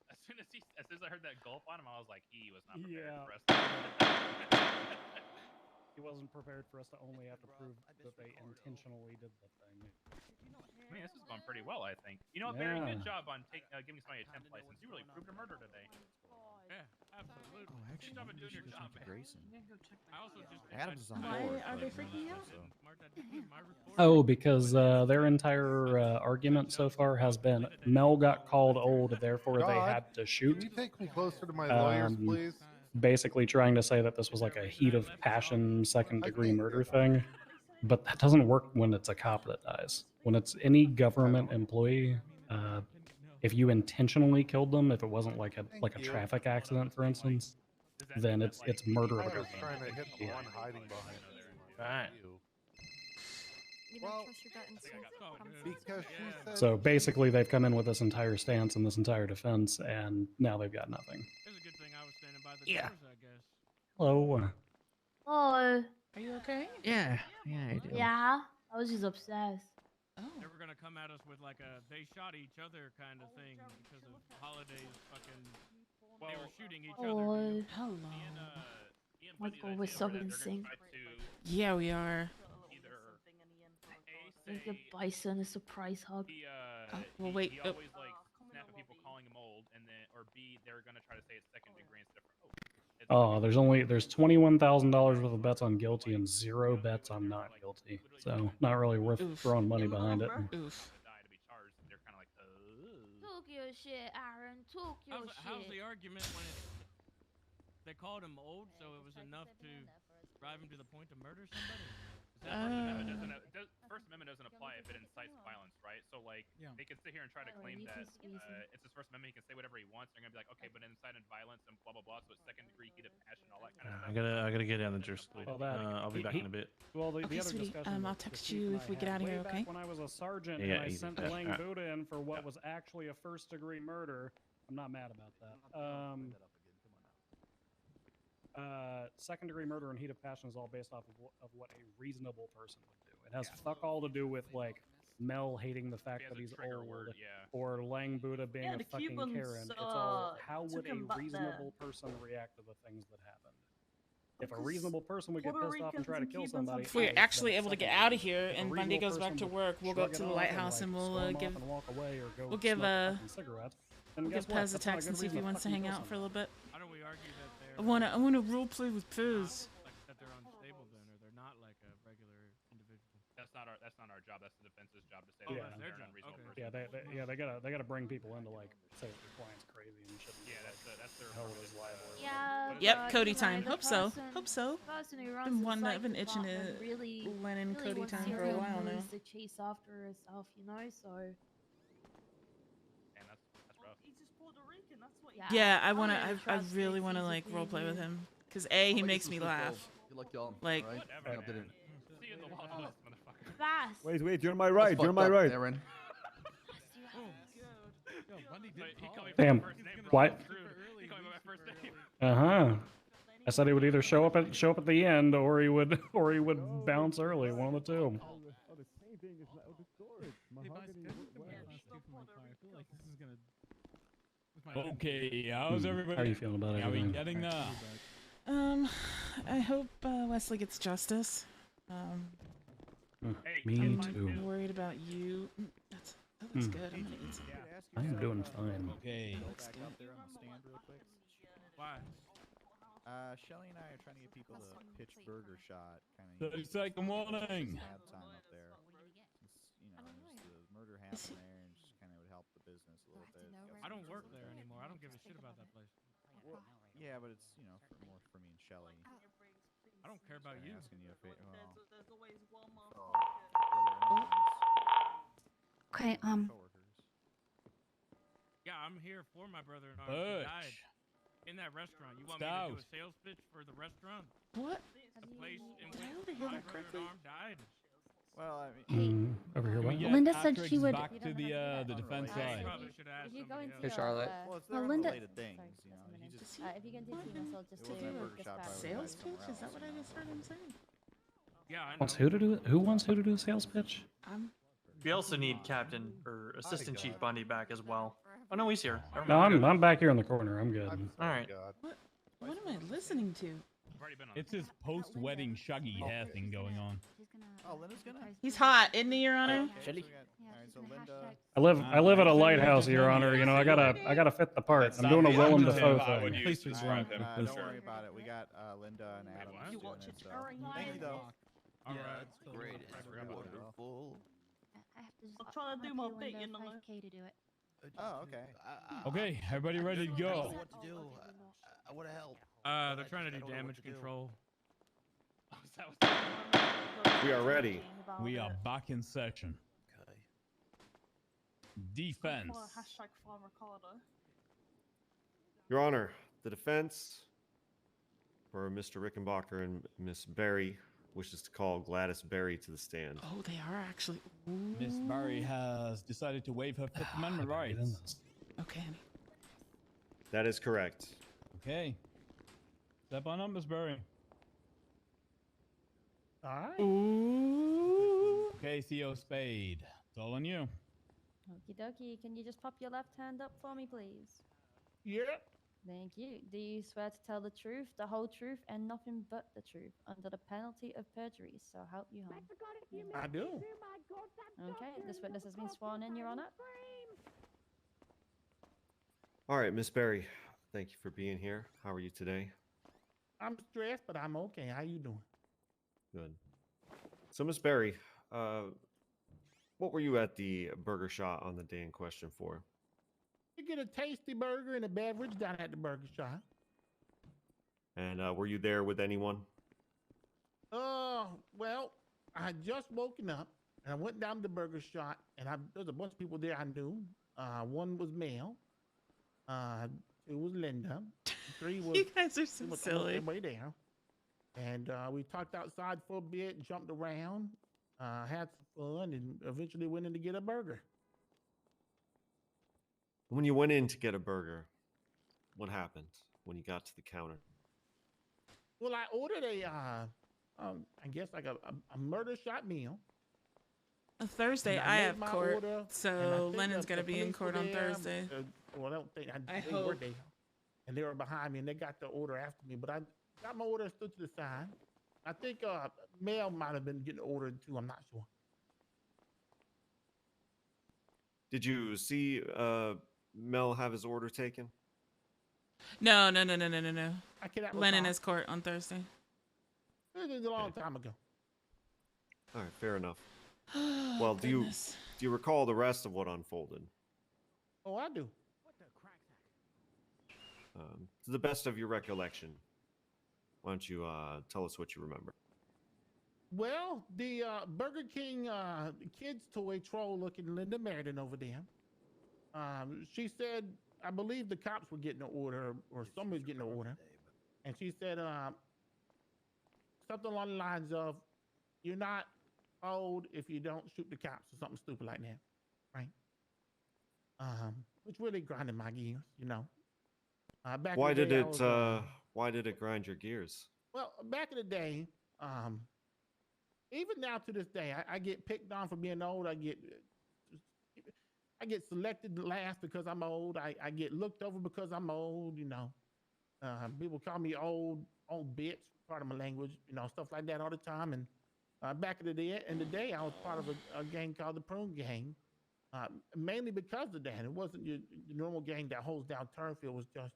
Q: As soon as I heard that gulp on him, I was like, he was not prepared for us.
B: He wasn't prepared for us to only have to prove that they intentionally did the thing.
Q: I mean, this has gone pretty well, I think. You know what, Barry? Good job on giving somebody a temp license. You really proved a murder today.
F: Yeah, absolutely.
G: Oh, actually,
Q: Good job of doing your job, man.
G: Grayson.
Q: I also just
G: Adam's on
A: Why
G: board,
A: are they
G: but,
A: freaking you out?
B: Oh, because their entire argument so far has been Mel got called old, therefore they
D: God,
B: had to shoot.
D: Can you take me closer to my lawyers, please?
B: Basically trying to say that this was like a heat of passion, second-degree murder thing. But that doesn't work when it's a cop that dies. When it's any government employee, if you intentionally killed them, if it wasn't like a traffic accident, for instance, then it's murder of a
D: I was
B: government
D: trying to hit the
B: employee.
D: one hiding behind
L: Right.
D: you.
E: You don't trust your gut instinct.
D: Because she said
B: So basically, they've come in with this entire stance and this entire defense, and now they've got nothing.
F: It's a good thing I was standing by the
R: Yeah.
F: doors, I guess.
B: Hello.
K: Oh,
A: Are you okay?
R: Yeah, I do.
K: yeah. I was just obsessed.
F: They were gonna come at us with like a they shot each other kind of thing because of holidays. Fucking, they were shooting each other.
K: Oh,
A: Hello.
K: my God, we're so in sync.
A: Yeah, we are.
K: Give the bison a surprise hug.
A: Well, wait.
Q: He always like snap at people calling him old, and then or B, they're gonna try to say it's second degree instead of
B: Oh, there's $21,000 worth of bets on guilty and 0 bets on not guilty. So not really worth throwing money behind it.
A: Oof.
T: Talk your shit, Aaron. Talk your
F: How's
T: shit.
F: the argument when they called him old, so it was enough to drive him to the point to murder somebody?
Q: First Amendment doesn't apply if it incites violence, right? So like they can sit here and try to claim that it's his First Amendment. He can say whatever he wants. They're gonna be like, okay, but it incited violence and blah blah blah. So it's second degree heat of passion, all that kind of stuff.
L: I gotta get down the jurisdiction. I'll be back in a bit.
B: Well, the
A: Okay,
B: other
A: sweetie,
B: discussion
A: I'll
B: that
A: text
B: Steve
A: you
B: and
A: if
B: I
A: we get
B: had
A: out of here,
B: way back
A: okay?
B: When I was a sergeant
L: Yeah,
B: and I
L: easy.
B: sent Lang Buddha in for what was actually a first-degree murder, I'm not mad about that. Second-degree murder and heat of passion is all based off of what a reasonable person would do. It has fuck all to do with like Mel hating the fact that he's old, or Lang Buddha being
H: Yeah,
B: a
H: the
B: fucking
H: Cubans,
B: Karen. It's all how would
H: took him
B: a
H: back
B: reasonable
H: there.
B: person react to the things that happened. If a
H: Because
B: reasonable person would get
H: Puerto
B: pissed off and
H: Ricans
B: try to
H: and
B: kill
H: Cubans
B: somebody,
H: have
A: If we're
B: then
A: actually
B: it's
A: able to get
B: second
A: out of
B: degree.
A: here
B: If a
A: and Bundy
B: reasonable
A: goes back
B: person
A: to
B: would
A: work, we'll go
B: shrug
A: up
B: it
A: to the
B: off
A: lighthouse and
B: like,
A: we'll
B: storm off
A: give
B: and walk away or go
A: we'll give
B: smoke a fucking cigarette, then
A: we'll
B: guess
A: give
B: what?
A: Pez a
B: That's not
A: text and
B: good
A: see if he
B: reason to
A: wants to
B: fucking
A: hang
B: kill
A: out for a little bit.
F: How do we argue that they're
A: I wanna role play with Pez.
F: that they're unstable then, or they're not like a regular individual?
Q: That's not our job. That's the defense's job to say
B: Yeah.
Q: that they're an unreasonable person.
B: Yeah, they gotta bring people in to like say that your client's crazy and shit.
Q: Yeah, that's their
B: hell of his liable.
K: Yeah.
A: Yep,
K: but,
A: Cody
K: you know,
A: time.
K: the
A: Hope so.
K: person-
A: Hope so.
K: the person who runs
A: Been
K: the
A: wanting,
K: psych
A: I've been itching
K: department
A: to
K: really,
A: Lennon
K: really
A: Cody
K: wants
A: time
K: to
A: for a while now.
K: lose the chase after herself, you know. So.
Q: And that's rough.
H: He's just Puerto Rican. That's what.
A: Yeah, I
K: Oh,
A: wanna.
K: yeah,
A: I
K: trust
A: really
K: me,
A: wanna
K: he's a
A: like role play with
K: premium.
A: him, cause A, he
C: I'll make
A: makes
C: this
A: me
C: one
A: laugh.
C: cold. Good luck, y'all.
A: Like,
C: All right?
Q: Whatever,
C: I did
Q: man.
C: it.
Q: See you in the Wild West, motherfucker.
K: Fast.
G: Wait, you're on my right. You're on my right.
C: Aaron.
B: Damn. What?
Q: He called me by my first name.
B: I said he would either show up at the end, or he would bounce early. One of the two.
N: Okay, how's everybody?
B: How are you feeling about
N: How are we
B: everything?
N: getting there?
A: I hope Wesley gets justice.
B: Me
A: I'm
B: too.
A: worried about you. That looks good. I'm gonna eat some.
B: I am doing fine.
N: Okay.
A: Looks good.
G: Out there on the stand real quick.
F: Why?
G: Shelly and I are trying to get people to pitch burger shot. Kind of.
N: 30-second warning.
G: Time up there. Since, the murder happened there, and just kind of would help the business a little bit.
F: I don't work there anymore. I don't give a shit about that place.
G: Well, yeah, but it's more for me and Shelly.
F: I don't care about you.
G: Asking you if it,
H: There's always one more.
T: Okay,
F: Yeah, I'm here for my brother-in-law. He died in that restaurant. You want me to do a sales pitch for the restaurant?
A: What?
F: The place in
A: Did I
F: which
A: overhear
F: my
A: that correctly?
F: brother-in-law died.
G: Well, I mean,
B: Over here, what?
T: Linda said she would.
N: Back to the defense side.
F: Probably should ask
K: If you go into
I: Hey, Charlotte.
G: well, it's
K: well,
G: their
K: Linda.
G: unrelated things. He just
K: If you can do team assault, just
G: It
K: do
G: wasn't a
K: it.
G: burger
K: Just
G: shop,
K: fast.
G: I would
A: Sales pitch? Is that what I just heard him say?
F: Yeah, I know.
B: Wants who to do it? Who wants who to do a sales pitch?
M: We also need Captain or Assistant Chief Bundy back as well. Oh no, he's here. Never
B: No,
M: mind.
B: I'm back here in the corner. I'm good.
M: All right.
A: What am I listening to?
N: It's his post-wedding shaggy hair thing going on.
G: Oh, Linda's gonna.
A: He's hot, isn't he, Your Honor?
G: Shelly. Alright, so Linda.
B: I live at a lighthouse, Your Honor. You know, I gotta fit the part. I'm doing a Willem Dafoe thing.
G: Please describe him. Don't worry about it. We got Linda and Adam doing it. So. Thank you though.
F: All
C: Yeah,
F: right.
C: it's great. It's wonderful.
T: I have to just.
H: I'm trying to do my bit, you know.
T: 5K to do it.
G: Oh, okay.
N: Okay, everybody ready to
C: I
N: go?
C: don't know what to do. I want to help.
F: They're trying to do
C: I don't know
F: damage
C: what to do.
F: control.
S: We are ready.
N: We are back in section.
C: Okay.
N: Defense.
H: Hashtag Farm Ricardo.
S: Your Honor, the defense for Mr. Rickenbacker and Miss Berry wishes to call Gladys Berry to the stand.
A: Oh, they are actually.
N: Miss Barry has decided to waive her Fifth Amendment rights.
A: Okay.
S: That is correct.
N: Okay. Step on up, Miss Barry.
R: Alright.
A: Ooh.
N: Okay, Theo Spade. It's all on you.
K: Okie dokie. Can you just pop your left hand up for me, please?
R: Yeah.
K: Thank you. Do you swear to tell the truth, the whole truth, and nothing but the truth under the penalty of perjury? So help you home.
R: I do.
K: Okay, this witness has been sworn in, Your Honor.
S: All right, Miss Berry, thank you for being here. How are you today?
R: I'm stressed, but I'm okay. How you doing?
S: Good. So, Miss Berry, what were you at the burger shop on the day in question for?
R: You get a tasty burger and a beverage down at the burger shop.
S: And were you there with anyone?
J: Well, I had just woken up and I went down to the burger shop and there's a bunch of people there I knew. One was Mel. Two was Linda. Three was
A: You guys are so
J: almost
A: silly.
J: everybody there. And we talked outside for a bit, jumped around, had some fun, and eventually went in to get a burger.
S: When you went in to get a burger, what happened when you got to the counter?
J: Well, I ordered I guess like a murder shot meal.
A: A Thursday,
J: And
A: I
J: made
A: have
J: my
A: court,
J: order, and I
A: so
J: think
A: Lennon's
J: the
A: gonna be in
J: police were
A: court on
J: there,
A: Thursday.
J: Well, I don't think
A: I
J: they were
A: hope.
J: there, and they were behind me, and they got the order after me. But I got my order, stood to the side. I think Mel might have been getting ordered too. I'm not sure.
S: Did you see Mel have his order taken?
A: No.
J: I cannot
A: Lennon
J: recall.
A: is court on Thursday.
J: It was a long time ago.
S: All right, fair enough. Well, do you recall the rest of what unfolded?
J: Oh, I do.
S: To the best of your recollection, why don't you tell us what you remember?
J: Well, the Burger King kids toy troll looking Linda Meriden over there. She said, I believe the cops were getting an order or someone was getting an order. And she said something along the lines of, you're not old if you don't shoot the cops or something stupid like that. Right? Which really grinded my gears, you know. Back
S: Why
J: in the
S: did
J: day,
S: why did it grind your gears?
J: well, back in the day, even now to this day, I get picked on for being old. I get selected last because I'm old. I get looked over because I'm old. You know, people call me old bitch, part of my language. You know, stuff like that all the time. And back in the day, I was part of a gang called the Prune Gang, mainly because of that. It wasn't your normal gang that holds down turf. It was just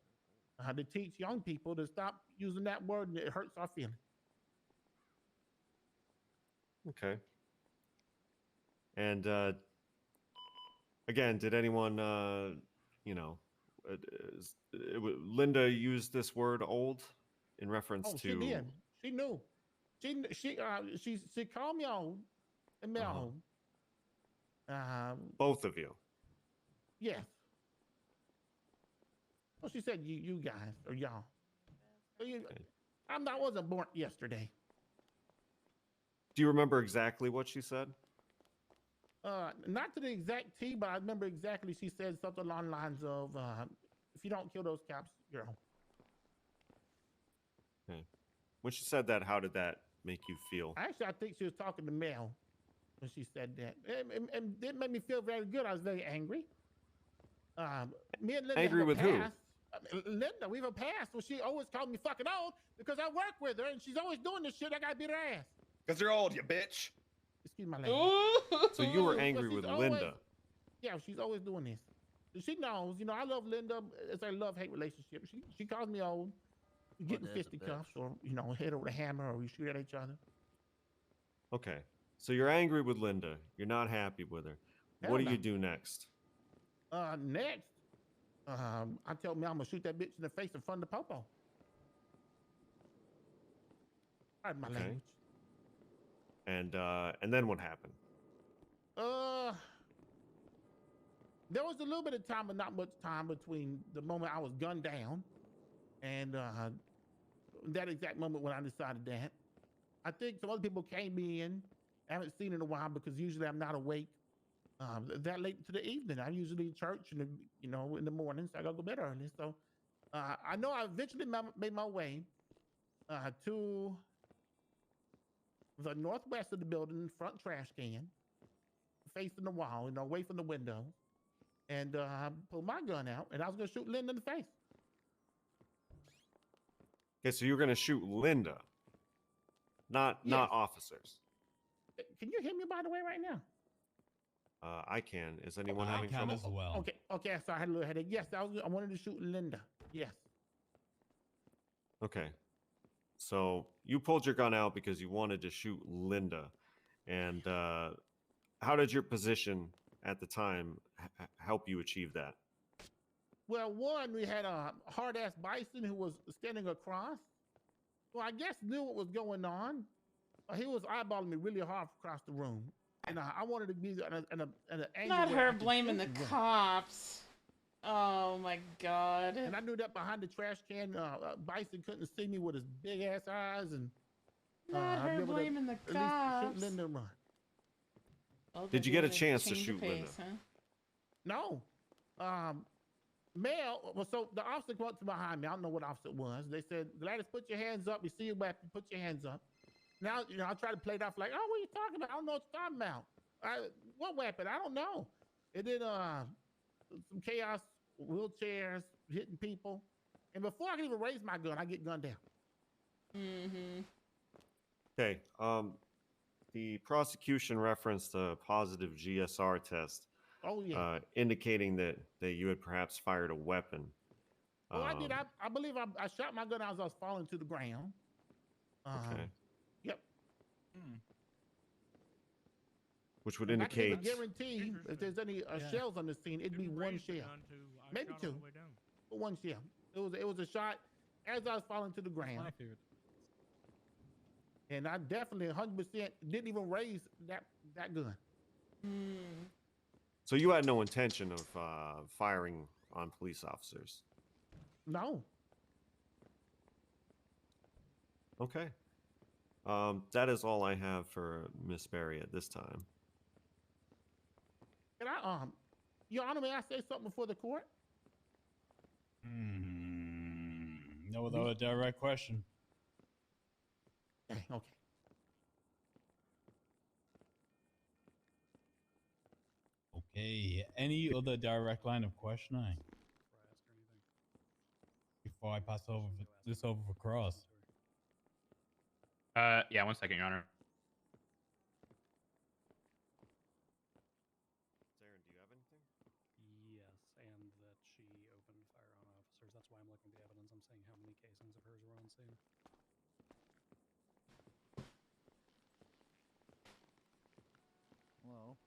J: to teach young people to stop using that word, and it hurts our feelings.
S: Okay. And again, did anyone, Linda used this word "old" in reference to?
J: She did. She knew. She called me old and me old.
S: Both of you.
J: Yes. Well, she said you guys or y'all. I wasn't born yesterday.
S: Do you remember exactly what she said?
J: Not to the exact T, but I remember exactly. She said something along the lines of, "If you don't kill those cops, you're home."
S: Okay. When she said that, how did that make you feel?
J: Actually, I think she was talking to Mel when she said that. And it made me feel very good. I was very angry. Me and Linda
S: Angry
J: have a
S: with who?
J: past. Linda, we have a past where she always called me fucking old because I work with her and she's always doing this shit. I gotta beat her ass.
D: Because you're old, you bitch.
J: Excuse my language.
S: So you were angry with Linda.
J: Yeah, she's always doing this. She knows, you know, I love Linda. It's a love-hate relationship. She calls me old. We get in fisticuffs or, you know, hit her with a hammer or we shoot at each other.
S: Okay. So you're angry with Linda. You're not happy with her. What do you do next?
J: Next, I tell me I'm gonna shoot that bitch in the face in front of the popo. Pardon my language.
S: And then what happened?
J: There was a little bit of time, but not much time between the moment I was gunned down and that exact moment when I decided that. I think some other people came in. I haven't seen in a while because usually I'm not awake that late to the evening. I'm usually in church in the morning, so I gotta go to bed early. So I know I eventually made my way to the northwest of the building, front trash can, facing the wall, you know, away from the window, and pulled my gun out, and I was gonna shoot Linda in the face.
S: Okay, so you're gonna shoot Linda, not officers.
J: Can you hear me, by the way, right now?
S: I can. Is anyone having trouble?
N: as well.
J: Okay. So I had a little headache. Yes, I wanted to shoot Linda. Yes.
S: Okay. So you pulled your gun out because you wanted to shoot Linda. And how did your position at the time help you achieve that?
J: Well, one, we had a hard-ass bison who was standing across. Well, I guess knew what was going on. he was eyeballing me really hard across the room, and I wanted to be in an angle
A: Not
J: where I
A: her
J: could
A: blaming the
J: shoot and run.
A: cops. Oh my god.
J: And I knew that behind the trash can, Bison couldn't see me with his big ass eyes, and
A: Not
J: I'd
A: her
J: be able to
A: blaming the
J: at least shoot
A: cops.
J: Linda and run.
A: Oh,
S: Did you
A: they're
S: get a
A: doing
S: chance to
A: change of
S: shoot Linda?
A: pace, huh?
J: No. Male, well, so the officer came up to behind me. I don't know what officer it was. They said, Gladys, put your hands up. We see your weapon. Put your hands up. Now, I try to play it off like, oh, what are you talking about? I don't know what you're talking about. What weapon? I don't know. And then some chaos, wheelchairs, hitting people. And before I can even raise my gun, I get gunned down.
A: Mm-hmm.
S: Okay. The prosecution referenced a positive GSR test.
J: Oh, yeah.
S: Indicating that you had perhaps fired a weapon.
J: Well, I did. I believe I shot my gun as I was falling to the ground.
S: Okay.
J: Yep.
S: Which would
J: And I can
S: indicate.
J: even guarantee if there's any shells on the scene, it'd be one shell, maybe two, but one shell. It was a shot as I was falling to the ground.
P: My favorite.
J: And I definitely 100% didn't even raise that gun.
S: So you had no intention of firing on police officers?
J: No.
S: Okay. That is all I have for Miss Berry at this time.
J: Can I, Your Honor, may I say something before the court?
N: No other direct question.
J: Okay.
N: Okay. Any other direct line of questioning? Before I pass this over for Cross.
Q: Yeah, 1 second, Your Honor.
S: Saren, do you have anything?
B: Yes, and that she opened fire on officers. That's why I'm looking at the evidence. I'm saying how many casings of hers were on scene.
G: Hello.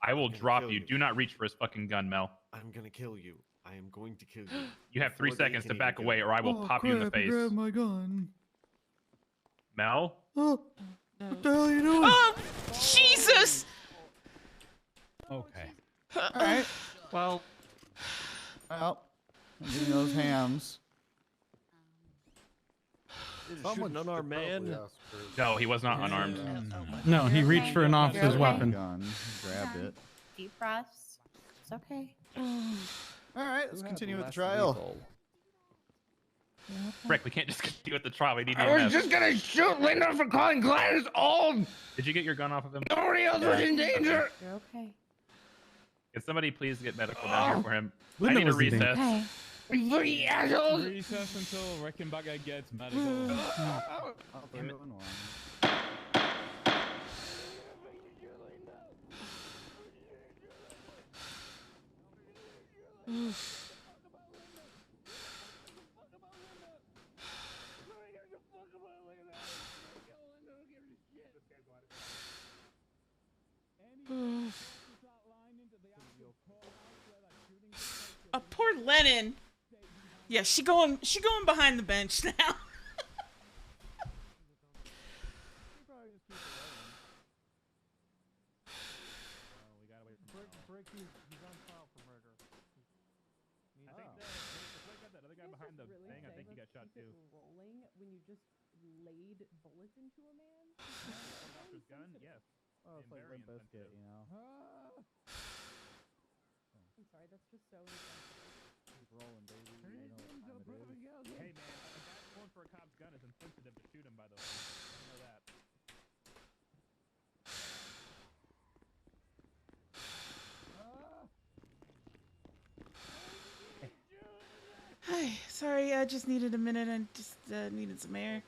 Q: I will drop you. Do not reach for his fucking gun, Mel.
S: I'm gonna kill you. I am going to kill you.
Q: You have 3
S: before they
Q: seconds
S: can
Q: to back
S: even
Q: away,
S: go.
Q: or I will pop you in the face.
G: Grab my gun.
Q: Mel?
G: Oh, what the hell are you doing?
A: Oh, Jesus!
N: Okay.
G: All right. Well, I'm getting those hams.
S: Shooting unarmed man?
Q: No, he was not unarmed.
P: No, he reached for an officer's weapon.
G: Gun, grabbed it.
K: Deep breaths. It's okay.
G: All right, let's continue with the trial.
Q: Rick, we can't just continue with the trial. We need
R: I was
Q: EMS.
R: just gonna shoot Linda for calling Gladys old.
Q: Did you get your gun off of him?
R: Nobody else was in danger.
K: You're okay.
Q: Can somebody please get medical down here for him?
P: Linda
Q: I need a
P: was eating.
Q: recess.
K: Okay.
R: You assholes.
N: Recess until Rickenbacker gets medical.
G: I'll throw it in one.
A: Poor Lennon. Yeah, she going behind the bench now.
Q: He's on trial for murder. I think that other guy behind the thing, I think he got shot too.
U: Rolling when you just laid bullets into a man?
Q: His gun? Yes.
G: Oh, it's like Limp Bizkit, you know.
U: I'm sorry, that's just so insensitive.
G: Keep rolling, baby. You know what time it is.
Q: Hey man, a guy pulling for a cop's gun is insensitive to shoot him, by the way. I know that.
A: Hi, sorry, I just needed a minute and just needed some air.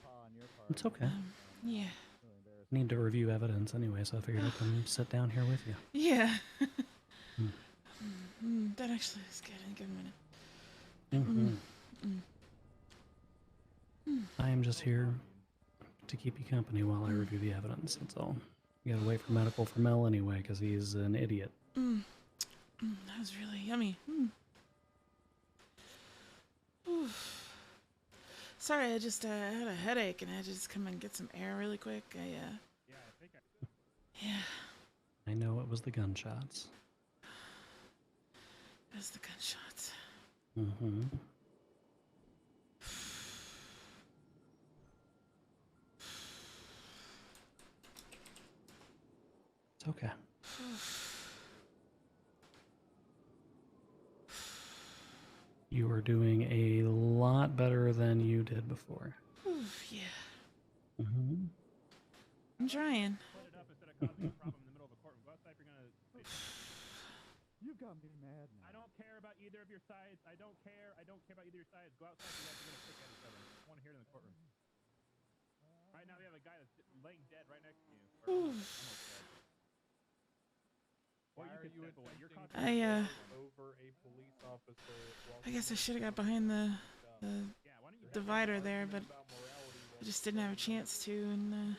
B: It's okay.
A: Yeah.
B: Need to review evidence anyway, so I figured I'd come sit down here with you.
A: Yeah. That actually is good. Give me a minute.
B: I am just here to keep you company while I review the evidence. That's all. You gotta wait for medical for Mel anyway, because he's an idiot.
A: That was really yummy. Sorry, I just had a headache and I had to just come and get some air really quick. Yeah,
B: I know it was the gunshots.
A: it was the gunshots.
B: Mm-hmm. It's okay. You are doing a lot better than you did before.
A: Yeah,
B: Mm-hmm.
A: I'm trying.
C: You got me mad now.
Q: I don't care about either of your sides. I don't care. I don't care about either of your sides. Go outside. You guys are gonna stick at each other. I want to hear it in the courtroom. Right now we have a guy that's laying dead right next to you. Or almost dead. Or you could step away. You're
A: I guess I should have got behind the divider there, but I just didn't have a chance to, and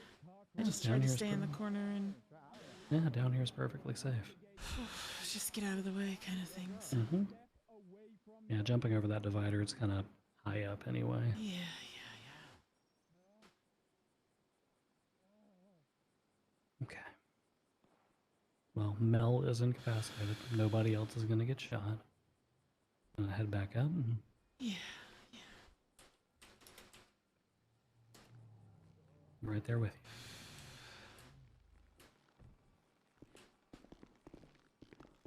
A: I just tried to stay in the corner and
B: Yeah, down here is perfectly safe.
A: just get out of the way kind of things.
B: Mm-hmm. Yeah, jumping over that divider, it's kind of high up anyway.
A: Yeah.
B: Okay. Well, Mel is incapacitated. Nobody else is going to get shot. I'm going to head back up.
A: Yeah.
B: I'm right there with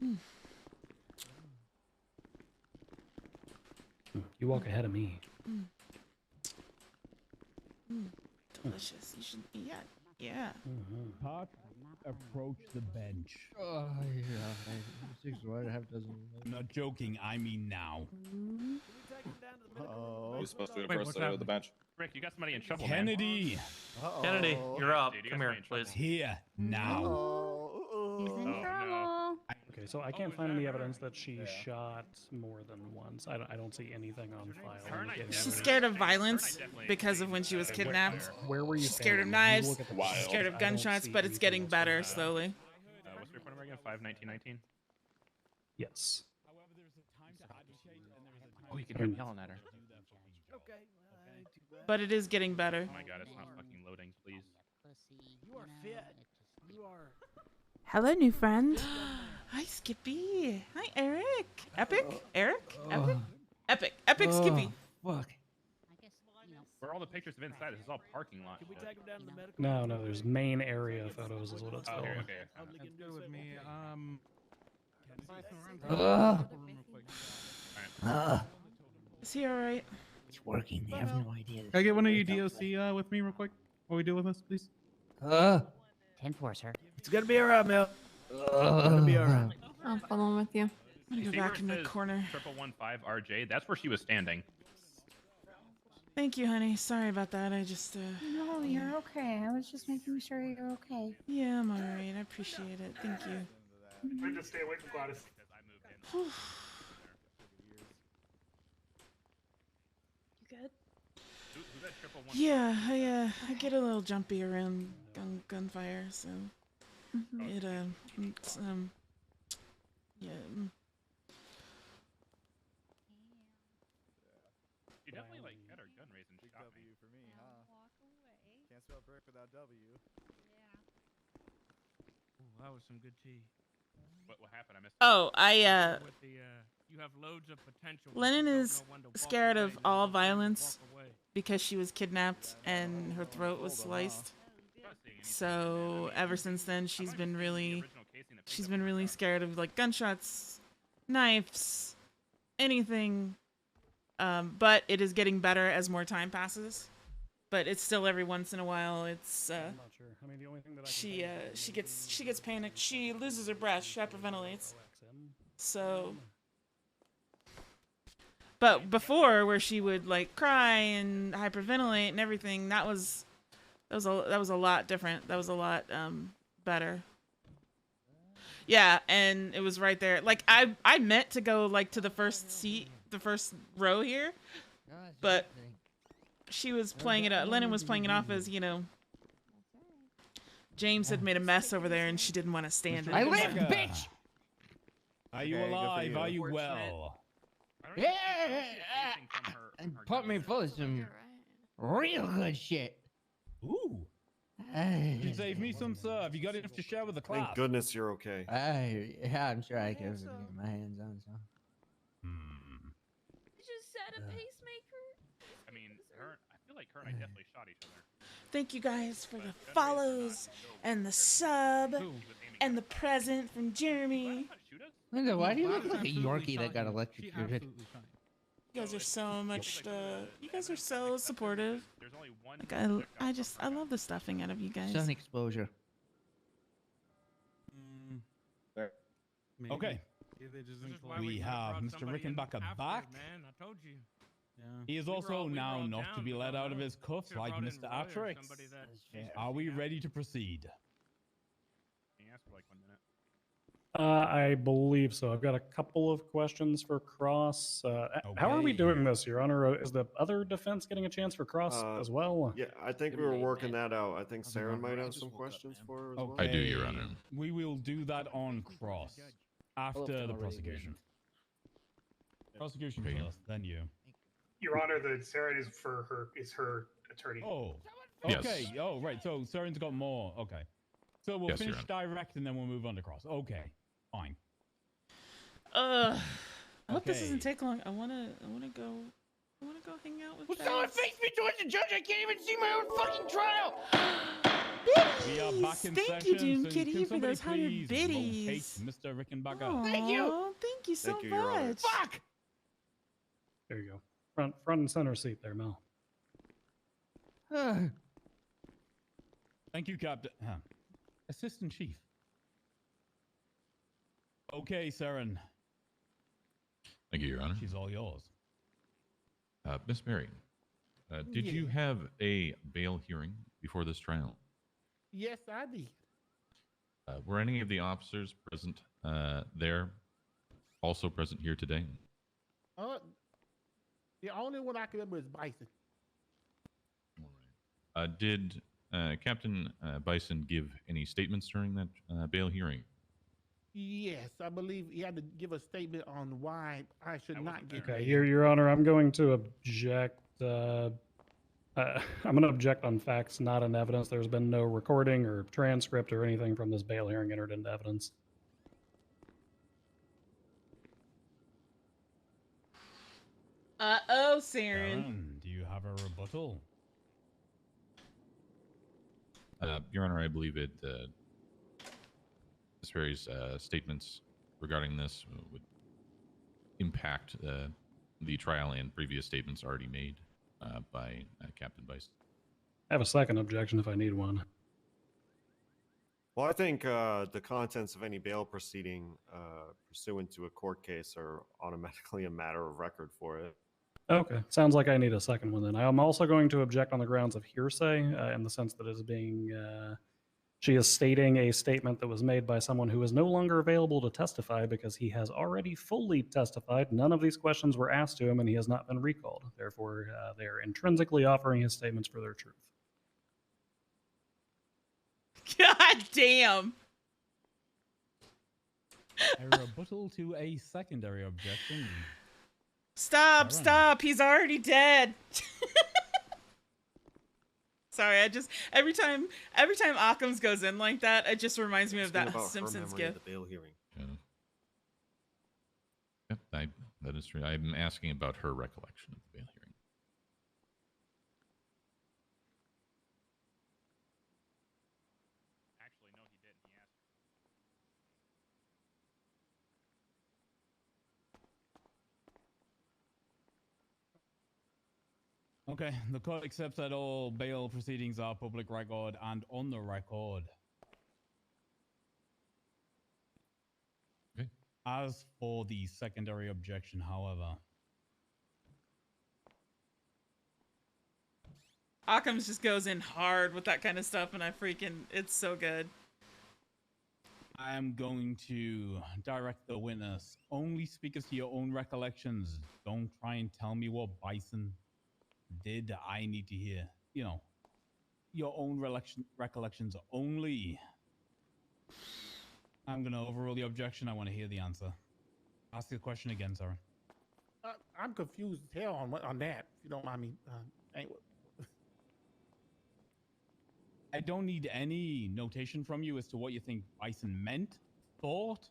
B: you. You walk ahead of me.
A: Delicious. You should. Yeah.
N: Pot, approach the bench.
C: Oh, yeah. 6 white, half dozen.
N: I'm not joking. I mean now.
C: Uh-oh.
D: He's supposed to
Q: Wait,
D: approach
Q: what's that?
D: the bench.
Q: Rick, you got somebody in trouble,
N: Kennedy.
C: Uh-oh.
M: Kennedy, you're up.
Q: Dude, you
M: Come
Q: got
M: here,
Q: somebody in
M: please.
N: Here now.
K: He's in
Q: Oh,
K: trouble.
B: Okay, so I can't find any evidence that she shot more than once. I don't see anything on file.
A: She's scared of violence because of when she was kidnapped.
B: Where were you?
A: She's scared of
B: standing?
A: knives.
B: Look at the
D: Wild.
B: files.
A: Scared of
B: I don't
A: gunshots,
B: see
A: but it's
B: anything
A: getting
B: else
A: better
B: on that.
A: slowly.
Q: what's your phone number again? 51919?
B: Yes.
N: However, there's a time to agitate and there's a time
Q: Oh, you can hear me yelling at her.
C: Okay.
A: But it is getting better.
Q: Oh my god, it's not fucking loading, please.
C: You are fit. You are.
A: Hello, new friend. Hi, Skippy. Hi, Eric. Epic? Eric? Epic? Epic Skippy.
C: Fuck.
Q: Where are all the pictures of inside? This is all parking lot.
C: Can we
Q: shit.
C: take him down to the medical?
B: No, there's main area photos is what it's
Q: Oh,
B: called.
Q: here, okay.
P: That's good with me.
A: Is he alright?
R: It's working. They have no idea.
P: Can I get one of you DOC with me real quick? While we deal with this, please?
R: 10-4, sir.
C: It's gonna be alright, Mel. It's gonna be alright.
E: I'll follow with you.
A: I'm gonna
Q: See
A: go
Q: where
A: back
Q: it
A: in the
Q: says
A: corner.
Q: 1115 RJ? That's where she was standing.
A: Thank you, honey. Sorry about that. I just,
U: No, you're okay. I was just making sure you're okay.
A: Yeah, I'm alright. I appreciate it. Thank you.
Q: I just stay away from Gladys.
U: You good?
Q: Who's that 1115?
A: Yeah, I get a little jumpy around gunfire, so it it's, yeah.
Q: You definitely like had her gun raised and
C: Big
Q: shot
C: W
Q: me.
C: for me, huh? Can't spell brick without W.
F: Ooh, that was some good tea.
Q: What happened? I missed.
A: Oh,
F: With the, you have loads of potential. but
A: Lennon
F: you don't
A: is
F: know when to walk
A: scared
F: away.
A: of
F: You
A: all
F: don't know when to
A: violence
F: walk away.
A: because she was kidnapped and her throat was sliced. So ever since then, she's been really scared of like gunshots, knives, anything. But it is getting better as more time passes. But it's still every once in a while. It's
B: I'm not sure. I mean, the only thing that
A: she gets panicked. She loses her breath. She hyperventilates. So, but before, where she would like cry and hyperventilate and everything, that was a lot different. That was a lot better. Yeah, and it was right there. Like I meant to go like to the first seat, the first row here, but she was playing it. Lennon was playing it off as, you know, James had made a mess over there and she didn't want to stand it.
R: I live, bitch!
N: Are you
C: Okay, good for
N: alive?
C: you.
N: Are you well?
R: Yeah! And put me full of some Real good shit.
N: Ooh. You save me some, sir. Have you got enough to share with the class?
S: Thank goodness you're okay.
R: Yeah, I'm sure I can get my hands on some.
K: Just set a pacemaker.
Q: I mean, I feel like her and I definitely shot each other.
A: Thank you guys for the follows and the sub and the present from Jeremy.
R: Linda, why do you look like a Yorkie that got electrocuted?
A: You guys are so much. You guys are so supportive. Like I love the stuffing out of you guys.
R: Sun exposure.
N: Okay. We have Mr. Rickenbacker back.
F: Man, I told you.
N: He is also now not to be let out of his cuffs like Mr. Atrix. Are we ready to proceed?
Q: Can you ask for like 1 minute?
B: I believe so. I've got a couple of questions for Cross. How are we doing this, Your Honor? Is the other defense getting a chance for Cross as well?
S: Yeah, I think we were working that out. I think Sarah might have some questions for her as well.
N: I do, Your Honor. We will do that on Cross after the prosecution. Prosecution first, then you.
O: Your Honor, the Sarah is her attorney.
N: Oh, okay.
O: Yes.
N: Oh, right. So Saren's got more. Okay. So we'll
O: Yes, Your
N: finish direct and then we'll move on to Cross. Okay, fine.
A: I hope this
N: Okay.
A: doesn't take long. I wanna go hang out with.
R: Well, someone face me towards the judge. I can't even see my own fucking trial.
N: We are back in
A: Thank
N: session.
A: you, Doom
N: so
A: Kitty,
N: can
A: for
N: somebody
A: those 100
N: please
A: biddies.
N: rotate Mr. Rickenbacker.
A: Aw, thank you so
S: Your Honor.
A: much.
R: Fuck.
B: There you go. Front and center seat there, Mel.
N: Thank you, Captain. Assistant Chief. Okay, Saren.
V: Thank you, Your Honor.
N: She's all yours.
V: Miss Mary, did you have a bail hearing before this trial?
J: Yes, I did.
V: Were any of the officers present there, also present here today?
J: The only one I can remember is Bison.
V: Did Captain Bison give any statements during that bail hearing?
J: Yes, I believe he had to give a statement on why I should not get
B: Okay,
J: bail.
B: Your Honor, I'm going to object. I'm going to object on facts, not on evidence. There's been no recording or transcript or anything from this bail hearing entered into evidence.
A: Uh-oh, Saren.
N: Saren, do you have a rebuttal?
V: Your Honor, I believe it. Miss Mary's statements regarding this would impact the trial and previous statements already made by Captain Bison.
B: I have a second objection if I need one.
S: Well, I think the contents of any bail proceeding pursuant to a court case are automatically a matter of record for it.
B: Okay, sounds like I need a second one then. I'm also going to object on the grounds of hearsay in the sense that it is being... she is stating a statement that was made by someone who is no longer available to testify because he has already fully testified. None of these questions were asked to him and he has not been recalled. Therefore, they are intrinsically offering his statements for their truth.
A: God damn.
N: A rebuttal to a secondary objection.
A: Stop,
N: Saren.
A: stop. He's already dead. Sorry, every time Occam's goes in like that, it just reminds me of that
S: About her
A: Simpsons
S: memory of
A: gif.
S: the bail hearing.
V: Yep, that is true. I'm asking about her recollection of the bail hearing.
Q: Actually, no, he didn't. He asked.
N: Okay, the court accepts that all bail proceedings are public record and on the record.
V: Okay.
N: As for the secondary objection, however,
A: Occam's just goes in hard with that kind of stuff, and it's so good.
N: I am going to direct the witness. Only speak as to your own recollections. Don't try and tell me what Bison did. I need to hear, your own recollections only. I'm going to overrule the objection. I want to hear the answer. Ask the question again, sir.
J: I'm confused as hell on that, if you don't mind me.
N: I don't need any notation from you as to what you think bison meant, thought.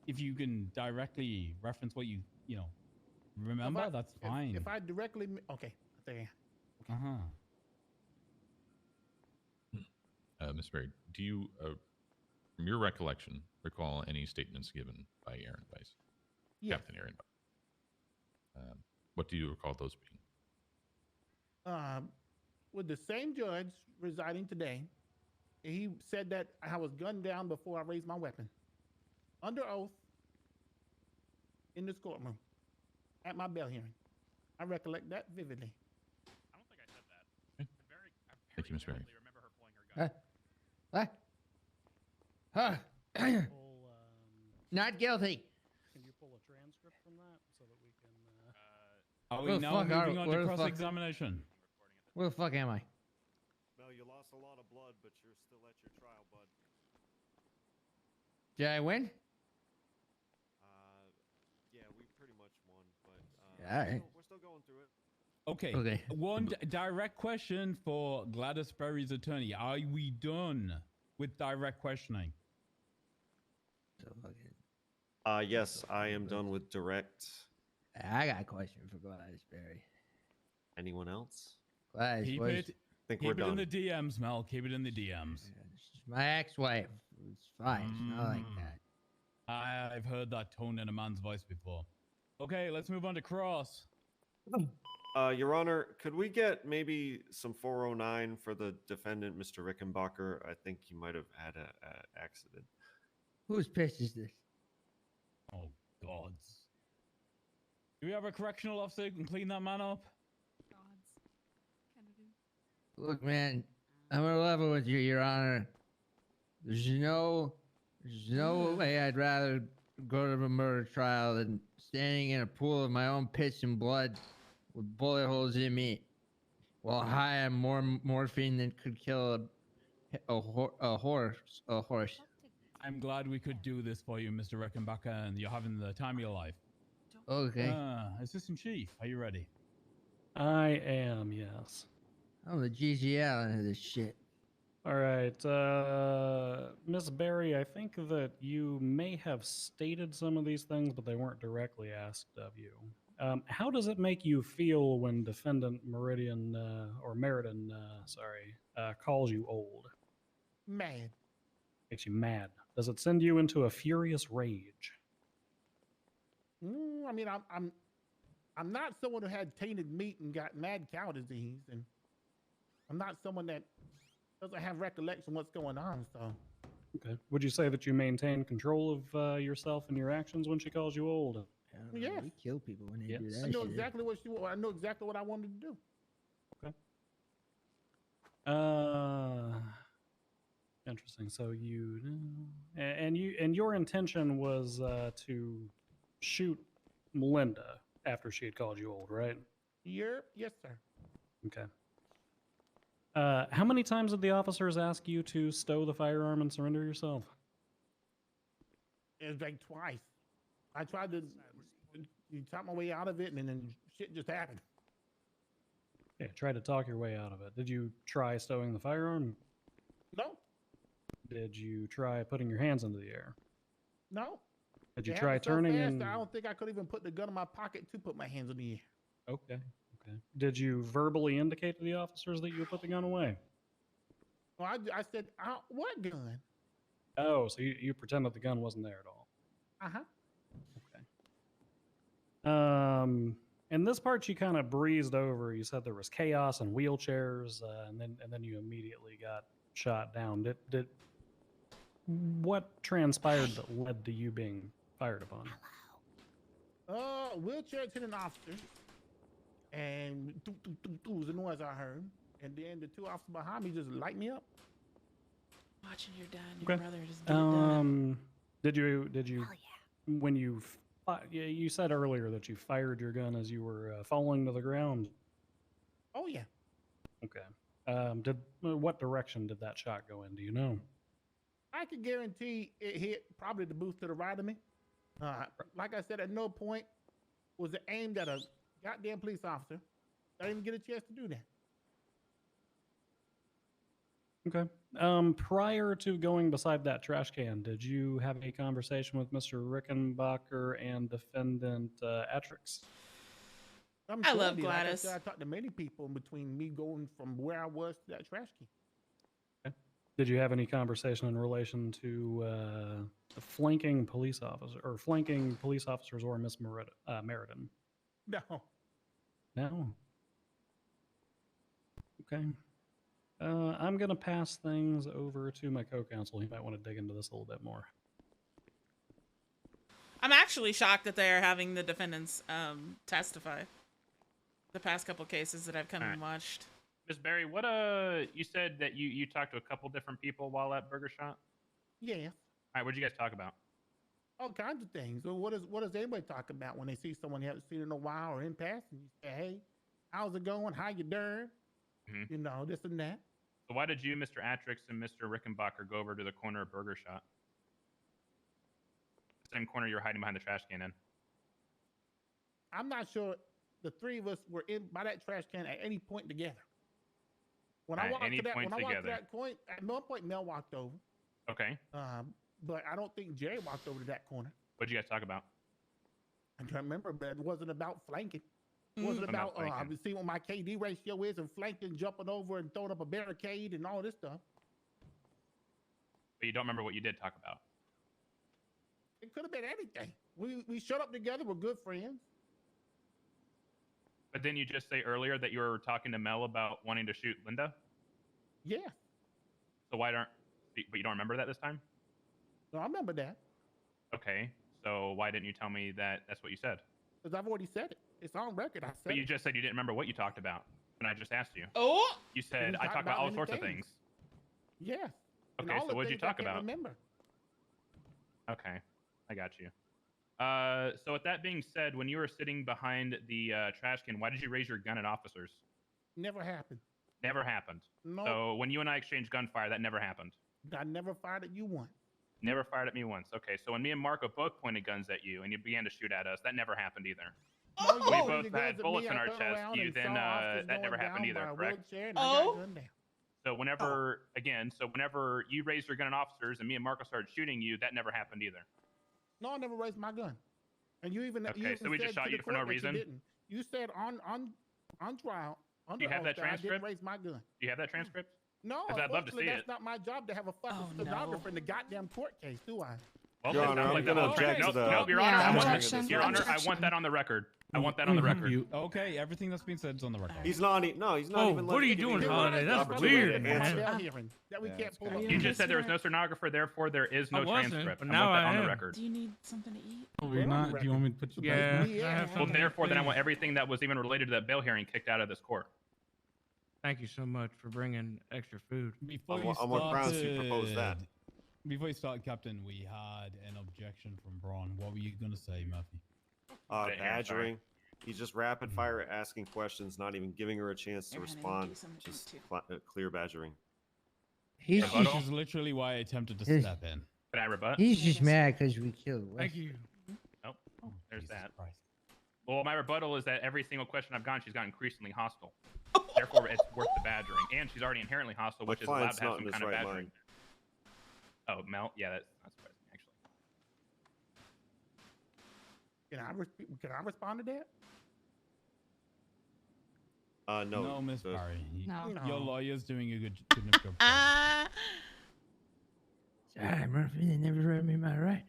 N: If you can directly reference what you remember, that's fine.
J: If I directly, okay, there.
N: Uh-huh.
V: Miss Berry, do you, from your recollection, recall any statements given by Aaron Weiss?
J: Yes.
V: Captain Aaron Weiss. What do you recall those being?
J: With the same judge residing today, he said that I was gunned down before I raised my weapon. Under oath, in this courtroom, at my bail hearing. I recollect that vividly.
Q: I don't think I said that.
V: Okay. Thank you, Miss Berry.
Q: Remember her pulling her gun.
I: What? Huh? Not guilty.
B: Can you pull a transcript from that so that we can?
N: Are
I: Where
N: we
I: the
N: now
I: fuck are-
N: moving on
I: where
N: to
I: the fuck-
N: cross-examination?
I: Where the fuck am I?
S: Mel, you lost a lot of blood, but you're still at your trial, bud.
I: Did I win?
S: Yeah, we pretty much won, but
I: Yeah, all right.
S: we're still going through it.
N: Okay.
I: Okay.
N: One direct question for Gladys Berry's attorney. Are we done with direct questioning?
I: So fucking.
S: Yes, I am done with direct.
I: I got a question for Gladys Berry.
S: Anyone else?
I: Gladys,
N: Keep
I: what
N: it.
S: I think
N: Keep
S: we're
N: it in
S: done.
N: the DMs, Mel. Keep it in the DMs.
I: She's my ex-wife. It's fine. It's not like that.
N: I've heard that tone in a man's voice before. Okay, let's move on to cross.
S: Your Honor, could we get maybe some 409 for the defendant, Mr. Rickenbacker? I think he might have had an accident.
I: Whose piss is this?
N: Oh, gods. Do we have a correctional officer who can clean that man up?
I: Look, man, I'm gonna level with you, Your Honor. There's no way I'd rather go to a murder trial than standing in a pool of my own piss and blood with bullet holes in me while high on more morphine than could kill a horse.
N: I'm glad we could do this for you, Mr. Rickenbacker, and you're having the time of your life.
I: Okay.
N: Assistant Chief, are you ready?
B: I am, yes.
I: I'm the GGL into this shit.
B: All right, Miss Berry, I think that you may have stated some of these things, but they weren't directly asked of you. How does it make you feel when Defendant Meriden, calls you old?
J: Mad.
B: Makes you mad. Does it send you into a furious rage?
J: I mean, I'm not someone who had tainted meat and got mad cow disease, and I'm not someone that doesn't have recollection of what's going on. So,
B: Okay. Would you say that you maintain control of yourself and your actions when she calls you old?
J: yes,
I: We kill people when they do
B: Yes.
I: that
J: I know
I: shit.
J: exactly what she. I know exactly what I wanted to do.
B: Interesting. So you and your intention was to shoot Melinda after she had called you old, right?
J: Yes, sir.
B: Okay. How many times did the officers ask you to stow the firearm and surrender yourself?
J: It was like twice. I tried to talk my way out of it, and then shit just happened.
B: Yeah, try to talk your way out of it. Did you try stowing the firearm?
J: No,
B: Did you try putting your hands into the air?
J: no.
B: Did you
J: It
B: try
J: happened so
B: turning
J: fast
B: in?
J: that I don't think I could even put the gun in my pocket to put my hands in the air.
B: Okay. Okay. Did you verbally indicate to the officers that you would put the gun away?
J: Well, I said, what gun?
B: Oh, so you pretended the gun wasn't there at all.
J: Uh-huh.
B: And this part you kind of breezed over. You said there was chaos and wheelchairs, and then you immediately got shot down. Did what transpired that led to you being fired upon?
J: Wheelchair attendant officer, and was the noise I heard, and then the two officers behind me just light me up.
A: Watching your dad and your
B: Okay.
A: brother just get it done.
B: Did you when you said earlier that you fired your gun as you were falling to the ground?
J: Oh yeah.
B: Okay. What direction did that shot go in? Do you know?
J: I can guarantee it hit probably the booth to the right of me. Like I said, at no point was it aimed at a goddamn police officer. I didn't even get a chance to do that.
B: Okay. Prior to going beside that trash can, did you have a conversation with Mr. Rickenbacker and defendant Atrix?
J: I'm
A: I
J: sure
A: love
J: did.
A: Gladys.
J: Like I said, I talked to many people in between me going from where I was to that trash can.
B: Okay. Did you have any conversation in relation to the flanking police officer or flanking police officers or Miss Meriden?
J: No.
B: No. Okay. I'm going to pass things over to my co-counsel. He might want to dig into this a little bit more.
A: I'm actually shocked that they are having the defendants testify. The past couple cases that I've come and watched.
Q: Miss Barry, what you said that you talked to a couple different people while at Burger Shot?
J: Yeah.
Q: All right, what'd you guys talk about?
J: All kinds of things. So what does anybody talk about when they see someone they haven't seen in a while or in passing? You say, hey, how's it going? How you doing?
Q: Mm-hmm.
J: You know, this and that.
Q: So why did you, Mr. Atrix, and Mr. Rickenbacker go over to the corner of Burger Shot? The same corner you were hiding behind the trash can in.
J: I'm not sure the three of us were in by that trash can at any point together. When I walked to that, point, at one point Mel walked over.
Q: Okay.
J: But I don't think Jerry walked over to that corner.
Q: What'd you guys talk about?
J: I can't remember, but it wasn't about flanking. It wasn't about seeing what my KD ratio is and flanking, jumping over and throwing up a barricade and all this stuff.
Q: But you don't remember what you did talk about?
J: It could have been anything. We showed up together. We're good friends.
Q: But didn't you just say earlier that you were talking to Mel about wanting to shoot Linda?
J: Yeah.
Q: So but you don't remember that this time?
J: No, I remember that.
Q: Okay. So why didn't you tell me that that's what you said?
J: Because I've already said it. It's on record. I said
Q: But you just said you didn't remember what you talked about. And I just asked you.
A: Oh!
Q: You said, I talked about all sorts of things.
J: Yeah.
Q: Okay, so what'd you talk about?
J: Remember.
Q: Okay. I got you. So with that being said, when you were sitting behind the trash can, why did you raise your gun at officers?
J: Never happened.
Q: Never happened.
J: No.
Q: So when you and I exchanged gunfire, that never happened.
J: I never fired at you once.
Q: Never fired at me once. Okay, so when me and Marco both pointed guns at you and you began to shoot at us, that never happened either.
J: No,
Q: we both had bullets in our chest. You then that never happened either, correct? So whenever you raised your gun at officers and me and Marco started shooting you, that never happened either.
J: No, I never raised my gun. And you even
Q: so we just shot you for no reason.
J: You said on trial.
Q: Do you have that transcript?
J: I didn't raise my gun.
Q: Do you have that transcript?
J: No,
Q: I'd love to see
J: that's
Q: it.
J: not my job to have a fucking stenographer in the goddamn court case, do I?
Q: Well,
S: Your Honor, I'm going to object to the...
Q: No, Your Honor, Your Honor, I want that on the record. I want that on the record.
N: Okay, everything that's been said is on the record.
S: He's not even...
F: What are you doing, Holiday? That's weird, man.
J: That we can't pull up.
Q: You just said there was no stenographer, therefore there is no transcript.
F: But now I
Q: want that on
F: the
Q: the record.
A: Do you need something to eat?
N: Oh, you're not? Do you want me to put you back?
F: Yeah.
Q: Well, therefore, then I want everything that was even related to that bail hearing kicked out of this court.
F: Thank you so much for bringing extra food.
S: On what grounds do you propose that?
N: Before you start, Captain, we had an objection from Braun. What were you going to say, Murphy?
S: Badgering. He's just rapid fire asking questions, not even giving her a chance to respond. Just clear badgering.
I: This
N: is literally why I attempted to step in.
Q: Can I rebut?
I: He's just mad because we killed Wes.
F: Thank you.
Q: Nope. There's that. Well, my rebuttal is that every single question I've gotten, she's gotten increasingly hostile. Therefore, it's worth the badgering. And she's already inherently hostile, which is allowed to have some kind of badgering. Oh, Mel? Yeah, that's not surprising, actually.
J: Can I respond to that?
S: No.
N: No, Miss Barry.
E: No.
N: Your lawyer's doing a good enough job.
I: Sorry, Murphy. They never read me my rights.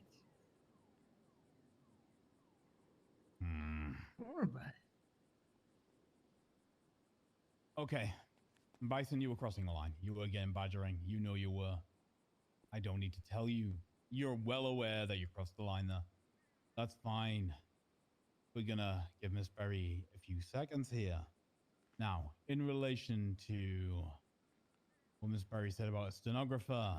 I: Don't worry about it.
N: Okay. Bison, you were crossing the line. You were again badgering. You know you were. I don't need to tell you. You're well aware that you crossed the line there. That's fine. We're gonna give Miss Berry a few seconds here. Now, in relation to what Miss Berry said about a stenographer.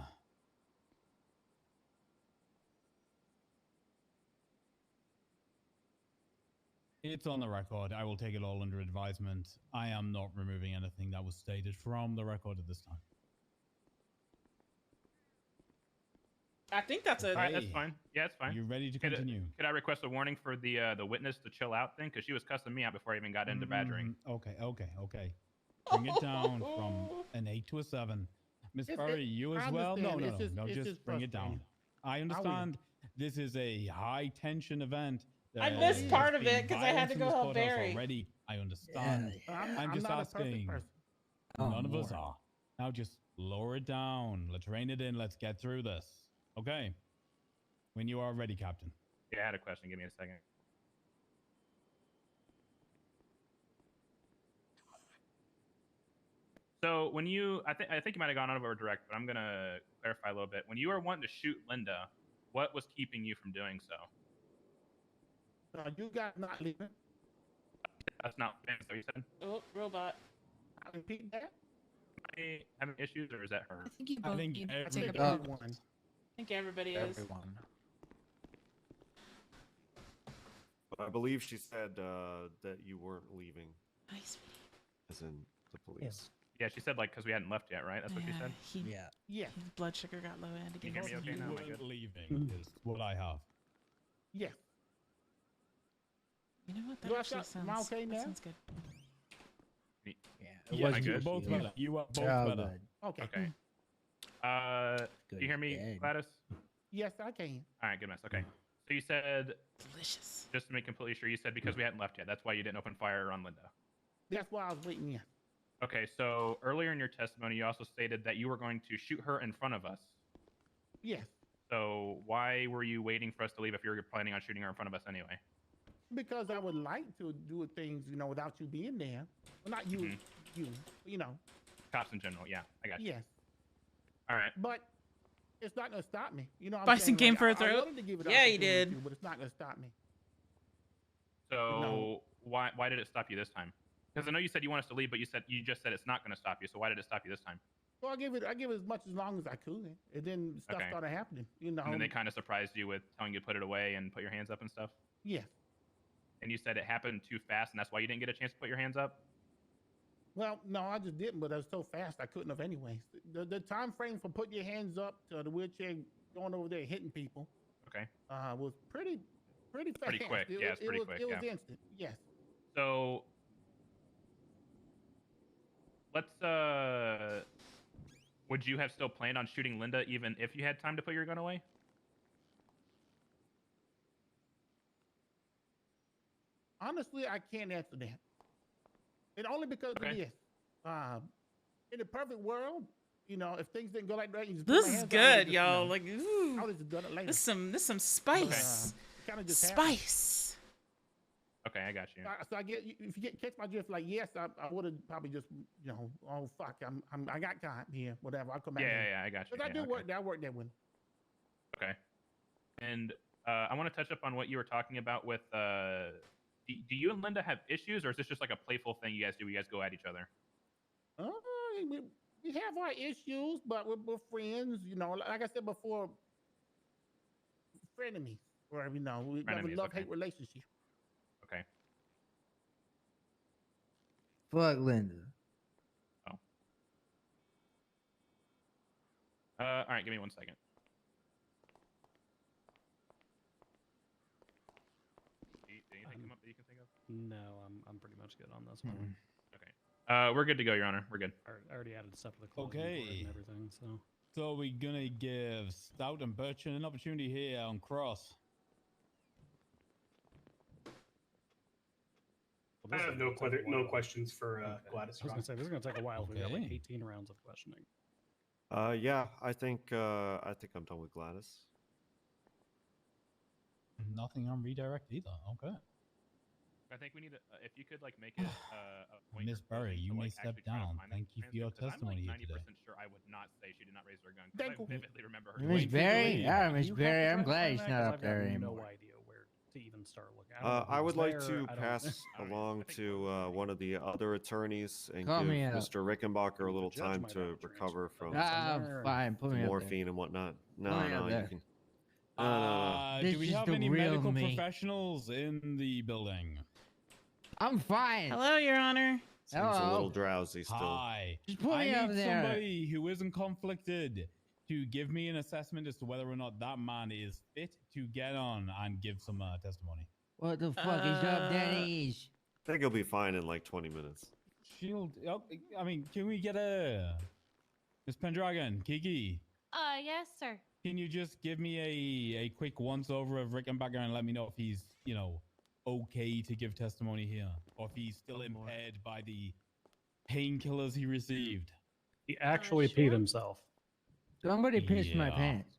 N: It's on the record. I will take it all under advisement. I am not removing anything that was stated from the record at this time.
A: I think that's
Q: All right, that's fine. Yeah, it's fine.
N: You ready to continue?
Q: Could I request a warning for the witness to chill out thing? Because she was cussing me out before I even got into badgering.
N: Okay. Bring it down from an 8 to a 7. Miss
J: It's-
N: Barry,
J: it-
N: you
J: I
N: as well? No,
J: understand.
N: no,
J: It's
N: no,
J: just-
N: no.
J: it's
N: Just
J: just
N: bring it down.
J: frustrating.
N: I
J: will.
N: understand this is a high tension event.
A: I
N: There
A: missed
N: has
A: part of
N: been
A: it because I had
N: violence
A: to
N: in
A: go
N: this
A: help
N: courthouse
A: Barry.
N: already. I understand. I'm just
J: not
N: asking.
J: a perfect person.
N: None of us
J: more.
N: are. Now just lower it down. Let's rein it in. Let's get through this. Okay. When you are ready, Captain.
Q: Yeah, I had a question. Give me a second. So when you, I think you might have gone over direct, but I'm gonna clarify a little bit. When you were wanting to shoot Linda, what was keeping you from doing so?
J: You guys not leaving.
Q: That's not what you said.
A: Oh, robot.
J: I repeat that.
Q: Am I having issues, or is that her?
A: I think you
N: I
A: both
N: think
A: need to
N: every-
A: take a break.
J: Everyone.
A: I think everybody is.
S: But I believe she said that you weren't leaving.
A: Nice.
S: As in the police.
Q: Yeah, she said like because we hadn't left yet, right? That's what she said.
J: Yeah.
A: His blood sugar got low. I had to
Q: Can
A: give
Q: you hear
A: him
Q: me okay
A: some.
Q: now? Am I good?
N: Leaving is what I have.
J: Yeah.
A: You know what? That
J: Do I
A: actually
J: sound- am I
A: sounds.
J: okay
A: That
J: now?
A: sounds good.
N: Yeah,
Q: Am I
N: you're
Q: good?
N: both better. You are both
I: Oh,
N: better.
I: good.
J: Okay.
Q: Okay. Do you hear me,
I: Good.
Q: Gladys?
J: Yes, I can.
Q: All right, good mess. Okay. So you said,
A: Delicious.
Q: just to make completely sure, you said because we hadn't left yet. That's why you didn't open fire on Linda.
J: That's why I was waiting. Yeah.
Q: Okay, so earlier in your testimony, you also stated that you were going to shoot her in front of us.
J: Yes.
Q: So why were you waiting for us to leave if you were planning on shooting her in front of us anyway?
J: Because I would like to do things, without you being there. Well, not you, you know.
Q: Cops in general, yeah, I got you.
J: Yes.
Q: All right.
J: But it's not gonna stop me. You know. What I'm
A: Bison
J: saying?
A: came
J: Like,
A: for a
J: I
A: throat.
J: wanted to give it
A: Yeah, he
J: opportunity
A: did.
J: to, but it's not gonna stop me.
Q: So
J: No.
Q: why did it stop you this time? Because I know you said you want us to leave, but you just said it's not going to stop you. So why did it stop you this time?
J: Well, I give it as much as long as I could, and then stuff
Q: Okay.
J: started happening. You know.
Q: And then they kind of surprised you with telling you to put it away and put your hands up and stuff.
J: Yes.
Q: And you said it happened too fast, and that's why you didn't get a chance to put your hands up.
J: Well, no, I just didn't, but it was so fast I couldn't have anyways. The time frame from putting your hands up to the wheelchair going over there hitting people.
Q: Okay.
J: Was pretty fast.
Q: Pretty quick. Yeah, it's pretty quick.
J: It was
Q: Yeah.
J: instant. Yes.
Q: So let's would you have still planned on shooting Linda even if you had time to put your gun away?
J: Honestly, I can't answer that. And only because of this. In the perfect world, if things didn't go like that, you just put
A: This
J: my
A: is
J: hands up, I would've
A: good,
J: just,
A: y'all. Like, ooh.
J: I would have just done it later.
A: This some spice.
J: Kind of just happened.
A: Spice.
Q: Okay, I got you.
J: So I get if you catch my drift, like yes, I would have probably just oh fuck, I got caught here, whatever. I'll come back.
Q: Yeah, I got you.
J: Because I
Q: Yeah,
J: do
Q: okay.
J: work there. I work there with.
Q: Okay. And I want to touch up on what you were talking about with. Do you and Linda have issues, or is this just like a playful thing you guys do? You guys go at each other.
J: We have our issues, but we're friends. Like I said before, frenemies, or we have a love-hate relationship.
Q: Okay.
I: Fuck Linda.
Q: All right, give me 1 second. Anything come up that you can think of?
B: No, I'm pretty much good on this one.
Q: Okay. We're good to go, Your Honor. We're good.
B: I already added stuff to the closing
N: Okay.
B: board and everything, so.
N: So we're gonna give Stout and Bertrand an opportunity here on cross.
O: I have no questions for Gladys.
B: I was gonna say this is gonna take a while. We've got like
N: Okay.
B: 18 rounds of questioning.
S: Yeah, I think I'm done with Gladys.
N: Nothing on redirect either. Okay.
Q: I think we need to, if you could make it a point.
N: Miss Berry, you may step down. Thank you for your testimony here today.
Q: I'm 90% sure I would not say she did not raise her gun. 'Cause I vividly remember her.
I: Miss Berry? Yeah, Miss
B: You have
I: Berry,
B: to
I: I'm
B: try to
I: glad
B: find
I: he's
B: that,
I: not
B: 'cause
I: up
B: I've
I: there
B: got
I: anymore.
B: No idea where to even start looking. I don't know if
S: I
B: he
S: would
B: was
S: like
B: there,
S: to
B: I don't-
S: pass along to one of the other attorneys and
I: Call
S: give
I: me out.
S: Mr. Rickenbacker a little
B: judge
S: time
B: might
S: to
B: have a
S: recover from
I: Fine. Put
S: the
I: me up there.
S: morphine and whatnot.
I: Put
S: No,
I: me up
S: you
I: there.
S: can. No.
I: This
N: Do we
I: is
N: have
I: the
N: any
I: real
N: medical
I: me.
N: professionals in the building?
I: I'm fine.
A: Hello, Your Honor.
S: Seems a little drowsy still.
N: Hi.
I: Just put
N: I
I: me
N: need
I: up there.
N: somebody who isn't conflicted to give me an assessment as to whether or not that man is fit to get on and give some testimony.
I: What the fuck is up, Denny's?
S: I think he'll be fine in like 20 minutes.
N: Shield. Oh, I mean, can we get a Miss Pendragon, Kiki,
L: Yes, sir.
N: can you just give me a quick once over of Rickenbacker and let me know if he's, okay to give testimony here, or if he's still impaired by the painkillers he received?
B: He actually peed himself.
I: Somebody pissed my pants.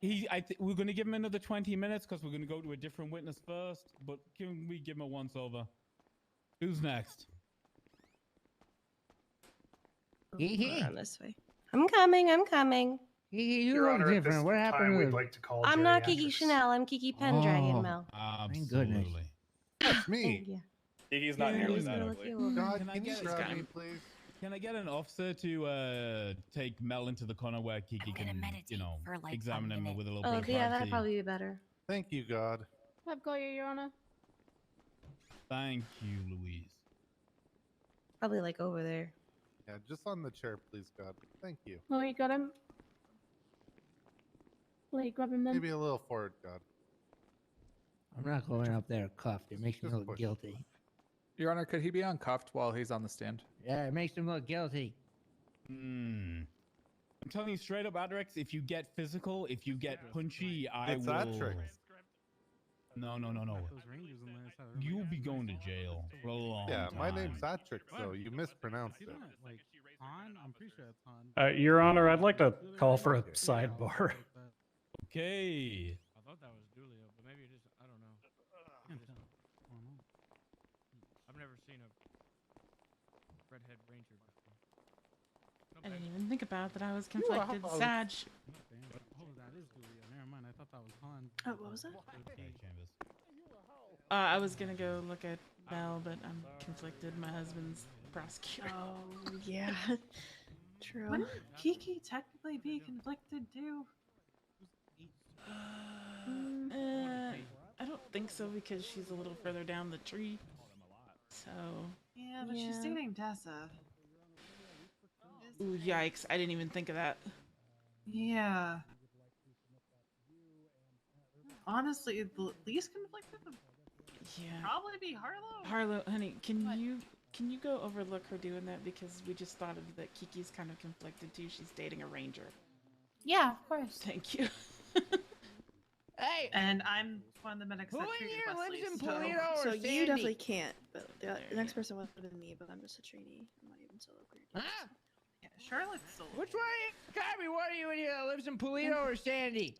N: We're going to give him another 20 minutes because we're going to go to a different witness first. But can we give him a once over? Who's next?
T: Around this way. I'm coming. I'm coming.
I: You
O: Your
I: look
O: Honor, at
I: different.
O: this
I: What happened
O: time,
I: to
O: we'd
I: the...
O: like to call
T: I'm
O: Jerry
T: not Kiki
O: Andrews.
T: Chanel. I'm Kiki Pendragon,
I: Oh,
T: Mel.
I: thank goodness.
W: That's me.
T: Yeah.
D: Kiki's not nearly that
T: Look
D: ugly.
T: you over.
W: God,
N: Can I
W: can you
N: get-
W: grab me, please?
N: Can I get an officer to take Mel into the corner where Kiki can, examine him with a little bit
T: Oh,
N: of
T: yeah, that'd
N: privacy?
T: probably be better.
W: Thank you, God.
L: I've got you, Your Honor.
N: Thank you, Louise.
T: Probably like over there.
W: Yeah, just on the chair, please, God. Thank you.
L: Oh, you got him. Will you grab him then?
W: Maybe a little forward, God.
I: I'm not going up there cuffed. It makes me look guilty.
X: Your Honor, could he be uncuffed while he's on the stand?
I: Yeah, it makes him look guilty.
N: I'm telling you straight up, Adrex, if you get physical, if you get punchy, I
W: It's
N: will...
W: Adrex.
N: No. You'll be going to jail for a long time.
W: Yeah, my name's Atrix, though. You mispronounced it.
P: Like Han? I'm pretty sure it's Han.
B: Your Honor, I'd like to call for a sidebar.
N: Okay.
F: I thought that was Dulio, but maybe it is. I don't know. I've never seen a redhead ranger before.
A: I didn't even think about that. I was
P: You
A: conflicted.
P: are-
A: Sag.
P: Oh, that is Julio. Never mind. I thought that was Han.
T: Oh, what was that?
A: I was gonna go look at Mel, but I'm conflicted. My husband's prosecutor.
T: Oh, yeah. True.
H: Wouldn't Kiki technically be conflicted too?
A: I don't think so because she's a little further down the tree. So.
H: Yeah, but she's dating Tessa.
A: Ooh, yikes! I didn't even think of that.
H: Yeah. Honestly, the least conflicted would probably be Harlow.
A: Harlow, honey, can you go overlook her doing that because we just thought of that Kiki's kind of conflicted too. She's dating a ranger.
L: Yeah, of course.
A: Thank you.
I: Hey,
H: and I'm one of the medics that
I: who in
H: treated
I: here
H: Wesley,
I: lives in
H: so-
I: Polito or
K: So
I: Sandy?
K: you definitely can't, but the next person would have been me, but I'm just a trainee. I'm not even solo career.
I: Huh?
H: Yeah, Charlotte's still.
I: Which one? Carby, what are you in here that lives in Polito or Sandy?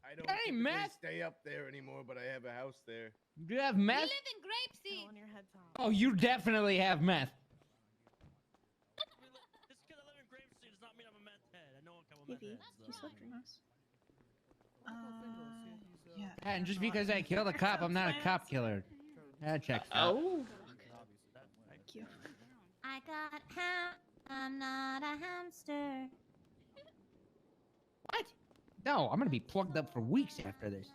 Y: I don't
I: Hey,
Y: typically
I: Matt.
Y: stay up there anymore, but I have a house there.
I: Do you have meth?
L: in Grapeseed.
H: On your head, Tom.
I: Oh, you definitely have meth.
K: Maybe. You still drinks.
H: Yeah.
I: And just because I killed a cop, I'm not a cop killer. That checks out.
A: Oh.
K: Thank you.
L: I got ham. I'm not a hamster.
I: What? No, I'm gonna be plugged up for weeks after this.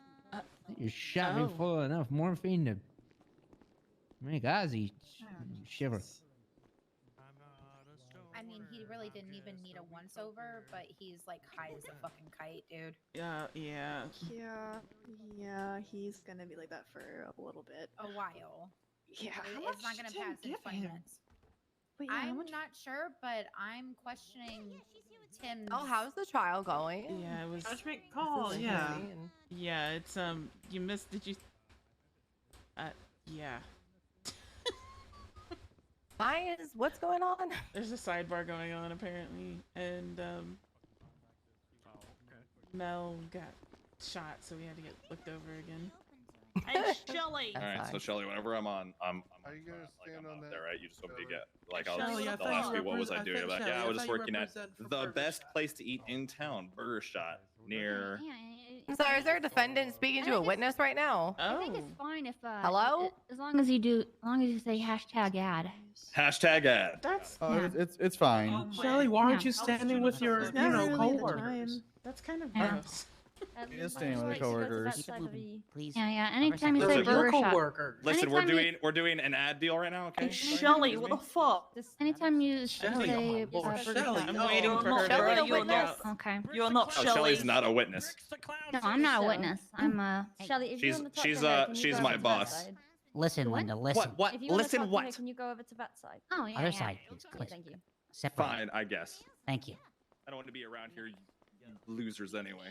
I: You shot me
A: oh.
I: full of enough morphine to make Ozzy shiver.
E: I mean, he really didn't even need a once over, but he's like high as a fucking kite, dude.
A: Yeah.
K: Yeah, he's gonna be like that for a little bit.
E: A while.
K: Yeah.
E: It's not gonna pass in 20 minutes.
K: But yeah, how
E: I'm
K: much-
E: not sure, but I'm questioning Tim's.
T: Oh, how's the trial going?
A: Yeah, it was.
H: Judgment call. Yeah.
A: Yeah, it's You missed. Did you? Yeah.
T: What's going on?
A: There's a sidebar going on apparently, and Mel got shot, so we had to get looked over again.
H: Hey, Shelly.
D: All right, so Shelly, whenever I'm on, I'm
W: Are you gonna stand on that?
D: there, right? You just want me to get like I'll
W: Shelly,
D: they'll ask me what was I doing about. Yeah, I was just working at the best place to eat in town, Burger Shot near.
T: So is there a defendant speaking to a witness right now?
L: I think it's fine if
T: Hello?
L: as long as you say hashtag ad.
D: Hashtag ad.
A: That's
X: It's fine.
H: Shelly,
T: why
L: aren't
T: you
H: standing
T: with your,
K: coworkers?
A: That's kind of
L: Yeah.
A: gross.
X: He is staying with the coworkers.
K: Please.
L: Yeah. Anytime you say
D: Listen,
L: burger shot.
D: Listen,
L: Anytime
D: we're doing an ad deal right now, okay?
H: Shelly, what the fuck?
L: Anytime you
H: Shelly,
L: say
H: oh my
L: burger
H: lord,
L: shot.
H: Shelly,
A: I'm waiting for her.
H: Shelly,
A: to
H: you're
A: look
H: not-
A: out.
L: Okay.
H: You're not
D: Oh,
H: Shelly.
D: Shelly's not a witness.
L: No, I'm not a witness. I'm a.
K: Shelly, if you're
D: She's
K: on the top
D: she's
K: of her, can you
D: she's
K: go
D: my
K: over to that
D: boss.
K: side?
T: Listen, Linda, listen.
K: If you want to talk to her, can you go over to that side?
L: Oh yeah.
T: Other
L: yeah.
T: side, please.
K: Yeah, thank you.
C: Separate.
D: Fine, I guess.
C: Thank you.
D: I don't want to be around here, you losers anyway.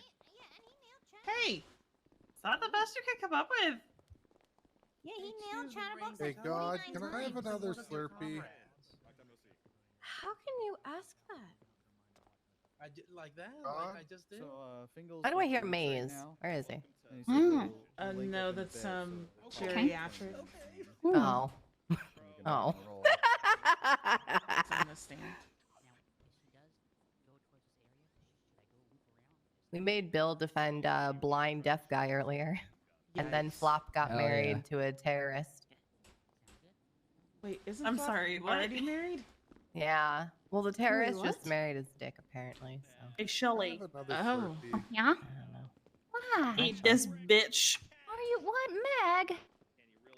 H: Hey, is that the best you could come up with?
L: Yeah, he nailed Chatterbox
W: Hey
L: like
W: God,
L: 49
W: can I have
L: times.
W: another Slurpee?
T: How can you ask that?
G: I did like that.
W: God?
G: Like I just did.
T: Why do I hear Maze? Where is he?
A: No, that's geriatric.
T: Oh. Oh.
A: It's on the stand.
T: We made Bill defend a blind deaf guy earlier. And then
A: Yikes.
T: Flop got
I: Hell
T: married
I: yeah.
T: to a terrorist.
A: Wait, isn't
H: I'm
A: Flop
H: sorry, what?
A: already married?
T: Yeah. Well, the terrorist
H: what?
T: just married his dick, apparently. So.
H: Hey, Shelly,
A: Oh.
L: Yeah?
T: Why?
H: eat this bitch.
L: Are you what, Meg?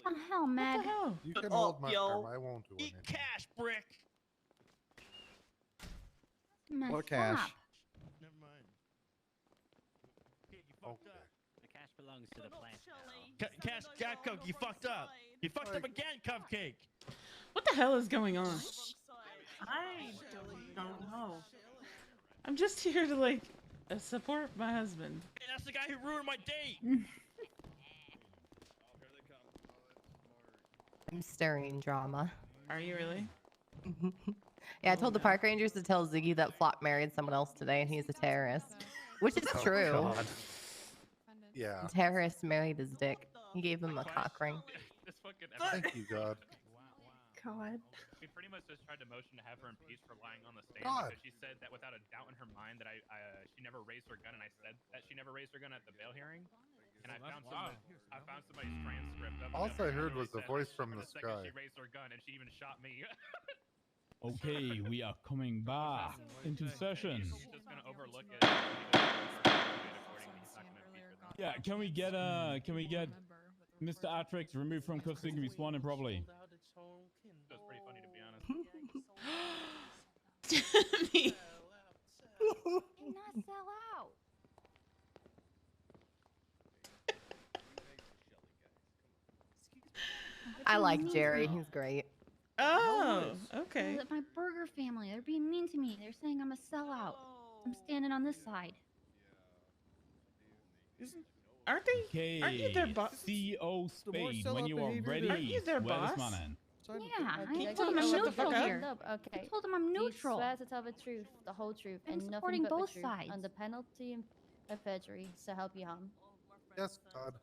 L: Oh hell, Meg.
A: What the hell?
W: You can
H: Oh,
W: hold my
H: yo.
W: arm. I won't do anything.
G: Cash brick.
L: Mess
X: What cash?
L: up.
G: Never mind.
W: Okay.
C: The cash belongs to the plant.
G: Cash Coke, you fucked up. You fucked up again, Cupcake.
A: What the hell is going on?
H: I don't know.
A: I'm just here to like support my husband.
G: Hey, that's the guy who ruined my date.
T: I'm stirring drama.
A: Are you really?
T: Yeah, I told the park rangers to tell Ziggy that Flop married someone else today and he's a terrorist. Which is true.
W: God. Yeah.
T: The terrorist married his dick. He gave him a cock ring.
Q: This fucking
W: Thank you, God.
H: God.
Q: We pretty much just tried to motion to have her impeached for lying on the stand
W: God.
Q: because she said that without a doubt in her mind that she never raised her gun, and I said that she never raised her gun at the bail hearing. And I found somebody's transcript of it.
W: All I heard was the
Q: Literally
W: voice
Q: said
W: from
Q: that
W: the
Q: second
W: sky.
Q: She raised her gun and she even shot me.
N: Okay, we are coming back into session.
Q: He's just gonna overlook it.
N: Yeah, can we get Mr. Atrix removed from custody and be sworn in properly?
Q: It was pretty funny to be honest.
A: Timmy.
L: Do not sell out.
T: I like Jerry. He's great.
A: Oh, okay.
L: Look at my burger family. They're being mean to me. They're saying I'm a sellout. I'm standing on this side.
A: Aren't they? Aren't you their boss?
N: CO Spade, when you are ready,
A: Aren't you their
N: swear this
A: boss?
N: man in.
L: Yeah, I
A: you
L: told
A: tell
L: them
A: him to
L: I'm
A: shut the fuck
L: neutral
A: up?
L: here.
K: Okay.
L: I told them I'm
K: Do you
L: neutral.
K: swear to tell the truth, the whole truth,
L: I'm
K: and nothing
L: supporting
K: but
L: both
K: the truth,
L: sides.
K: under penalty of perjury, so help you harm.
W: Yes, God.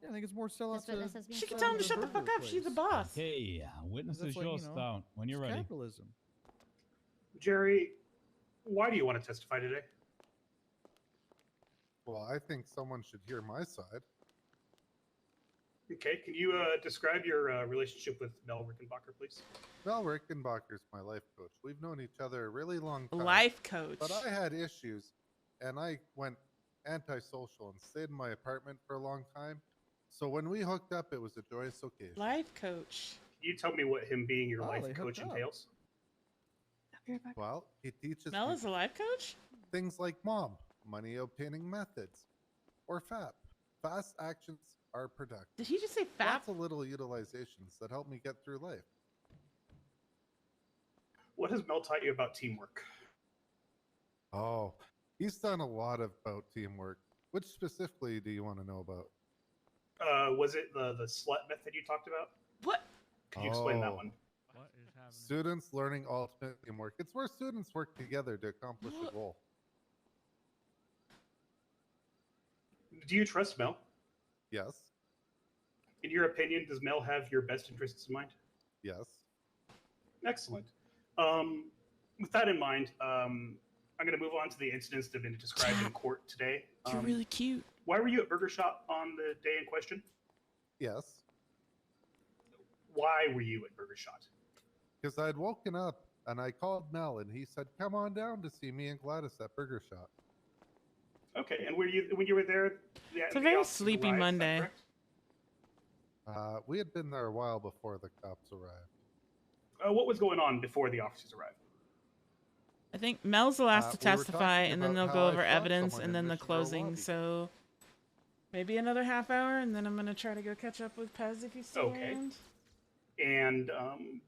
X: Yeah, I think it's more sellout
K: This witness has been
A: She can
K: sworn
A: tell him to
X: the
A: shut the
X: burger
A: fuck up. She's the
X: place.
A: boss.
N: Okay, witnesses
X: That's like,
N: your
X: you know,
N: start when you're
X: it's
N: ready.
X: capitalism.
O: Jerry, why do you want to testify today?
W: Well, I think someone should hear my side.
O: Okay, can you describe your relationship with Mel Rickenbacker, please?
W: Mel Rickenbacker's my life coach. We've known each other a really long time.
A: Life coach.
W: But I had issues, and I went antisocial and stayed in my apartment for a long time. So when we hooked up, it was a joyous occasion.
A: Life coach.
O: Can you tell me what him being your
X: Oh,
O: life
X: they
O: coach
X: hooked up.
O: entails?
W: Well, he teaches
A: Mel
W: me
A: is a life coach?
W: things like MOM, money obtaining methods, or FAP, fast actions are productive.
A: Did he just say fap?
W: Lots of little utilizations that help me get through life.
O: What has Mel taught you about teamwork?
W: Oh, he's done a lot about teamwork. Which specifically do you want to know about?
O: Was it the slut method you talked about?
A: What?
O: Could you explain that
W: Oh.
O: one?
F: What is happening?
W: Students learning ultimate teamwork. It's where students work together to accomplish a goal.
O: Do you trust Mel?
W: Yes.
O: In your opinion, does Mel have your best interests in mind?
W: Yes.
O: Excellent. With that in mind, I'm going to move on to the incidents that have been described in court today.
A: You're really cute.
O: Why were you at Burger Shop on the day in question?
W: Yes.
O: Why were you at Burger Shop?
W: Because I'd woken up and I called Mel and he said, "Come on down to see me and Gladys at Burger Shop."
O: Okay, and when you were there,
A: It's a very sleepy Monday.
W: We had been there a while before the cops arrived.
O: What was going on before the officers arrived?
A: I think Mel's the last to
W: we were
A: testify,
W: talking
A: and then
W: about
A: they'll
W: how
A: go
W: I
A: over
W: shot
A: evidence,
W: someone
A: and
W: in
A: then the
W: Mission Row
A: closing.
W: lobby.
A: So maybe another half hour, and then I'm gonna try to go catch up with Pez if he's still
O: Okay.
A: around.
O: And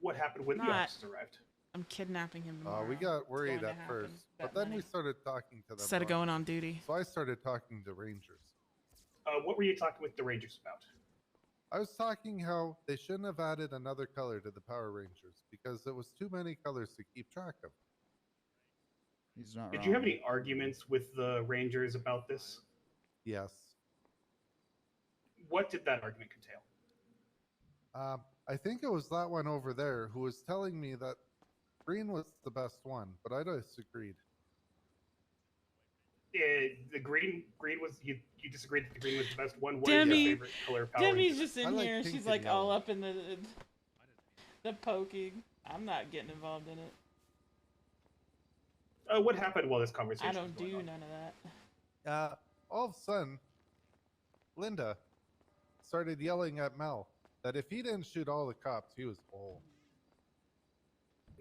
O: what happened when the
A: Not-
O: officers arrived?
A: I'm kidnapping him tomorrow.
W: We got
A: It's
W: worried
A: going to
W: at first,
A: happen.
W: but
A: Bet
W: then we
A: money.
W: started talking to them.
A: Instead of
W: about
A: going
W: it.
A: on duty.
W: So I started talking to Rangers.
O: What were you talking with the Rangers about?
W: I was talking how they shouldn't have added another color to the Power Rangers because it was too many colors to keep track of.
X: He's not
O: Did you have any arguments with the Rangers about this?
W: Yes.
O: What did that argument entail?
W: I think it was that one over there who was telling me that green was the best one, but I disagreed.
O: The green was you disagreed that the green was the best one. What is
A: Demi,
O: your favorite color Power
A: Demi's
O: Ranger?
A: just in here. She's like all up in the poking. I'm not getting involved in it.
O: What happened while this conversation
A: I
O: was
A: don't
O: going
A: do
O: on?
A: none of that.
W: All of a sudden, Linda started yelling at Mel that if he didn't shoot all the cops, he was old.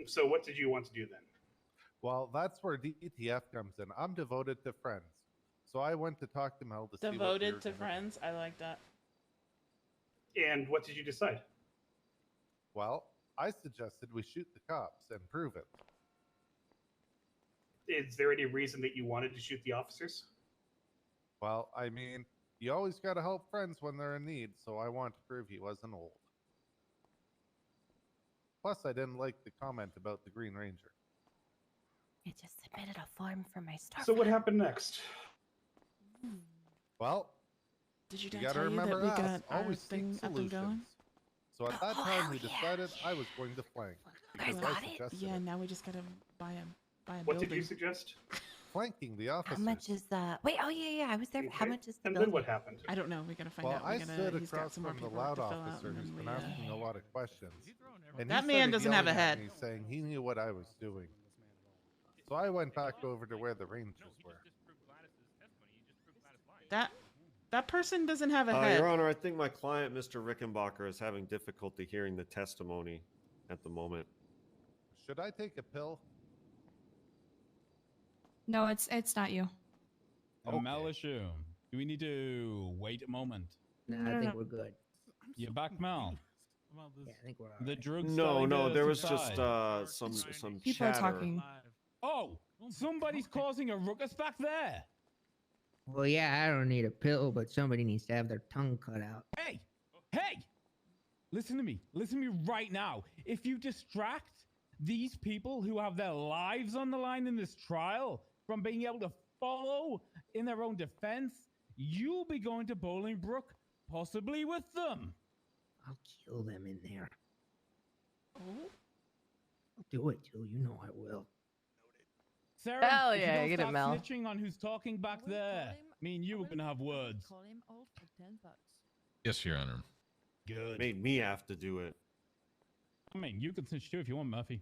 O: So what did you want to do then?
W: Well, that's where DTF comes in. I'm devoted to friends. So I went to talk to Mel to see what we
A: Devoted
W: were
A: to
W: gonna do.
A: friends. I like that.
O: And what did you decide?
W: Well, I suggested we shoot the cops and prove it.
O: Is there any reason that you wanted to shoot the officers?
W: Well, I mean, you always got to help friends when they're in need, so I want to prove he wasn't old. Plus, I didn't like the comment about the Green Ranger.
T: I just submitted a form for my star.
O: So what happened next?
W: Well,
A: Did you
W: you
A: not
W: got to
A: tell you that
W: remember
A: we
W: us.
A: got our
W: Always
A: thing
W: seek
A: up and going?
W: solutions. So at that time, we decided I was going to flank. Because I suggested
A: Yeah,
W: it.
A: now we just gotta buy a
O: What
A: building.
O: did you suggest?
W: Flanking the officers.
T: How much is that? Wait, oh yeah, I was there. How
O: Okay.
T: much is the
O: And
T: building?
O: then what happened?
A: I don't know. We gotta find
W: Well,
A: out.
W: I
A: We gotta,
W: stood
A: he's got
W: across
A: some more
W: from the
A: paperwork
W: loud
A: to fill out,
W: officer
A: and
W: who's
A: then
W: been
A: we,
W: asking a lot of questions. And
A: That
W: he
A: man
W: started
A: doesn't have a
W: yelling at
A: head.
W: me, saying he knew what I was doing. So I went back over to where the Rangers were.
A: That person doesn't have a head.
S: Your Honor, I think my client, Mr. Rickenbacker, is having difficulty hearing the testimony at the moment.
W: Should I take a pill?
J: No, it's not you.
N: Melishu, do we need to wait a moment?
I: Nah, I think we're good.
N: You're back, Mel.
I: Yeah, I think we're all
N: The
I: right.
N: drugs.
S: No, there was just some
J: People are
S: chatter.
J: talking.
N: Oh, somebody's causing a ruckus back there.
I: Well, yeah, I don't need a pill, but somebody needs to have their tongue cut out.
N: Hey, listen to me. Listen to me right now. If you distract these people who have their lives on the line in this trial from being able to follow in their own defense, you'll be going to Bolingbrook, possibly with them.
I: I'll kill them in there.
A: Oh.
I: I'll do it too. You know I will.
N: Sarah,
T: Hell
N: if you
T: yeah,
N: don't
T: get it,
N: start
T: Mel.
N: snitching on who's talking back there, me and you are gonna have words.
M: Yes, Your Honor.
N: Good.
S: Made me have to do it.
N: I mean, you can snitch too if you want, Murphy.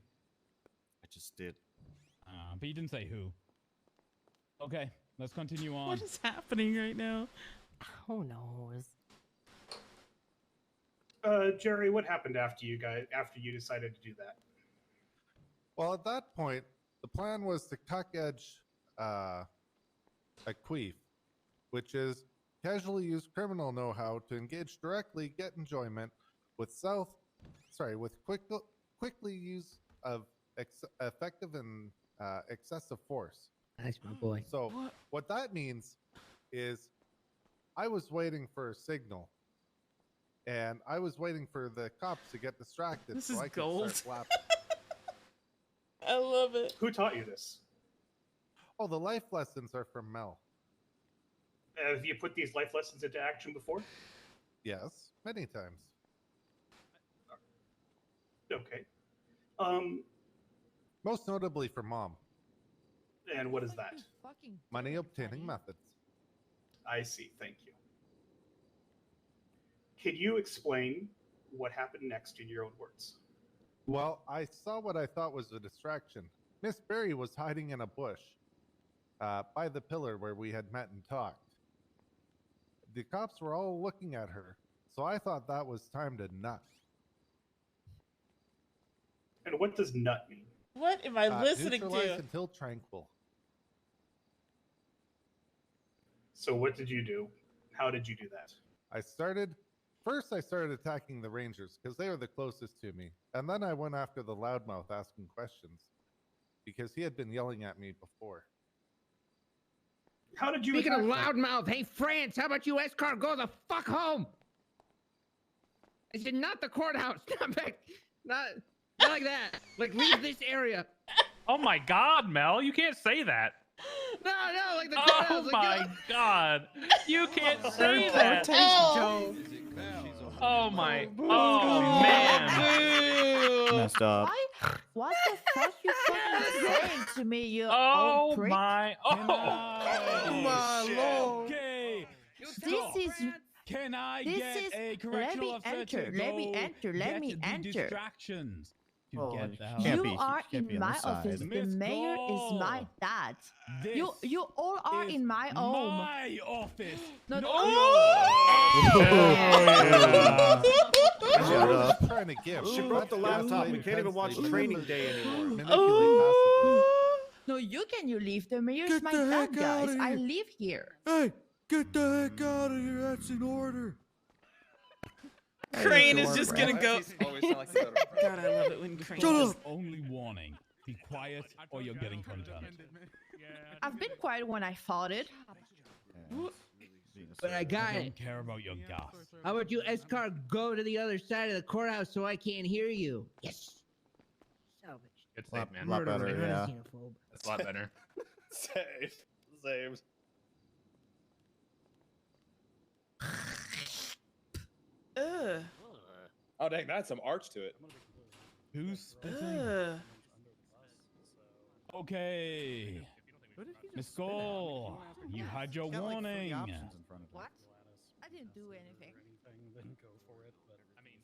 S: I just did.
N: But you didn't say who. Okay, let's continue on.
A: What is happening right now?
T: Who knows?
O: Jerry, what happened after you decided to do that?
W: Well, at that point, the plan was to cuck edge a queef, which is casually use criminal know-how to engage directly, get enjoyment with quickly use of effective and excessive force.
I: That's my boy.
W: So what that means is I was waiting for a signal, and I was waiting for the cops to get distracted
A: This
W: so
A: is
W: I could
A: gold.
W: start flapping.
A: I love it.
O: Who taught you this?
W: Oh, the life lessons are from Mel.
O: Have you put these life lessons into action before?
W: Yes, many times.
O: Okay.
W: Most notably for Mom.
O: And what is that?
W: Money obtaining methods.
O: I see. Thank you. Can you explain what happened next in your own words?
W: Well, I saw what I thought was a distraction. Miss Berry was hiding in a bush by the pillar where we had met and talked. The cops were all looking at her, so I thought that was time to nut.
O: And what does nut mean?
A: What am I listening
W: neutralize
A: to?
W: until tranquil.
O: So what did you do? How did you do that?
W: I started First, I started attacking the Rangers because they were the closest to me, and then I went after the loudmouth asking questions because he had been yelling at me before.
O: How did you?
I: Speaking of loudmouth, hey France, how about you escort go the fuck home? I said not the courthouse, not back, not like that. Like leave this area.
Q: Oh my God, Mel, you can't say that.
I: No, like the courthouse.
Q: Oh
I: like,
Q: my God, you can't say
A: That
Q: that.
A: oh.
Q: Oh my. Oh man.
G: Messed up.
B: What the fuck you fucking saying to me, you
Q: Oh
B: old prick?
Q: my. Oh
B: my lord.
N: Okay.
B: This is.
N: Can I
B: This
N: get
B: is-
N: a
B: let
N: correctional
B: me
N: officer
B: enter,
N: to
B: let me
N: go
B: enter, let me
N: get the
B: enter.
N: distractions to
G: Oh,
N: get the hell
G: can't
B: You
G: be-
B: are
G: can't be
B: in
G: on
B: my
G: this side.
B: office. The
N: Miss
B: mayor is my
N: Cole,
B: dad.
N: this
B: You all are
N: is
B: in my home.
N: my office.
B: No,
N: No,
W: Shut up. Trying to give.
S: She brought the laptop. We can't even watch Training Day anymore.
W: Manipulate passively.
B: No, you leave. The mayor's my dad, guys. I live here.
G: Hey, get the heck out of here. That's an order.
A: Crane is just gonna go.
D: Always sound like the
A: God, I love it when Crane.
G: Shut
A: just-
G: up.
N: Only warning. Be quiet or you're getting content.
B: I've been quiet when I fought it.
I: But I got
N: I
I: it.
N: don't care about your gas.
I: How about you escort go to the other side of the courthouse so I can't hear you? Yes. Salvage.
Q: Good
G: Lot-
Q: save, man.
G: lot better,
I: Murderer, not a
G: yeah.
I: xenophobe.
Q: That's a lot better.
D: Saved. Saved.
A: Ugh.
D: Oh dang, that's some arch to it.
N: Who's spitting?
A: Ugh.
N: Okay. Miss Cole, you had your warning.
B: What? I didn't do anything.
Q: I mean,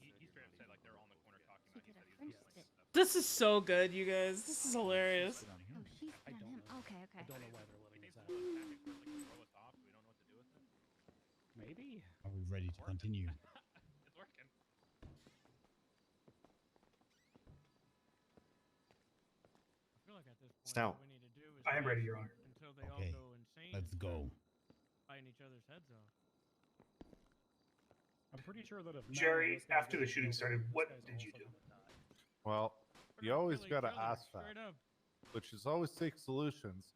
Q: he straight up said like they're all in the corner talking about he said he was doing stuff.
A: This is so good, you guys. This is hilarious.
L: Oh, she's on him. Okay, okay.
Q: I don't know why they're letting us out. Back and forth, like, throw us off. We don't know what to do with it.
N: Maybe. Are we ready to continue?
Q: It's working.
F: I feel like at this point,
S: Stout.
F: what we need to do is
O: I am
F: wait
O: ready, Your Honor.
F: until they
N: Okay,
F: all go insane.
N: let's go.
F: Biting each other's heads off.
M: I'm pretty sure that if Mel
O: Jerry,
M: was gonna
O: after
M: go
O: the shooting
M: over,
O: started,
M: this
O: what
M: guy's
O: did you
M: also
O: do?
M: gonna die.
W: Well,
F: We're
W: you
F: gonna
W: always
F: kill
W: got to
F: each other,
W: ask that,
F: straight up.
W: which is always seek solutions,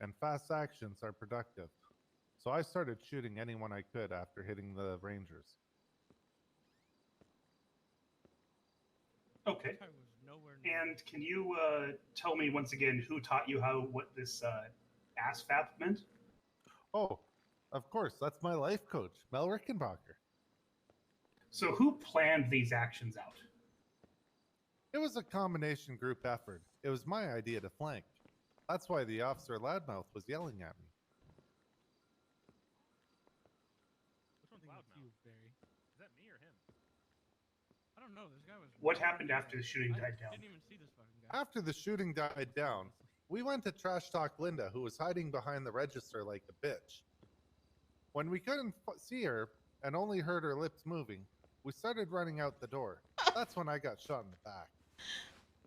W: and fast actions are productive. So I started shooting anyone I could after hitting the Rangers.
O: Okay.
F: I was nowhere near.
O: And can you tell me once again who taught you what this ass fap meant?
W: Oh, of course, that's my life coach, Mel Rickenbacker.
O: So who planned these actions out?
W: It was a combination group effort. It was my idea to flank. That's why the officer loudmouth was yelling at me.
Q: Which one's
F: I think
Q: loud
F: it's
Q: now?
F: you, Barry.
Q: Is that me or him?
F: I don't know. This guy was.
O: What happened after the shooting
F: I
O: died down?
F: didn't even see this fucking guy.
W: After the shooting died down, we went to trash talk Linda, who was hiding behind the register like a bitch. When we couldn't see her and only heard her lips moving, we started running out the door. That's when I got shot in the back.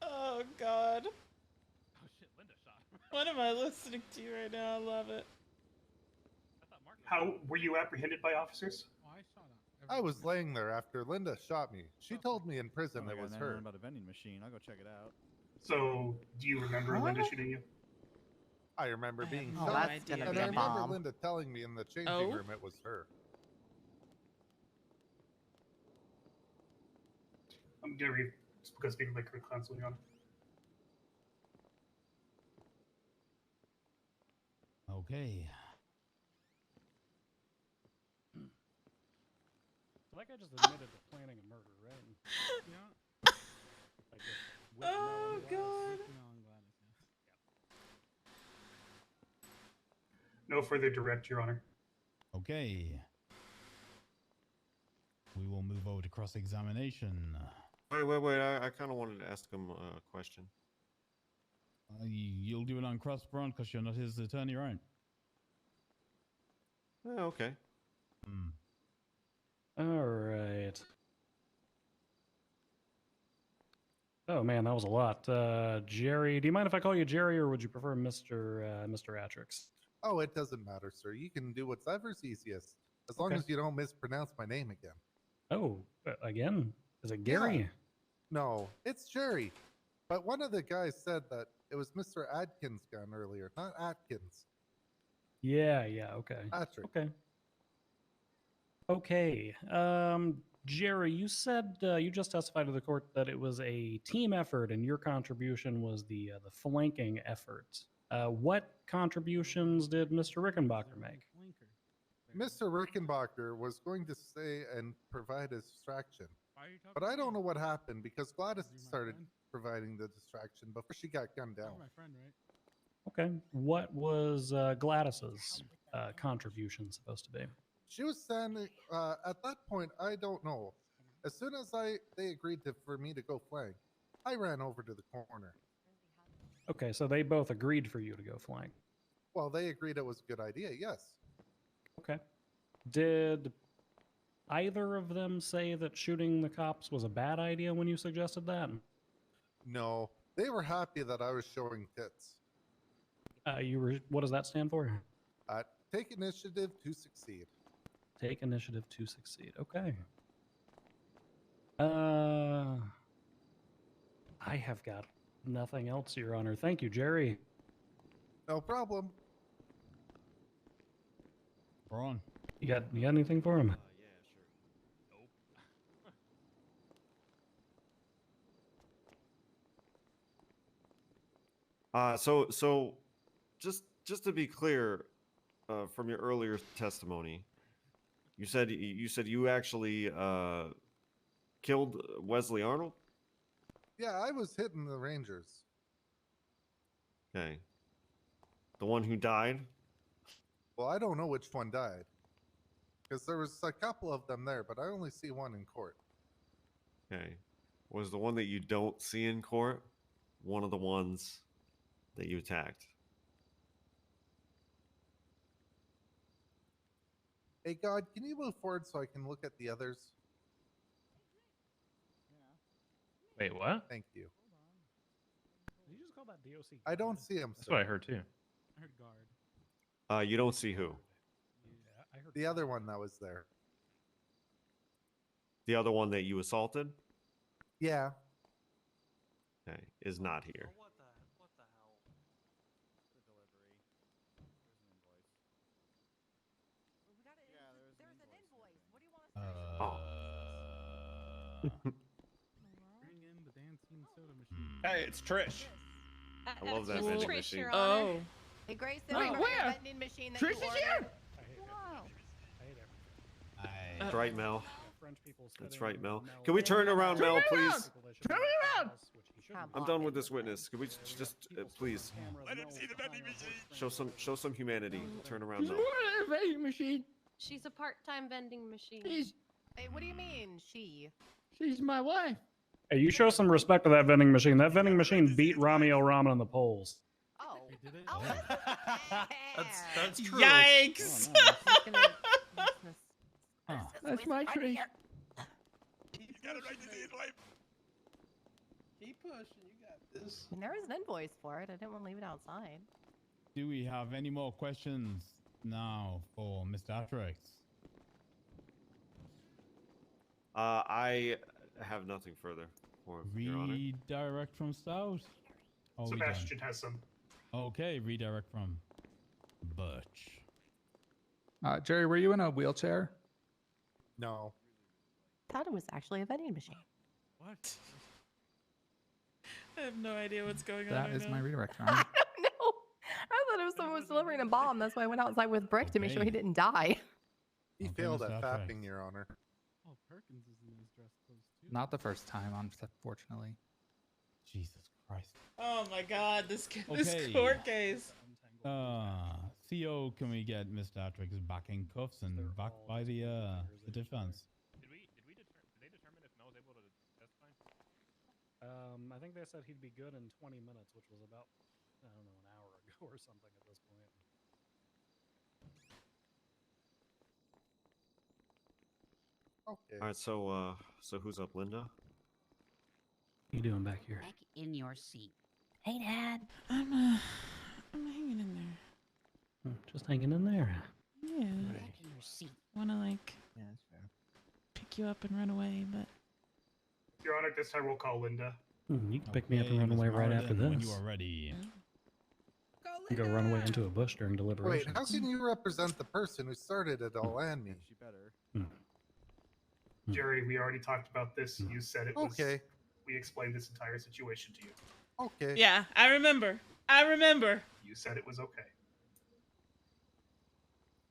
A: Oh God.
Q: Oh shit, Linda shot him.
A: What am I listening to right now? I love it.
Q: I thought Mark.
O: How were you apprehended by officers?
F: Oh, I saw that.
W: I was laying there after Linda shot me. She told me in prison
X: Oh,
W: it was her.
X: about a vending machine. I'll go check it out.
O: So do you remember Linda shooting you?
W: I remember being
A: no
W: shot,
B: that's gonna
W: and
B: be
W: I
B: a
W: remember
B: bomb.
W: Linda telling me in the changing
A: Oh?
W: room it was her.
O: I'm gonna read because people like her constantly on.
N: Okay.
M: So that guy just admitted to planning a murder, right?
F: Yeah.
M: Like with Mel
A: Oh
M: and Gladys.
A: God.
F: No, I'm glad it's
O: No further direct, Your Honor.
N: Okay. We will move over to cross-examination.
S: Wait. I kind of wanted to ask him a question.
N: You'll do it on cross-front because you're not his attorney, right?
S: Okay.
M: All right. Oh man, that was a lot. Jerry, do you mind if I call you Jerry, or would you prefer Mr. Atrix?
W: Oh, it doesn't matter, sir. You can do whatever's easiest, as long
M: Okay.
W: as you don't mispronounce my name again.
M: Oh, again? Is it Gary?
W: Yeah. No, it's Jerry. But one of the guys said that it was Mr. Adkins' gun earlier, not Atkins.
M: Yeah, okay.
W: Patrick.
M: Okay. Jerry, you said you just testified to the court that it was a team effort and your contribution was the flanking effort. What contributions did Mr. Rickenbacker make?
W: Mr. Rickenbacker was going to stay and provide a distraction. But I don't know what happened because Gladys started providing the distraction before she got gunned down.
M: Okay. What was Gladys's contribution supposed to be?
W: She was standing at that point. I don't know. As soon as they agreed for me to go flank, I ran over to the corner.
M: Okay, so they both agreed for you to go flank.
W: Well, they agreed it was a good idea. Yes.
M: Okay. Did either of them say that shooting the cops was a bad idea when you suggested that?
W: No, they were happy that I was showing tits.
M: What does that stand for?
W: Take initiative to succeed.
M: Take initiative to succeed. Okay. I have got nothing else, Your Honor. Thank you, Jerry.
W: No problem.
N: We're on.
M: You got anything for him?
S: So just to be clear, from your earlier testimony, you said you actually killed Wesley Arnold?
W: Yeah, I was hitting the Rangers.
S: Okay. The one who died?
W: Well, I don't know which one died. Because there was a couple of them there, but I only see one in court.
S: Okay. Was the one that you don't see in court one of the ones that you attacked?
W: Hey, God, can you move forward so I can look at the others?
Q: Wait, what?
W: Thank you.
M: Did you just call that DOC?
W: I don't see him.
Q: That's what I heard too.
M: I heard guard.
S: You don't see who?
M: Yeah, I heard
W: the other one that was there.
S: The other one that you assaulted?
W: Yeah.
S: Okay, is not here.
D: Hey, it's Trish.
S: I love that vending machine.
A: Oh.
B: Hey, Grayson,
T: Wait,
B: remember
T: where?
B: the vending machine that
T: Trish
B: you
T: is
B: ordered?
T: here?
S: That's right, Mel.
M: French people
S: That's right, Mel. Can we turn around, Mel, please?
T: Turn me around!
S: I'm done with this witness. Can we just please
G: Let him see the vending machine.
S: show some humanity? Turn around, Mel.
T: What a vending machine.
K: She's a part-time vending machine.
B: Hey, what do you mean, she?
T: She's my wife.
M: Hey, you show some respect to that vending machine. That vending machine beat Romeo Ramen on the polls.
B: Oh.
D: That's true.
A: Yikes!
T: That's my tree.
G: He's got it right to his wife.
H: Keep pushing. You got this.
B: And there is an invoice for it. I didn't want to leave it outside.
N: Do we have any more questions now for Mr. Atrix?
S: I have nothing further for him, Your Honor.
N: Redirect from Stout. Oh,
O: Sebastian has some.
N: Okay, redirect from Butch.
P: Jerry, were you in a wheelchair?
W: No.
B: Thought it was actually a vending machine.
A: What? I have no idea what's going on.
P: That
A: right
P: is
A: now.
P: my redirect.
B: No. I thought it was someone was delivering a bomb. That's why I went outside with Brick to make sure he didn't die.
W: He failed at fapping, Your Honor.
P: Oh, Perkins is in his dress clothes too. Not the first time, unfortunately.
N: Jesus Christ.
A: Oh my God, this
N: Okay.
A: court case.
N: Theo, can we get Mr. Atrix back in cuffs and back by the defense?
Q: Did they determine if Mel was able to testify?
M: I think they said he'd be good in 20 minutes, which was about, I don't know, an hour ago or something at this point.
W: Okay.
S: All right, so who's up, Linda?
M: What are you doing back here?
R: Back in your seat.
B: Hey, Dad.
A: I'm hanging in there.
M: Just hanging in there.
A: Yeah.
R: Back in your seat.
A: Wanna like
X: Yeah, that's fair.
A: pick pick you up and run away, but
O: Your Honor, this time we'll call Linda.
M: You can pick me up and run away right after this.
N: When you are ready.
M: You go run away into a bush during
W: Wait,
M: deliberations.
W: how can you represent the person who started it all and me?
X: She better.
O: Jerry, we already talked about this. You said it was.
W: Okay.
O: We explained this entire situation to you.
W: Okay.
A: yeah, I remember. I remember.
O: You said it was okay.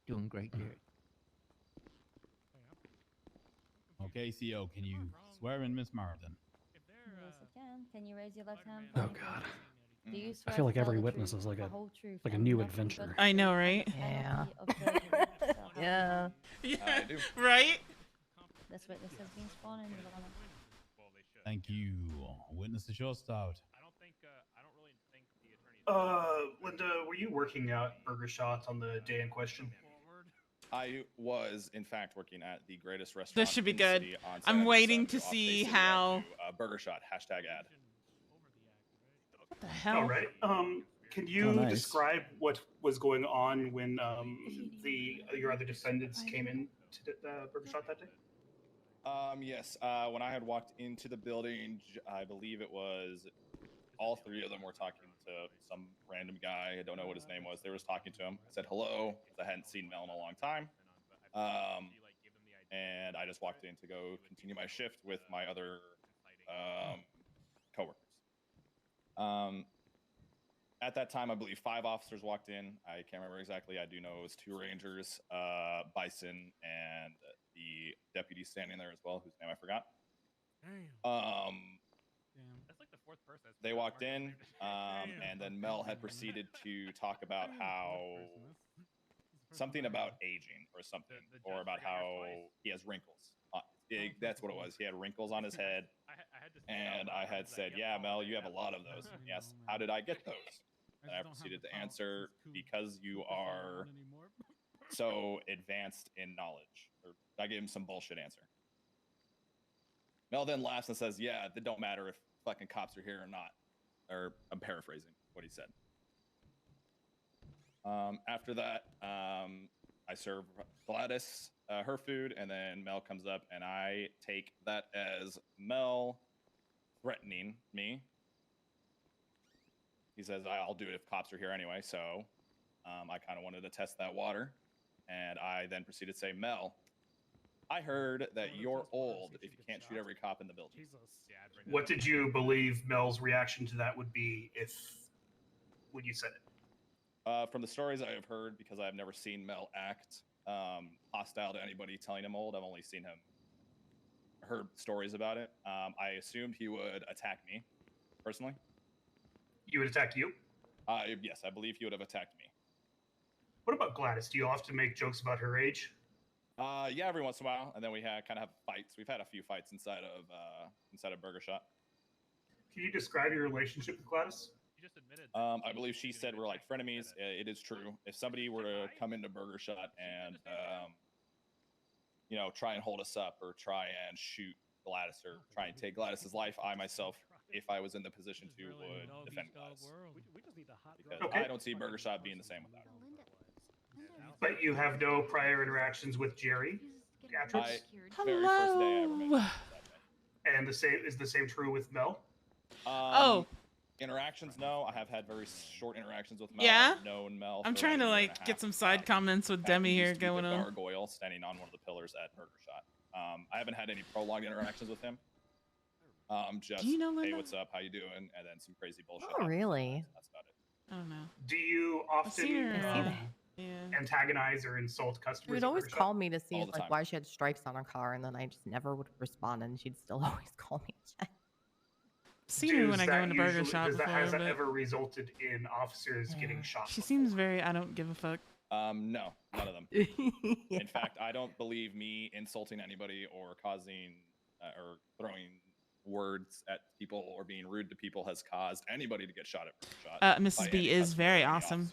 P: Doing great, Gary.
N: Okay, CO, can you swear in Miss Martin?
K: Yes, I can. Can you raise your left hand?
M: Oh God.
K: Do you
M: I
K: swear
M: feel
K: to
M: like
K: tell
M: every
K: the
M: witness
K: truth,
M: is like
K: the
M: a
K: whole truth,
M: like a
K: and
M: new
K: nothing but
M: adventure.
K: the
A: I know,
K: truth,
A: right?
K: and
T: Yeah.
K: penalty of perjury? So help you
T: Yeah.
A: Yeah,
D: I do.
A: right?
K: This witness has been sworn in, Your Honor.
N: Thank you. Witness is your start.
O: Linda, were you working at Burger Shot on the day in question?
D: I was, in fact, working at the greatest restaurant.
A: This should be
D: in the
A: good.
D: city on
A: I'm
D: Saturday,
A: waiting
D: so
A: to
D: off
A: see
D: day city,
A: how.
D: I do, Burger Shot #ad.
A: What the hell?
O: All right. Can you
M: nice.
O: describe what was going on when your other defendants came in to the Burger Shot that day?
D: Yes. When I had walked into the building, I believe it was all three of them were talking to some random guy. I don't know what his name was. They were just talking to him. I said hello because I hadn't seen Mel in a long time. And I just walked in to go continue my shift with my other coworkers. At that time, I believe 5 officers walked in. I can't remember exactly. I do know it was 2 Rangers, Bison, and the deputy standing there as well, whose name I forgot.
Q: That's like the 4th person.
D: They walked in, and then Mel had proceeded to talk about how something about aging or something, or about how he has wrinkles. That's what it was. He had wrinkles on his head, and I had said, "Yeah, Mel, you have a lot of those." Yes. How did I get those? And I proceeded to answer, because you are so advanced in knowledge. Or I gave him some bullshit answer. Mel then laughs and says, "Yeah, it don't matter if fucking cops are here or not." Or I'm paraphrasing what he said. After that, I serve Gladys her food, and then Mel comes up, and I take that as Mel threatening me. He says, "I'll do it if cops are here anyway." So I kind of wanted to test that water, and I then proceeded to say, "Mel, I heard that you're old if you can't shoot every cop in the building."
O: What did you believe Mel's reaction to that would be when you said it?
D: From the stories I have heard, because I've never seen Mel act hostile to anybody telling him old, I've only seen him heard stories about it. I assumed he would attack me, personally.
O: You would attack you?
D: Yes, I believe he would have attacked me.
O: What about Gladys? Do you often make jokes about her age?
D: Yeah, every once in a while, and then we kind of have fights. We've had a few fights inside of Burger Shot.
O: Can you describe your relationship with Gladys?
D: I believe she said we're like frenemies. It is true. If somebody were to come into Burger Shot and try and hold us up or try and shoot Gladys or try and take Gladys's life, I myself, if I was in the position to, would defend Gladys. Because I don't see Burger Shot being the same without her.
O: But you have no prior interactions with Jerry?
D: Very first day I ever met him.
O: And is the same true with Mel?
D: Interactions, no. I have had very short interactions with Mel.
A: Yeah?
D: I've known Mel.
A: I'm
D: for
A: trying to
D: a year and a
A: get
D: half.
A: some side comments with Demi
D: He
A: here
D: used to be
A: going
D: the
A: on.
D: gargoyle standing on one of the pillars at Burger Shot. I haven't had any prolonged interactions with him. Just,
A: Do you know
D: hey,
A: Linda?
D: what's up? How you doing? And then some crazy bullshit.
T: Oh, really?
D: That's about it.
A: I don't know.
O: Do you
A: seen
O: often
A: her,
T: Yeah.
O: antagonize or insult customers?
T: She would
O: at
T: always
O: Burger Shot?
T: call me to see
D: All the time.
T: why she had stripes on her car, and then I just never would respond, and she'd still always call me.
A: Seen her when I go into Burger Shop
O: Has
A: before,
O: that
A: but
O: ever resulted in officers getting shot?
A: she seems very I don't give a fuck.
D: No, none of them. In fact, I don't believe me insulting anybody or causing or throwing words at people or being rude to people has caused anybody to get shot at Burger Shot.
A: Mrs. B is very awesome.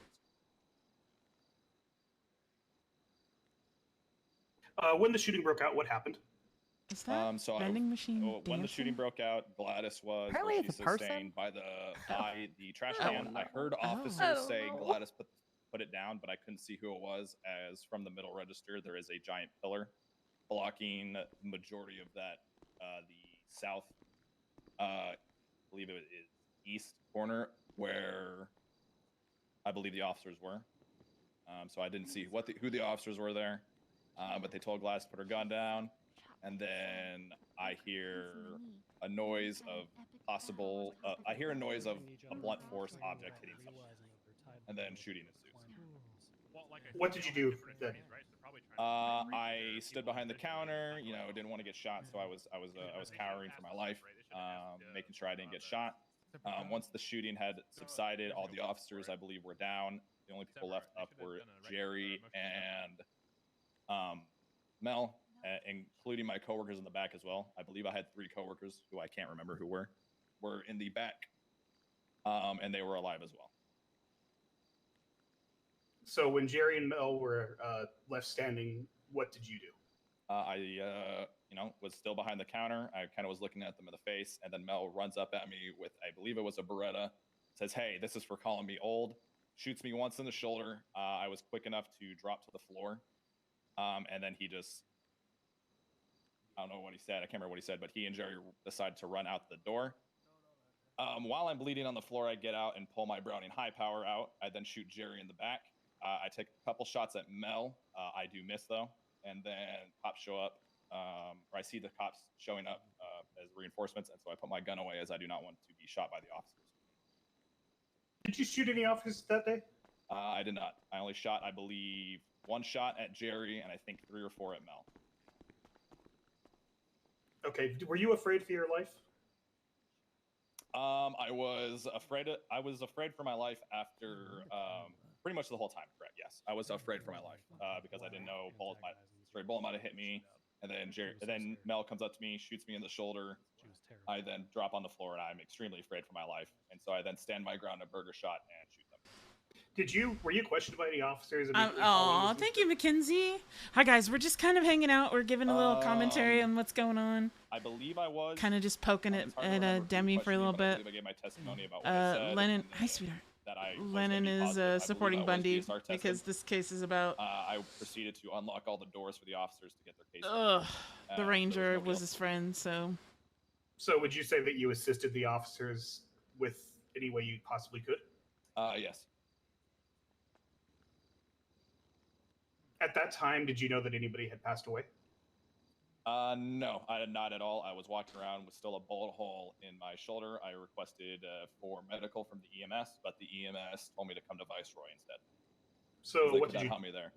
O: When the shooting broke out, what happened?
A: Is that
D: So
A: vending machine
D: when the shooting broke out, Gladys was
T: Apparently
D: where
T: it's
D: she
T: a person.
D: sustained by the trash
T: Oh,
D: can.
T: no.
D: I heard
T: I
D: officers
T: don't
D: say
T: know.
D: Gladys put it down, but I couldn't see who it was, as from the middle register there is a giant pillar blocking the majority of that, the south, I believe it is east corner where I believe the officers were. So I didn't see who the officers were there, but they told Gladys to put her gun down, and then I hear a noise of possible. I hear a noise of a blunt force object hitting something, and then shooting ensues.
O: What did you do then?
D: I stood behind the counter. You know, didn't want to get shot, so I was cowering for my life, making sure I didn't get shot. Once the shooting had subsided, all the officers, I believe, were down. The only people left up were Jerry and Mel, including my coworkers in the back as well. I believe I had 3 coworkers who I can't remember who were in the back, and they were alive as well.
O: So when Jerry and Mel were left standing, what did you do?
D: I was still behind the counter. I kind of was looking at them in the face, and then Mel runs up at me with, I believe it was a Beretta, says, "Hey, this is for calling me old." Shoots me once in the shoulder. I was quick enough to drop to the floor, and then he just, I don't know what he said. I can't remember what he said, but he and Jerry decided to run out the door. While I'm bleeding on the floor, I get out and pull my Browning high power out. I then shoot Jerry in the back. I take a couple shots at Mel. I do miss though, and then cops show up. Or I see the cops showing up as reinforcements, and so I put my gun away as I do not want to be shot by the officers.
O: Did you shoot any officers that day?
D: I did not. I only shot, I believe, 1 shot at Jerry, and I think 3 or 4 at Mel.
O: Okay. Were you afraid for your life?
D: I was afraid for my life after pretty much the whole time. Correct. Yes, I was afraid for my life because I didn't know stray bullet might have hit me, and then Mel comes up to me, shoots me in the shoulder. I then drop on the floor, and I'm extremely afraid for my life, and so I then stand my ground, a burger shot, and shoot them.
O: Were you questioned by any officers?
A: Oh, thank you, Mackenzie. Hi guys, we're just kind of hanging out. We're giving a little commentary on what's going on.
D: I believe I was
A: kind of just poking it at Demi for a little bit.
D: I gave my testimony about what I said.
A: Lennon, hi sweetheart. Lennon is supporting Bundy because this case is about.
D: I proceeded to unlock all the doors for the officers to get their case.
A: The ranger was his friend, so.
O: So would you say that you assisted the officers with any way you possibly could?
D: Yes.
O: At that time, did you know that anybody had passed away?
D: No, I did not at all. I was walking around with still a bullet hole in my shoulder. I requested for medical from the EMS, but the EMS told me to come to Viceroy instead.
O: So what did you
D: help me there?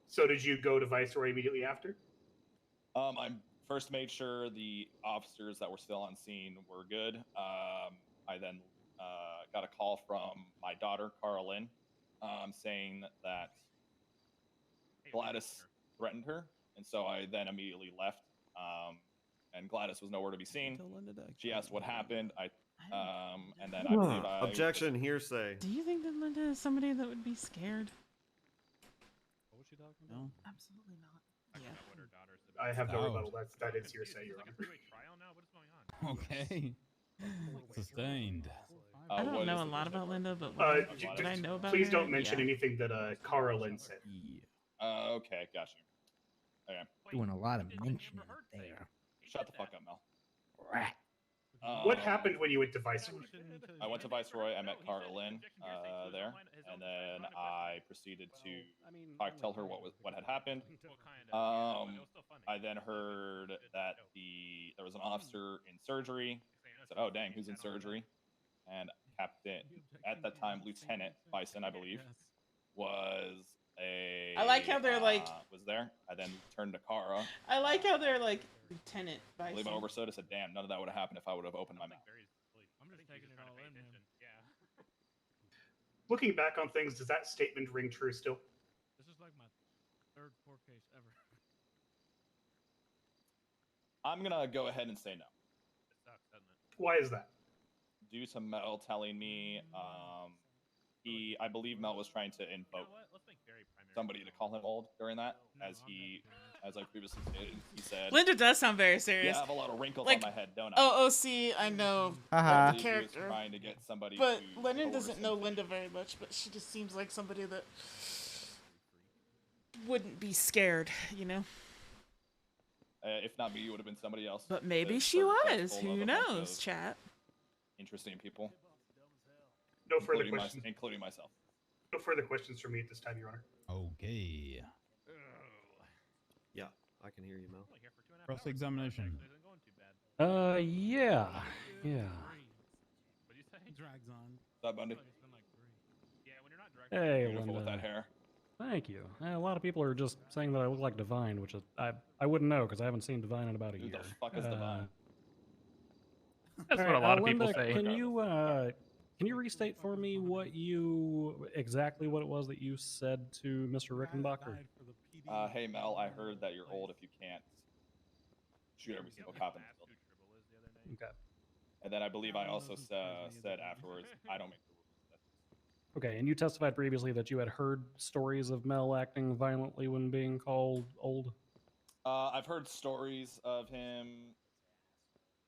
O: So did you go to Viceroy immediately after?
D: I first made sure the officers that were still on scene were good. I then got a call from my daughter, Carolyn, saying that Gladys threatened her, and so I then immediately left. And Gladys was nowhere to be seen. She asked what happened. And then I believe
S: objection, hearsay.
A: Do you think that Linda is somebody that would be scared?
M: What was she talking
A: about? No,
H: absolutely not.
A: Yeah.
O: I have no rebuttal. That is hearsay, Your Honor.
N: Okay. Sustained.
A: I don't know a lot about Linda, but what I know about
O: please
A: her,
O: don't mention anything that Carolyn said.
D: Okay, gotcha. Okay.
I: Doing a lot of mentioning there.
D: Shut the fuck up, Mel.
I: Rat.
O: What happened when you went to Viceroy?
D: I went to Viceroy. I met Carolyn there, and then I proceeded to tell her what had happened. I then heard that there was an officer in surgery. I said, "Oh, dang, who's in surgery?" And Captain, at that time, Lieutenant Bison, I believe, was
A: I like how they're like.
D: Was there. I then turned to Kara.
A: I like how they're like Lieutenant Bison.
D: I believe I overstood. I said, "Damn, none of that would have happened if I would have opened my mouth."
F: I'm just taking it all in, man. Yeah.
O: Looking back on things, does that statement ring true still?
F: This is like my 3rd court case ever.
D: I'm gonna go ahead and say no.
F: It sucks, doesn't it?
O: Why is that?
D: Due to Mel telling me, I believe Mel was trying to invoke somebody to call him old during that, as I previously stated. He said,
A: Linda does sound very serious.
D: Yeah, I have a lot of wrinkles
A: like,
D: on my head, don't I?
A: Oh, see, I know
I: Uh-huh.
A: the character.
D: Trying to get somebody
A: but
D: to
A: Lennon
D: coerce
A: doesn't
D: him.
A: know Linda very much, but she just seems like somebody that wouldn't be scared, you know?
D: If not me, it would have been somebody else.
A: But maybe
D: That's
A: she
D: sort of
A: was.
D: respectful
A: Who
D: of a bunch
A: knows,
D: of
A: chat?
D: Interesting people.
O: No further
D: including
O: questions.
D: Including myself.
O: No further questions from me at this time, Your Honor.
N: Okay.
S: Yeah, I can hear you, Mel.
N: Cross-examination.
M: Yeah.
G: Drags on.
D: What's up, Bundy?
M: Hey,
D: Beautiful with
M: Linda.
D: that hair.
M: Thank you. A lot of people are just saying that I look like Divine, which is, I wouldn't know because I haven't seen Divine in about a
D: Who
M: year.
D: the fuck is Divine?
Q: That's
M: all
Q: what a lot of
M: Linda,
Q: people say.
M: Can you restate for me exactly what it was that you said to Mr. Rickenbacker?
D: Hey Mel, I heard that you're old if you can't shoot every single cop in the building.
M: Okay.
D: And then I believe I also said afterwards, I don't make the rules.
M: Okay, and you testified previously that you had heard stories of Mel acting violently when being called old?
D: I've heard stories of him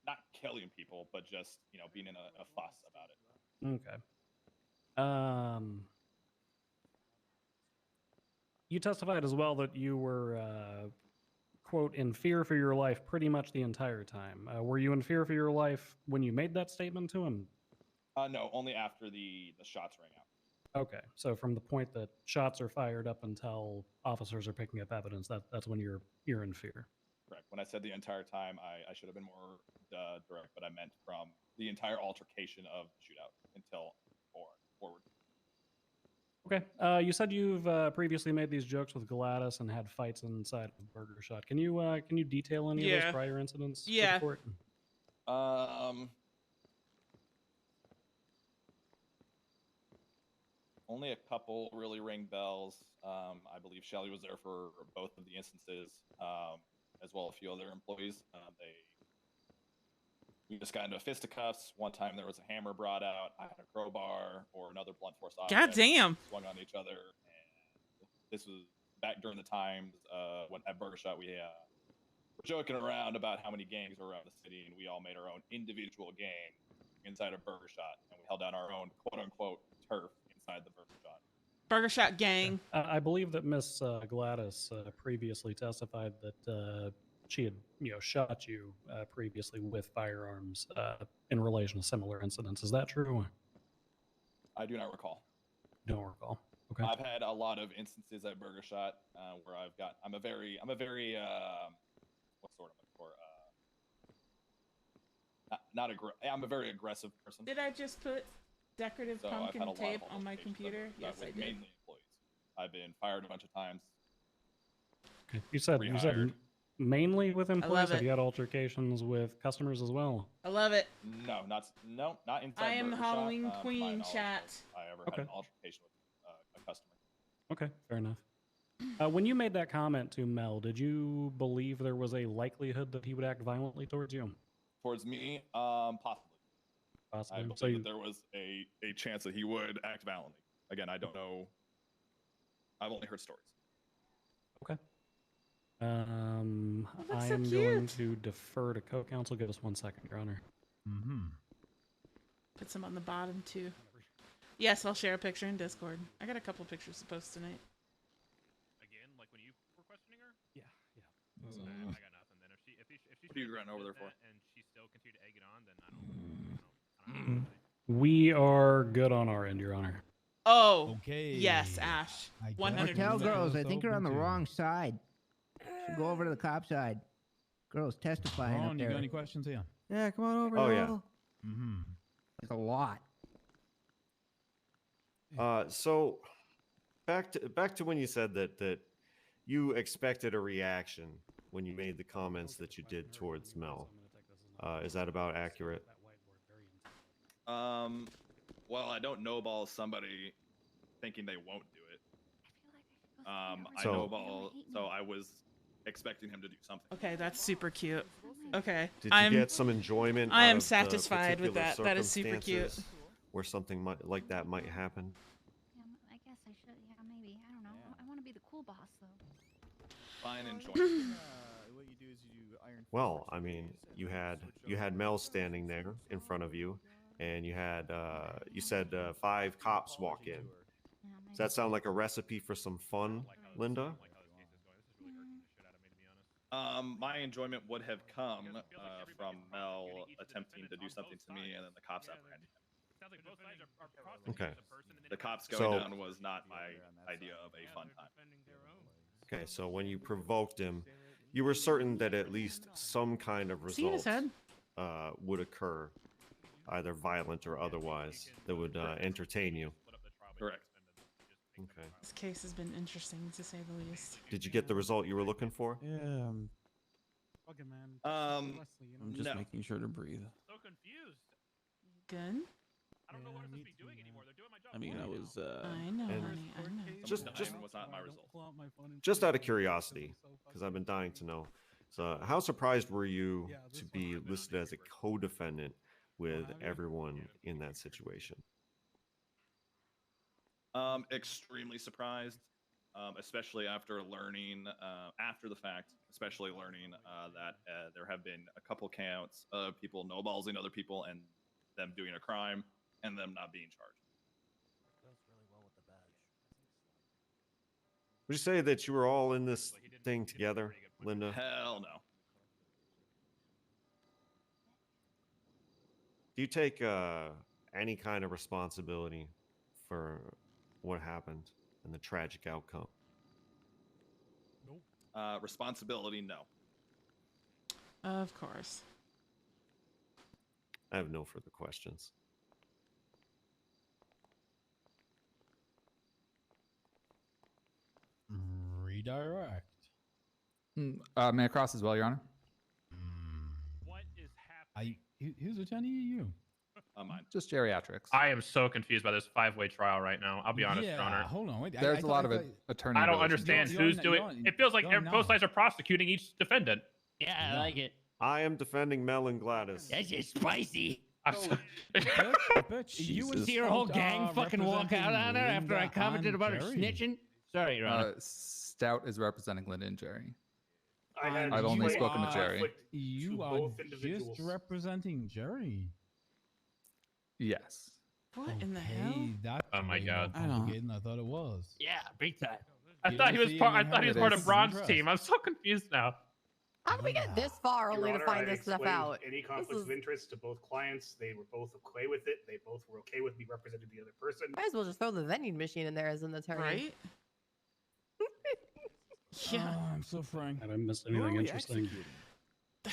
D: not killing people, but just, being in a fuss about it.
M: Okay. You testified as well that you were, quote, in fear for your life pretty much the entire time. Were you in fear for your life when you made that statement to him?
D: No, only after the shots rang out.
M: Okay, so from the point that shots are fired up until officers are picking up evidence, that's when you're in fear.
D: Correct. When I said the entire time, I should have been more direct, but I meant from the entire altercation of the shootout until forward.
M: Okay, you said you've previously made these jokes with Gladys and had fights inside of Burger Shot. Can you detail any of those prior incidents? For the court?
D: Only a couple really ring bells. I believe Shelly was there for both of the instances, as well as a few other employees. We just got into fisticuffs. One time there was a hammer brought out. I had a crowbar or another blunt force object.
A: God damn.
D: Swung on each other. And this was back during the times when at Burger Shot we were joking around about how many gangs were around the city, and we all made our own individual gang inside of Burger Shot, and we held down our own quote-unquote turf inside the Burger Shot.
A: Burger Shot gang.
M: I believe that Miss Gladys previously testified that she had, shot you previously with firearms in relation to similar incidents. Is that true?
D: I do not recall.
M: Don't recall. Okay.
D: I've had a lot of instances at Burger Shot where I'm a very what's the word I'm looking for? I'm a very aggressive person.
A: Did I just put decorative
D: So I've had
A: pumpkin
D: a lot of
A: tape on my
D: altercations
A: computer?
D: with
A: Yes, I did.
D: mainly employees. I've been fired a bunch of times.
M: Okay. You said mainly with employees.
A: love
M: Have
A: it.
M: you had altercations with customers as well?
A: I love it.
D: No, not inside.
A: I am the
D: Burger Shot.
A: Halloween
D: To my
A: queen,
D: knowledge,
A: chat.
D: I ever
M: Okay.
D: had an altercation with a customer.
M: Okay, fair enough. When you made that comment to Mel, did you believe there was a likelihood that he would act violently towards you?
D: Towards me, possibly.
M: Possibly.
D: I believe
M: So
D: that there was a chance that he would act violently. Again, I don't know. I've only heard stories.
M: Okay.
A: that's
M: I
A: so
M: am
A: cute.
M: going to defer to co-counsel. Give us 1 second, Your Honor.
N: Mm-hmm.
A: Put some on the bottom too. Yes, I'll share a picture in Discord. I got a couple pictures to post tonight.
Q: Again, like when you were questioning her?
M: Yeah.
Q: I got nothing. Then if she
D: What are you running over there for?
Q: and she still continued to egg it on, then I don't
M: We are good on our end, Your Honor.
A: Oh.
N: Okay.
A: Yes, Ash. 100.
I: Tell girls, I
N: It's
I: think you're on the
N: open to-
I: wrong side. Should go over to the cop side. Girls testifying
N: Ron,
I: up
N: you
I: there.
N: got any questions here?
I: Yeah, come on over.
S: Oh, yeah.
I: y'all.
N: Mm-hmm.
I: Like a lot.
S: So back to when you said that you expected a reaction when you made the comments that you did towards Mel. Is that about accurate?
D: Well, I don't know ball somebody thinking they won't do it. I
S: So-
D: know ball, so I was expecting him to do something.
A: Okay, that's super cute. Okay,
S: Did you get some enjoyment?
A: I
S: out
A: am
S: of the
A: satisfied with
S: particular
A: that. That is super cute.
S: circumstances Where something like that might happen.
L: I guess I should. Yeah, maybe. I don't know. I want to be the cool boss, though.
D: Fine and
X: what you do is you do iron.
S: Well, I mean, you had Mel standing there in front of you, and you had you said 5 cops walk in. Does that sound like a recipe for some fun, Linda?
D: My enjoyment would have come from Mel attempting to do something to me and then the cops apprehending him.
S: Okay.
D: The cops going
S: So-
D: down was not my idea of a fun time.
S: Okay, so when you provoked him, you were certain that at least some kind of
A: See his
S: result
A: head?
S: would occur, either violent or otherwise, that would entertain you.
D: Correct.
S: Okay.
A: This case has been interesting, to say the least.
S: Did you get the result you were looking for?
P: Yeah.
A: Fucking man.
P: I'm just
D: no.
P: making sure to breathe.
Q: So confused.
A: Good.
Q: I don't know what I'm supposed to be doing anymore. They're doing my job.
P: I mean, I was.
A: I know,
S: And-
A: honey. I know.
S: Just
D: was not my result.
S: Just out of curiosity, because I've been dying to know. So, how surprised were you to be listed as a co-defendant with everyone in that situation?
D: Extremely surprised, especially after learning after the fact, especially learning that there have been a couple counts of people no-ballsing other people and them doing a crime and them not being charged.
S: Would you say that you were all in this thing together, Linda?
D: Hell no.
S: Do you take any kind of responsibility for what happened and the tragic outcome?
D: Responsibility, no.
A: Of course.
S: I have no further questions.
N: Redirect.
P: May I cross as well, Your Honor?
Q: What is happening?
N: Who's attorney are you?
D: Mine.
P: Just geriatrics.
Q: I am so confused by this 5-way trial right now. I'll be honest, Your Honor.
N: Hold on. Wait.
P: There's a lot of attorney.
Q: I don't
P: relations.
Q: understand who's doing. It feels like both sides are prosecuting each defendant.
C: Yeah, I like it.
S: I am defending Mel and Gladys.
C: That's just spicy.
Q: I'm so-
C: You would see your whole gang fucking walk out on her after I commented about her snitching? Sorry, Your Honor.
P: Stout is representing Linda and Jerry.
O: I've
P: only spoken to Jerry.
N: You are just representing Jerry.
P: Yes.
A: What in the hell?
N: Hey, that's
Q: Oh my
N: way more
Q: God.
N: complicated than I thought it was.
C: Yeah, big time.
Q: I thought he was part. I thought he was part of Bron's team. I'm so confused now.
T: How did we get this far
O: Your
T: only to
O: Honor,
T: find
O: I
T: this stuff
O: explained
T: out?
O: Any conflicts of interest to both clients, they were both okay with it. They both were okay with me representing the other person.
T: Might as well just throw the vending machine in there as an attorney.
A: Right? Yeah.
N: Oh, I'm so frank.
M: I didn't miss anything interesting.
S: I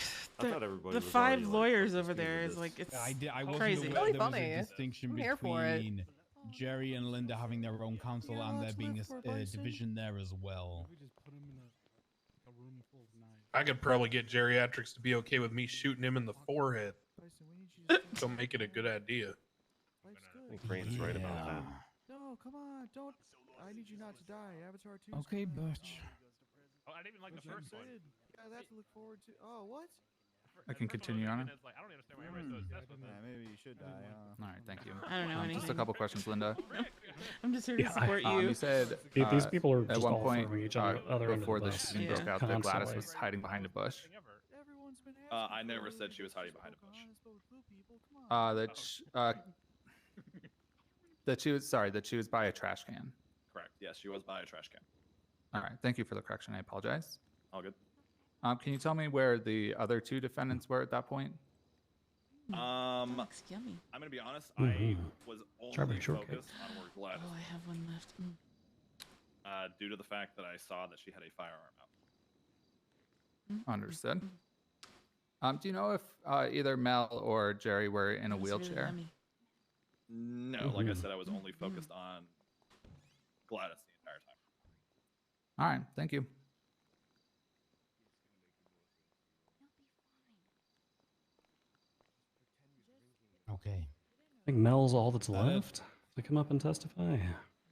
S: thought everybody
A: The
S: was
A: five
S: already, like,
A: lawyers
S: up to
A: over
S: speed with
A: there is
S: this.
A: like, it's
N: I wasn't
A: crazy.
N: aware
T: Really
N: there was
T: funny.
N: a distinction
T: I'm here for it.
N: between Jerry and Linda having their own counsel and there being a division there as well.
E: I could probably get geriatrics to be okay with me shooting him in the forehead. Don't make it a good idea.
S: I think Grant's right about that.
X: No, come on, don't. I need you not to die. Avatar 2.
N: Okay, Butch.
Q: Oh, I didn't even like the first one.
X: Yeah, that's to look forward to. Oh, what?
P: I can continue, Your Honor.
Q: It's like, I don't understand why everybody's so obsessed with
X: Yeah, maybe you should die.
P: All right, thank you.
A: I don't know
P: Just a
A: anything.
P: couple questions, Linda.
A: I'm just here to support you.
P: You said
M: These people are
P: at
M: just
P: one
M: all
P: point
M: throwing each other end of
P: before
M: the
P: the
M: bus.
P: shooting broke out that Gladys
M: Constantly.
P: was hiding behind a bush.
D: I never said she was hiding behind a bush.
P: That she was by a trash can.
D: Correct. Yes, she was by a trash can.
P: All right, thank you for the correction. I apologize.
D: All good.
P: Can you tell me where the other two defendants were at that point?
A: Looks yummy.
D: I'm gonna be honest.
M: Mhm.
D: I was only
M: Strawberry shortcake.
D: focused on where Gladys,
A: Oh, I have one left.
D: due to the fact that I saw that she had a firearm out.
P: Understood. Do you know if either Mel or Jerry were in a
A: Looks really
P: wheelchair?
A: yummy.
D: No, like I said, I was only focused on Gladys the entire time.
P: All right, thank you.
N: Okay.
M: I think Mel's all that's left to come up and testify.
A: I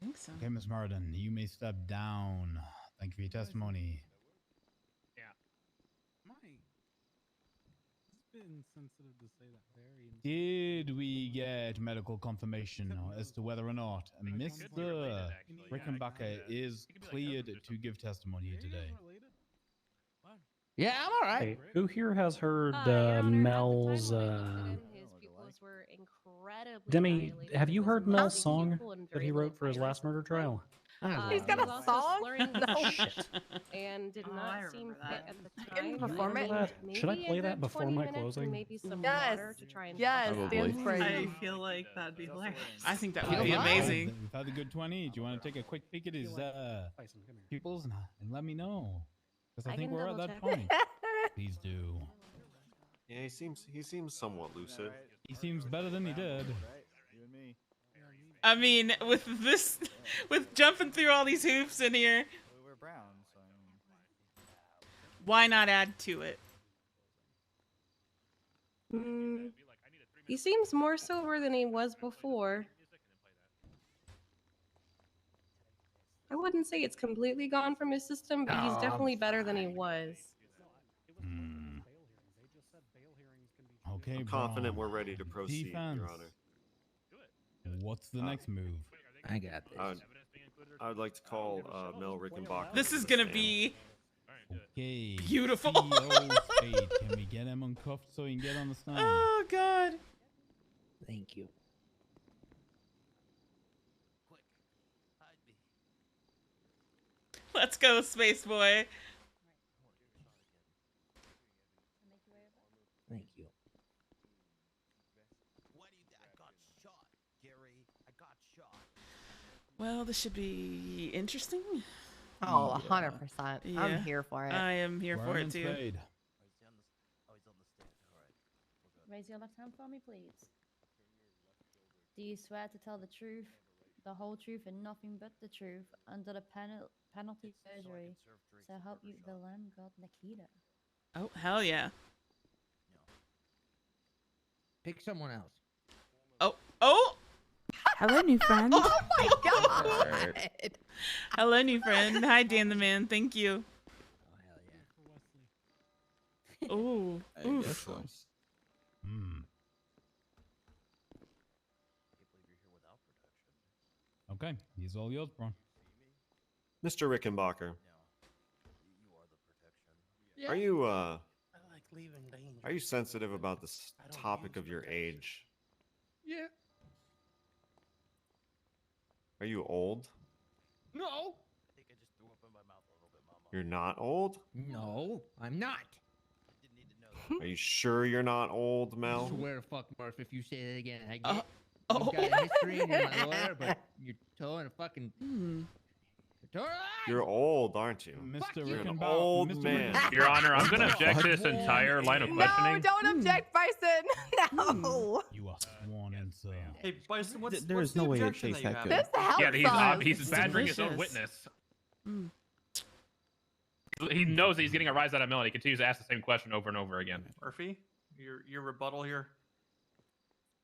A: think so.
N: Okay, Miss Martin, you may step down. Thank you for your testimony.
F: It's been sensitive to say that very.
N: Did we get medical confirmation as to whether or not Mr. Rickenbacker is cleared to give testimony here today?
C: Yeah, I'm all right.
M: Hey, who here has heard
B: Your Honor,
M: Mel's?
B: his pupils were incredibly
M: Demi,
B: dilated.
M: have you
B: It was
M: heard Mel's
B: amazing.
M: song
B: People in
M: that
B: very
M: he
B: low
M: wrote for his
B: fire
M: last murder trial?
T: He's got
J: he
T: a
J: was also
T: song?
J: slurring
T: No.
J: his
M: Shit.
J: speech and did
H: Oh, I
J: not
H: remember
J: seem
H: that.
J: fit at the
T: You didn't
J: time.
T: perform it?
M: Should I
J: Maybe
M: play
J: a
M: that
J: good
M: before
J: 20
M: my
J: minutes
M: closing?
J: and maybe some
T: Yes.
J: water to try and
T: Yes,
J: help
T: dance
J: out.
T: break.
H: I feel like that'd be hilarious.
A: I think that
I: Feel
A: would be
I: fine.
A: amazing.
N: We've had a good 20. Do you want to take a quick peek at his pupils and let me know? Because I
J: I
N: think
J: can
N: we're at that
J: double-check.
N: point. Please do.
S: Yeah, he seems somewhat lucid.
N: He seems better than he did.
G: You and me.
A: I mean, with this, with jumping through all these hoops in here,
G: We're brown, so I mean.
A: why not add to it?
J: He seems more sober than he was before. I wouldn't say it's completely gone from his system, but he's
I: Oh,
J: definitely better than he was.
N: Okay,
S: I'm confident
N: Braun.
S: we're ready to proceed,
N: Defense.
S: Your Honor.
N: What's the next move?
I: I got this.
S: I would like to call Mel Rickenbacker.
A: This
S: to
A: is
S: the
A: gonna
S: stand.
A: be
N: Okay.
A: beautiful.
N: CEO Spade. Can we get him uncuffed so he can get on the stand?
A: Oh God.
I: Thank you.
A: Let's go, Space Boy.
I: Thank you.
A: Well, this should be interesting.
T: Oh, 100%.
A: Yeah.
T: I'm here for it.
A: I am here for
N: Ryan
A: it too.
N: Spade.
K: Raise your left hand for me, please. Do you swear to tell the truth, the whole truth, and nothing but the truth under the penalty of perjury? So help you the Lamb God Nikita.
A: Oh hell yeah.
I: Pick someone else.
A: Oh oh.
R: Hello, new friend.
T: Oh my God.
A: Hello, new friend. Hi, Dan the Man. Thank you. Oh, oof.
N: Okay, he's all yours, Braun.
S: Mr. Rickenbacker.
G: Yeah.
S: Are you
G: I like leaving danger.
S: are you sensitive about this topic of your age?
G: Yeah.
S: Are you old?
G: No.
S: You're not old?
I: No, I'm not.
S: Are you sure you're not old, Mel?
I: Swear to fuck, Murph, if you say that again. I get you've got a history and you're my lawyer, but you're towing a fucking...
S: You're old, aren't you?
N: Mr.
S: You're an
N: Rickenbacker.
S: old man.
Q: Your Honor, I'm going to object to this entire line of questioning.
T: No, don't object, Bison. No.
N: You are sworn in, sir.
G: Hey, Bison, what's
P: There
G: what's
P: is
G: the
P: no way it
G: objection
P: tastes
G: that you
P: that
G: have?
P: good.
T: This helps
Q: Yeah,
T: us.
Q: he's badgering his own
A: delicious.
Q: witness. He knows that he's getting a rise out of Mel, and he continues to ask the same question over and over again.
G: Murphy, your rebuttal here.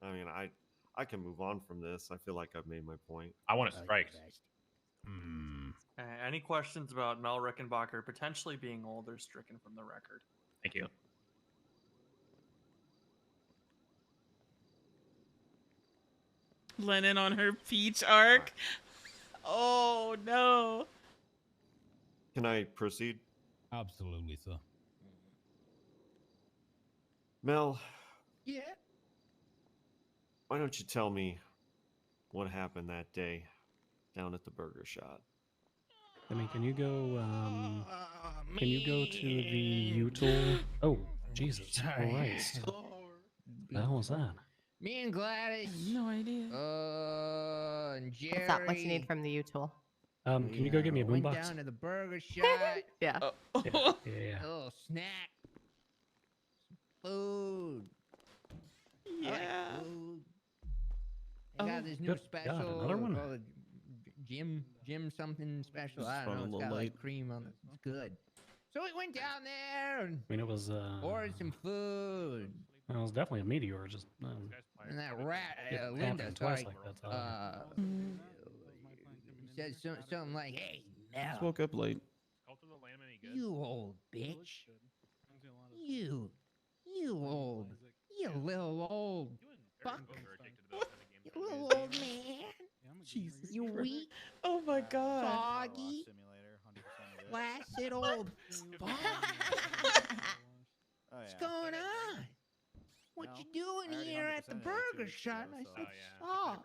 S: I mean, I can move on from this. I feel like I've made my point.
Q: I want to strike.
G: Any questions about Mel Rickenbacker potentially being old or stricken from the record?
Q: Thank you.
A: Lennon on her peach arc. Oh no.
S: Can I proceed?
N: Absolutely, sir.
S: Mel,
I: Yeah.
S: why don't you tell me what happened that day down at the burger shop?
M: I mean, can you go? Can you go to the util? Oh, Jesus Christ! The hell was that?
I: Me and Gladys.
A: No idea.
I: And Jerry.
T: What's up? What you need from the U-Tool?
M: Can you go get me a
I: went
M: boombox?
I: down to the burger shop.
T: Yeah.
M: Yeah.
I: A little snack. Food. I like
A: Yeah.
I: food. They got this new
M: Good
I: special.
M: God, another one?
I: Called a Jim something special. I
P: Just
I: don't know.
P: running a
I: It's
P: little
I: got
P: late.
I: like cream on it. It's good. So we went down there and
M: I mean, it was.
I: ordered some food.
M: It was definitely a meteor. Just.
I: And that rat,
M: It
I: Linda,
M: happened twice
I: sorry,
M: like that.
I: said something like, "Hey, Mel,
P: Just woke up late.
I: you old bitch, you old, you little old fuck, you little old man,
A: Jesus.
I: you weak,
A: Oh my God.
I: foggy, flaccid old fuck. What's going on? What you doing here at the burger shop?" And I said, "Stop,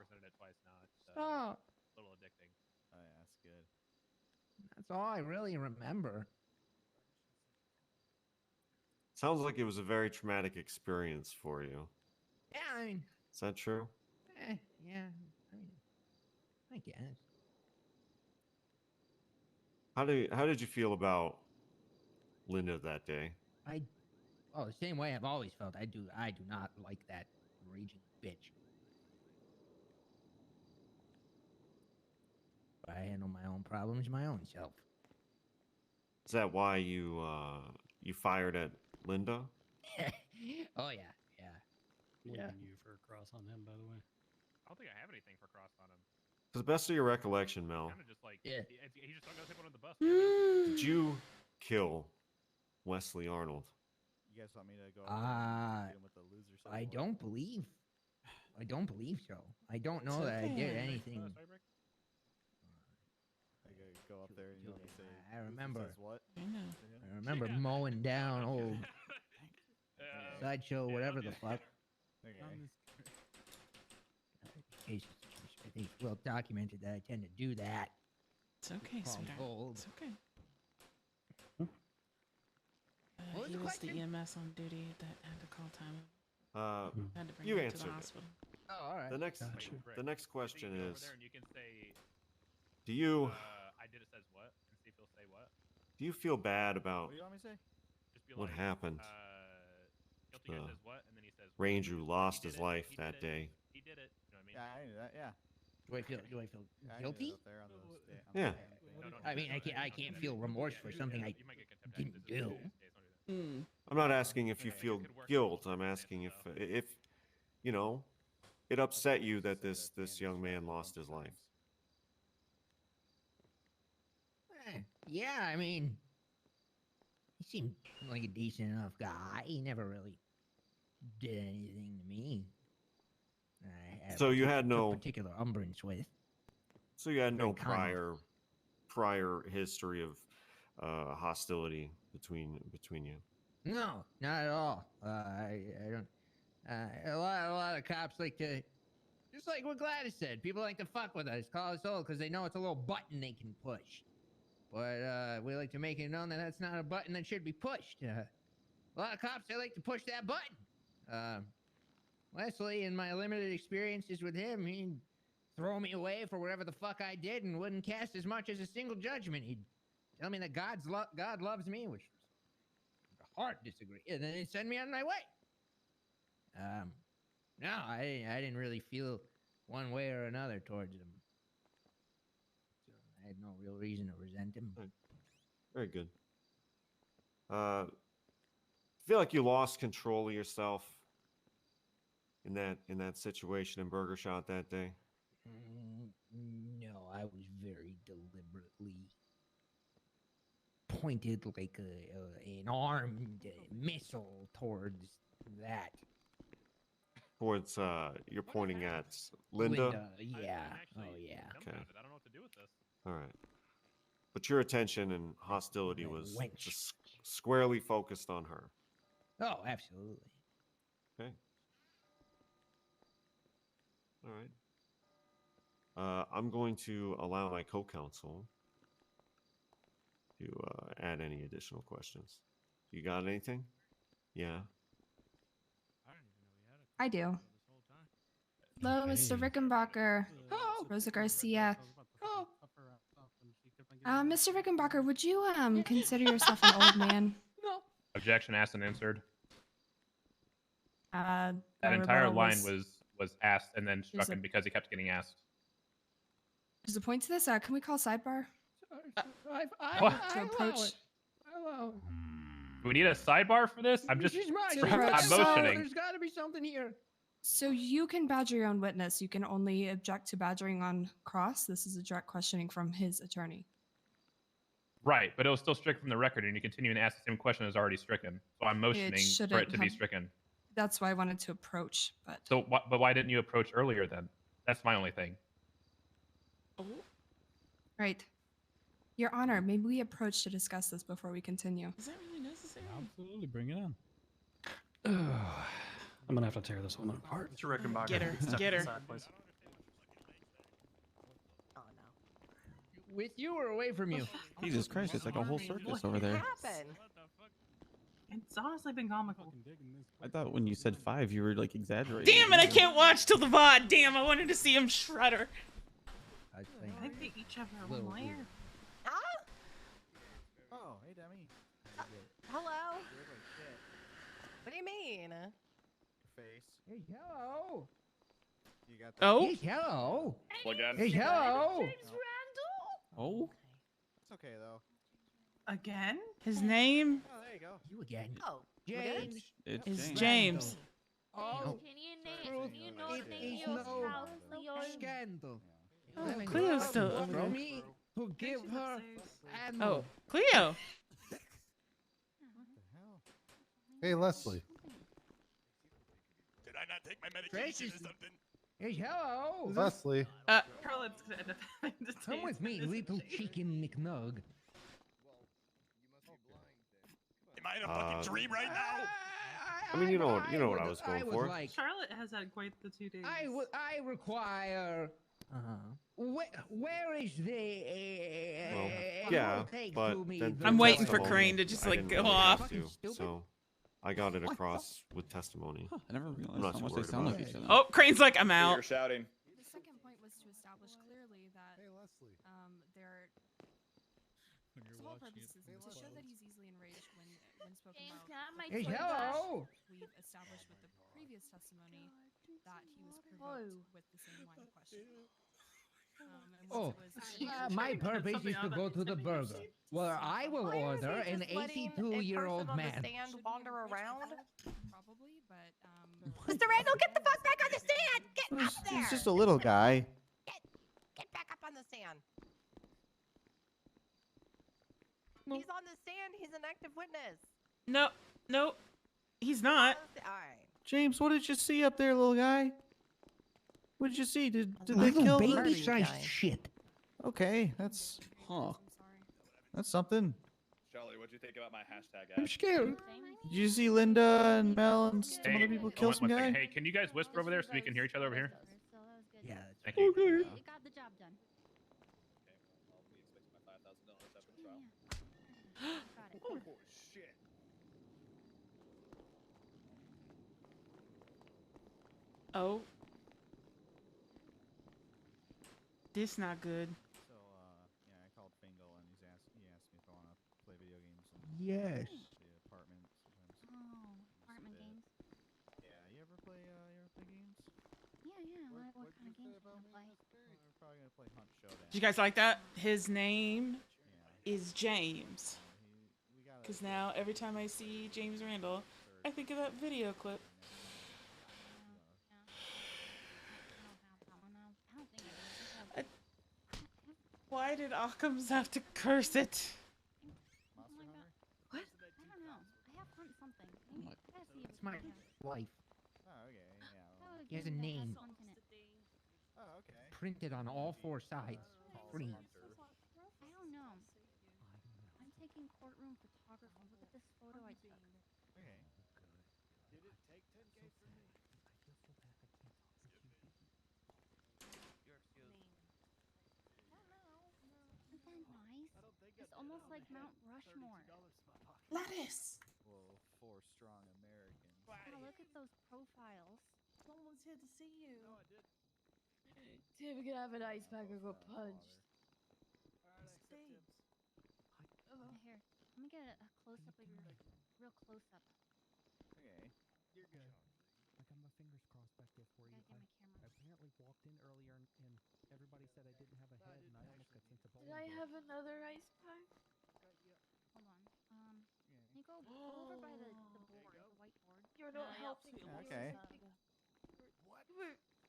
I: stop."
Q: A little addicting.
G: Oh yeah, that's good.
I: That's all I really remember.
S: Sounds like it was a very traumatic experience for you.
I: Yeah, I mean,
S: Is that true?
I: yeah. I mean, I guess.
S: How did you feel about Linda that day?
I: The same way I've always felt. I do not like that raging bitch. But I handle my own problems my own self.
S: Is that why you fired at Linda?
I: Oh yeah.
M: Blaming you for a cross on him, by the way.
Q: I don't think I have anything for cross on him.
S: To the best of your recollection, Mel,
Q: Kind of just like he just don't go take one on the bus.
S: did you kill Wesley Arnold?
X: You guys want me to go hit him with the loser?
I: I don't believe so. I don't know that I did anything.
X: I gotta go up there and you want me to say.
I: I remember.
X: Says what?
A: I know.
I: I remember mowing down old sideshow, whatever the fuck. I think it's well documented that I tend to do that.
A: It's okay, sweetheart.
I: Cold.
A: It's okay.
I: What was
A: He
I: the
A: was the
I: question?
A: EMS on duty that had to call time. Had to bring
S: You
A: him to
S: answered
A: the
S: it.
A: hospital.
I: Oh, all right.
S: The next question
Q: You can go
S: is,
Q: over there and you can say,
S: do you
Q: I did it says what, and see if he'll say what.
S: do you feel bad about
X: What do you want me to say?
Q: Just be
S: what
Q: like,
S: happened?
Q: Guilty guy says what, and then he says.
S: Ranger who lost
Q: He
S: his
Q: did it,
S: life
Q: he
S: that
Q: did it,
S: day.
Q: He did it. You know what I mean?
X: Yeah, I knew that. Yeah.
I: Do I feel
X: I knew that
I: guilty?
X: up there on the sta- on
S: Yeah.
X: the-
I: I mean, I can't feel remorse for something I didn't do.
S: I'm not asking if you feel guilt. I'm asking if you know it upset you that this young man lost his life.
I: Yeah, I mean, he seemed like a decent enough guy. He never really did anything to me. I
S: So you had
I: took
S: no
I: particular umbrance with.
S: So you had no
I: Very kind.
S: prior history of hostility between you.
I: No, not at all. I don't. A lot of cops like to, just like what Gladys said. People like to fuck with us, call us old because they know it's a little button they can push. But we like to make it known that that's not a button that should be pushed. A lot of cops they like to push that button. Wesley, in my limited experiences with him, he'd throw me away for whatever the fuck I did and wouldn't cast as much as a single judgment. He'd tell me that God loves me, which was a hard disagree, and then he'd send me on my way. No, I didn't really feel one way or another towards him. So I had no real reason to resent him.
S: Very good. I feel like you lost control of yourself in that situation in Burger Shot that day.
I: No, I was very deliberately pointed like an armed missile towards that.
S: Towards you're pointing at Linda.
I: Yeah. Oh yeah.
S: Okay.
Q: I don't know what to do with this.
S: All right. But your attention and hostility was just squarely focused on her.
I: Oh, absolutely.
S: Okay. All right. I'm going to allow my co-counsel to add any additional questions. You got anything? Yeah.
L: I do. Hello, Mr. Rickenbacker. Rosa Garcia. Mr. Rickenbacker, would you consider yourself an old man?
I: No.
Q: Objection asked and answered.
L: That
Q: That entire line was asked and then struck him because he kept getting asked.
L: There's a point to this. Can we call sidebar?
Q: What?
L: To approach.
Q: Do we need a sidebar for this? I'm just.
L: She's right.
Q: I'm motioning.
I: There's got to be something here.
L: So you can badger your own witness. You can only object to badgering on cross. This is a direct questioning from his attorney.
Q: Right, but it was still stricken from the record, and you continue to ask the same question as already stricken. So I'm motioning for it
L: shouldn't
Q: to be
L: have-
Q: stricken.
L: That's why I wanted to approach, but
Q: So, but why didn't you approach earlier then? That's my only thing.
L: right. Your Honor, maybe we approach to discuss this before we continue.
A: Is that really necessary?
M: Absolutely, bring it on. I'm gonna have to tear this one apart.
G: Mr. Rickenbacker,
A: Get her.
G: step
A: Get her.
G: aside, please.
I: with you or away from you?
O: Jesus Christ, it's like a whole circus over there.
T: Happened.
H: It's honestly been comical.
O: I thought when you said 5, you were like exaggerating.
A: Damn it! I can't watch till the VOD. Damn, I wanted to see him shredder.
H: I think they each have their own layer.
X: Oh, hey, Demi.
T: Hello. What do you mean?
X: Face.
I: Hey, hello.
X: You got
A: Oh.
I: Hey, hello.
D: Plug in.
I: Hey, hello.
H: James Randall.
O: Oh.
X: It's okay though.
H: Again?
A: His name
X: Oh, there you go.
I: You again.
T: Oh,
I: James.
O: It's
A: is
O: James.
A: James.
I: Oh.
K: Can you
I: Truth,
K: name, you know,
I: it
K: name
I: is
K: your
I: no
K: house, your
I: scandal.
A: Oh, Cleo's still over
I: For
A: there.
I: me to give her
A: Oh,
I: animal.
A: Cleo.
X: Hey, Leslie.
U: Did I not take my medication or something?
I: Hey, hello.
X: Leslie.
H: Charlotte's gonna end up having to
I: Come with me, little chicken McNug.
U: Am I in a fucking dream right now?
S: I mean, you know what I was going for.
H: Charlotte has had quite the 2 days.
I: I require. Where is the?
S: Well, yeah, but then
A: I'm
S: through
A: waiting for
S: testimony,
A: Crane to just
S: I
A: like
S: didn't
A: go
S: really
A: off.
S: have to, so I got it across with testimony.
O: I never realized
S: I'm not
O: how
S: too
O: much they
S: worried
O: sound
S: about
O: like
S: it.
O: each other.
A: Oh, Crane's like, I'm
D: You're
A: out.
D: shouting.
L: The second point was to establish clearly that there. The whole purpose is to show that he's easily enraged when spoken
K: James,
L: about.
K: can I have my
I: Hey,
K: toy
I: hello.
L: We've established with the previous testimony that he was provoked with the same line of questioning. And
I: Oh,
L: once it was
I: my purpose is to go to the burger, where I will order an 82-year-old
T: on
I: man.
T: the stand wander around.
L: Probably, but
T: Mr. Randall, get the fuck back on the stand! Get up there!
X: He's just a little guy.
T: Get back up on the stand. He's on the stand. He's an active witness.
A: No, no, he's not.
T: All right.
X: James, what did you see up there, little guy? What did you see? Did they
I: Little
X: kill
I: baby-sized shit.
X: Okay, that's something.
D: Charlie, what'd you think about my hashtag ad?
X: I'm scared. Did you see Linda and Mel and some
Q: Hey,
X: other people kill some
Q: one second.
X: guy?
Q: Hey, can you guys whisper over there so we can hear each other over here?
I: Yeah.
Q: Thank you.
K: You got the job done.
D: Oh shit.
A: Oh. This not good.
X: So, yeah, I called Fingal and he asked me if I want to play video games.
I: Yes.
X: The apartment sometimes.
K: Oh, apartment games.
X: Yeah, you ever play games?
K: Yeah. What kind of games do you play?
X: We're probably gonna play Hunt Showdown.
A: Did you guys like that? His name is James. Because now every time I see James Randall, I think of that video clip. Why did Occam's have to curse it?
K: Oh my god. What? I don't know. I have hunt something.
I: It's my wife.
X: Oh, okay, yeah.
I: He has a name
X: Oh, okay.
I: printed on all 4 sides. Free.
K: I don't know. I'm taking courtroom photography. Look at this photo I took.
X: Okay. Did it take 10K for me?
K: Isn't that nice? It's almost like Mount Rushmore.
H: Lettuce.
X: Whoa, 4 strong Americans.
K: Wow, look at those profiles.
H: Someone's here to see you.
X: No, I did.
K: Tim can have an ice pack or go punched. Here, let me get a close up of your real close up.
X: Okay.
M: You're good. I got my fingers crossed back there for you.
K: Gotta get my camera.
M: I apparently walked in earlier and everybody said I didn't have a head and I almost got sent to bowling.
K: Did I have another ice pack? Hold on. Can you go over by the board, the whiteboard? You're not helping.
X: Okay.
K: What?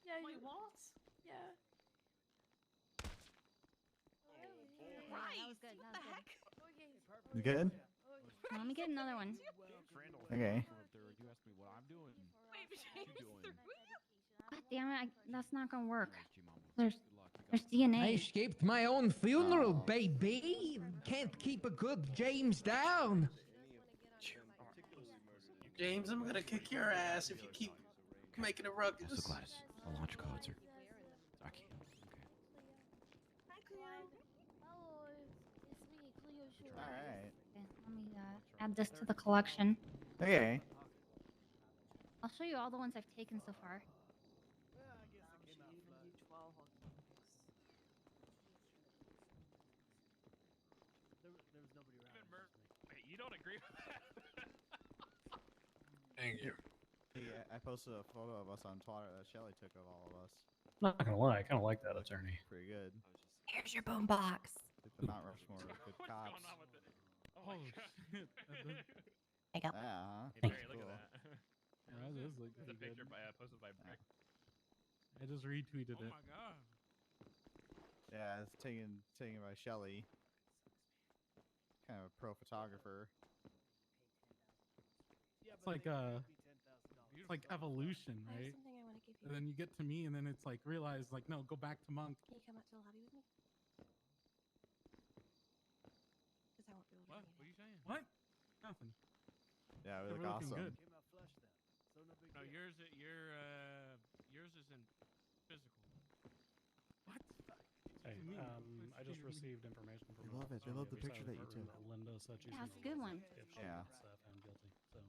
K: Yeah.
H: Wait, what?
K: Yeah.
T: Right.
K: That was good. That was good.
X: You good?
K: Let me get another one.
X: Okay.
N: You asked me what I'm doing.
K: God damn it! That's not gonna work. There's DNA.
I: I escaped my own funeral, baby. Can't keep a good James down.
V: James, I'm gonna kick your ass if you keep making a ruckus.
O: So Gladys, the launch codes are. I can't.
K: Hi, Cleo.
C: All right.
E: Let me add this to the collection.
C: Okay.
E: I'll show you all the ones I've taken so far.
Q: Wait, you don't agree with that?
P: Thank you.
C: Yeah, I posted a photo of us on Twitter that Shelly took of all of us.
M: Not gonna lie, I kind of like that attorney.
C: Pretty good.
T: Here's your boombox.
C: Like the Mount Rushmore of good cops.
Q: Oh my god.
T: I got.
C: Yeah.
Q: Hey, Barry, look at that.
P: Yeah, that does look
Q: It's a
P: pretty
Q: picture
P: good.
Q: posted by Brick.
P: I just retweeted it.
Q: Oh my god.
C: Yeah, it's taken by Shelly. Kind of a pro photographer.
P: It's like evolution, right?
B: Something I want to give you.
P: And then you get to me, and then it's like realize like no, go back to monk.
B: Can you come out to the lobby with me? Because I won't be able to.
P: What? What are you saying? What? Nothing.
C: Yeah, we
P: They're
C: look
P: looking
C: awesome.
P: good.
F: No, yours isn't physical.
P: What?
M: Hey, I just received information from.
X: They love it. They love the picture that you took.
M: Linda said she's
E: Yeah, that's a good one.
M: if she
C: Yeah.
M: gets found guilty. So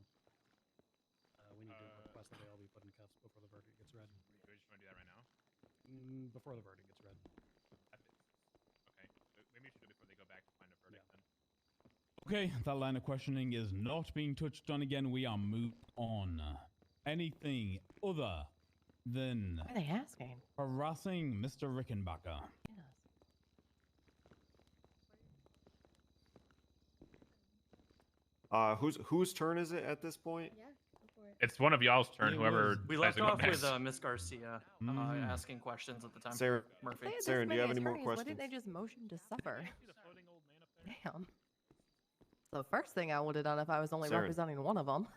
M: we need to request that they all be put in cuffs before the verdict gets read.
Q: Do we just want to do that right now?
M: Before the verdict gets read.
Q: Okay. Maybe we should do it before they go back to find a verdict then.
N: Okay, that line of questioning is not being touched on again. We are moved on. Anything other than
T: What are they asking?
N: harassing Mr. Rickenbacker?
S: Whose turn is it at this point?
J: Yeah, go for it.
Q: It's one of y'all's turn. Whoever
G: We
Q: decides
G: left
Q: to go
G: off with
Q: next.
G: Miss Garcia
N: Mhm.
G: asking questions at the time.
S: Sarah-
G: Murphy.
T: They had this
S: Sarah, do you
T: many
S: have any more
T: attorneys, Why
S: questions?
T: didn't they just motion to suffer? Damn. The first thing I would have done if I was only
S: Sarah.
T: representing one of them.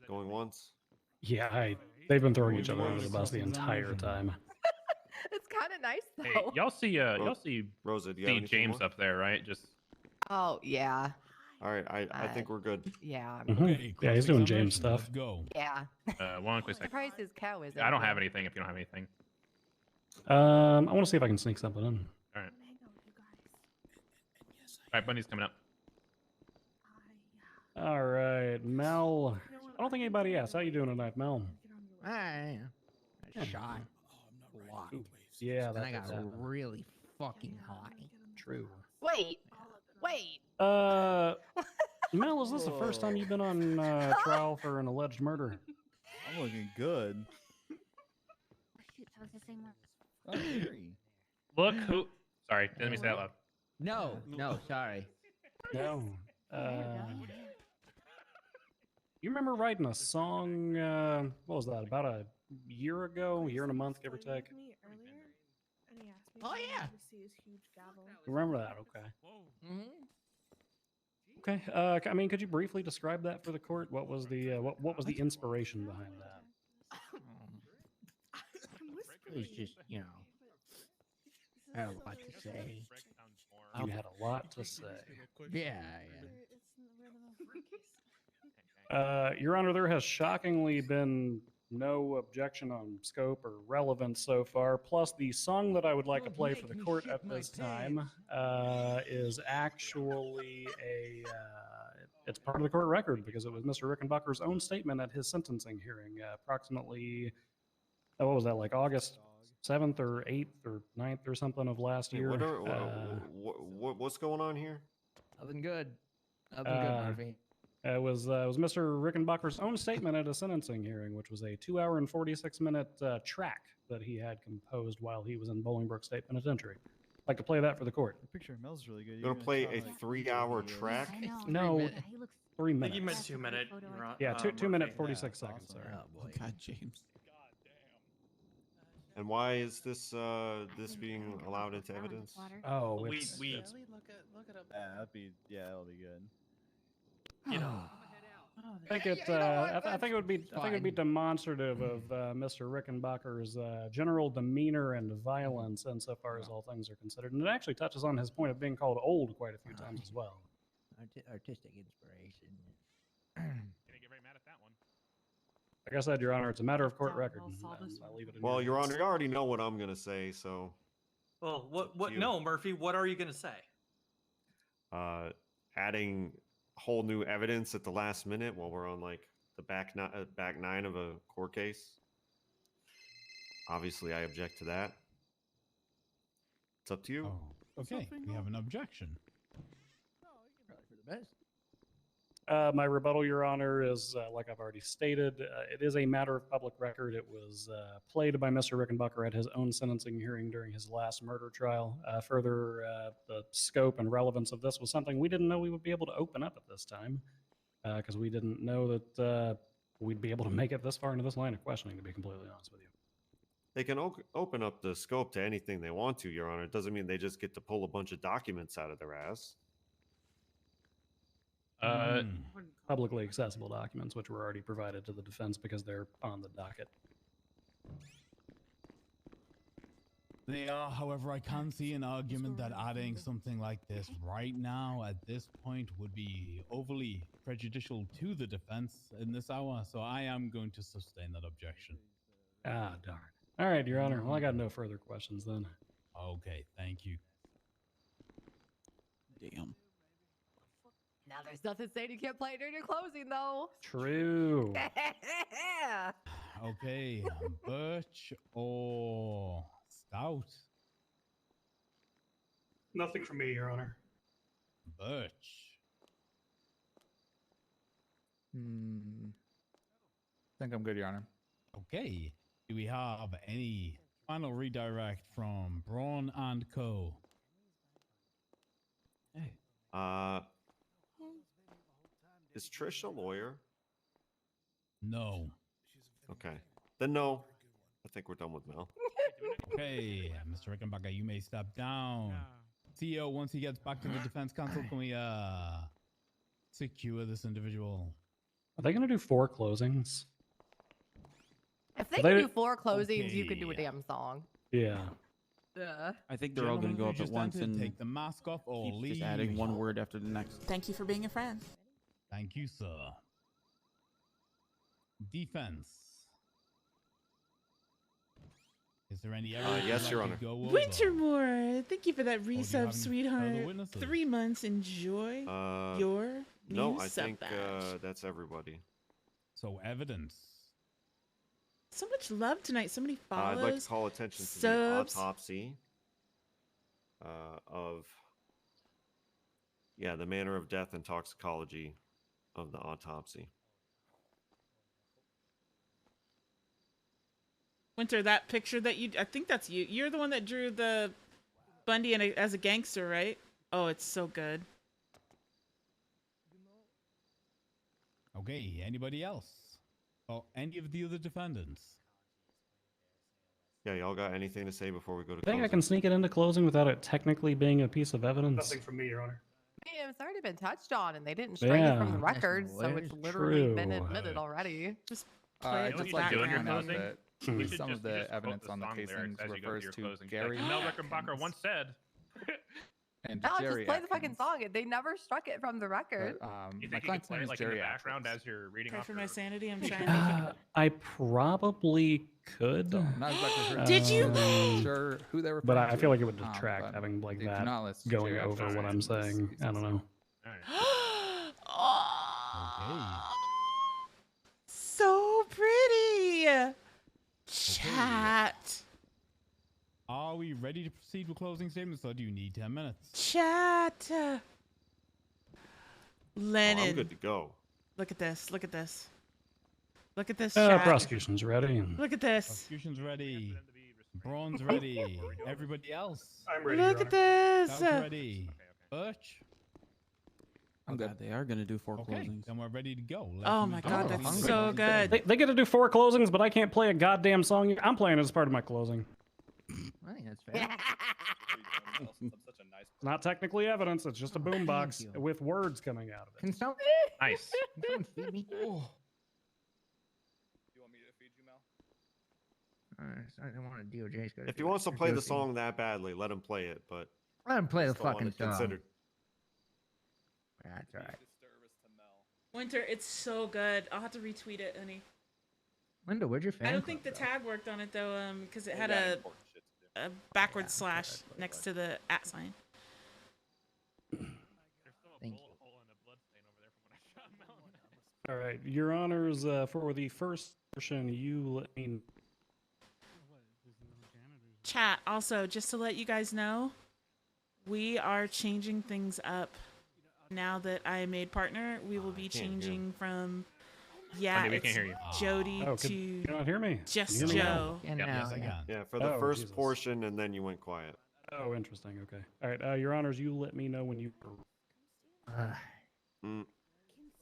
S: Going once.
M: Yeah, they've been throwing each other under the bus the entire time.
T: It's kind of nice though.
Q: Hey, y'all see
S: Rosa, do you have anything
Q: James
S: more?
Q: up there, right? Just
T: Oh yeah,
S: All right, I think we're good.
T: yeah,
M: Mhm. Yeah, he's doing James stuff.
N: Let's go.
T: yeah.
Q: one quick second.
T: Surprised his cow is.
Q: I don't
T: open.
Q: have anything if you don't have anything.
M: I want to see if I can sneak something in.
Q: All right. All right, Bundy's coming up.
M: All right, Mel. I don't think anybody asked. How you doing tonight, Mel?
I: I shot a lot.
M: Yeah,
I: and I
M: that's
I: got
M: what's
I: really fucking high.
M: True.
T: Wait.
M: Mel, is this the first time you've been on trial for an alleged murder?
C: I'm looking good.
E: Shoot, that was the same one.
C: Oh, very.
Q: Look who. Sorry, didn't me say that loud.
I: No, sorry.
M: No. You remember writing a song? What was that? About a year ago, year and a month, give or take.
I: Oh yeah.
M: You remember that? Okay.
I: Mm-hmm.
M: Okay. I mean, could you briefly describe that for the court? What was the what was the inspiration behind that?
I: It was just, I had a lot to say.
M: You had a lot to say.
I: Yeah.
M: Your Honor, there has shockingly been no objection on scope or relevance so far. Plus, the song that I would like to play for the court at this time is actually it's part of the court record because it was Mr. Rickenbacker's own statement at his sentencing hearing approximately, what was that, like August 7th or 8th or 9th or something of last year.
S: What's going on here?
I: Nothing good. Nothing good, Murphy.
M: It was Mr. Rickenbacker's own statement at a sentencing hearing, which was a 2-hour and 46-minute track that he had composed while he was in Bolingbrook State Penitentiary. I'd like to play that for the court.
C: The picture of Mel's really good.
S: You're gonna play a 3-hour track?
M: No, 3
G: I
M: minutes.
G: think you meant 2 minute.
M: Yeah, two minute 46 seconds. Sorry.
O: Oh God, James.
S: And why is this being allowed into evidence?
M: Oh,
G: we
M: it's,
G: we
M: it's-
C: That'll be good.
G: you know.
M: I think it. I think it would be demonstrative of Mr. Rickenbacker's general demeanor and violence, insofar as all things are considered, and it actually touches on his point of being called old quite a few times as well.
I: Artistic inspiration.
Q: Gonna get very mad at that one.
M: Like I said, Your Honor, it's a matter of court record. And I'll leave it in
S: Well, Your
M: hands.
S: Honor, you already know what I'm gonna say, so.
G: Well, what?
S: you.
G: No, Murphy. What are you gonna say?
S: adding whole new evidence at the last minute while we're on like the back nine of a court case. Obviously, I object to that. It's up to you.
N: Oh, okay, we have an objection.
M: My rebuttal, Your Honor, is like I've already stated. It is a matter of public record. It was played by Mr. Rickenbacker at his own sentencing hearing during his last murder trial. Further, the scope and relevance of this was something we didn't know we would be able to open up at this time, because we didn't know that we'd be able to make it this far into this line of questioning, to be completely honest with you.
S: They can open up the scope to anything they want to, Your Honor. It doesn't mean they just get to pull a bunch of documents out of their ass.
M: Publicly accessible documents, which were already provided to the defense because they're on the docket.
N: They are, however, I can see an argument that adding something like this right now at this point would be overly prejudicial to the defense in this hour, so I am going to sustain that objection.
M: Ah, darn. All right, Your Honor. Well, I got no further questions then.
N: Okay, thank you.
X: Damn.
T: Now there's nothing saying you can't play it during your closing, though.
M: True.
N: Okay, Birch or Stout?
L: Nothing from me, Your Honor.
N: Birch.
P: I think I'm good, Your Honor.
N: Okay. Do we have any final redirect from Braun and Co?
S: Hey. Is Trish a lawyer?
N: No.
S: Okay. Then no. I think we're done with Mel.
N: Okay, Mr. Rickenbacker, you may step down. CEO, once he gets back to the defense counsel, can we secure this individual?
M: Are they going to do 4 closings?
T: If they can do 4 closings, you could do a damn song.
M: Yeah.
X: I think they're all going to go up at once and
N: take the mask off or
X: keep
N: leave.
X: just adding one word after the next.
A: Thank you for being a friend.
N: Thank you, sir. Defense. Is there any evidence?
S: Yes, Your Honor.
A: Wintermore, thank you for that
N: do you have
A: resub,
N: any
A: sweetheart.
N: further witnesses?
A: 3 months. Enjoy your
S: No,
A: new
S: I
A: sub
S: think
A: badge.
S: that's everybody.
N: So evidence.
A: So much love tonight. So many follows.
S: I'd like to call attention to
A: subs.
S: the autopsy of, the manner of death and toxicology of the autopsy.
A: Winter, that picture that I think that's you. You're the one that drew the Bundy as a gangster, right? Oh, it's so good.
N: Okay, anybody else? Oh, any of the other defendants?
S: Yeah, y'all got anything to say before we go to
M: I think I
S: closing?
M: can sneak it into closing without it technically being a piece of evidence.
L: Nothing from me, Your Honor.
T: Yeah, it's already been touched on, and they didn't strike it from the
M: Yeah.
T: record, so it's literally been admitted already.
A: Just
P: I'd
Q: You
P: just
Q: should
P: like to
Q: do in your
P: point out
Q: closing?
P: that
Q: You should
P: some of
Q: you
P: the
Q: just quote
P: evidence on the
Q: song
P: casings
Q: lyrics as you go
P: refers
Q: your
P: to
Q: closing.
P: Gary
Q: Mel Rickenbacker once said.
P: and
T: No,
P: Jerry
T: just play the fucking
P: Atkins.
T: song. They never struck it from the record.
P: But,
Q: You
P: my
Q: think you can
P: client's
Q: play
P: name
Q: it
P: is
Q: like in the
P: Jerry
Q: background
P: Atkins.
Q: as you're reading
A: Pray
Q: off
A: for my
Q: your-
A: sanity. I'm trying to.
M: I probably could.
P: Not exactly sure.
A: Did you?
P: Sure who they were.
M: But I feel like it would detract having like
P: they do
M: that
P: not list
M: going
P: Jerry
M: over
P: Atkins
M: what I'm
P: as
M: saying.
P: these
M: I don't know.
A: So pretty. Chat.
N: Are we ready to proceed with closing statements, or do you need 10 minutes?
A: Chat. Lennon.
S: I'm good to go.
A: Look at this. Look at this. Look at this. Chat.
M: Prosecution's ready.
A: Look at this.
N: Prosecution's ready. Braun's ready. Everybody else?
L: I'm ready.
A: Look
L: Your
A: at
L: Honor.
A: this.
N: Stout's ready. Birch?
X: I'm good. They are going to do 4
N: Okay,
X: closings.
N: then we're ready to go. Let's
A: Oh
N: move
A: my
N: to
A: god,
N: closing
A: that's
N: statements.
A: so good.
M: They get to do 4 closings, but I can't play a goddamn song. I'm playing it as part of my closing.
I: I think that's fair.
M: It's not technically evidence. It's just a boombox with words coming out of it.
I: Can someone,
Q: Nice.
I: can someone feed me?
D: Do you want me to feed you, Mel?
I: I don't want to DOJ's got.
S: If he wants to play the song that badly, let him play it, but
I: let him play the
S: still want
I: fucking
S: it
I: song.
S: considered.
I: That's all right.
A: Winter, it's so good. I'll have to retweet it, honey.
I: Linda, where'd your fan?
A: I don't
I: club
A: think the
I: go?
A: tag worked on it though, because it
D: They
A: had
D: got
A: a
D: important shit to do.
A: backward slash next to the @ sign.
M: All right, Your Honors, for the first portion, you let me.
A: Chat, also, just to let you guys know, we are changing things up. Now that I am made partner, we will be changing from, yeah,
Q: Bundy, we
A: it's
Q: can't hear you.
A: Jody
M: Oh,
A: to
M: can you not hear me?
A: just
M: Can you hear me now?
A: Joe.
C: Yes, I can.
S: Yeah, for the
M: Oh,
S: first
M: Jesus.
S: portion, and then you went quiet.
M: Oh, interesting. Okay. All right, Your Honors, you let me know when you.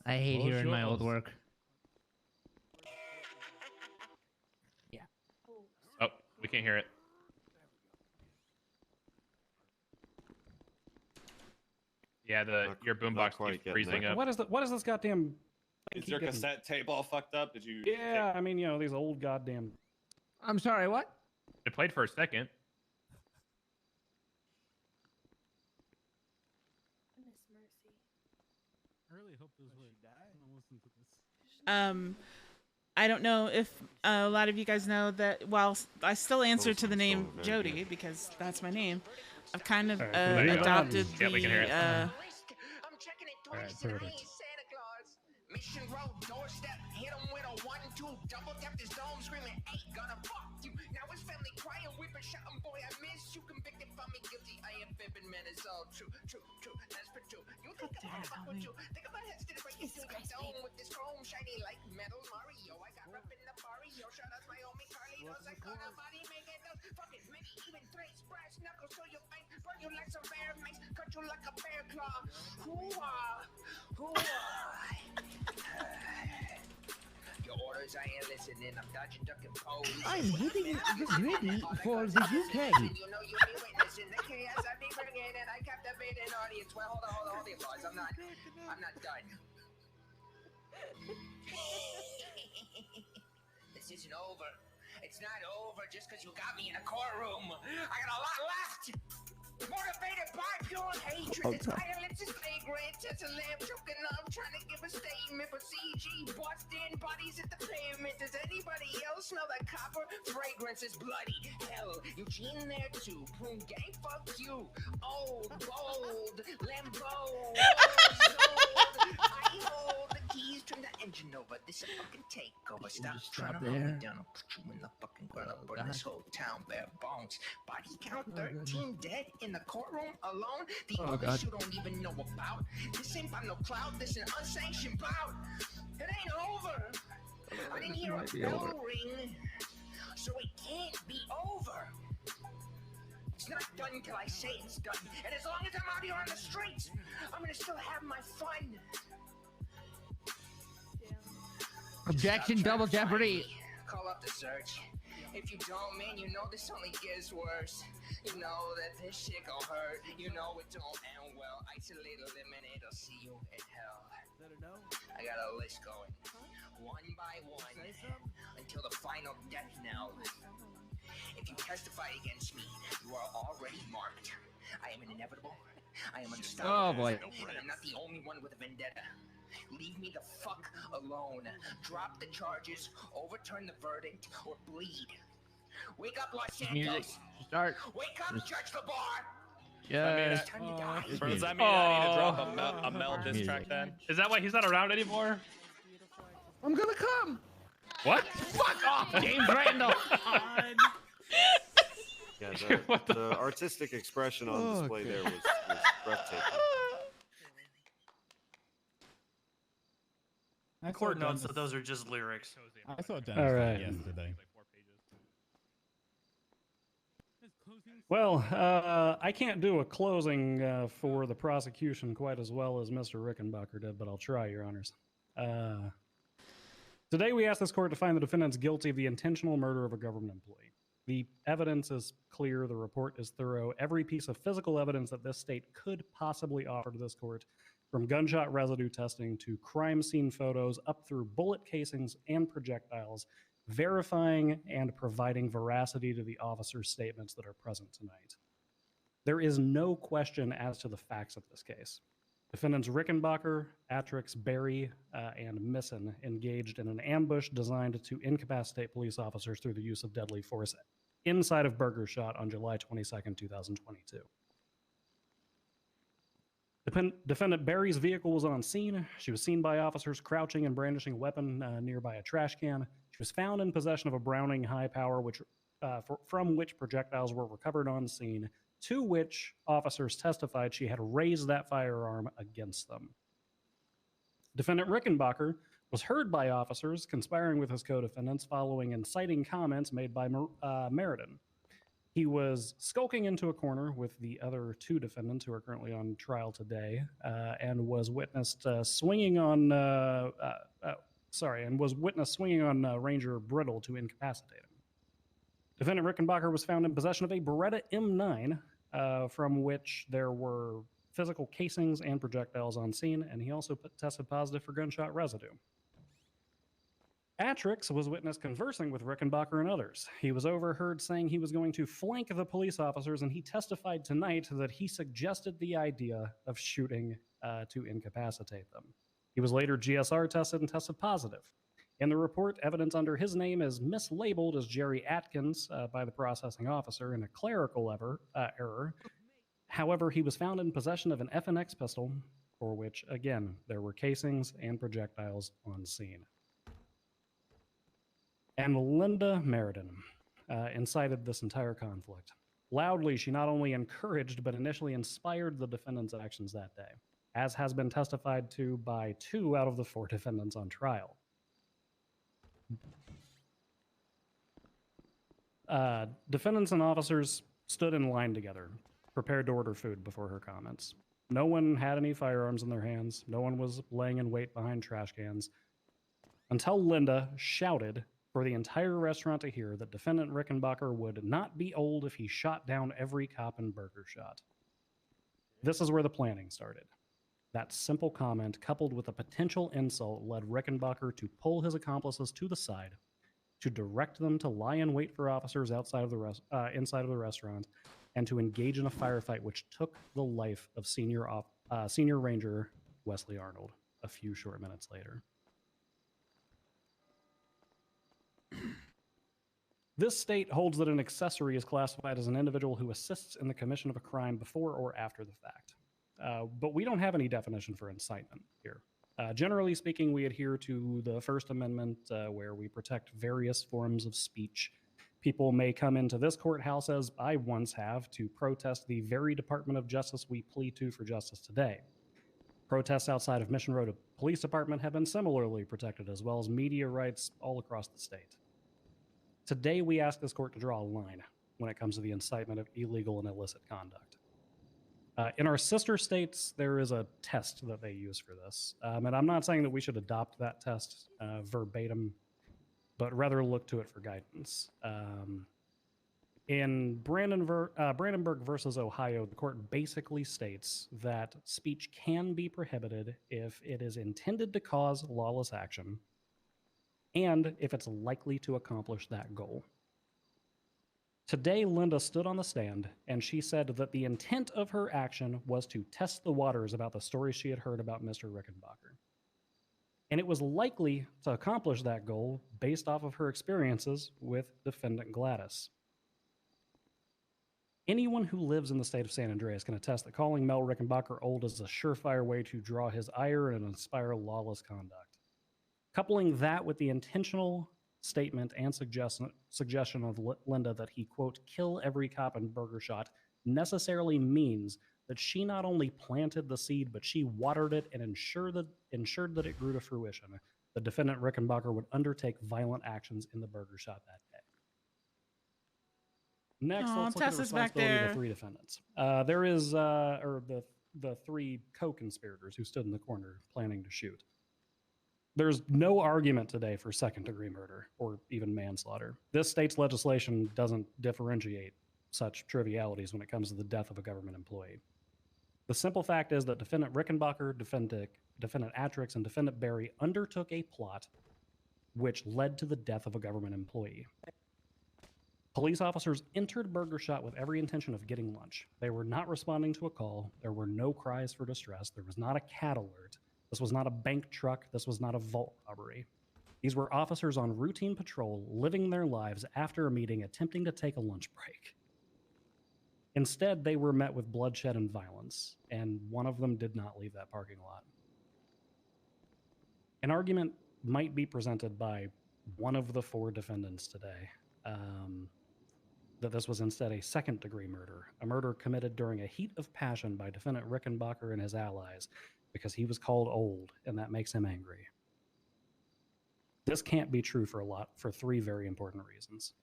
I: I hate
N: Close
I: hearing my old
N: yours.
I: work.
Q: Oh, we can't hear it. Yeah, your boombox keeps freezing up.
M: What is this goddamn?
D: Is
M: keep
D: your
M: getting-
D: cassette tape all fucked up? Did you?
M: Yeah, I mean, you know, these old goddamn.
I: I'm sorry, what?
Q: It played for a second.
F: I really hope this way. I'm gonna listen to this.
A: I don't know if a lot of you guys know that while I still answer to the name Jody because that's my name, I've kind of adopted
Q: Yeah, we can hear it.
M: All right, perfect.
H: Mission road, doorstep, hit him with a 1-2, double tap his dome, screaming, ain't gonna fuck you. Now his family crying, weeping, shouting, boy, I miss you. Convicted, found me guilty, I am fibbing, man, it's all true, true, that's for true. You think I'm fuck with you? Think about heads to the break into your dome with this chrome, shiny like metal Mario. I got rep in the barrio, shout out my homie Carlitos, I call a body, making those fucking many, even threats, brass knuckles to your face, burn you like some bear mace, cut you like a bear claw. Your orders, I ain't listening. I'm dodging, ducking, pose.
I: I'm hitting ready for the UK.
H: You know you be witnessing the chaos I be bringing, and I captivate an audience. Well, hold the applause. I'm not done. This isn't over. It's not over just because you got me in a courtroom. I got a lot left. Motivated by pure hatred, this violence is flagrant. It's a lamp choking up, trying to give a statement. But CG bust in, bodies at the pavement. Does anybody else smell the copper fragrance? Is bloody hell. Eugene there too. Boom gang, fuck you. Old, bold, Lambo. I hold the keys, turn the engine over. This a fucking takeover. Stop trying to hold me down. I'll put you in the fucking ground. I'll burn this whole town bare bones. Body count 13 dead in the courtroom alone. The others you don't even know about. This ain't by no cloud. This an unsanctioned bout. It ain't over. I didn't hear a bell ring, so it can't be over. It's not done till I say it's done. And as long as I'm out here on the streets, I'm gonna still have my fun.
I: Objection, double jeopardy.
H: Call up the search. If you don't, man, you know this only gets worse. You know that this shit gon' hurt. You know it don't end well. Isolate, eliminate, I'll see you in hell. I got a list going, one by one, until the final death knell. If you testify against me, you are already marked. I am inevitable. I am unstoppable.
I: Oh boy.
H: And I'm not the only one with a vendetta. Leave me the fuck alone. Drop the charges, overturn the verdict, or bleed. Wake up, Los Santos.
I: Start.
H: Wake up, Judge Labar.
I: Yeah.
H: It's time to die.
D: Does that mean I need to drop a Mel diss track then?
Q: Is that why he's not around anymore?
I: I'm gonna come.
Q: What?
I: Fuck off, James Randall.
S: Yeah, the artistic expression on display there was breathtaking.
G: The court notes that those are just lyrics.
N: I saw Dennis
M: All right.
N: yesterday.
M: Well, I can't do a closing for the prosecution quite as well as Mr. Rickenbacker did, but I'll try, Your Honors. Today, we ask this court to find the defendants guilty of the intentional murder of a government employee. The evidence is clear. The report is thorough. Every piece of physical evidence that this state could possibly offer to this court, from gunshot residue testing to crime scene photos up through bullet casings and projectiles, verifying and providing veracity to the officer's statements that are present tonight. There is no question as to the facts of this case. Defendants Rickenbacker, Atrix, Berry, and Misson engaged in an ambush designed to incapacitate police officers through the use of deadly force inside of Burger Shot on July 22nd, 2022. Defendant Barry's vehicle was on scene. She was seen by officers crouching and brandishing a weapon nearby a trash can. She was found in possession of a Browning high power, from which projectiles were recovered on scene, to which officers testified she had raised that firearm against them. Defendant Rickenbacker was heard by officers conspiring with his co-defendants following inciting comments made by Meriden. He was skulking into a corner with the other two defendants who are currently on trial today, and was witnessed swinging on Ranger Brittle to incapacitate him. Defendant Rickenbacker was found in possession of a Beretta M9, from which there were physical casings and projectiles on scene, and he also tested positive for gunshot residue. Atrix was witnessed conversing with Rickenbacker and others. He was overheard saying he was going to flank the police officers, and he testified tonight that he suggested the idea of shooting to incapacitate them. He was later GSR tested and tested positive. In the report, evidence under his name is mislabeled as Jerry Atkins by the processing officer in a clerical error. However, he was found in possession of an FNX pistol, for which, again, there were casings and projectiles on scene. And Linda Meriden incited this entire conflict. Loudly, she not only encouraged but initially inspired the defendants' actions that day, as has been testified to by 2 out of the 4 defendants on trial. Defendants and officers stood in line together, prepared to order food before her comments. No one had any firearms in their hands. No one was laying in wait behind trash cans, until Linda shouted for the entire restaurant to hear that defendant Rickenbacker would not be old if he shot down every cop in Burger Shot. This is where the planning started. That simple comment, coupled with a potential insult, led Rickenbacker to pull his accomplices to the side, to direct them to lie in wait for officers outside of the inside of the restaurant, and to engage in a firefight which took the life of Senior Ranger Wesley Arnold a few short minutes later. This state holds that an accessory is classified as an individual who assists in the commission of a crime before or after the fact. But we don't have any definition for incitement here. Generally speaking, we adhere to the First Amendment, where we protect various forms of speech. People may come into this courthouse, as I once have, to protest the very Department of Justice we plea to for justice today. Protests outside of Mission Road Police Department have been similarly protected, as well as media rights all across the state. Today, we ask this court to draw a line when it comes to the incitement of illegal and illicit conduct. In our sister states, there is a test that they use for this. And I'm not saying that we should adopt that test verbatim, but rather look to it for guidance. In Brandenburg versus Ohio, the court basically states that speech can be prohibited if it is intended to cause lawless action and if it's likely to accomplish that goal. Today, Linda stood on the stand and she said that the intent of her action was to test the waters about the stories she had heard about Mr. Rickenbacker. And it was likely to accomplish that goal based off of her experiences with defendant Gladys. Anyone who lives in the state of San Andreas can attest that calling Mel Rickenbacker old is a surefire way to draw his ire and inspire lawless conduct. Coupling that with the intentional statement and suggestion of Linda that he, quote, kill every cop in Burger Shot necessarily means that she not only planted the seed, but she watered it and ensured that it grew to fruition. The defendant Rickenbacker would undertake violent actions in the Burger Shot that day. Next, let's look at the responsibility of the 3 defendants. There is, the 3 co-conspirators who stood in the corner planning to shoot. There's no argument today for second-degree murder or even manslaughter. This state's legislation doesn't differentiate such trivialities when it comes to the death of a government employee. The simple fact is that defendant Rickenbacker, defendant Atrix, and defendant Barry undertook a plot which led to the death of a government employee. Police officers entered Burger Shot with every intention of getting lunch. They were not responding to a call. There were no cries for distress. There was not a cat alert. This was not a bank truck. This was not a vault robbery. These were officers on routine patrol, living their lives after a meeting, attempting to take a lunch break. Instead, they were met with bloodshed and violence, and one of them did not leave that parking lot. An argument might be presented by one of the 4 defendants today that this was instead a second-degree murder, a murder committed during a heat of passion by defendant Rickenbacker and his allies because he was called old, and that makes him angry. This can't be true for 3 very important reasons.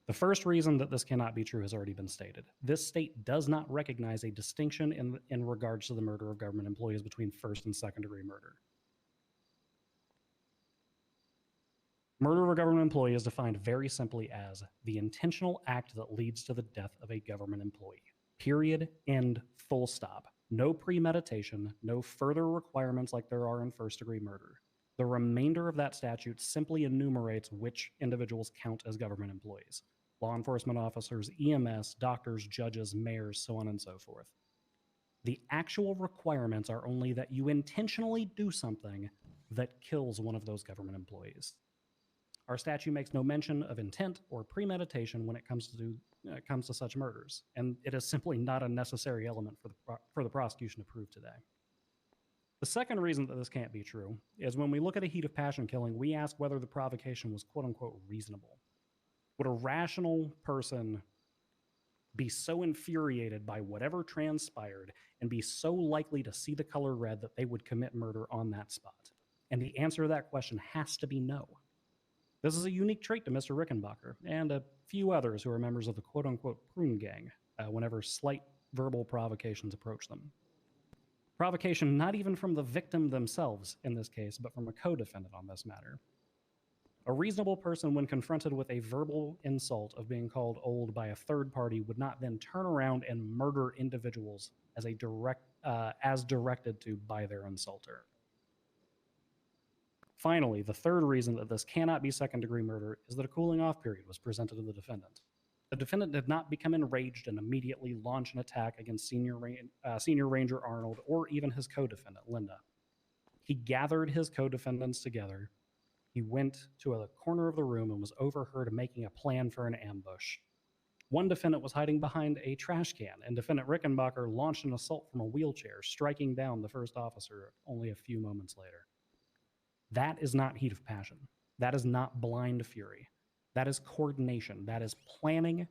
M: The first reason that this cannot be true has already been stated. This state does not recognize a distinction in regards to the murder of government employees between first and second-degree murder. Murder of a government employee is defined very simply as the intentional act that leads to the death of a government employee. Period. End. Full stop. No premeditation, no further requirements like there are in first-degree murder. The remainder of that statute simply enumerates which individuals count as government employees. Law enforcement officers, EMS, doctors, judges, mayors, so on and so forth. The actual requirements are only that you intentionally do something that kills one of those government employees. Our statute makes no mention of intent or premeditation when it comes to such murders, and it is simply not a necessary element for the prosecution to prove today. The second reason that this can't be true is when we look at a heat of passion killing, we ask whether the provocation was quote-unquote reasonable. Would a rational person be so infuriated by whatever transpired and be so likely to see the color red that they would commit murder on that spot? And the answer to that question has to be no. This is a unique trait to Mr. Rickenbacker and a few others who are members of the quote-unquote prune gang whenever slight verbal provocations approach them. Provocation not even from the victim themselves in this case, but from a co-defendant on this matter. A reasonable person, when confronted with a verbal insult of being called old by a third party, would not then turn around and murder individuals as directed to by their insulter. Finally, the third reason that this cannot be second-degree murder is that a cooling-off period was presented to the defendant. The defendant did not become enraged and immediately launch an attack against Senior Ranger Arnold or even his co-defendant, Linda. He gathered his co-defendants together. He went to a corner of the room and was overheard making a plan for an ambush. One defendant was hiding behind a trash can, and defendant Rickenbacker launched an assault from a wheelchair, striking down the first officer only a few moments later. That is not heat of passion. That is not blind fury. That is coordination. That is planning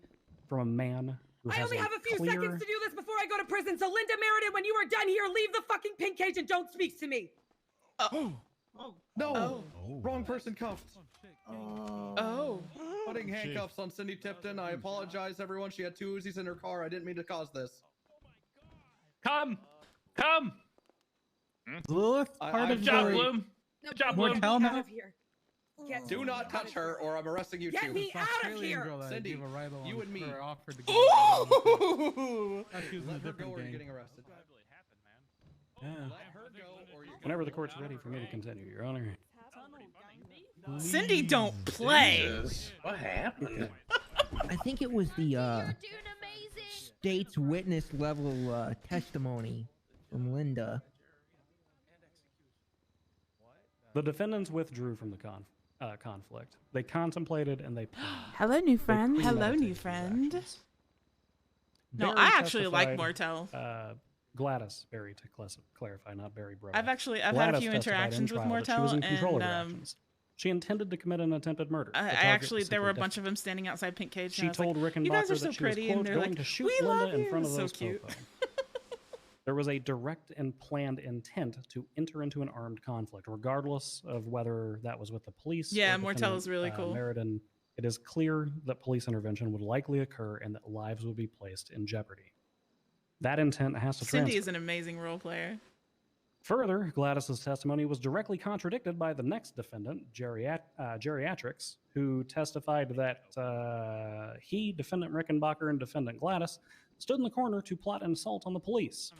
M: from a man who has
R: I only have a few
M: clear...
R: seconds to do this before I go to prison, so Linda Meriden, when you are done here, leave the fucking pink cage and don't speak to me.
U: No! Wrong person cuffed.
A: Oh.
U: Putting handcuffs on Cindy Tipton. I apologize, everyone. She had 2 Uzis in her car. I didn't mean to cause this.
Q: Come!
U: Lilith,
Q: Good job, Bloom. Good job, Bloom.
R: Get me out of here.
U: Do not touch her, or I'm arresting you
R: Get
U: too.
R: me out of here!
U: Cindy, you and me.
F: Offered to
U: Ooh!
F: Let her go or you're
U: getting arrested.
F: Yeah.
U: Let her go or you're
M: Whenever the court's ready for me to continue, Your Honor.
A: Cindy don't play.
H: Jesus. What happened?
V: I think it was the state's witness level testimony from Linda.
M: The defendants withdrew from the conflict. They contemplated and they planned.
A: Hello, new friend.
M: They
A: Hello, new
M: premeditated their
A: friend.
M: actions.
A: No,
M: Barry
A: I actually like
M: testified-
A: Mortel.
M: Gladys, Barry, to clarify, not Barry Brother.
A: I've had a
M: Gladys
A: few
M: testified in
A: interactions with
M: trial that she
A: Mortel,
M: was in control of her
A: and
M: actions. She intended to commit an attempted murder.
A: I
M: The target
A: actually,
M: was
A: there were a
M: simply
A: bunch of them standing outside Pink Cage.
M: She
A: and I was
M: told
A: like,
M: Rickenbacker
A: "You guys are
M: that
A: so
M: she was,
A: pretty,"
M: quote,
A: and they're
M: going
A: like,
M: to shoot
A: "We
M: Linda
A: love
M: in
A: you."
M: front of
A: So
M: those
A: cute.
M: popo. There was a direct and planned intent to enter into an armed conflict, regardless of whether that was with the police.
A: Yeah,
M: or
A: Mortel is really cool.
M: Meriden. It is clear that police intervention would likely occur and that lives would be placed in jeopardy. That intent has to
A: Cindy
M: transfer.
A: is an amazing role player.
M: Further, Gladys's testimony was directly contradicted by the next defendant, Geriatrics, who testified that he, defendant Rickenbacker, and defendant Gladys stood in the corner to plot an assault on the police.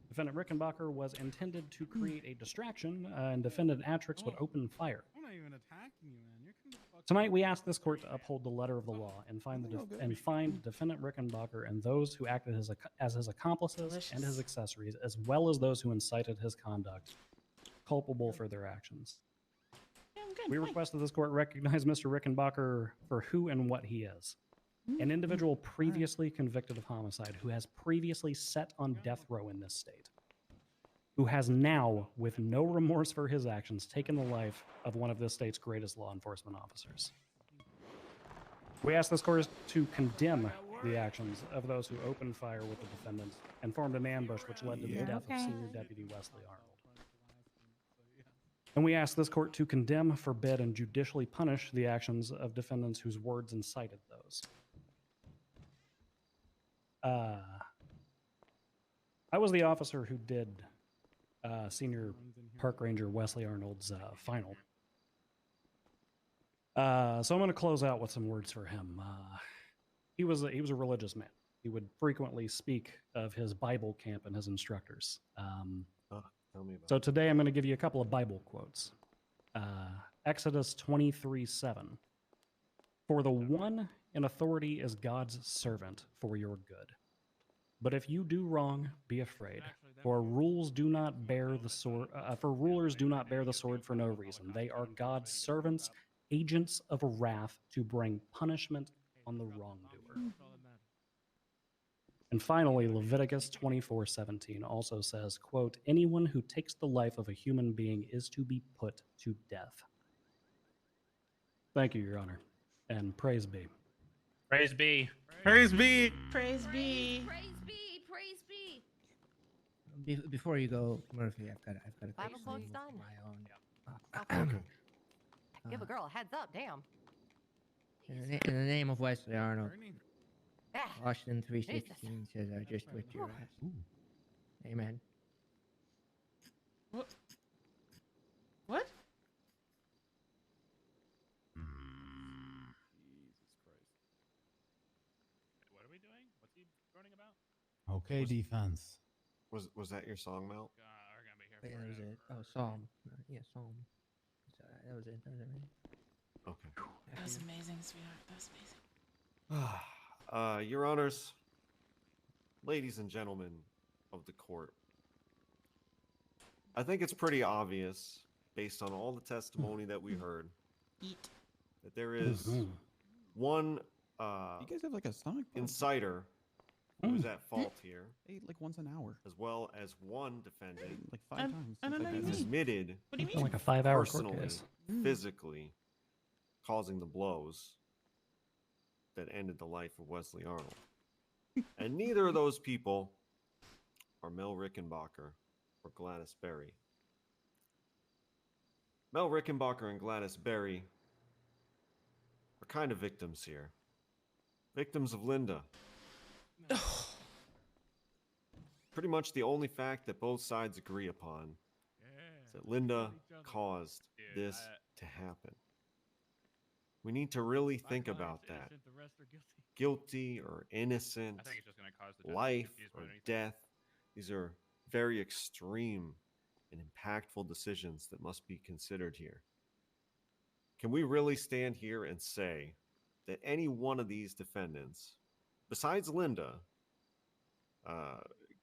M: Defendant Rickenbacker was intended to create a distraction, and defendant Atrix would open fire.
F: I'm not even attacking you, man.
M: Tonight, we ask this court to uphold the letter of the law and find defendant Rickenbacker and those who acted as his accomplices and his accessories, as well as those who incited his conduct, culpable for their actions. We request that this court recognize Mr. Rickenbacker for who and what he is. an individual previously convicted of homicide who has previously sat on death row in this state, who has now, with no remorse for his actions, taken the life of one of this state's greatest law enforcement officers. We ask this court to condemn the actions of those who opened fire with the defendants and formed an ambush which led to the death of Senior Deputy Wesley Arnold. And we ask this court to condemn, forbid, and judicially punish the actions of defendants whose words incited those. I was the officer who did Senior Park Ranger Wesley Arnold's final. So I'm going to close out with some words for him. He was a religious man. He would frequently speak of his Bible camp and his instructors.
S: Tell me about
M: So today I'm going to give you a couple of Bible quotes. Exodus 23:7. For the one in authority is God's servant for your good. But if you do wrong, be afraid. For rulers do not bear the sword. For no reason. They are God's servants, agents of wrath to bring punishment on the wrongdoer. And finally, Leviticus 24:17 also says, quote, anyone who takes the life of a human being is to be put to death. Thank you, Your Honor, and praise be.
Q: Praise be.
O: Praise be.
A: Praise be.
E: Praise be. Praise be.
V: Before you go, Murphy, I've got a
T: Bible
V: quick
T: quote's
V: thing
T: done.
V: of my own.
T: Give a girl a heads up, damn.
V: In the name of Wesley Arnold,
T: Ah,
V: Washington 3:16 says, "I just whipped your ass." Amen.
A: What? What?
Q: What are we doing? What's he groaning about?
N: Okay, defense.
S: Was that your song, Mel?
Q: We're gonna be here
V: Wait, that was
Q: forever.
V: it. Oh, Psalm. Yeah, Psalm. Sorry, that was it. That was it, right?
S: Okay.
A: That was amazing, sweetheart. That was amazing.
S: Your Honors, ladies and gentlemen of the court, I think it's pretty obvious, based on all the testimony that we heard, that there is one
O: You guys have like a stomach bug?
S: insider who is at fault here,
O: I eat like once an hour.
S: as well as one defendant
O: Like 5 times.
A: I don't know
O: since
A: what
O: I've
A: you
S: has
A: mean.
S: admitted
A: What do you
M: Feel
A: mean?
M: like a 5-hour court
S: personally,
M: case.
S: physically causing the blows that ended the life of Wesley Arnold. And neither of those people are Mel Rickenbacker or Gladys Berry. Mel Rickenbacker and Gladys Berry are kind of victims here. Victims of Linda. Pretty much the only fact that both sides agree upon is that Linda caused this to happen. We need to really think about that. Guilty or innocent,
Q: I think it's just gonna cause the judge to be
S: life
Q: confused
S: or
Q: more than anything.
S: death. These are very extreme and impactful decisions that must be considered here. Can we really stand here and say that any one of these defendants, besides Linda,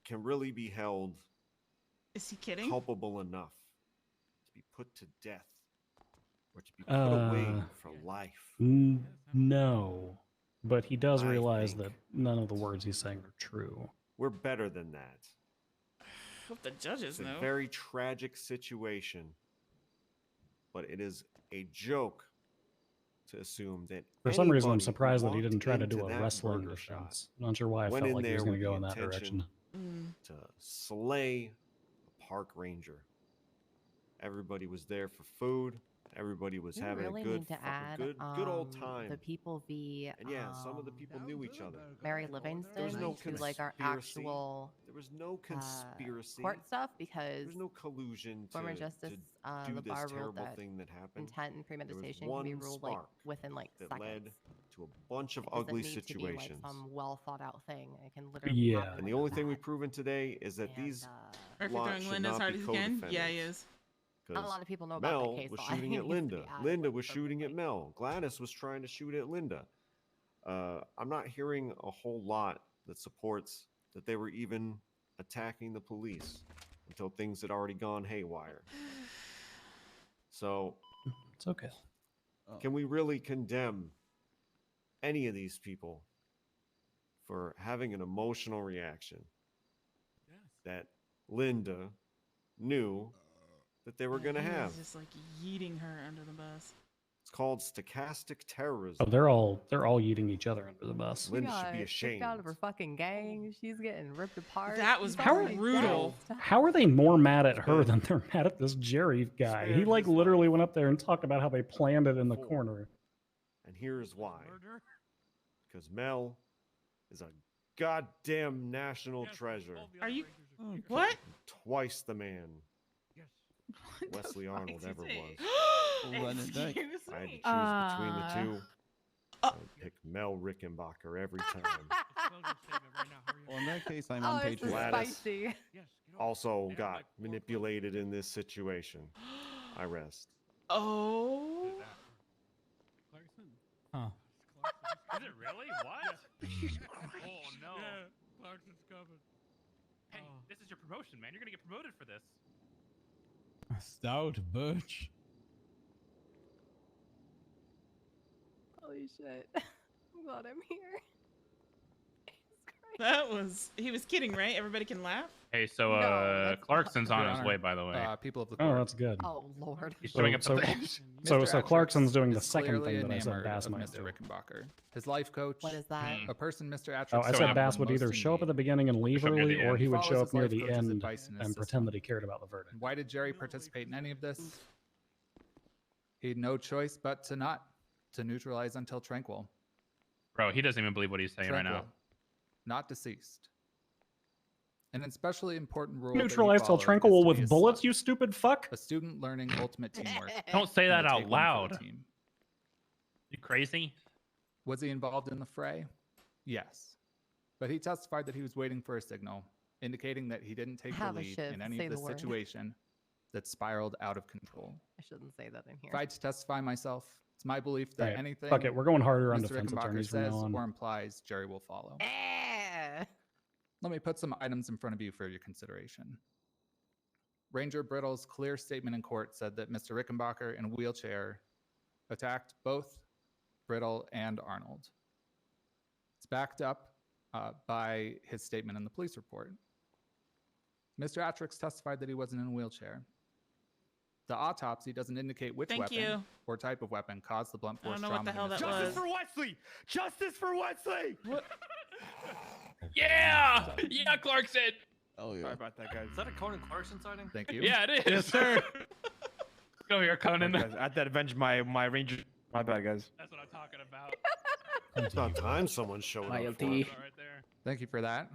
S: can really be held
A: Is he kidding?
S: culpable enough to be put to death or to be put away for life?
M: No, but he does
S: I
M: realize
S: think
M: that none of the words he's saying are true.
S: We're better than that.
A: Hope the judges
S: It's a
A: know.
S: very tragic situation, but it is a joke to assume that
M: For some reason, I'm
S: anybody who
M: surprised that he
S: walked
M: didn't try to
S: into
M: do a
S: that
M: wrestling
S: burger shop
M: defense. Not sure why I
S: went
M: felt
S: in
M: like he was
S: there
M: going to
S: with
M: go
S: the
M: in that
S: intention
M: direction.
S: to slay a park ranger. Everybody was there for food. Everybody was
T: We
S: having
T: really
S: a good,
T: need to
S: fucking
T: add
S: good old time.
T: the people v.
S: And yeah, some of the people knew each other.
T: Mary
S: There was
T: Livingston
S: no
T: to like our
S: conspiracy.
T: actual
S: There was no conspiracy.
T: court stuff because
S: There was no collusion
T: former
S: to
T: Justice
S: do this
T: LaBarre ruled
S: terrible
T: that
S: thing that happened.
T: intent and
S: There was
T: premeditation can
S: one
T: be ruled like
S: spark
T: within like
S: that
T: seconds.
S: led to a bunch of
T: It doesn't
S: ugly
T: need to be,
S: situations.
T: like, some well thought out thing. It can literally
M: Yeah.
T: happen
S: And the
T: like
S: only
T: that.
S: thing we've proven today is that these
A: Murphy
S: lots
A: throwing
S: should
A: Linda as
S: not
A: hard
S: be
A: as he can? Yeah, he
S: co-defendants.
A: is.
T: Not a lot of people know about
S: Mel
T: that case
S: was
T: law.
S: shooting
T: It
S: at
T: needs to
S: Linda.
T: be added,
S: Linda
T: like,
S: was shooting at Mel. Gladys was trying to shoot at Linda. I'm not hearing a whole lot that supports that they were even attacking the police until things had already gone haywire. So
M: It's okay.
S: can we really condemn any of these people for having an emotional reaction that Linda knew that they were going to
A: He
S: have.
A: was just like yeeting her under the bus.
S: It's called stochastic terrorism.
M: Oh, they're all eating each other under the bus.
T: She
S: Linda should
T: got
S: be
T: kicked
S: ashamed.
T: out of her fucking gang. She's getting ripped apart.
A: That was
T: She's already
A: brutal.
T: dead.
M: How are they more mad at her than they're mad at this Jerry guy? He like literally went up there and talked about how they planned it in the corner.
S: And here's why. Because Mel is a goddamn national treasure.
A: Are you? What?
S: Twice the man Wesley Arnold ever was.
X: Lennon Dyke.
S: I had to choose between the two. I'd pick Mel Rickenbacker every time.
X: Well, in that case, I'm
T: Oh,
X: on
T: it's
X: Patreon.
S: Gladys
T: spicy.
S: also got manipulated in this situation. I rest.
A: Oh.
N: Huh.
Q: Is it really? What? Oh no.
F: Yeah, Clarkson's coming.
Q: Hey, this is your promotion, man. You're gonna get promoted for this.
N: Stout Birch.
T: Holy shit. I'm glad I'm here.
A: He was kidding, right? Everybody can laugh?
Q: Hey, so Clarkson's on his way, by the way.
P: People of the
M: Oh,
P: court.
M: that's good.
T: Oh, Lord.
Q: He's showing up
M: So,
Q: at the
M: so
P: Mr.
M: Clarkson's doing the
P: is
M: second
P: clearly
M: thing that I said
P: enamored
M: Bass
P: of
M: might
P: Mr.
M: do.
P: Rickenbacker. His life coach.
T: What is that?
P: A person Mr. Atrick.
M: Oh, I said Bass would either show up at the beginning and leave
Q: Show up near
M: early,
Q: the
M: or
Q: end.
M: he would
P: Follows
M: show up
P: his
M: near
P: life
M: the
P: coach's
M: end
P: advice in his
M: and pretend
P: system.
M: that he cared about the verdict.
P: Why did Jerry participate in any of this? He had no choice but to neutralize until Tranquil.
Q: Bro, he doesn't even believe what he's saying right now.
P: Tranquil, not deceased. An especially important rule. that he
M: Neutralized till
P: followed
M: Tranquil
P: is to be
M: with
P: a
M: bullets,
P: slut.
M: you stupid fuck.
P: A student learning ultimate teamwork.
Q: Don't say
P: and
Q: that
P: to
Q: out
P: take one for
Q: loud.
P: the team.
Q: You crazy?
P: Was he involved in the fray? Yes. But he testified that he was waiting for a signal, indicating that he didn't take the
T: Have a
P: lead
T: shiv,
P: in any
T: say
P: of
T: the
P: the
T: word.
P: situation that spiraled out of control.
T: I shouldn't say that in here.
P: If I had to testify myself, it's my belief that
M: Alright,
P: anything
M: fuck it, we're going harder on
P: Mr.
M: defense
P: Rickenbacker
M: attorneys from
P: says
M: now on.
P: or implies, Jerry will follow.
T: Eh.
P: Let me put some items in front of you for your consideration. Ranger Brittle's clear statement in court said that Mr. Rickenbacker in a wheelchair attacked both Brittle and Arnold. It's backed up by his statement in the police report. Mr. Atrix testified that he wasn't in a wheelchair. The autopsy doesn't indicate which
A: Thank
P: weapon
A: you.
P: or type of weapon caused the blunt
A: I
P: force
A: don't know what
P: trauma.
A: the hell
P: to
A: that
P: Mr.
A: was.
P: Justice for
C: Wesley! Justice for Wesley!
A: What?
Q: Yeah! Yeah, Clarkson!
X: Oh yeah.
C: Sorry about that, guys.
G: Is that a Conan Clarkson sighting?
P: Thank you.
Q: Yeah, it is.
C: Yes, sir.
Q: Go here, Conan.
C: Guys, I had to avenge my ranger. My bad, guys.
Q: That's what I'm talking about.
S: It's about time someone showed up. For
Q: Right
S: it.
Q: there.
P: Thank you for that.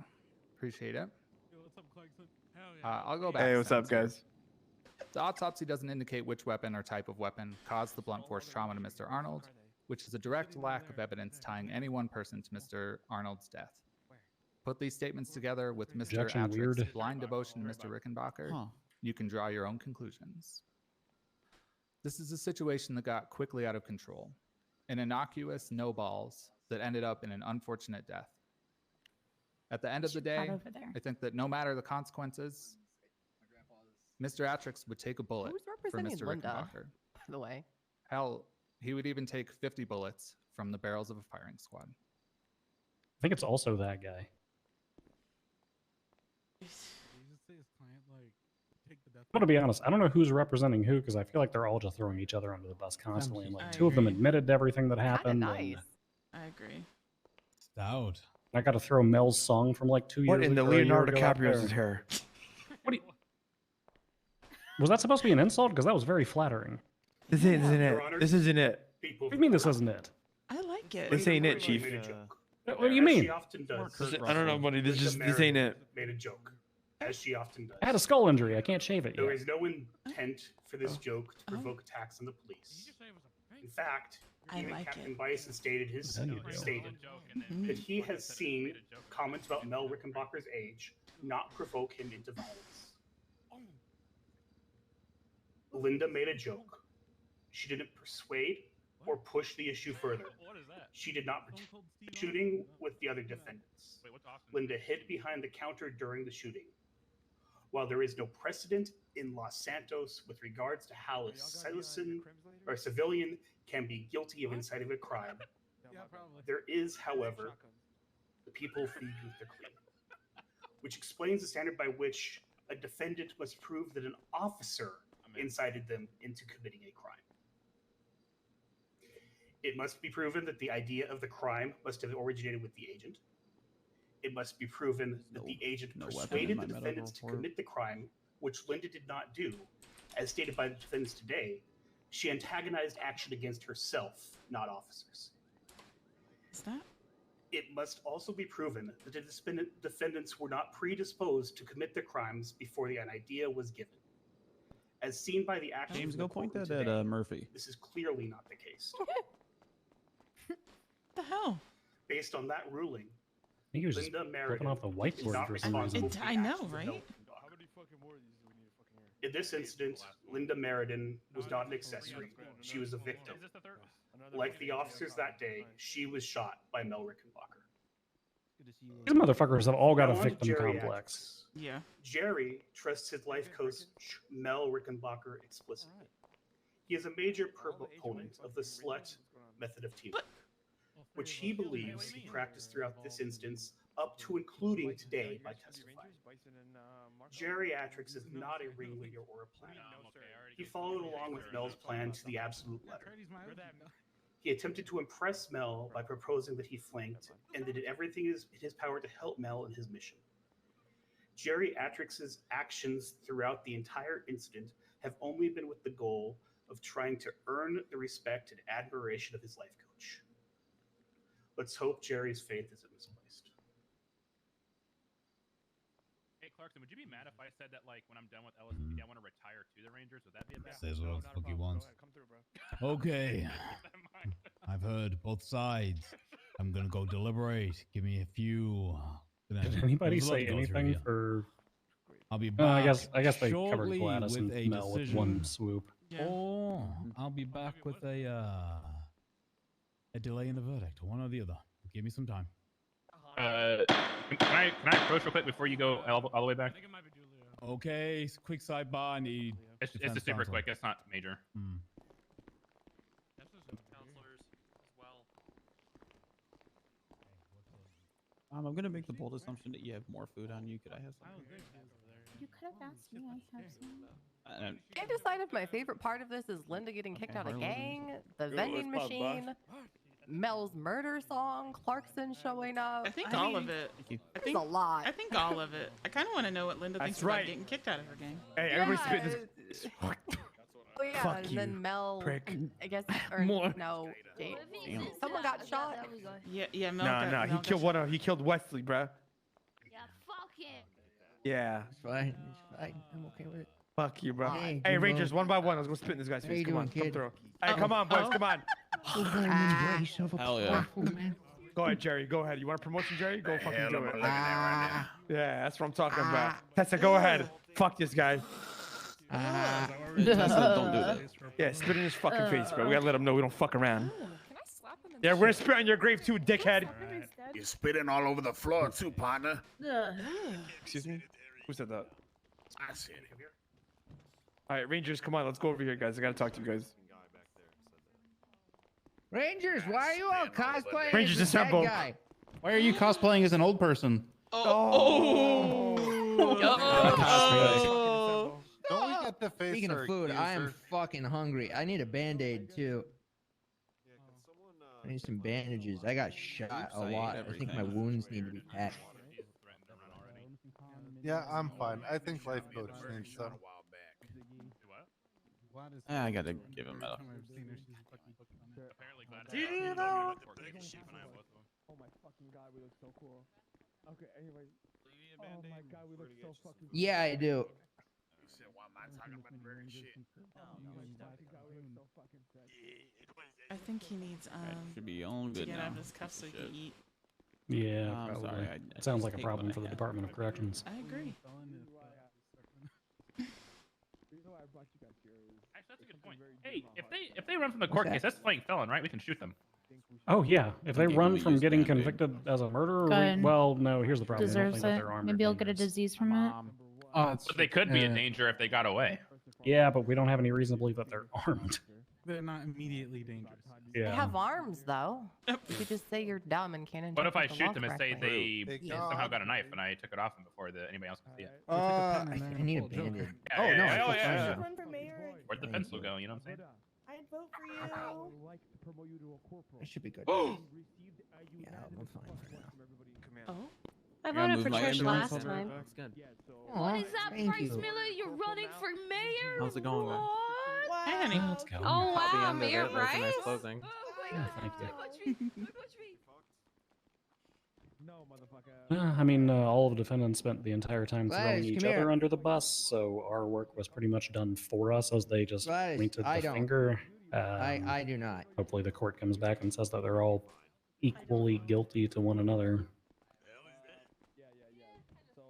P: Appreciate it.
F: Yo, what's up, Clarkson? Hell yeah.
P: I'll go back.
C: Hey,
P: to
C: what's up,
P: sentencing.
C: guys?
P: The autopsy doesn't indicate which weapon or type of weapon caused the blunt force trauma to Mr. Arnold, which is a direct lack of evidence tying any one person to Mr. Arnold's death. Put these statements together with Mr.
M: Objection,
P: Atrick's
M: weird.
P: blind devotion to Mr. Rickenbacker.
X: Huh.
P: You can draw your own conclusions. This is a situation that got quickly out of control. An innocuous no balls that ended up in an unfortunate death. At the end of the day,
E: Right over there.
P: I think that no matter the consequences, Mr. Atrix would take a bullet
T: Who's
P: for
T: representing
P: Mr.
T: Linda,
P: Rickenbacker.
T: by the way?
P: Hell, he would even take 50 bullets from the barrels of a firing squad.
M: I think it's also that guy.
F: Did he just say his client, like, take the death?
M: I'm gonna be honest. I don't know who's representing who because I feel like they're all just throwing each other under the bus constantly. And like
A: I
M: two of them
A: agree.
M: admitted to everything that
T: Kinda
M: happened.
T: nice.
A: I agree.
N: Stout.
M: And I got to throw Mel's song from like 2 years
C: What in the
M: ago. or a year
C: Leonardo
M: ago out
C: DiCaprio's
M: there.
C: hair?
M: What do you... Was that supposed to be an insult? Because that was very flattering.
C: This isn't
L: Your
C: it.
L: Honor,
C: This isn't it.
L: people
M: What do you mean this isn't it?
A: I like it.
C: This ain't it, Chief.
L: made a joke.
M: What do you
L: As
M: mean?
L: She often does.
C: I don't know, buddy. This
L: Linda
C: this ain't
L: Meredith
C: it.
L: Made a joke, as she often does.
M: I had a skull injury. I can't shave it
L: There
M: yet.
L: is no intent for this joke to provoke attacks on the police. In fact,
A: I
L: even
A: like
L: Captain
A: it.
L: Bison stated that he has seen comments about Mel Rickenbacker's age not provoke him into violence. Linda made a joke. She didn't persuade or push the issue further.
Q: What is that?
L: She did not participate in the shooting with the other defendants.
Q: Wait, what's Austin?
L: Linda hid behind the counter during the shooting. While there is no precedent in Los Santos with regards to how a civilian can be guilty of inciting a crime, there is, however, the people plead their claim, which explains the standard by which a defendant must prove that an officer incited them into committing a crime. It must be proven that the idea of the crime must have originated with the agent. It must be proven that the agent persuaded the defendants to commit the crime, which Linda did not do. As stated by the defendants today, she antagonized action against herself, not officers.
A: Is that?
L: It must also be proven that the defendants were not predisposed to commit the crimes before the idea was given. As seen by the actions
O: James,
L: in the
O: go point
L: courtroom
O: that
L: today,
O: at Murphy.
L: this is clearly not the case.
A: The hell?
L: Based on that ruling,
M: I think he was just
L: Linda
M: flipping off the
L: Meredith is
M: whiteboard
L: not
M: for some reason.
L: responsible for the
A: I know,
L: actions of
A: right?
L: Mel In this incident, Linda Meriden was not an accessory. She was a victim. Like the officers that day, she was shot by Mel Rickenbacker.
M: These motherfuckers have all got a
L: Now on to
M: victim
L: Jerry
M: complex.
A: Yeah.
L: Jerry trusts his life coach Mel Rickenbacker explicitly. He is a major proponent of the slut method of teamwork, which he believes he practiced throughout this instance up to including today by testifying. Geriatrics is not a ringleader or a planner. He followed along with Mel's plan to the absolute letter. He attempted to impress Mel by proposing that he flanked and did everything in his power to help Mel in his mission. Geriatrics' actions throughout the entire incident have only been with the goal of trying to earn the respect and admiration of his life coach. Let's hope Jerry's faith isn't misplaced.
Q: Hey Clarkson, would you be mad if I said that like when I'm done with LSPD, I want to retire to the Rangers? Would that be a bad?
N: Says what the fuck he wants.
Q: Come through, bro.
N: Okay. I've heard both sides. I'm gonna go deliberate. Give me a few.
M: Did anybody
N: There's a lot
M: say
N: to go through
M: anything
N: here.
M: for?
N: I'll be back.
M: I guess they covered
N: shortly
M: Gladys
N: with
M: and
N: a
M: Mel with
N: decision.
M: one swoop.
N: Or I'll be back with a delay in the verdict, one or the other. Give me some time.
Q: Can I approach real quick before you go all the way back?
N: Okay, quick sidebar. I need.
Q: It's
N: defense
Q: just super
N: counsel.
Q: quick. It's not major.
O: I'm gonna make the bold assumption that you have more food on you. Could I have some?
E: You could have asked me. I have some.
T: Can't decide if my favorite part of this is Linda getting kicked out of gang, the vending machine, Mel's murder song, Clarkson showing up.
A: I think all of it. I think
T: a lot.
A: I think all of it. I kind of want to know what Linda thinks
B: That's
A: about
B: right.
A: getting kicked out of her gang.
B: Hey, everybody's spitting this.
T: Oh yeah,
B: Fuck
T: and
B: you,
T: then Mel,
B: prick.
T: I guess, or
B: More.
T: no, someone got shot.
A: Yeah, Mel.
B: Nah,
A: got,
B: he
A: Mel
B: killed
A: got
B: one of. He killed Wesley, bruh.
E: Yeah, fuck him.
B: Yeah.
V: It's fine. It's fine. I'm okay with it.
B: Fuck you, bro.
V: Hey,
B: Hey,
V: good
B: Rangers,
V: move.
B: one by one. Let's go spit in this guy's
V: How
B: face.
V: you
B: Come on,
V: doing,
B: come
V: kid?
B: through. Hey, come on, boys, come on.
V: Go go and enjoy yourself a
O: Hell yeah.
V: waffle, man.
B: Go ahead, Jerry. Go ahead. You want a promotion, Jerry? Go fucking
H: Hell,
B: do
H: I'm
B: it.
H: looking at right now.
B: Yeah, that's what I'm talking about. Tessa, go ahead. Fuck this guy.
O: Tessa, don't do that.
B: Yeah, spit in his fucking face, bro. We gotta let him know we don't fuck around. Yeah, we're gonna spit on your grave too, dickhead.
J: You're spitting all over the floor too, partner.
B: Excuse me? Who said that?
J: I said it.
B: All right, Rangers, come on. Let's go over here, guys. I gotta talk to you guys.
V: Rangers, why are you all cosplaying?
B: Rangers,
V: as the dead
B: assemble.
V: guy?
O: Why are you cosplaying as an old person?
C: Don't we get the face?
V: Speaking of
C: or
V: food, I am
C: accuser?
V: fucking hungry. I need a band-aid too. I need some bandages. I got shot a lot. I think my wounds need to be patched.
C: Yeah, I'm fine. I think life coach needs some.
O: I gotta give him a.
F: Oh my fucking god, we look so cool. Okay, anyway. Oh my god, we look so fucking cool.
V: Yeah, I do.
J: You said, why am I talking about dirty shit?
A: I think he needs
O: Should be all
A: to
O: good
A: get
O: now.
A: out of his cuffs so he can eat.
M: Yeah,
O: I'm
M: probably.
O: sorry, I
M: It sounds
O: just
M: like a
O: hate
M: problem
O: when
M: for the
O: I
M: Department of Corrections.
A: I agree.
Q: Actually, that's a good point. Hey, if they run from the court case, that's flank felon, right? We can shoot them.
M: Oh yeah, if they
O: Okay,
M: run
O: we'll
M: from
O: use
M: getting
O: Band-Aid.
M: convicted as a murderer,
K: Good.
M: well, no. Here's the problem. I don't
K: Deserves
M: think that
K: it.
M: they're armed.
K: Maybe
M: or
K: you'll get a
M: dangerous.
K: disease from it.
O: It's,
Q: But they could be in danger if they got away.
M: Yeah, but we don't have any reason to believe that they're armed.
F: They're not immediately dangerous.
T: They have arms, though. You could just say you're dumb and can't
Q: What if I
T: interpret the law
Q: shoot them and say
T: correctly.
Q: they somehow got a knife and I took it off them before anybody else could see it?
V: I need a bandage.
Q: Yeah,
V: Oh,
Q: yeah,
V: no,
Q: yeah,
V: I
Q: oh,
V: feel
Q: yeah,
V: fine
Q: yeah.
V: now.
D: Run for mayor.
Q: Where'd the pencil go? You know what I'm saying?
D: I'd vote for you.
V: I should be good.
Q: Oh!
V: Yeah, I'm fine for now.
D: Oh.
I: I
O: gotta
I: voted
O: move
I: for
O: my
I: Trish
O: ambulance
I: last
O: over.
I: time.
O: That's good.
D: What is that,
V: thank
D: Bryce
V: you.
D: Miller? You're running for mayor?
O: How's it going, man?
D: What?
A: Hey, honey.
M: Let's go.
I: Oh
O: Caught the
I: wow,
O: end of
I: Mayor
O: it. That was a
I: Bryce.
O: nice closing.
M: Yeah, thank you.
D: Don't watch me. Don't watch me.
F: No, motherfucker.
M: I mean, all of the defendants spent the entire time
V: Gladys,
M: throwing each
V: come
M: other
V: here.
M: under the bus, so our work was pretty much done for us as they just
V: Gladys,
M: pointed
V: I
M: the
V: don't.
M: finger.
V: I do not.
M: Hopefully the court comes back and says that they're all equally guilty to one another.
F: So,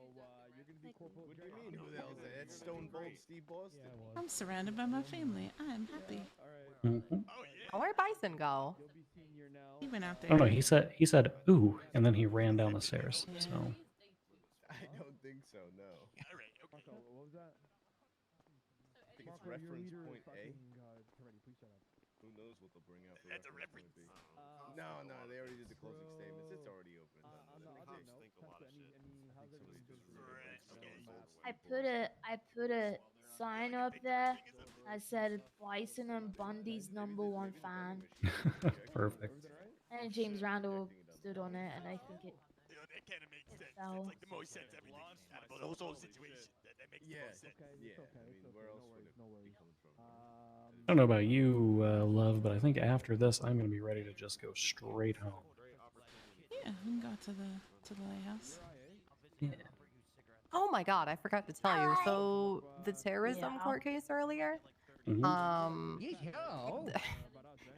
F: you're gonna be Corporal.
C: What do you mean? Who the hell is that? That's Stone Cold Steve Boston.
A: I'm surrounded by my family. I'm happy.
M: Mhm.
T: Oh, where'd Bison go?
A: He went out
M: I
A: there.
M: don't know. He said ooh, and then he ran down the stairs. So
C: I don't think so. No.
F: What was that?
C: I think it's reference point A. Who knows what they'll bring out? That's a reference. No, they already did the closing statements. It's already open.
D: I put a sign up there. I said Bison and Bundy's #1 fan.
M: perfect.
D: And James Randall stood on it, and I think it.
J: That kind of makes sense.
D: fell.
J: It's like the most sense everything out of the whole situation. That makes the most sense.
C: Yeah. I mean, where else would it be coming from?
M: I don't know about you, Love, but I think after this, I'm gonna be ready to just go straight home.
A: Yeah, we can go to the lighthouse.
M: Yeah.
T: Oh my god, I forgot to tell you. So the terrorism
D: Yeah.
T: court case earlier,
M: Mhm.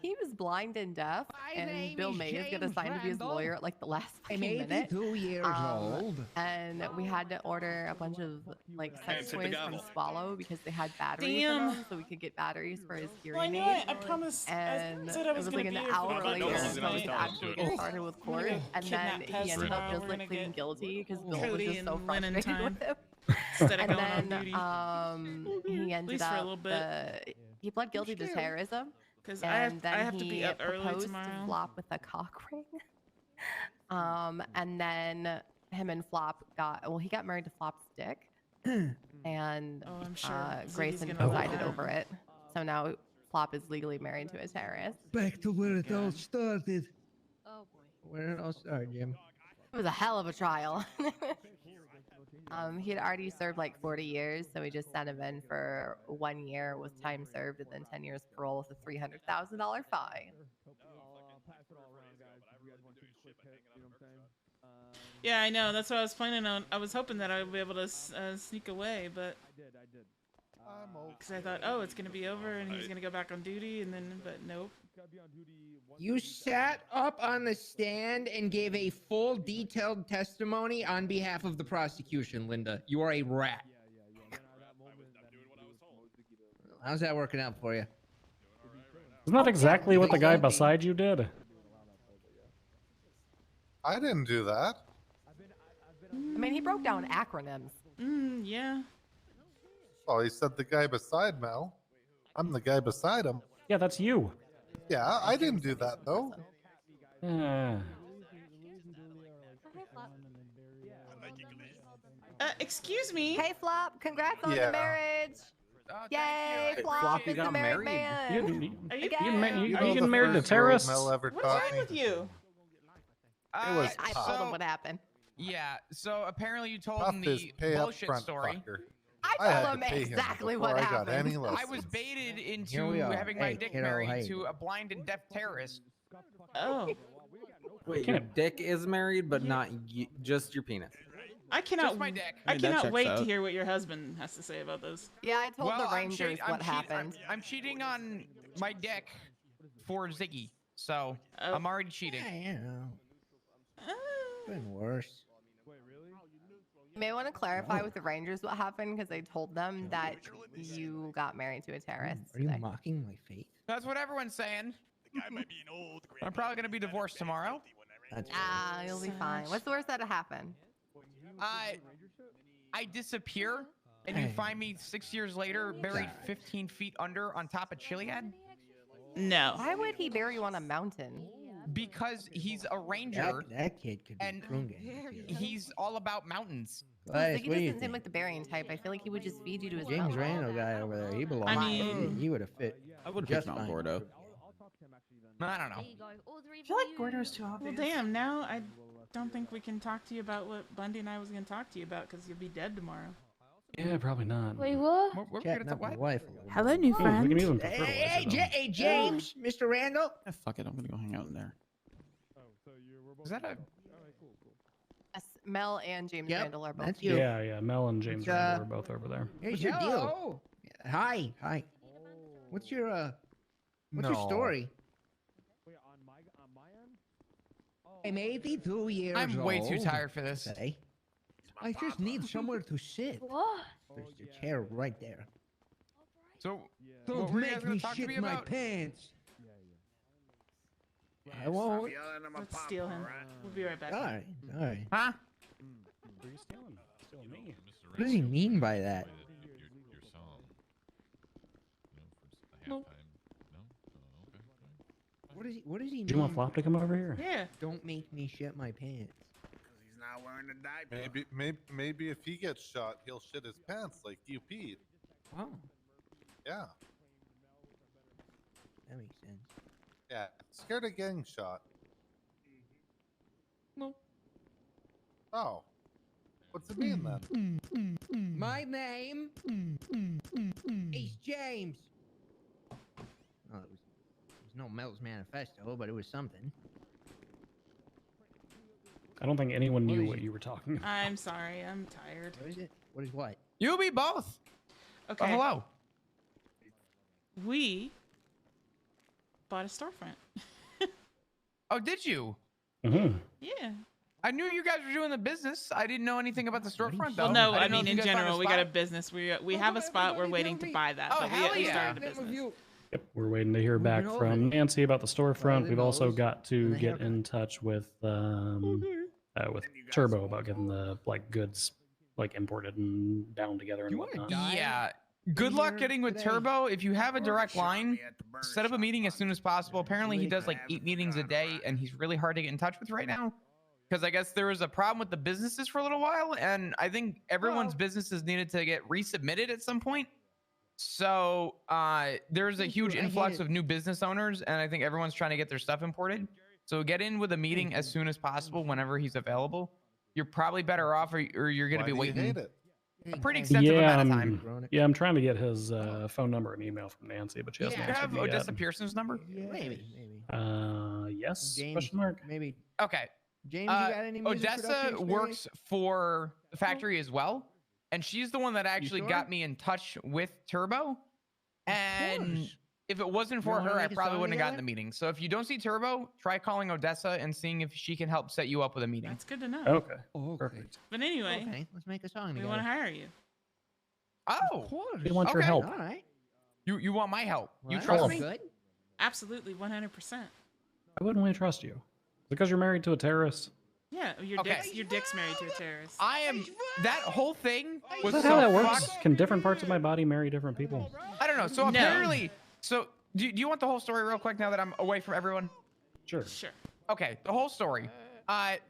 T: he was blind and deaf, and
V: name
T: Bill
V: is
T: Mays got
V: James
T: assigned to be his
V: Randall.
T: lawyer at like the last
V: I'm
T: fucking minute.
V: 82 years old.
T: And we had to order a bunch of like sex
J: hit the
T: toys from
J: gavel.
T: Swallow because they had batteries in
A: Damn.
T: them, so we could get batteries for his hearing
A: Well, I knew
T: aid.
A: I promised.
T: And
A: I said I
T: it
A: was
T: was
A: gonna
T: like an
A: be here
T: hour
A: for
T: later,
A: last
T: so we
A: night.
T: could actually get started with court.
A: gonna
T: And then
A: kidnap
T: he ended
A: Pez
T: up
A: tomorrow.
T: just
A: We're
T: like
A: gonna
T: pleading
A: get
T: guilty because Bill was
A: Cody
T: just so
A: and Lennon
T: frustrated
A: time
T: with him.
A: instead of
T: And
A: going on
T: then
A: duty.
T: he ended
A: least for a
T: up
A: little bit.
T: he pled guilty to terrorism.
A: Because
T: And
A: I
T: then
A: have to
T: he
A: be up early
T: proposed
A: tomorrow.
T: to Flop with a cock ring. And then him and Flop he got married to Flop's dick. And
A: Oh, I'm sure Ziggy's
T: Grayson
A: gonna love
T: presided
A: that.
T: over it. So now Flop is legally married to a terrorist.
V: Back to where it all started.
D: Oh boy.
V: Where it all started, Jim.
T: It was a hell of a trial. He had already served like 40 years, so we just sent him in for 1 year with time served and then 10 years parole with a $300,000 fine.
A: Yeah, I know. That's what I was planning on. I was hoping that I would be able to sneak away, but
F: I did.
A: because I thought, oh, it's gonna be over and he's gonna go back on duty, and then, but nope.
V: You sat up on the stand and gave a full detailed testimony on behalf of the prosecution, Linda. You are a rat. How's that working out for you?
M: Isn't that exactly what the guy beside you did?
K: I didn't do that.
T: I mean, he broke down acronyms.
A: Yeah.
K: Oh, he said the guy beside Mel. I'm the guy beside him.
M: Yeah, that's you.
K: Yeah, I didn't do that though.
A: Excuse me.
T: Hey, Flop, congrats on
K: Yeah.
T: the marriage. Yay, Flop,
O: Flop, you
T: is the
O: got
T: married
O: married.
T: man.
A: Are you
M: You
T: Again.
M: getting married to terrorists?
K: Mel ever
A: What's
K: taught
A: wrong
K: me.
A: with you?
K: It was
T: I
K: tough.
T: told him what happened.
W: Yeah, so apparently you told
K: Tough
W: him
K: is
W: the
K: pay up
W: bullshit
K: front,
W: story.
K: fucker.
T: I
K: I had
T: told
K: to
T: him
K: pay him
T: exactly
K: before
T: what
K: I got any
T: happened.
W: I was
K: lessons.
W: baited
V: Here
W: into
V: we are.
W: having my
V: Hey,
W: dick
V: kiddo,
W: married
V: hey.
W: to a blind and deaf terrorist.
A: Oh,
O: Wait, your dick is married, but not just your penis.
A: I cannot.
W: Just my dick.
A: I
O: mean, that
A: cannot
O: checks
A: wait to
O: out.
A: hear what your husband has to say about this.
T: Yeah, I told
W: Well,
T: the
W: I'm
T: Rangers what happened.
W: I'm cheating on my dick for Ziggy, so
A: Oh.
W: I'm already cheating.
V: Yeah, you know. Been worse.
T: You may want to clarify with the Rangers what happened because I told them that you got married to a terrorist.
V: Are you
T: today.
V: mocking my faith?
W: That's what everyone's saying.
J: The guy might be an old.
W: I'm probably gonna be divorced tomorrow.
V: That's
T: Ah, you'll be fine. What's the worst that'll happen?
W: I disappear, and you
V: Hey.
W: find me 6 years later, buried 15 feet under on top of Chiliad.
A: No.
T: Why would he bury you on a mountain?
W: Because he's a ranger
V: That kid could be
W: and
V: Krungen.
W: he's all about mountains.
V: Gladys,
T: Ziggy
V: what do you
T: doesn't seem
V: think?
T: like the burying type. I feel like he would just feed you to his
V: James
T: belly.
V: Randall guy over there, he belongs.
A: I mean-
V: he would have fit.
X: I would have
V: just
X: picked Mount
V: fine.
X: Gordo.
W: I don't know.
D: I
T: feel like Gordo's too
A: Well,
T: obvious.
A: damn. Now I don't think we can talk to you about what Bundy and I was going to talk to you about because you'll be dead tomorrow.
M: Yeah, probably not.
D: Wait, what?
W: We're
V: Chatting
W: gonna
V: up my
W: what?
V: wife a little
A: Hello,
V: bit.
A: new
M: Oh, we
A: friend.
M: can even
V: Hey, James, Mr. Randall.
X: Yeah, fuck it. I'm gonna go hang out in there.
W: Is that a?
T: Yes, Mel and James
V: Yep,
T: Randall are both.
V: that's you.
M: Yeah. Mel and James
V: It's,
M: Randall are both over there.
V: Here's your deal. Hi. What's your what's your story? I'm 82 years old.
W: I'm way too tired for this.
V: Okay. I just need somewhere to sit.
D: What?
V: There's your chair right there.
W: So,
V: Don't
W: what were you guys
V: make
W: gonna
V: me
W: talk to
V: shit
W: me
V: my
W: about?
V: pants. I won't.
A: Let's steal him. We'll be right back.
V: All right.
W: Huh?
M: What are you stealing? Stealing me.
V: What does he mean by that? What does he
M: Do you want
V: mean?
M: Flop to come over here?
A: Yeah.
V: Don't make me shit my pants.
J: He's not wearing a diaper.
K: Maybe if he gets shot, he'll shit his pants like you peed.
V: Oh,
K: Yeah.
V: that makes sense.
K: Yeah. Scared of getting shot.
W: No.
K: Oh. What's it mean then?
V: My name is James. Oh, it was no Mel's manifesto, but it was something.
M: I don't think anyone
V: What
M: knew
V: is
M: what
V: it?
M: you were talking about.
A: I'm sorry. I'm tired.
V: What is it? What is what?
W: You be both.
A: Okay.
W: Oh, hello.
A: We bought a storefront.
W: Oh, did you?
M: Mm-hmm.
A: Yeah.
W: I knew you guys were doing the business. I didn't know anything about the storefront, though.
A: Well, no, I
W: didn't know
A: mean
W: if
A: in
W: you guys found
A: general, we got a
W: spot.
A: business. We have a spot. We're waiting to buy that.
W: Oh,
A: but
W: hell
A: we
W: yeah.
A: started a business.
M: Yep, we're waiting to hear back
V: over
M: from
V: it.
M: Nancy about the storefront.
V: the
M: We've also
V: nose
M: got to
V: and the
M: get
V: haircut.
M: in touch with Turbo about getting the goods imported and down together and whatnot.
W: Yeah. Good luck
V: here
W: getting with
V: today?
W: Turbo. If you have a direct line, set up a meeting as soon as possible. Apparently, he does 8 meetings a day, and he's really hard to get in touch with right now. Because I guess there was a problem with the businesses for a little while, and I think everyone's businesses needed to get resubmitted at some point. So there's a huge
V: I hate
W: influx
V: it.
W: of new business owners, and I think everyone's trying to get their stuff imported. So get in with a meeting as soon as possible whenever he's available. You're probably better off, or you're going to
K: Why
W: be
K: do you
W: waiting
K: hate it?
W: a pretty extensive amount of time.
M: Yeah, I'm trying to get his phone number and email from Nancy, but she
W: Do
M: hasn't
W: you have
M: answered me yet.
W: Odessa Pearson's number?
V: Maybe.
M: Yes?
V: James,
M: Question mark.
V: maybe.
W: Okay.
V: James, you got any music
W: Odessa
V: production
W: works
V: experience?
W: for the factory as well, and she's the one that actually
V: sure?
W: got me in touch with Turbo. And
V: course.
W: if it wasn't
V: You
W: for
V: wanna
W: her, I
V: make a
W: probably
V: song
W: wouldn't have gotten
V: together?
W: the meeting. So if you don't see Turbo, try calling Odessa and seeing if she can help set you up with a meeting.
A: That's good to know.
M: Okay.
V: Perfect.
A: But anyway,
V: Okay, let's make a song
A: we
V: together.
A: want to hire you.
W: Oh,
M: We want your
W: okay.
M: help.
V: All right.
W: You want my help? You
V: Well,
W: trust
V: that's
W: me?
V: Good.
A: Absolutely, 100%.
M: Why wouldn't we trust you? Because you're married to a terrorist?
A: Yeah, your
W: Okay.
A: dick's married to a terrorist.
W: I am. That whole thing was
M: Is that
W: so
M: how that works?
W: fucked.
M: Can different parts of my body marry different people?
W: I don't know. So
A: No.
W: apparently, so do you want the whole story real quick now that I'm away from everyone?
M: Sure.
A: Sure.
W: Okay, the whole story,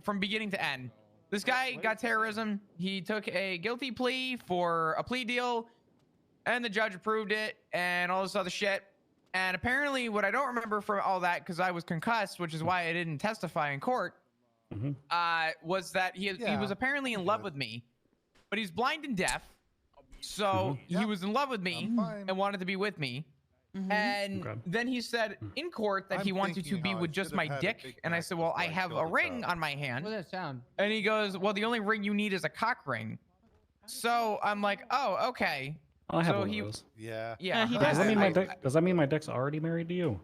W: from beginning to end. This guy got terrorism. He took a guilty plea for a plea deal, and the judge approved it, and all this other shit. And apparently, what I don't remember from all that, because I was concussed, which is why I didn't testify in court, was that he was apparently in love with me, but he's blind and deaf. So he was in love with me and wanted to be with me. And then he said in court that he wanted to be with just my dick. And I said, well, I have a ring on my hand.
V: What does that sound?
W: And he goes, well, the only ring you need is a cock ring. So I'm like, oh, okay.
M: I'll have
W: so
M: one
W: he,
M: of those.
K: Yeah.
W: Yeah.
A: he
M: Does
A: does.
M: that mean my dick? Does that mean my dick's already married to you?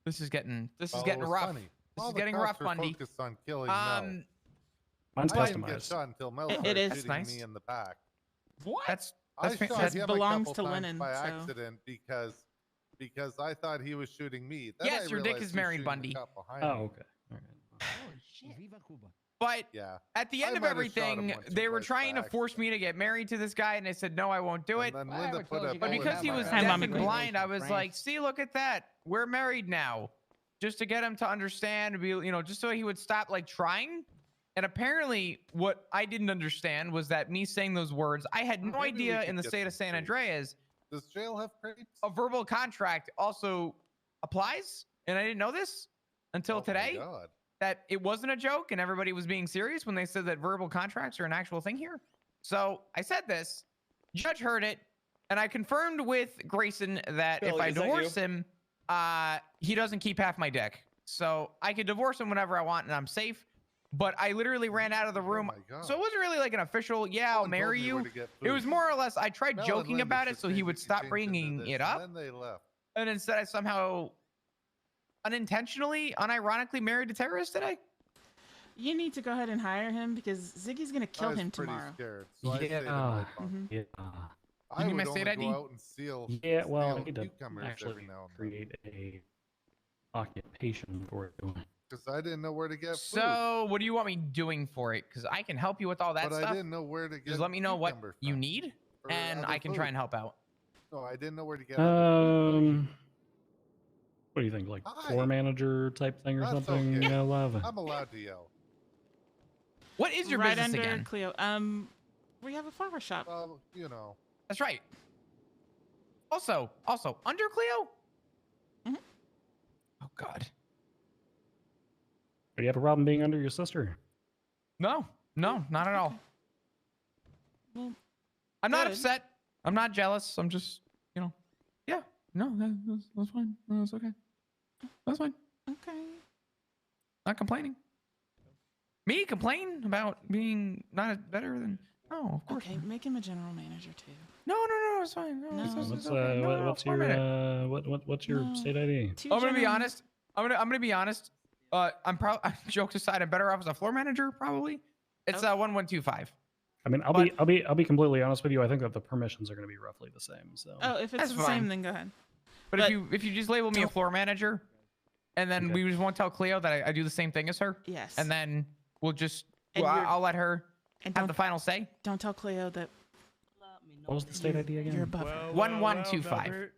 W: This is getting
K: Well, it
W: getting
K: was
W: rough.
K: funny.
W: This
K: All
W: is
K: the
W: getting
K: cops
W: rough,
K: were
W: Bundy.
K: focused on killing Mel.
M: Mine's
K: I didn't get
M: customized.
K: shot until Mel
A: It
K: started
A: is.
K: shooting
W: Nice.
K: me in the back.
W: What? That's
K: I
W: fan-
K: shot
W: that's-
K: him
A: belongs
K: a
A: to
K: couple times
A: Lennon,
K: by
A: so-
K: accident because I thought he was shooting me. Then
W: Yes,
K: I
W: your dick
K: realized
W: is
K: he was
W: married,
K: shooting the
W: Bundy.
K: cop behind
M: Oh,
K: me.
M: okay. All right.
W: But
K: yeah,
W: at the end of everything, they were trying to force me to get married to this guy, and I said, no, I won't do it. But because he was deaf and blind, I was like, see, look at that. We're married now. Just to get him to understand, just so he would stop like trying. And apparently what I didn't understand was that me saying those words, I had no idea in the state of San Andreas.
K: Does jail have crates?
W: A verbal contract also applies. And I didn't know this until today. That it wasn't a joke and everybody was being serious when they said that verbal contracts are an actual thing here. So I said this, judge heard it, and I confirmed with Grayson that
B: Bill,
W: if I
B: is that
W: divorce
B: you?
W: him, he doesn't keep half my dick. So I could divorce him whenever I want and I'm safe. But I literally ran out of the room. So it wasn't really like an official, yeah, I'll marry you. It was more or less, I tried joking about it so he would stop bringing it up.
K: And then they left.
W: And instead I somehow unintentionally, unironically married a terrorist today.
A: You need to go ahead and hire him because Ziggy's gonna kill him tomorrow.
K: Scared, so I stayed in my bunk. I
W: You need
K: would
W: my
K: only
W: state ID?
K: go out and steal.
M: Yeah, well, I
K: steal
M: need to
K: cucumbers
M: actually
K: every now and then.
M: create a occupation for it.
K: Because I didn't know where to get food.
W: So what do you want me doing for it? Because I can help you with all that
K: But
W: stuff.
K: I didn't know where to get.
W: Just let me know what
K: cucumber
W: you
K: from.
W: need,
K: Or
W: and
K: other
W: I can try and help out.
K: No, I didn't know where to get.
M: What do you think, like
K: Hi.
M: floor manager type thing or
K: That's
M: something?
K: okay.
M: Yeah, lava.
K: I'm allowed to yell.
W: What is your
A: right
W: business
A: under
W: again?
A: Cleo. We have a flower shop.
K: Well, you know.
W: That's right. Also, under Cleo? Oh, God.
M: Do you have a problem being under your sister?
W: No, not at all.
A: Well,
W: I'm not
A: good.
W: upset. I'm not jealous. I'm just, yeah. No, that's fine. No, that's okay. That's fine.
A: Okay.
W: Not complaining. Me complain about being not better than... No, of course
A: Okay,
W: not.
A: make him a general manager too.
W: No, it's fine. No, it's
M: What's
W: okay. No,
M: what's
W: floor manager.
M: your what's your state ID?
W: I'm gonna be honest. I'm gonna be honest. I'm probably jokes aside, I'm better off as a floor manager. Probably. It's 1125.
M: I mean, I'll be completely honest with you. I think that the permissions are going to be roughly the same. So.
A: Oh, if it's
W: That's
A: the
W: fine.
A: same, then go ahead.
W: But if you just label me a floor manager, and then we just won't tell Cleo that I do the same thing as her.
A: Yes.
W: And then we'll just
A: And
W: I'll let her
A: and
W: have the final say.
A: Don't tell Cleo that.
M: What was the state ID again?
A: You're above her.
W: 1125.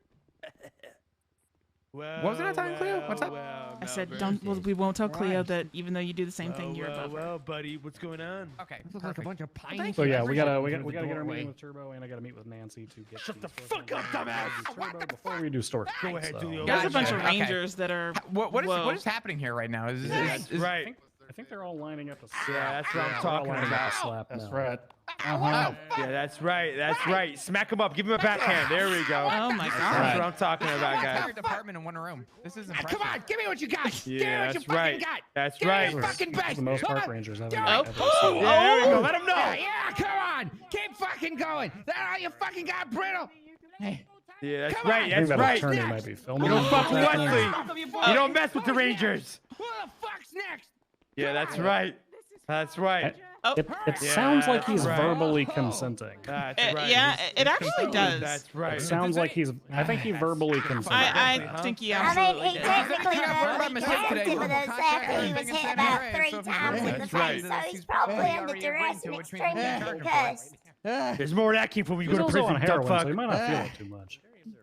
W: What was it I telling Cleo? What's up?
A: I said, don't. Well, we won't tell Cleo that even though you do the same thing, you're above her.
B: Well, buddy, what's going on?
W: Okay.
V: Looks like a bunch of pine.
M: So yeah, we gotta get our meeting with Turbo, and I gotta meet with Nancy to get.
B: Shut the fuck up, dumbass!
M: Turbo before we do store.
B: Go ahead, do the
A: There's a bunch of
W: Okay.
A: rangers that are.
W: What
A: whoa.
W: is happening here right now? Is
B: right.
M: I think they're all lining up to.
B: Yeah, that's what I'm
M: they're all
B: talking
M: lining up
B: about.
M: to slap
B: That's
M: Mel.
B: right.
W: Oh,
B: Yeah, that's right. That's right. Smack him up. Give him a backhand. There we go.
A: Oh my
B: That's
A: god.
B: what I'm talking about, guys.
W: entire department in one room. This is impressive.
V: Come on, give me what you got.
B: Yeah,
V: give me what you
B: that's
V: fucking
B: right.
V: got.
B: That's
V: give
B: right.
V: Me your fucking
M: For
V: best.
M: the most
V: Come
M: part,
V: on.
M: Rangers
V: Do
M: haven't.
V: it.
M: haven't
V: Oh,
M: seen it.
B: Yeah, there we go. Let him know.
V: Yeah, come on. Keep fucking going. That all you fucking got, Brittle. Hey.
B: Yeah, that's
V: Come
B: right.
V: on.
M: I think
B: That's
M: that
B: right.
M: attorney might be filming.
B: You don't
M: it.
B: fuck with
M: What's
B: Wesley.
M: happening?
B: You don't mess with the Rangers.
V: Who the fuck's next?
B: Yeah, that's right. That's right.
M: It sounds like he's
B: Right.
M: verbally consenting.
B: That's right.
A: Yeah, it actually does.
B: That's right.
M: It sounds like he's. I think he verbally consented.
A: I think he absolutely did.
D: technically
W: He got burned by mistake today.
D: but he was hit about 3 times in the
B: That's
D: face,
B: right.
D: so he's probably under duress and extremely concussed.
B: There's more where that came from when you
M: He's
B: go to
M: also on
B: prison, dumb
M: heroin,
B: fuck.
M: so he might not feel it too much.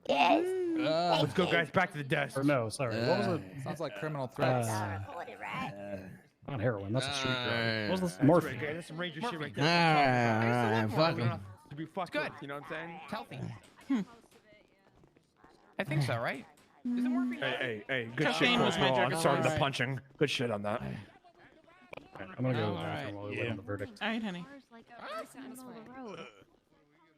D: Yes.
B: Let's go, guys. Back to the desk.
M: Or no, sorry. What was it?
P: Sounds like criminal threats.
D: Reported, right?
M: Not heroin. That's a street drug. What was this?
B: That's right,
M: Morphine.
B: guys. That's some Ranger shit right
V: All
B: there.
V: right, fuck him.
B: To be fucked
W: good.
B: up, you know what I'm saying?
W: It's healthy. I think so, right? Is it morphine?
B: Hey, good shit,
A: Cocaine was my
B: Corporal.
A: drug
B: I'm
A: of
B: sorry,
A: choice.
B: the punching. Good shit on that.
M: I'm gonna go to the bathroom while we wait on the verdict.
A: All right, honey.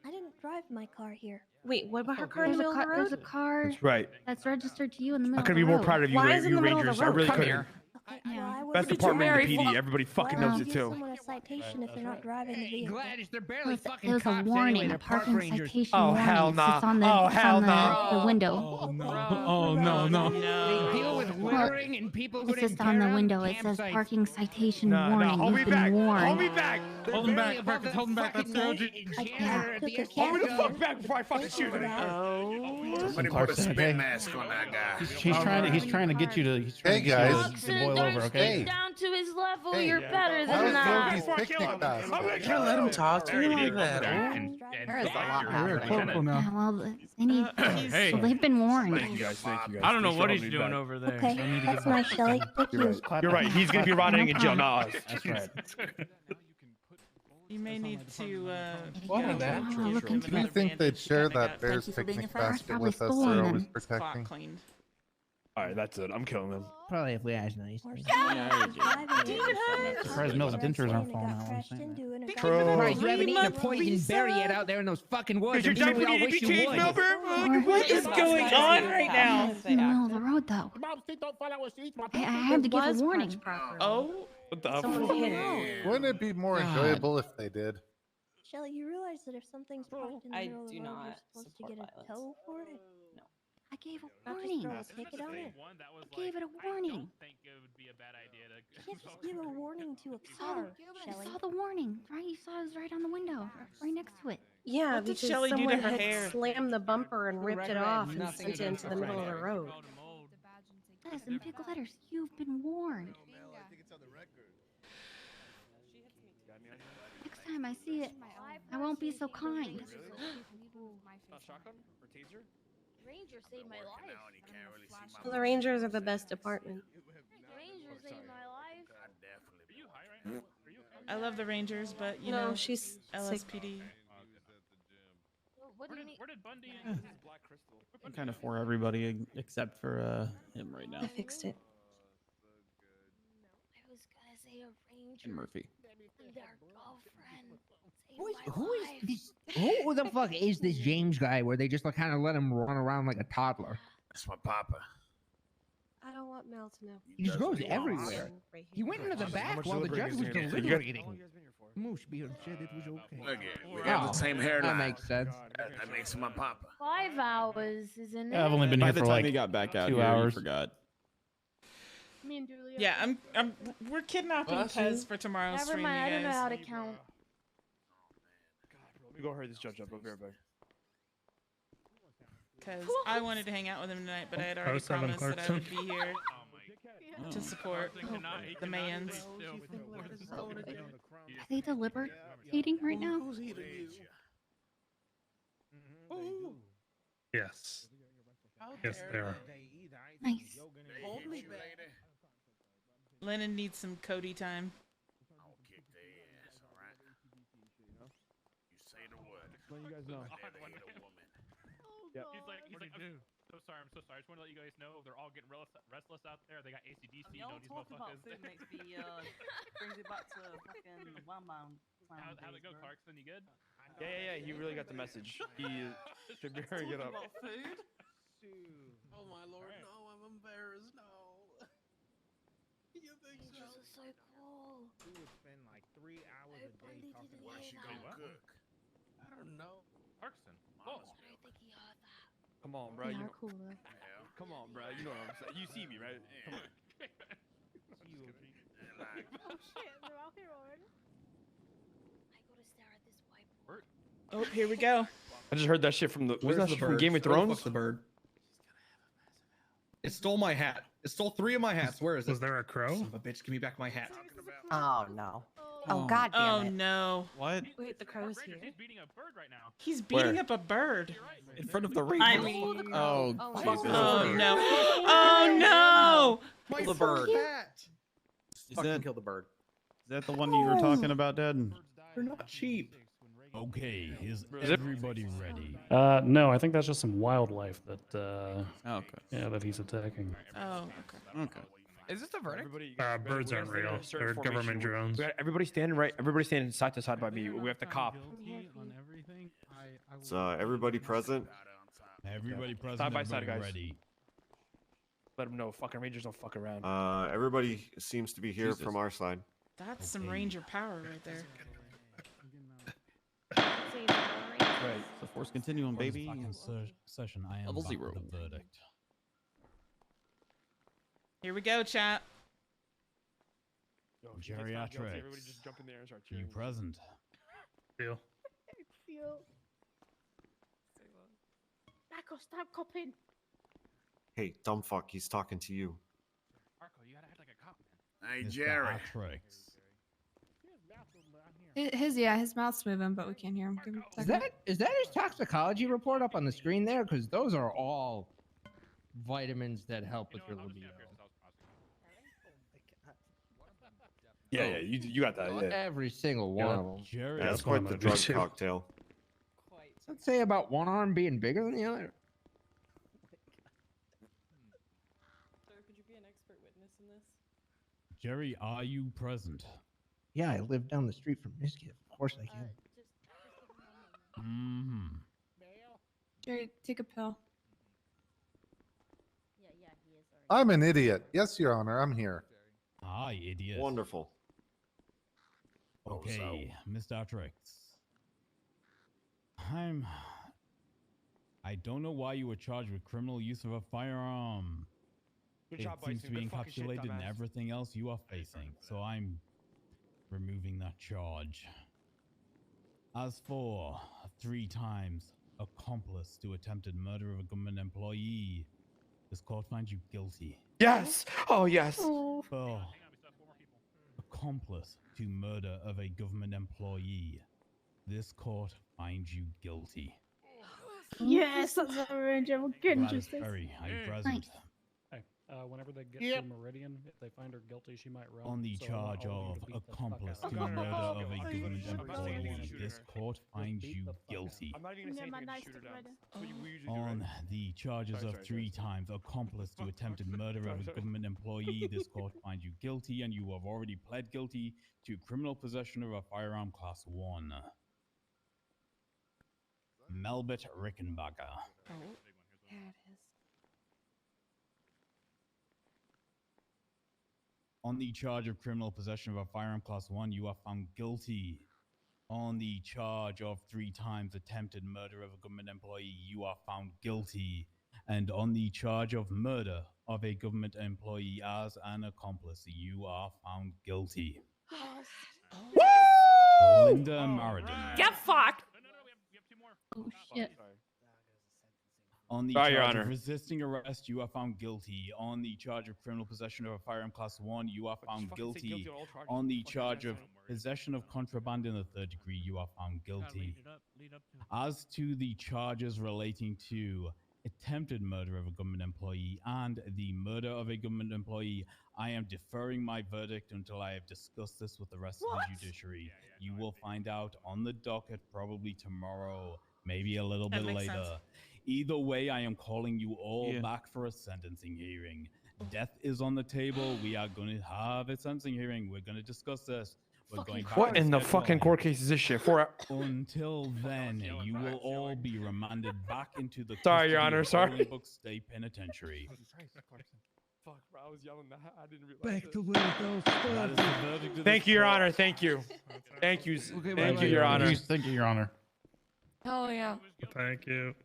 G: I didn't drive my car here. Wait, what about her car
E: There's
G: in the
E: a
G: middle of
E: car.
G: the road?
E: There's a car
B: That's right.
E: that's registered to you in the middle.
B: I couldn't
E: of
B: be
E: the
B: more
E: road.
B: proud of you,
G: Why is it in
B: you
G: the middle of the
B: Rangers. I
G: road?
B: really
W: Come
B: couldn't.
W: here.
G: Okay, well, I
B: Best
G: wasn't
B: department in the
G: very
B: PD.
G: far.
B: Everybody fucking
G: Why
B: knows
G: would
B: it
G: you
B: too.
G: give someone a citation if they're not driving the vehicle?
V: Gladys, they're barely fucking
E: It was a
V: cops
E: warning,
V: anyway.
E: a
V: They're park
E: parking
V: rangers.
E: citation
B: Oh,
E: warning.
B: hell
E: It's
B: nah.
E: on the,
B: Oh,
E: it's
B: hell
E: on
B: nah.
E: the window.
B: Oh, no, no.
V: They deal with littering and people who
E: It's
V: didn't
E: just on the
V: care
E: window.
V: about
E: It says
V: campsites.
E: parking citation
B: No,
E: warning.
B: hold me
E: You've
B: back.
E: been warned.
B: Hold me back.
V: Hold him back. Hold him back. That's the
B: Hold me the fuck back before I fucking shoot him.
A: Oh.
I: Somebody put a spin mask on that guy.
N: He's trying to get you to.
K: Hey guys,
N: boil
M: pull over, okay?
D: Down to his level.
K: Hey,
D: You're better
K: how
D: than
K: is
D: that.
K: Goldie's picnic basket?
X: Can't let him talk to you like that.
T: There is a lot
X: We're
T: happening.
X: corporal now.
E: Yeah, well, they need.
X: Hey.
E: Well, they've been warned.
B: Thank you guys. Thank you guys.
X: I don't know
B: Thanks for
X: what
B: holding
X: he's
B: me
X: doing
B: back.
X: over there.
G: Okay,
X: I need to
G: that's
X: get
G: nice, Shelly. Thank
B: You're
G: you.
B: right. You're right. He's gonna be rotting in jail, not us. That's right.
A: You may need to.
X: What
A: go
X: was that?
A: to
G: Oh, look
A: give him
G: into
K: Do you
A: another
K: think they'd
A: bandage.
K: share
A: Kinda
K: that
A: got
K: bear's
G: you for being
K: picnic
G: a first.
K: basket
E: Probably
K: with us?
E: stolen
K: They're
E: them.
K: always
A: spot
K: protecting.
A: cleaned.
B: All right, that's it. I'm killing him.
V: Probably if we ask nice.
X: Surprised Mel's dentures aren't falling out.
V: Christ, you haven't eaten a poison berry yet out there in those fucking woods.
B: Did your
V: I'm sure we all
B: deputy
V: wish you
B: change,
V: would.
B: Melbourne?
A: What is going on right now?
E: In the middle of the road, though. I had to give a warning.
A: Oh,
B: What the
G: Someone
B: fuck?
G: hit it.
K: Wouldn't it be more
X: God.
K: enjoyable if they did?
G: Shelly, you realize that if something's parked in the
I: I
G: middle of
I: do
G: the road, you're
I: not
G: supposed to
I: support
G: get a
I: violence.
G: tow for it?
E: I gave a
G: Not
E: warning.
G: just throw a ticket on it.
E: I gave it a warning.
Q: think it would be a bad idea to.
G: You can't just give a warning to a
E: I saw,
G: car,
E: I
G: Shelly.
E: saw the warning, right? You saw it was right on the window, right next to it.
I: Yeah,
A: What did
I: because
A: Shelley do to
I: someone
A: her
I: had
A: hair?
I: slammed the bumper and ripped it off and
V: nothing
I: sent it into the
V: against
I: middle of the
V: Frank.
I: road.
E: Yes, in big letters, you've been warned. Next time I see it, I won't be so kind.
B: Shotgun or taser?
D: Ranger saved my life.
I: Well, the Rangers are the best department.
D: Ranger saved my life.
A: I love the Rangers, but you
I: No,
A: know,
I: she's sick.
A: LSPD.
D: What do you mean?
Q: Where did Bundy?
B: Black crystal.
X: I'm kind of for everybody except for him right now.
I: I fixed it.
D: I was gonna say a ranger.
X: And Murphy.
D: And their girlfriend.
V: Who is this? Who the fuck is this James guy where they just like kind of let him run around like a toddler?
C: That's my papa.
I: I don't want Mel to know.
V: He just goes everywhere. He went into the back while the judge was deliberating. Moose being said it was okay.
C: Look we got the same hairline.
V: That makes sense.
C: That makes him my papa.
D: 5 hours, isn't it?
X: Yeah, I've only been By here the for time like he got back out 2 here, hours. He forgot.
D: Me and Julia.
A: Yeah, we're kidnapping Pez for tomorrow's
D: Never
A: stream,
D: mind, I
A: you
D: don't know
A: guys.
D: how to count.
B: Let me go hurry this judge up. I'll be right back.
A: Because I wanted to hang out with him tonight, but I had already promised that I would be here to support the mans.
E: Are they deliberating right now?
F: Yes. Yes, they are.
E: Nice.
A: Lennon needs some Cody time.
C: I'll kick their ass, alright? You say the word.
F: Let you guys know.
Q: He's like, I'm so sorry. I'm so sorry. I just want to let you guys know they're all getting restless out there. They got ACDC.
I: Y'all
Q: Know these
I: talking about
Q: motherfuckers.
I: food makes me brings it back to fucking Wildbound.
Q: How'd it go, Clarkson? You good?
B: Yeah. He really got the message. He should be hurrying it up.
I: Food?
X: Oh my lord, no! I'm embarrassed. No. You think
D: This is so cool.
V: We would spend like 3 hours a day talking
C: Where's she
Q: Wait,
C: gonna
Q: what?
C: cook?
X: I don't know.
Q: Clarkson.
D: I don't think he heard that.
B: Come on, bro.
E: They
B: You
E: are
B: know,
E: cool though.
B: come on, bro. You know what I'm saying. You see me, right? Come on.
D: Oh shit, they're out here already. I gotta stare at this whiteboard.
A: Oh, here we go.
B: I just heard that shit from the.
X: Where's
B: Wasn't that
X: the
B: shit from
X: bird?
B: Game of
X: Where the
B: Thrones?
X: fuck's the bird? It stole my hat. It stole 3 of my hats. Where is it?
F: Was there a crow?
X: Son of a bitch, give me back my hat.
T: Oh no.
X: Oh.
T: Oh god
A: Oh
T: damn it.
A: no.
X: What?
I: Wait, the crow's
Q: Ranger's
I: here.
Q: just beating a bird right now.
A: He's beating
B: Where?
A: up a bird.
X: In front of the ring.
A: I
I: mean-
X: Oh,
I: Oh,
X: fuck
I: no.
A: Oh
X: the bird.
A: no. Oh no.
X: Kill the bird.
O: Fucking kill the bird.
X: Is that the one you were talking about, Dad?
N: They're not cheap. Okay, is
B: Is it-
N: everybody ready?
M: No, I think that's just some wildlife that,
X: Okay.
M: yeah, that he's attacking.
A: Oh, okay.
X: Okay.
T: Is this the verdict?
F: Birds aren't real. They're government drones.
B: We got everybody standing right. Everybody standing side to side by me. We have to cop.
F: On everything.
C: So everybody present?
N: Everybody present.
B: Side by side,
N: everybody
B: guys.
N: Ready.
B: Let them know. Fucking Rangers don't fuck around.
C: Everybody seems to be here
B: Jesus.
C: from our side.
A: That's some Ranger power right there.
X: Right. The force continuum, baby.
N: Session. I am
X: Level
N: back
X: 0.
N: with the verdict.
A: Here we go, chat.
B: Yo, if she gets found guilty,
N: Geriatrics.
B: everybody just jump in there and start
N: You
B: cheering.
N: present?
F: Deal.
D: Back or stop copping.
C: Hey, dumb fuck, he's talking to you.
Q: Marco, you gotta act like a cop, man.
X: Hey,
N: Mr.
X: Jerry.
N: Atrix.
L: His mouth's moving, but we can't hear him. Give him a second.
V: Is that his toxicology report up on the screen there? Because those are all vitamins that help with your libido.
B: Yeah, you got that. Yeah.
V: Every single one of them.
N: Jerry.
C: Yeah, that's quite the drug cocktail.
V: Does that say about one arm being bigger than the other?
R: Sir, could you be an expert witness in this?
N: Jerry, are you present?
V: Yeah, I live down the street from Miskit. Of course I can.
N: Mm-hmm.
L: Jerry, take a pill.
K: I'm an idiot. Yes, Your Honor, I'm here.
N: Hi, idiot.
C: Wonderful.
N: Okay, Mr. Atrix. I don't know why you were charged with criminal use of a firearm.
B: Good
N: It
B: job,
N: seems
B: Bison.
N: to be
B: Good fucking shit,
N: encapsulated in
B: dumbass.
N: everything else you are facing, so I'm removing that charge. As for 3 times accomplice to attempted murder of a government employee, this court finds you guilty.
B: Yes. Oh yes.
N: For accomplice to murder of a government employee, this court finds you guilty.
L: Yes, that's a Ranger. We're good
N: Gladys
L: justice.
N: Berry, are you present?
M: Hey, whenever they get
N: Yep.
M: to Meridian, if they find her guilty, she might run.
N: On the
M: so
N: charge
M: I'll
N: of
M: need to beat the fuck
N: accomplice
M: out
N: to
M: of her.
N: murder of a
M: Oh,
N: government
M: you should
N: employee,
M: shoot
N: this
M: her.
N: court finds
M: beat
N: you
M: the fuck out.
N: guilty.
B: I'm not even gonna say anything. I just shoot her down. That's what we usually do,
N: On
B: right?
N: the charges of 3 times accomplice to attempted murder of a government employee, this court finds you guilty, and you have already pled guilty to criminal possession of a firearm class 1. Melbert Rickenbacker.
T: Oh, there it is.
N: On the charge of criminal possession of a firearm class 1, you are found guilty. On the charge of 3 times attempted murder of a government employee, you are found guilty. And on the charge of murder of a government employee as an accomplice, you are found guilty. Linda Maradin.
L: Get fucked. Oh shit.
N: On the
B: Sorry, Your
N: charge
B: Honor.
N: of resisting arrest, you are found guilty. On the charge of criminal possession of a firearm class 1, you are found
B: fucking say
N: guilty.
B: guilty on all charges.
N: On the
B: Fucking
N: charge
B: that's
N: of
B: it. Don't worry.
N: possession of contraband in the 3rd degree, you are found guilty. As to the charges relating to attempted murder of a government employee and the murder of a government employee, I am deferring my verdict until I have discussed this with the rest of the judiciary. You will find out on the docket probably tomorrow, maybe a little
A: That
N: bit
A: makes
N: later.
A: sense.
N: Either way, I am calling you all
B: Yeah.
N: back for a sentencing hearing. Death is on the table. We are going to have a sentencing hearing. We're going to discuss this. We're going back
B: What
N: to
B: in the
N: schedule.
B: fucking court case is this shit? 4 hours.
N: Until then, you will all be remanded back into the
B: Sorry, Your
N: custody
B: Honor,
N: of
B: sorry.
N: Bolingbrook State Penitentiary.
B: Fuck, bro, I was yelling that. I didn't realize
F: Back to where it goes.
N: That is the verdict of
B: Thank
N: this
B: you, Your
N: court.
B: Honor. Thank you. Thank you.
F: Okay,
B: Thank
F: bye-bye,
B: you, Your Honor.
F: Thank you, Your Honor.
T: Hell yeah.
F: Thank you.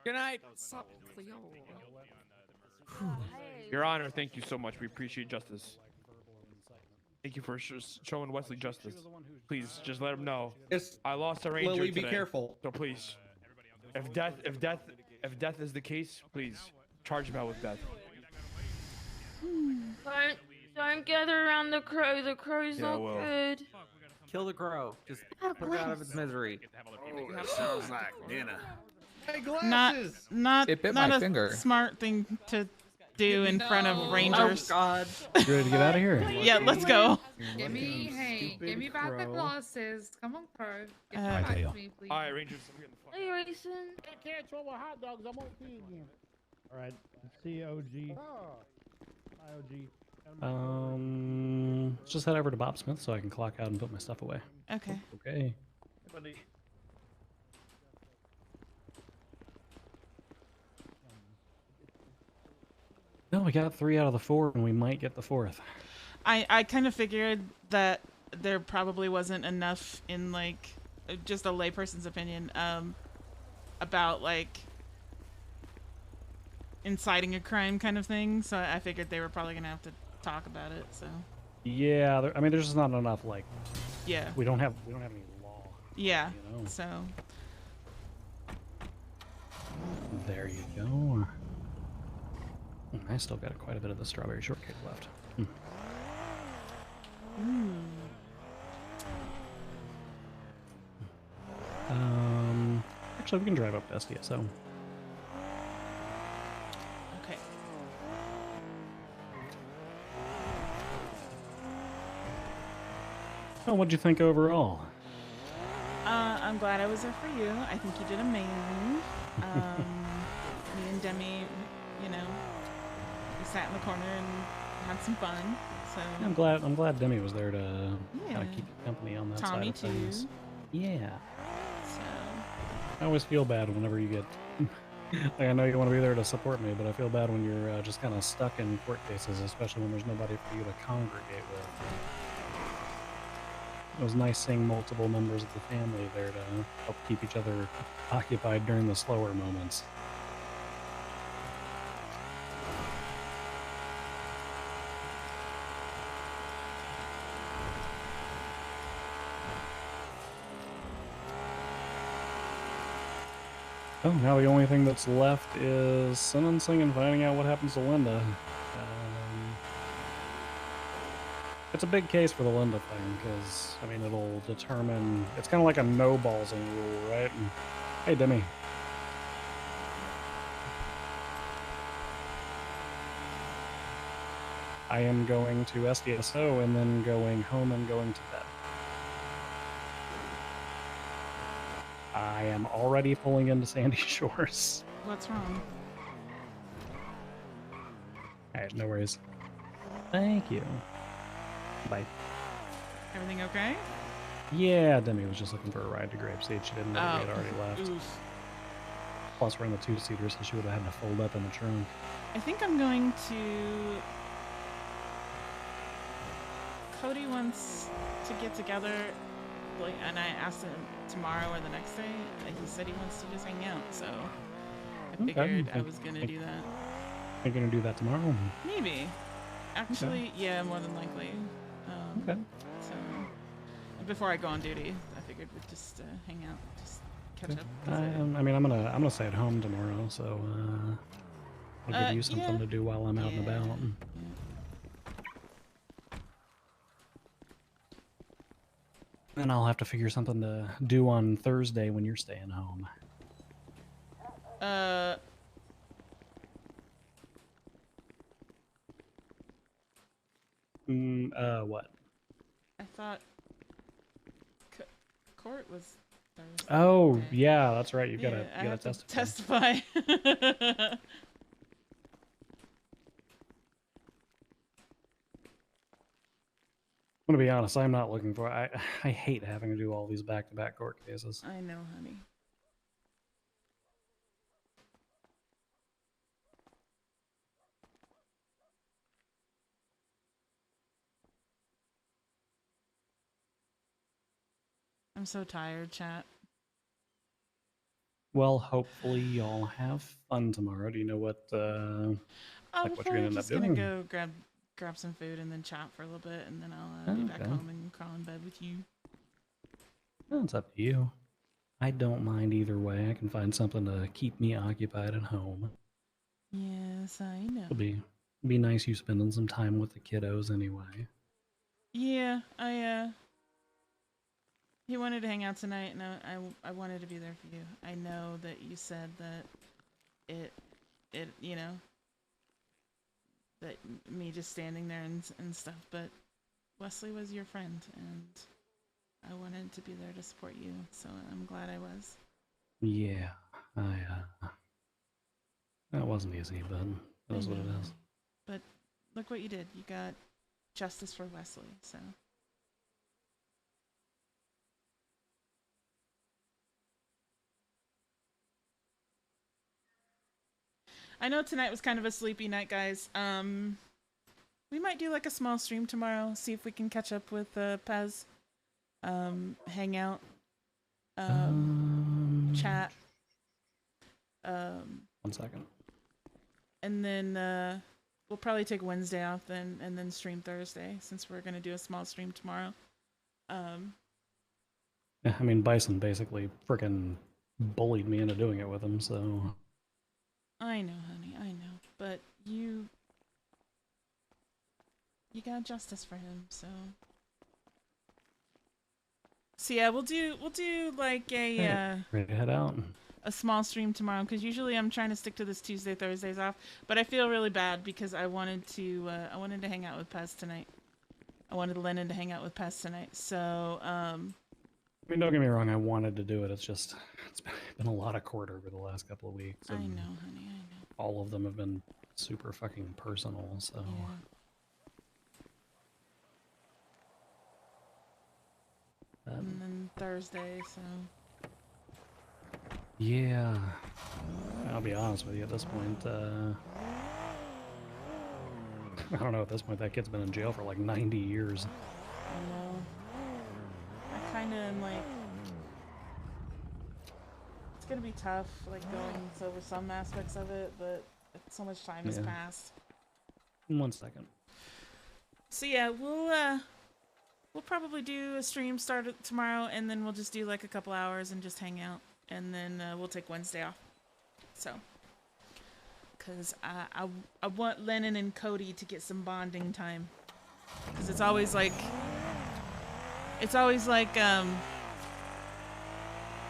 W: Good night.
T: Sup, Cleo?
B: Your Honor, thank you so much. We appreciate justice. Thank you for showing Wesley justice. Please, just let him know.
O: Yes.
B: I lost a ranger
O: Lily, be
B: today,
O: careful.
B: So please, if death is the case, please charge him out with death.
D: Don't gather around the crow. The crow's
B: Yeah,
D: not
B: well.
D: good.
O: Kill the crow. Just put it out of its misery.
X: Oh, sounds like dinner.
V: Hey,
A: Not,
V: glasses.
A: not,
P: It bit
A: not
P: my
A: a
P: finger.
A: smart thing to do in front of rangers.
G: Oh God.
M: You ready to get out of here?
A: Yeah, let's go.
L: Give me, hey, give me back the glasses. Come on, crow. Get
A: Uh,
L: them back
N: Tail.
L: to me, please.
B: All right, Rangers. I'm getting the fuck.
D: Hey, Rayson.
F: I can't throw hot dogs. I won't see again. All right. COG. IOG.
M: Let's just head over to Bob Smith so I can clock out and put my stuff away.
A: Okay.
M: Okay. No, we got 3 out of the 4, and we might get the 4th.
A: I kind of figured that there probably wasn't enough in like just a layperson's opinion about like inciting a crime kind of thing. So I figured they were probably gonna have to talk about it. So
M: Yeah, I mean, there's just not enough. Like,
A: yeah,
M: we don't have any law.
A: yeah.
M: You know?
A: So
M: There you go. I still got quite a bit of the strawberry shortcake left. Actually, we can drive up to SDSO.
A: Okay.
M: Oh, what'd you think overall?
A: I'm glad I was there for you. I think you did amazing. Me and Demi, you know, we sat in the corner and had some fun. So
M: I'm glad Demi was there to kind of keep you company on that
A: Tommy
M: side of things.
A: too.
M: Yeah.
A: So
M: I always feel bad whenever you get. Like, I know you want to be there to support me, but I feel bad when you're just kind of stuck in court cases, especially when there's nobody for you to congregate with. It was nice seeing multiple members of the family there to help keep each other occupied during the slower moments. Oh, now the only thing that's left is sentencing and finding out what happens to Linda. It's a big case for the Linda thing, because, I mean, it'll determine... It's kind of like a no-ballsing rule, right? And, hey, Demi. I am going to SDSO and then going home and going to bed. I am already pulling into Sandy Shores.
A: what's wrong?
M: Alright, no worries. Thank you. Bye.
A: Everything okay?
M: Yeah, Demi was just looking for a ride to Grapeseed. She didn't know we had
A: Oh,
M: already left.
A: oof.
M: Plus, we're in the two-seater, so she would have had to fold up in the trunk.
A: I think I'm going to... Cody wants to get together, like, and I asked him tomorrow or the next day. He said he wants to just hang out, so I figured I was gonna do that.
M: Are you gonna do that tomorrow?
A: Maybe. Actually, yeah, more than likely.
M: Okay.
A: So before I go on duty, I figured we'd just hang out, just catch up. 'cause
M: I mean, I'm gonna stay at home tomorrow, so I'll give you something
A: yeah.
M: to do while I'm out and about. And I'll have to figure something to do on Thursday when you're staying home. What?
A: I thought court was Thursday.
M: Oh, yeah, that's right. You
A: Yeah,
M: gotta
A: I have to
M: testify.
A: testify.
M: I'm gonna be honest, I'm not looking for I hate having to do all these back-to-back court cases.
A: I know, honey. I'm so tired, chat.
M: Well, hopefully y'all have fun tomorrow. Do you know what like what you're gonna end up
A: just gonna
M: doing?
A: go grab some food and then chat for a little bit, and then I'll be back
M: Okay.
A: home and crawl in bed with you.
M: Well, it's up to you. I don't mind either way. I can find something to keep me occupied at home.
A: Yes, I know.
M: It'll be nice you spending some time with the kiddos anyway.
A: Yeah, he wanted to hang out tonight, and I wanted to be there for you. I know that you said that it you know, that me just standing there and stuff, but Wesley was your friend, and I wanted to be there to support you, so I'm glad I was.
M: Yeah, that wasn't easy, but it is what it is.
A: But look what you did. You got justice for Wesley, so. I know tonight was kind of a sleepy night, guys. We might do like a small stream tomorrow, see if we can catch up with Pez. Hang out. Chat.
M: 1 second.
A: And then we'll probably take Wednesday off then, and then stream Thursday, since we're gonna do a small stream tomorrow.
M: Yeah, I mean, Bison basically freaking bullied me into doing it with him, so.
A: I know, honey, I know, but you got justice for him, so. So yeah, we'll do like a
M: Ready to head out?
A: a small stream tomorrow because usually I'm trying to stick to this Tuesday, Thursdays off. But I feel really bad because I wanted to hang out with Pez tonight. I wanted Lennon to hang out with Pez tonight. So,
M: I mean, don't get me wrong, I wanted to do it. It's just, it's been a lot of court over the last couple of weeks.
A: I
M: and
A: know, honey, I know.
M: All of them have been super fucking personal, so.
A: Yeah. And then Thursday, so.
M: Yeah. I'll be honest with you at this point, I don't know, at this point, that kid's been in jail for like 90 years.
A: I know. I kind of am like, it's gonna be tough, like going over some aspects of it, but so much time has passed.
M: 1 second.
A: So yeah, we'll probably do a stream start tomorrow, and then we'll just do like a couple hours and just hang out, and then we'll take Wednesday off. So, cause I want Lennon and Cody to get some bonding time, cause it's always like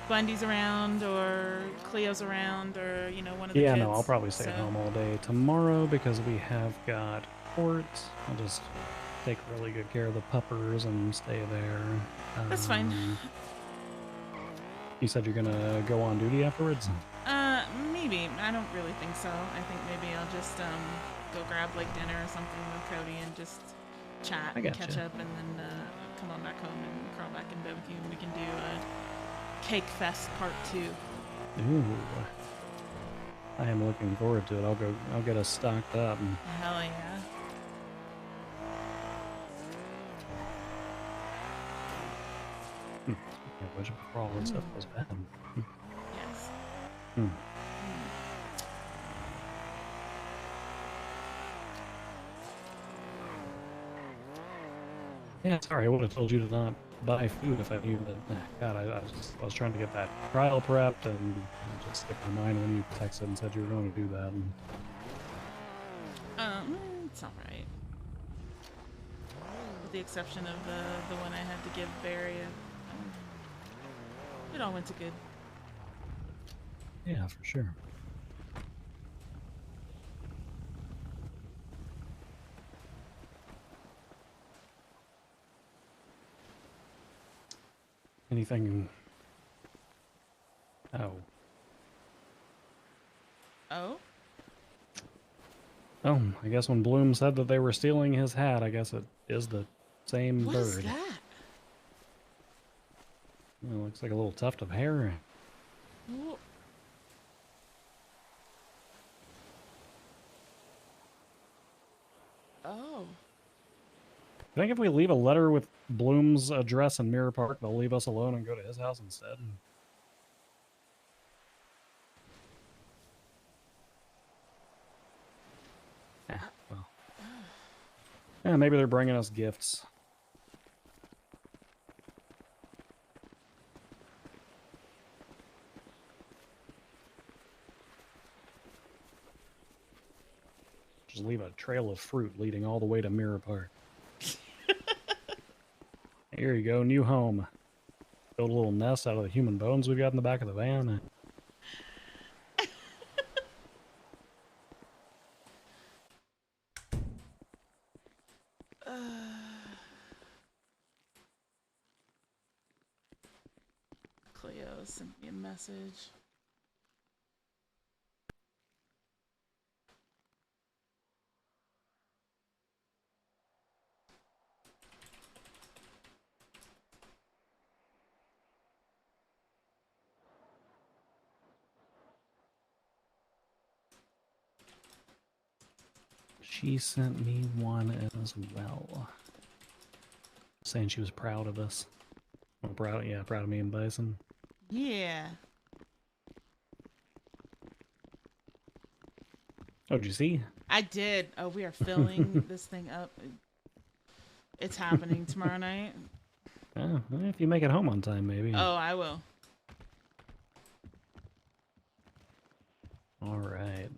A: Bundy's around or Cleo's around or one of the kids.
M: Yeah, no, I'll probably stay at home all day tomorrow because we have got court. I'll just take really good care of the puppers and stay there.
A: That's fine.
M: You said you're gonna go on duty afterwards?
A: Maybe. I don't really think so. I think maybe I'll just go grab like dinner or something with Cody and just chat and catch up, and then come on back home and crawl back in bed with you, and we can do Cake Fest Part 2.
M: Ooh. I am looking forward to it. I'll get us stocked up.
A: Hell yeah.
M: Which crawl and stuff was bad.
A: Yes.
M: Yeah, sorry, I would have told you to not buy food if I knew that. God, I was trying to get that trial prepped, and it just slipped my mind when you texted and said you were going to do that. And...
A: it's all right. With the exception of the one I had to give Barry, it all went to good.
M: Yeah, for sure. Anything? Oh.
A: Oh?
M: Oh, I guess when Bloom said that they were stealing his hat, I guess it is the same bird.
A: What is that?
M: It looks like a little tuft of hair.
A: Wh- Oh.
M: I think if we leave a letter with Bloom's address in Mirror Park, they'll leave us alone and go to his house instead. Well. Yeah, maybe they're bringing us gifts. Just leave a trail of fruit leading all the way to Mirror Park. Here you go, new home. Build a little nest out of the human bones we've got in the back of the van.
A: Cleo sent me a message.
M: She sent me one as well. Saying she was proud of us. Well, proud of me and Bison.
A: Yeah.
M: Oh, did you see?
A: I did. Oh, we are filling this thing up. It's happening tomorrow night.
M: Oh, well, if you make it home on time, maybe.
A: Oh, I will.
M: All right.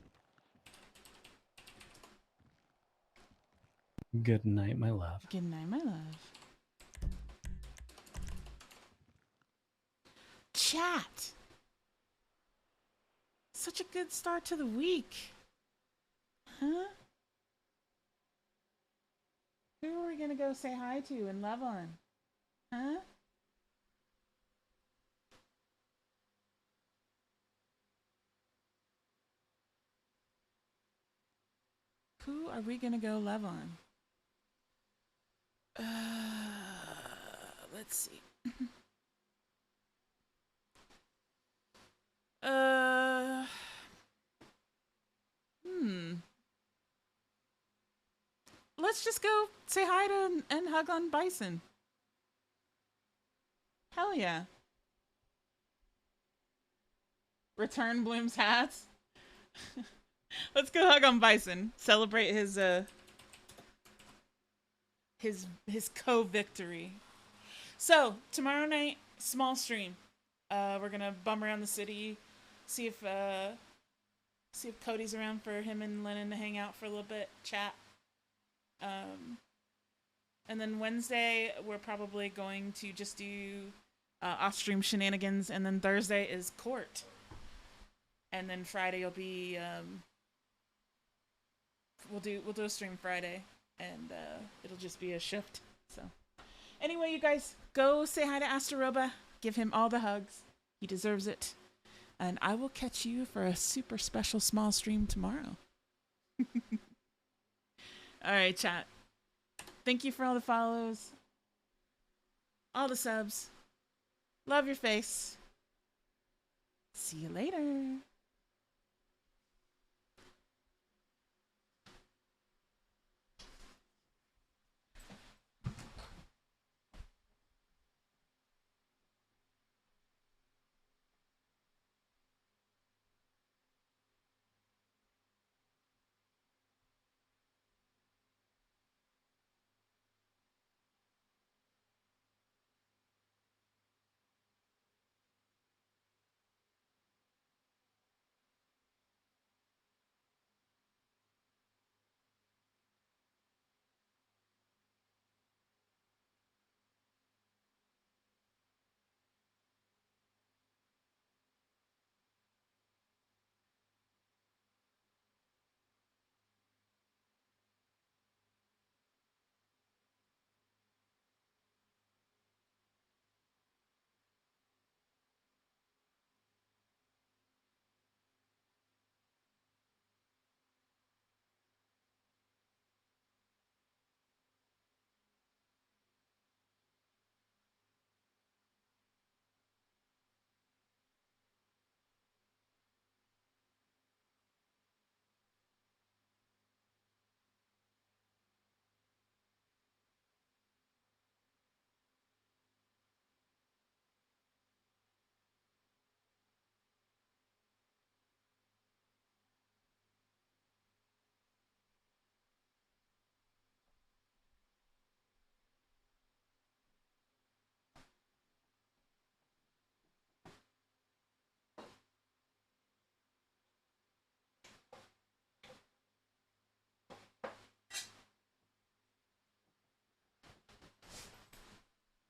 M: Good night, my love.
A: Good night, my love. Chat. Such a good start to the week. Huh? Who are we gonna go say hi to and love on? Huh? Who are we gonna go love on? Let's see. Let's just go say hi to and hug on Bison. Hell yeah. Return Bloom's hats. Let's go hug on Bison. Celebrate his co-victory. So, tomorrow night, small stream. We're gonna bum around the city, see if Cody's around for him and Lennon to hang out for a little bit, chat. And then Wednesday, we're probably going to just do off-stream shenanigans, and then Thursday is court. And then Friday will be we'll do a stream Friday, and it'll just be a shift. So anyway, you guys, go say hi to Astaroba. Give him all the hugs. He deserves it. And I will catch you for a super special small stream tomorrow. All right, chat. Thank you for all the follows, all the subs. Love your face. See you later.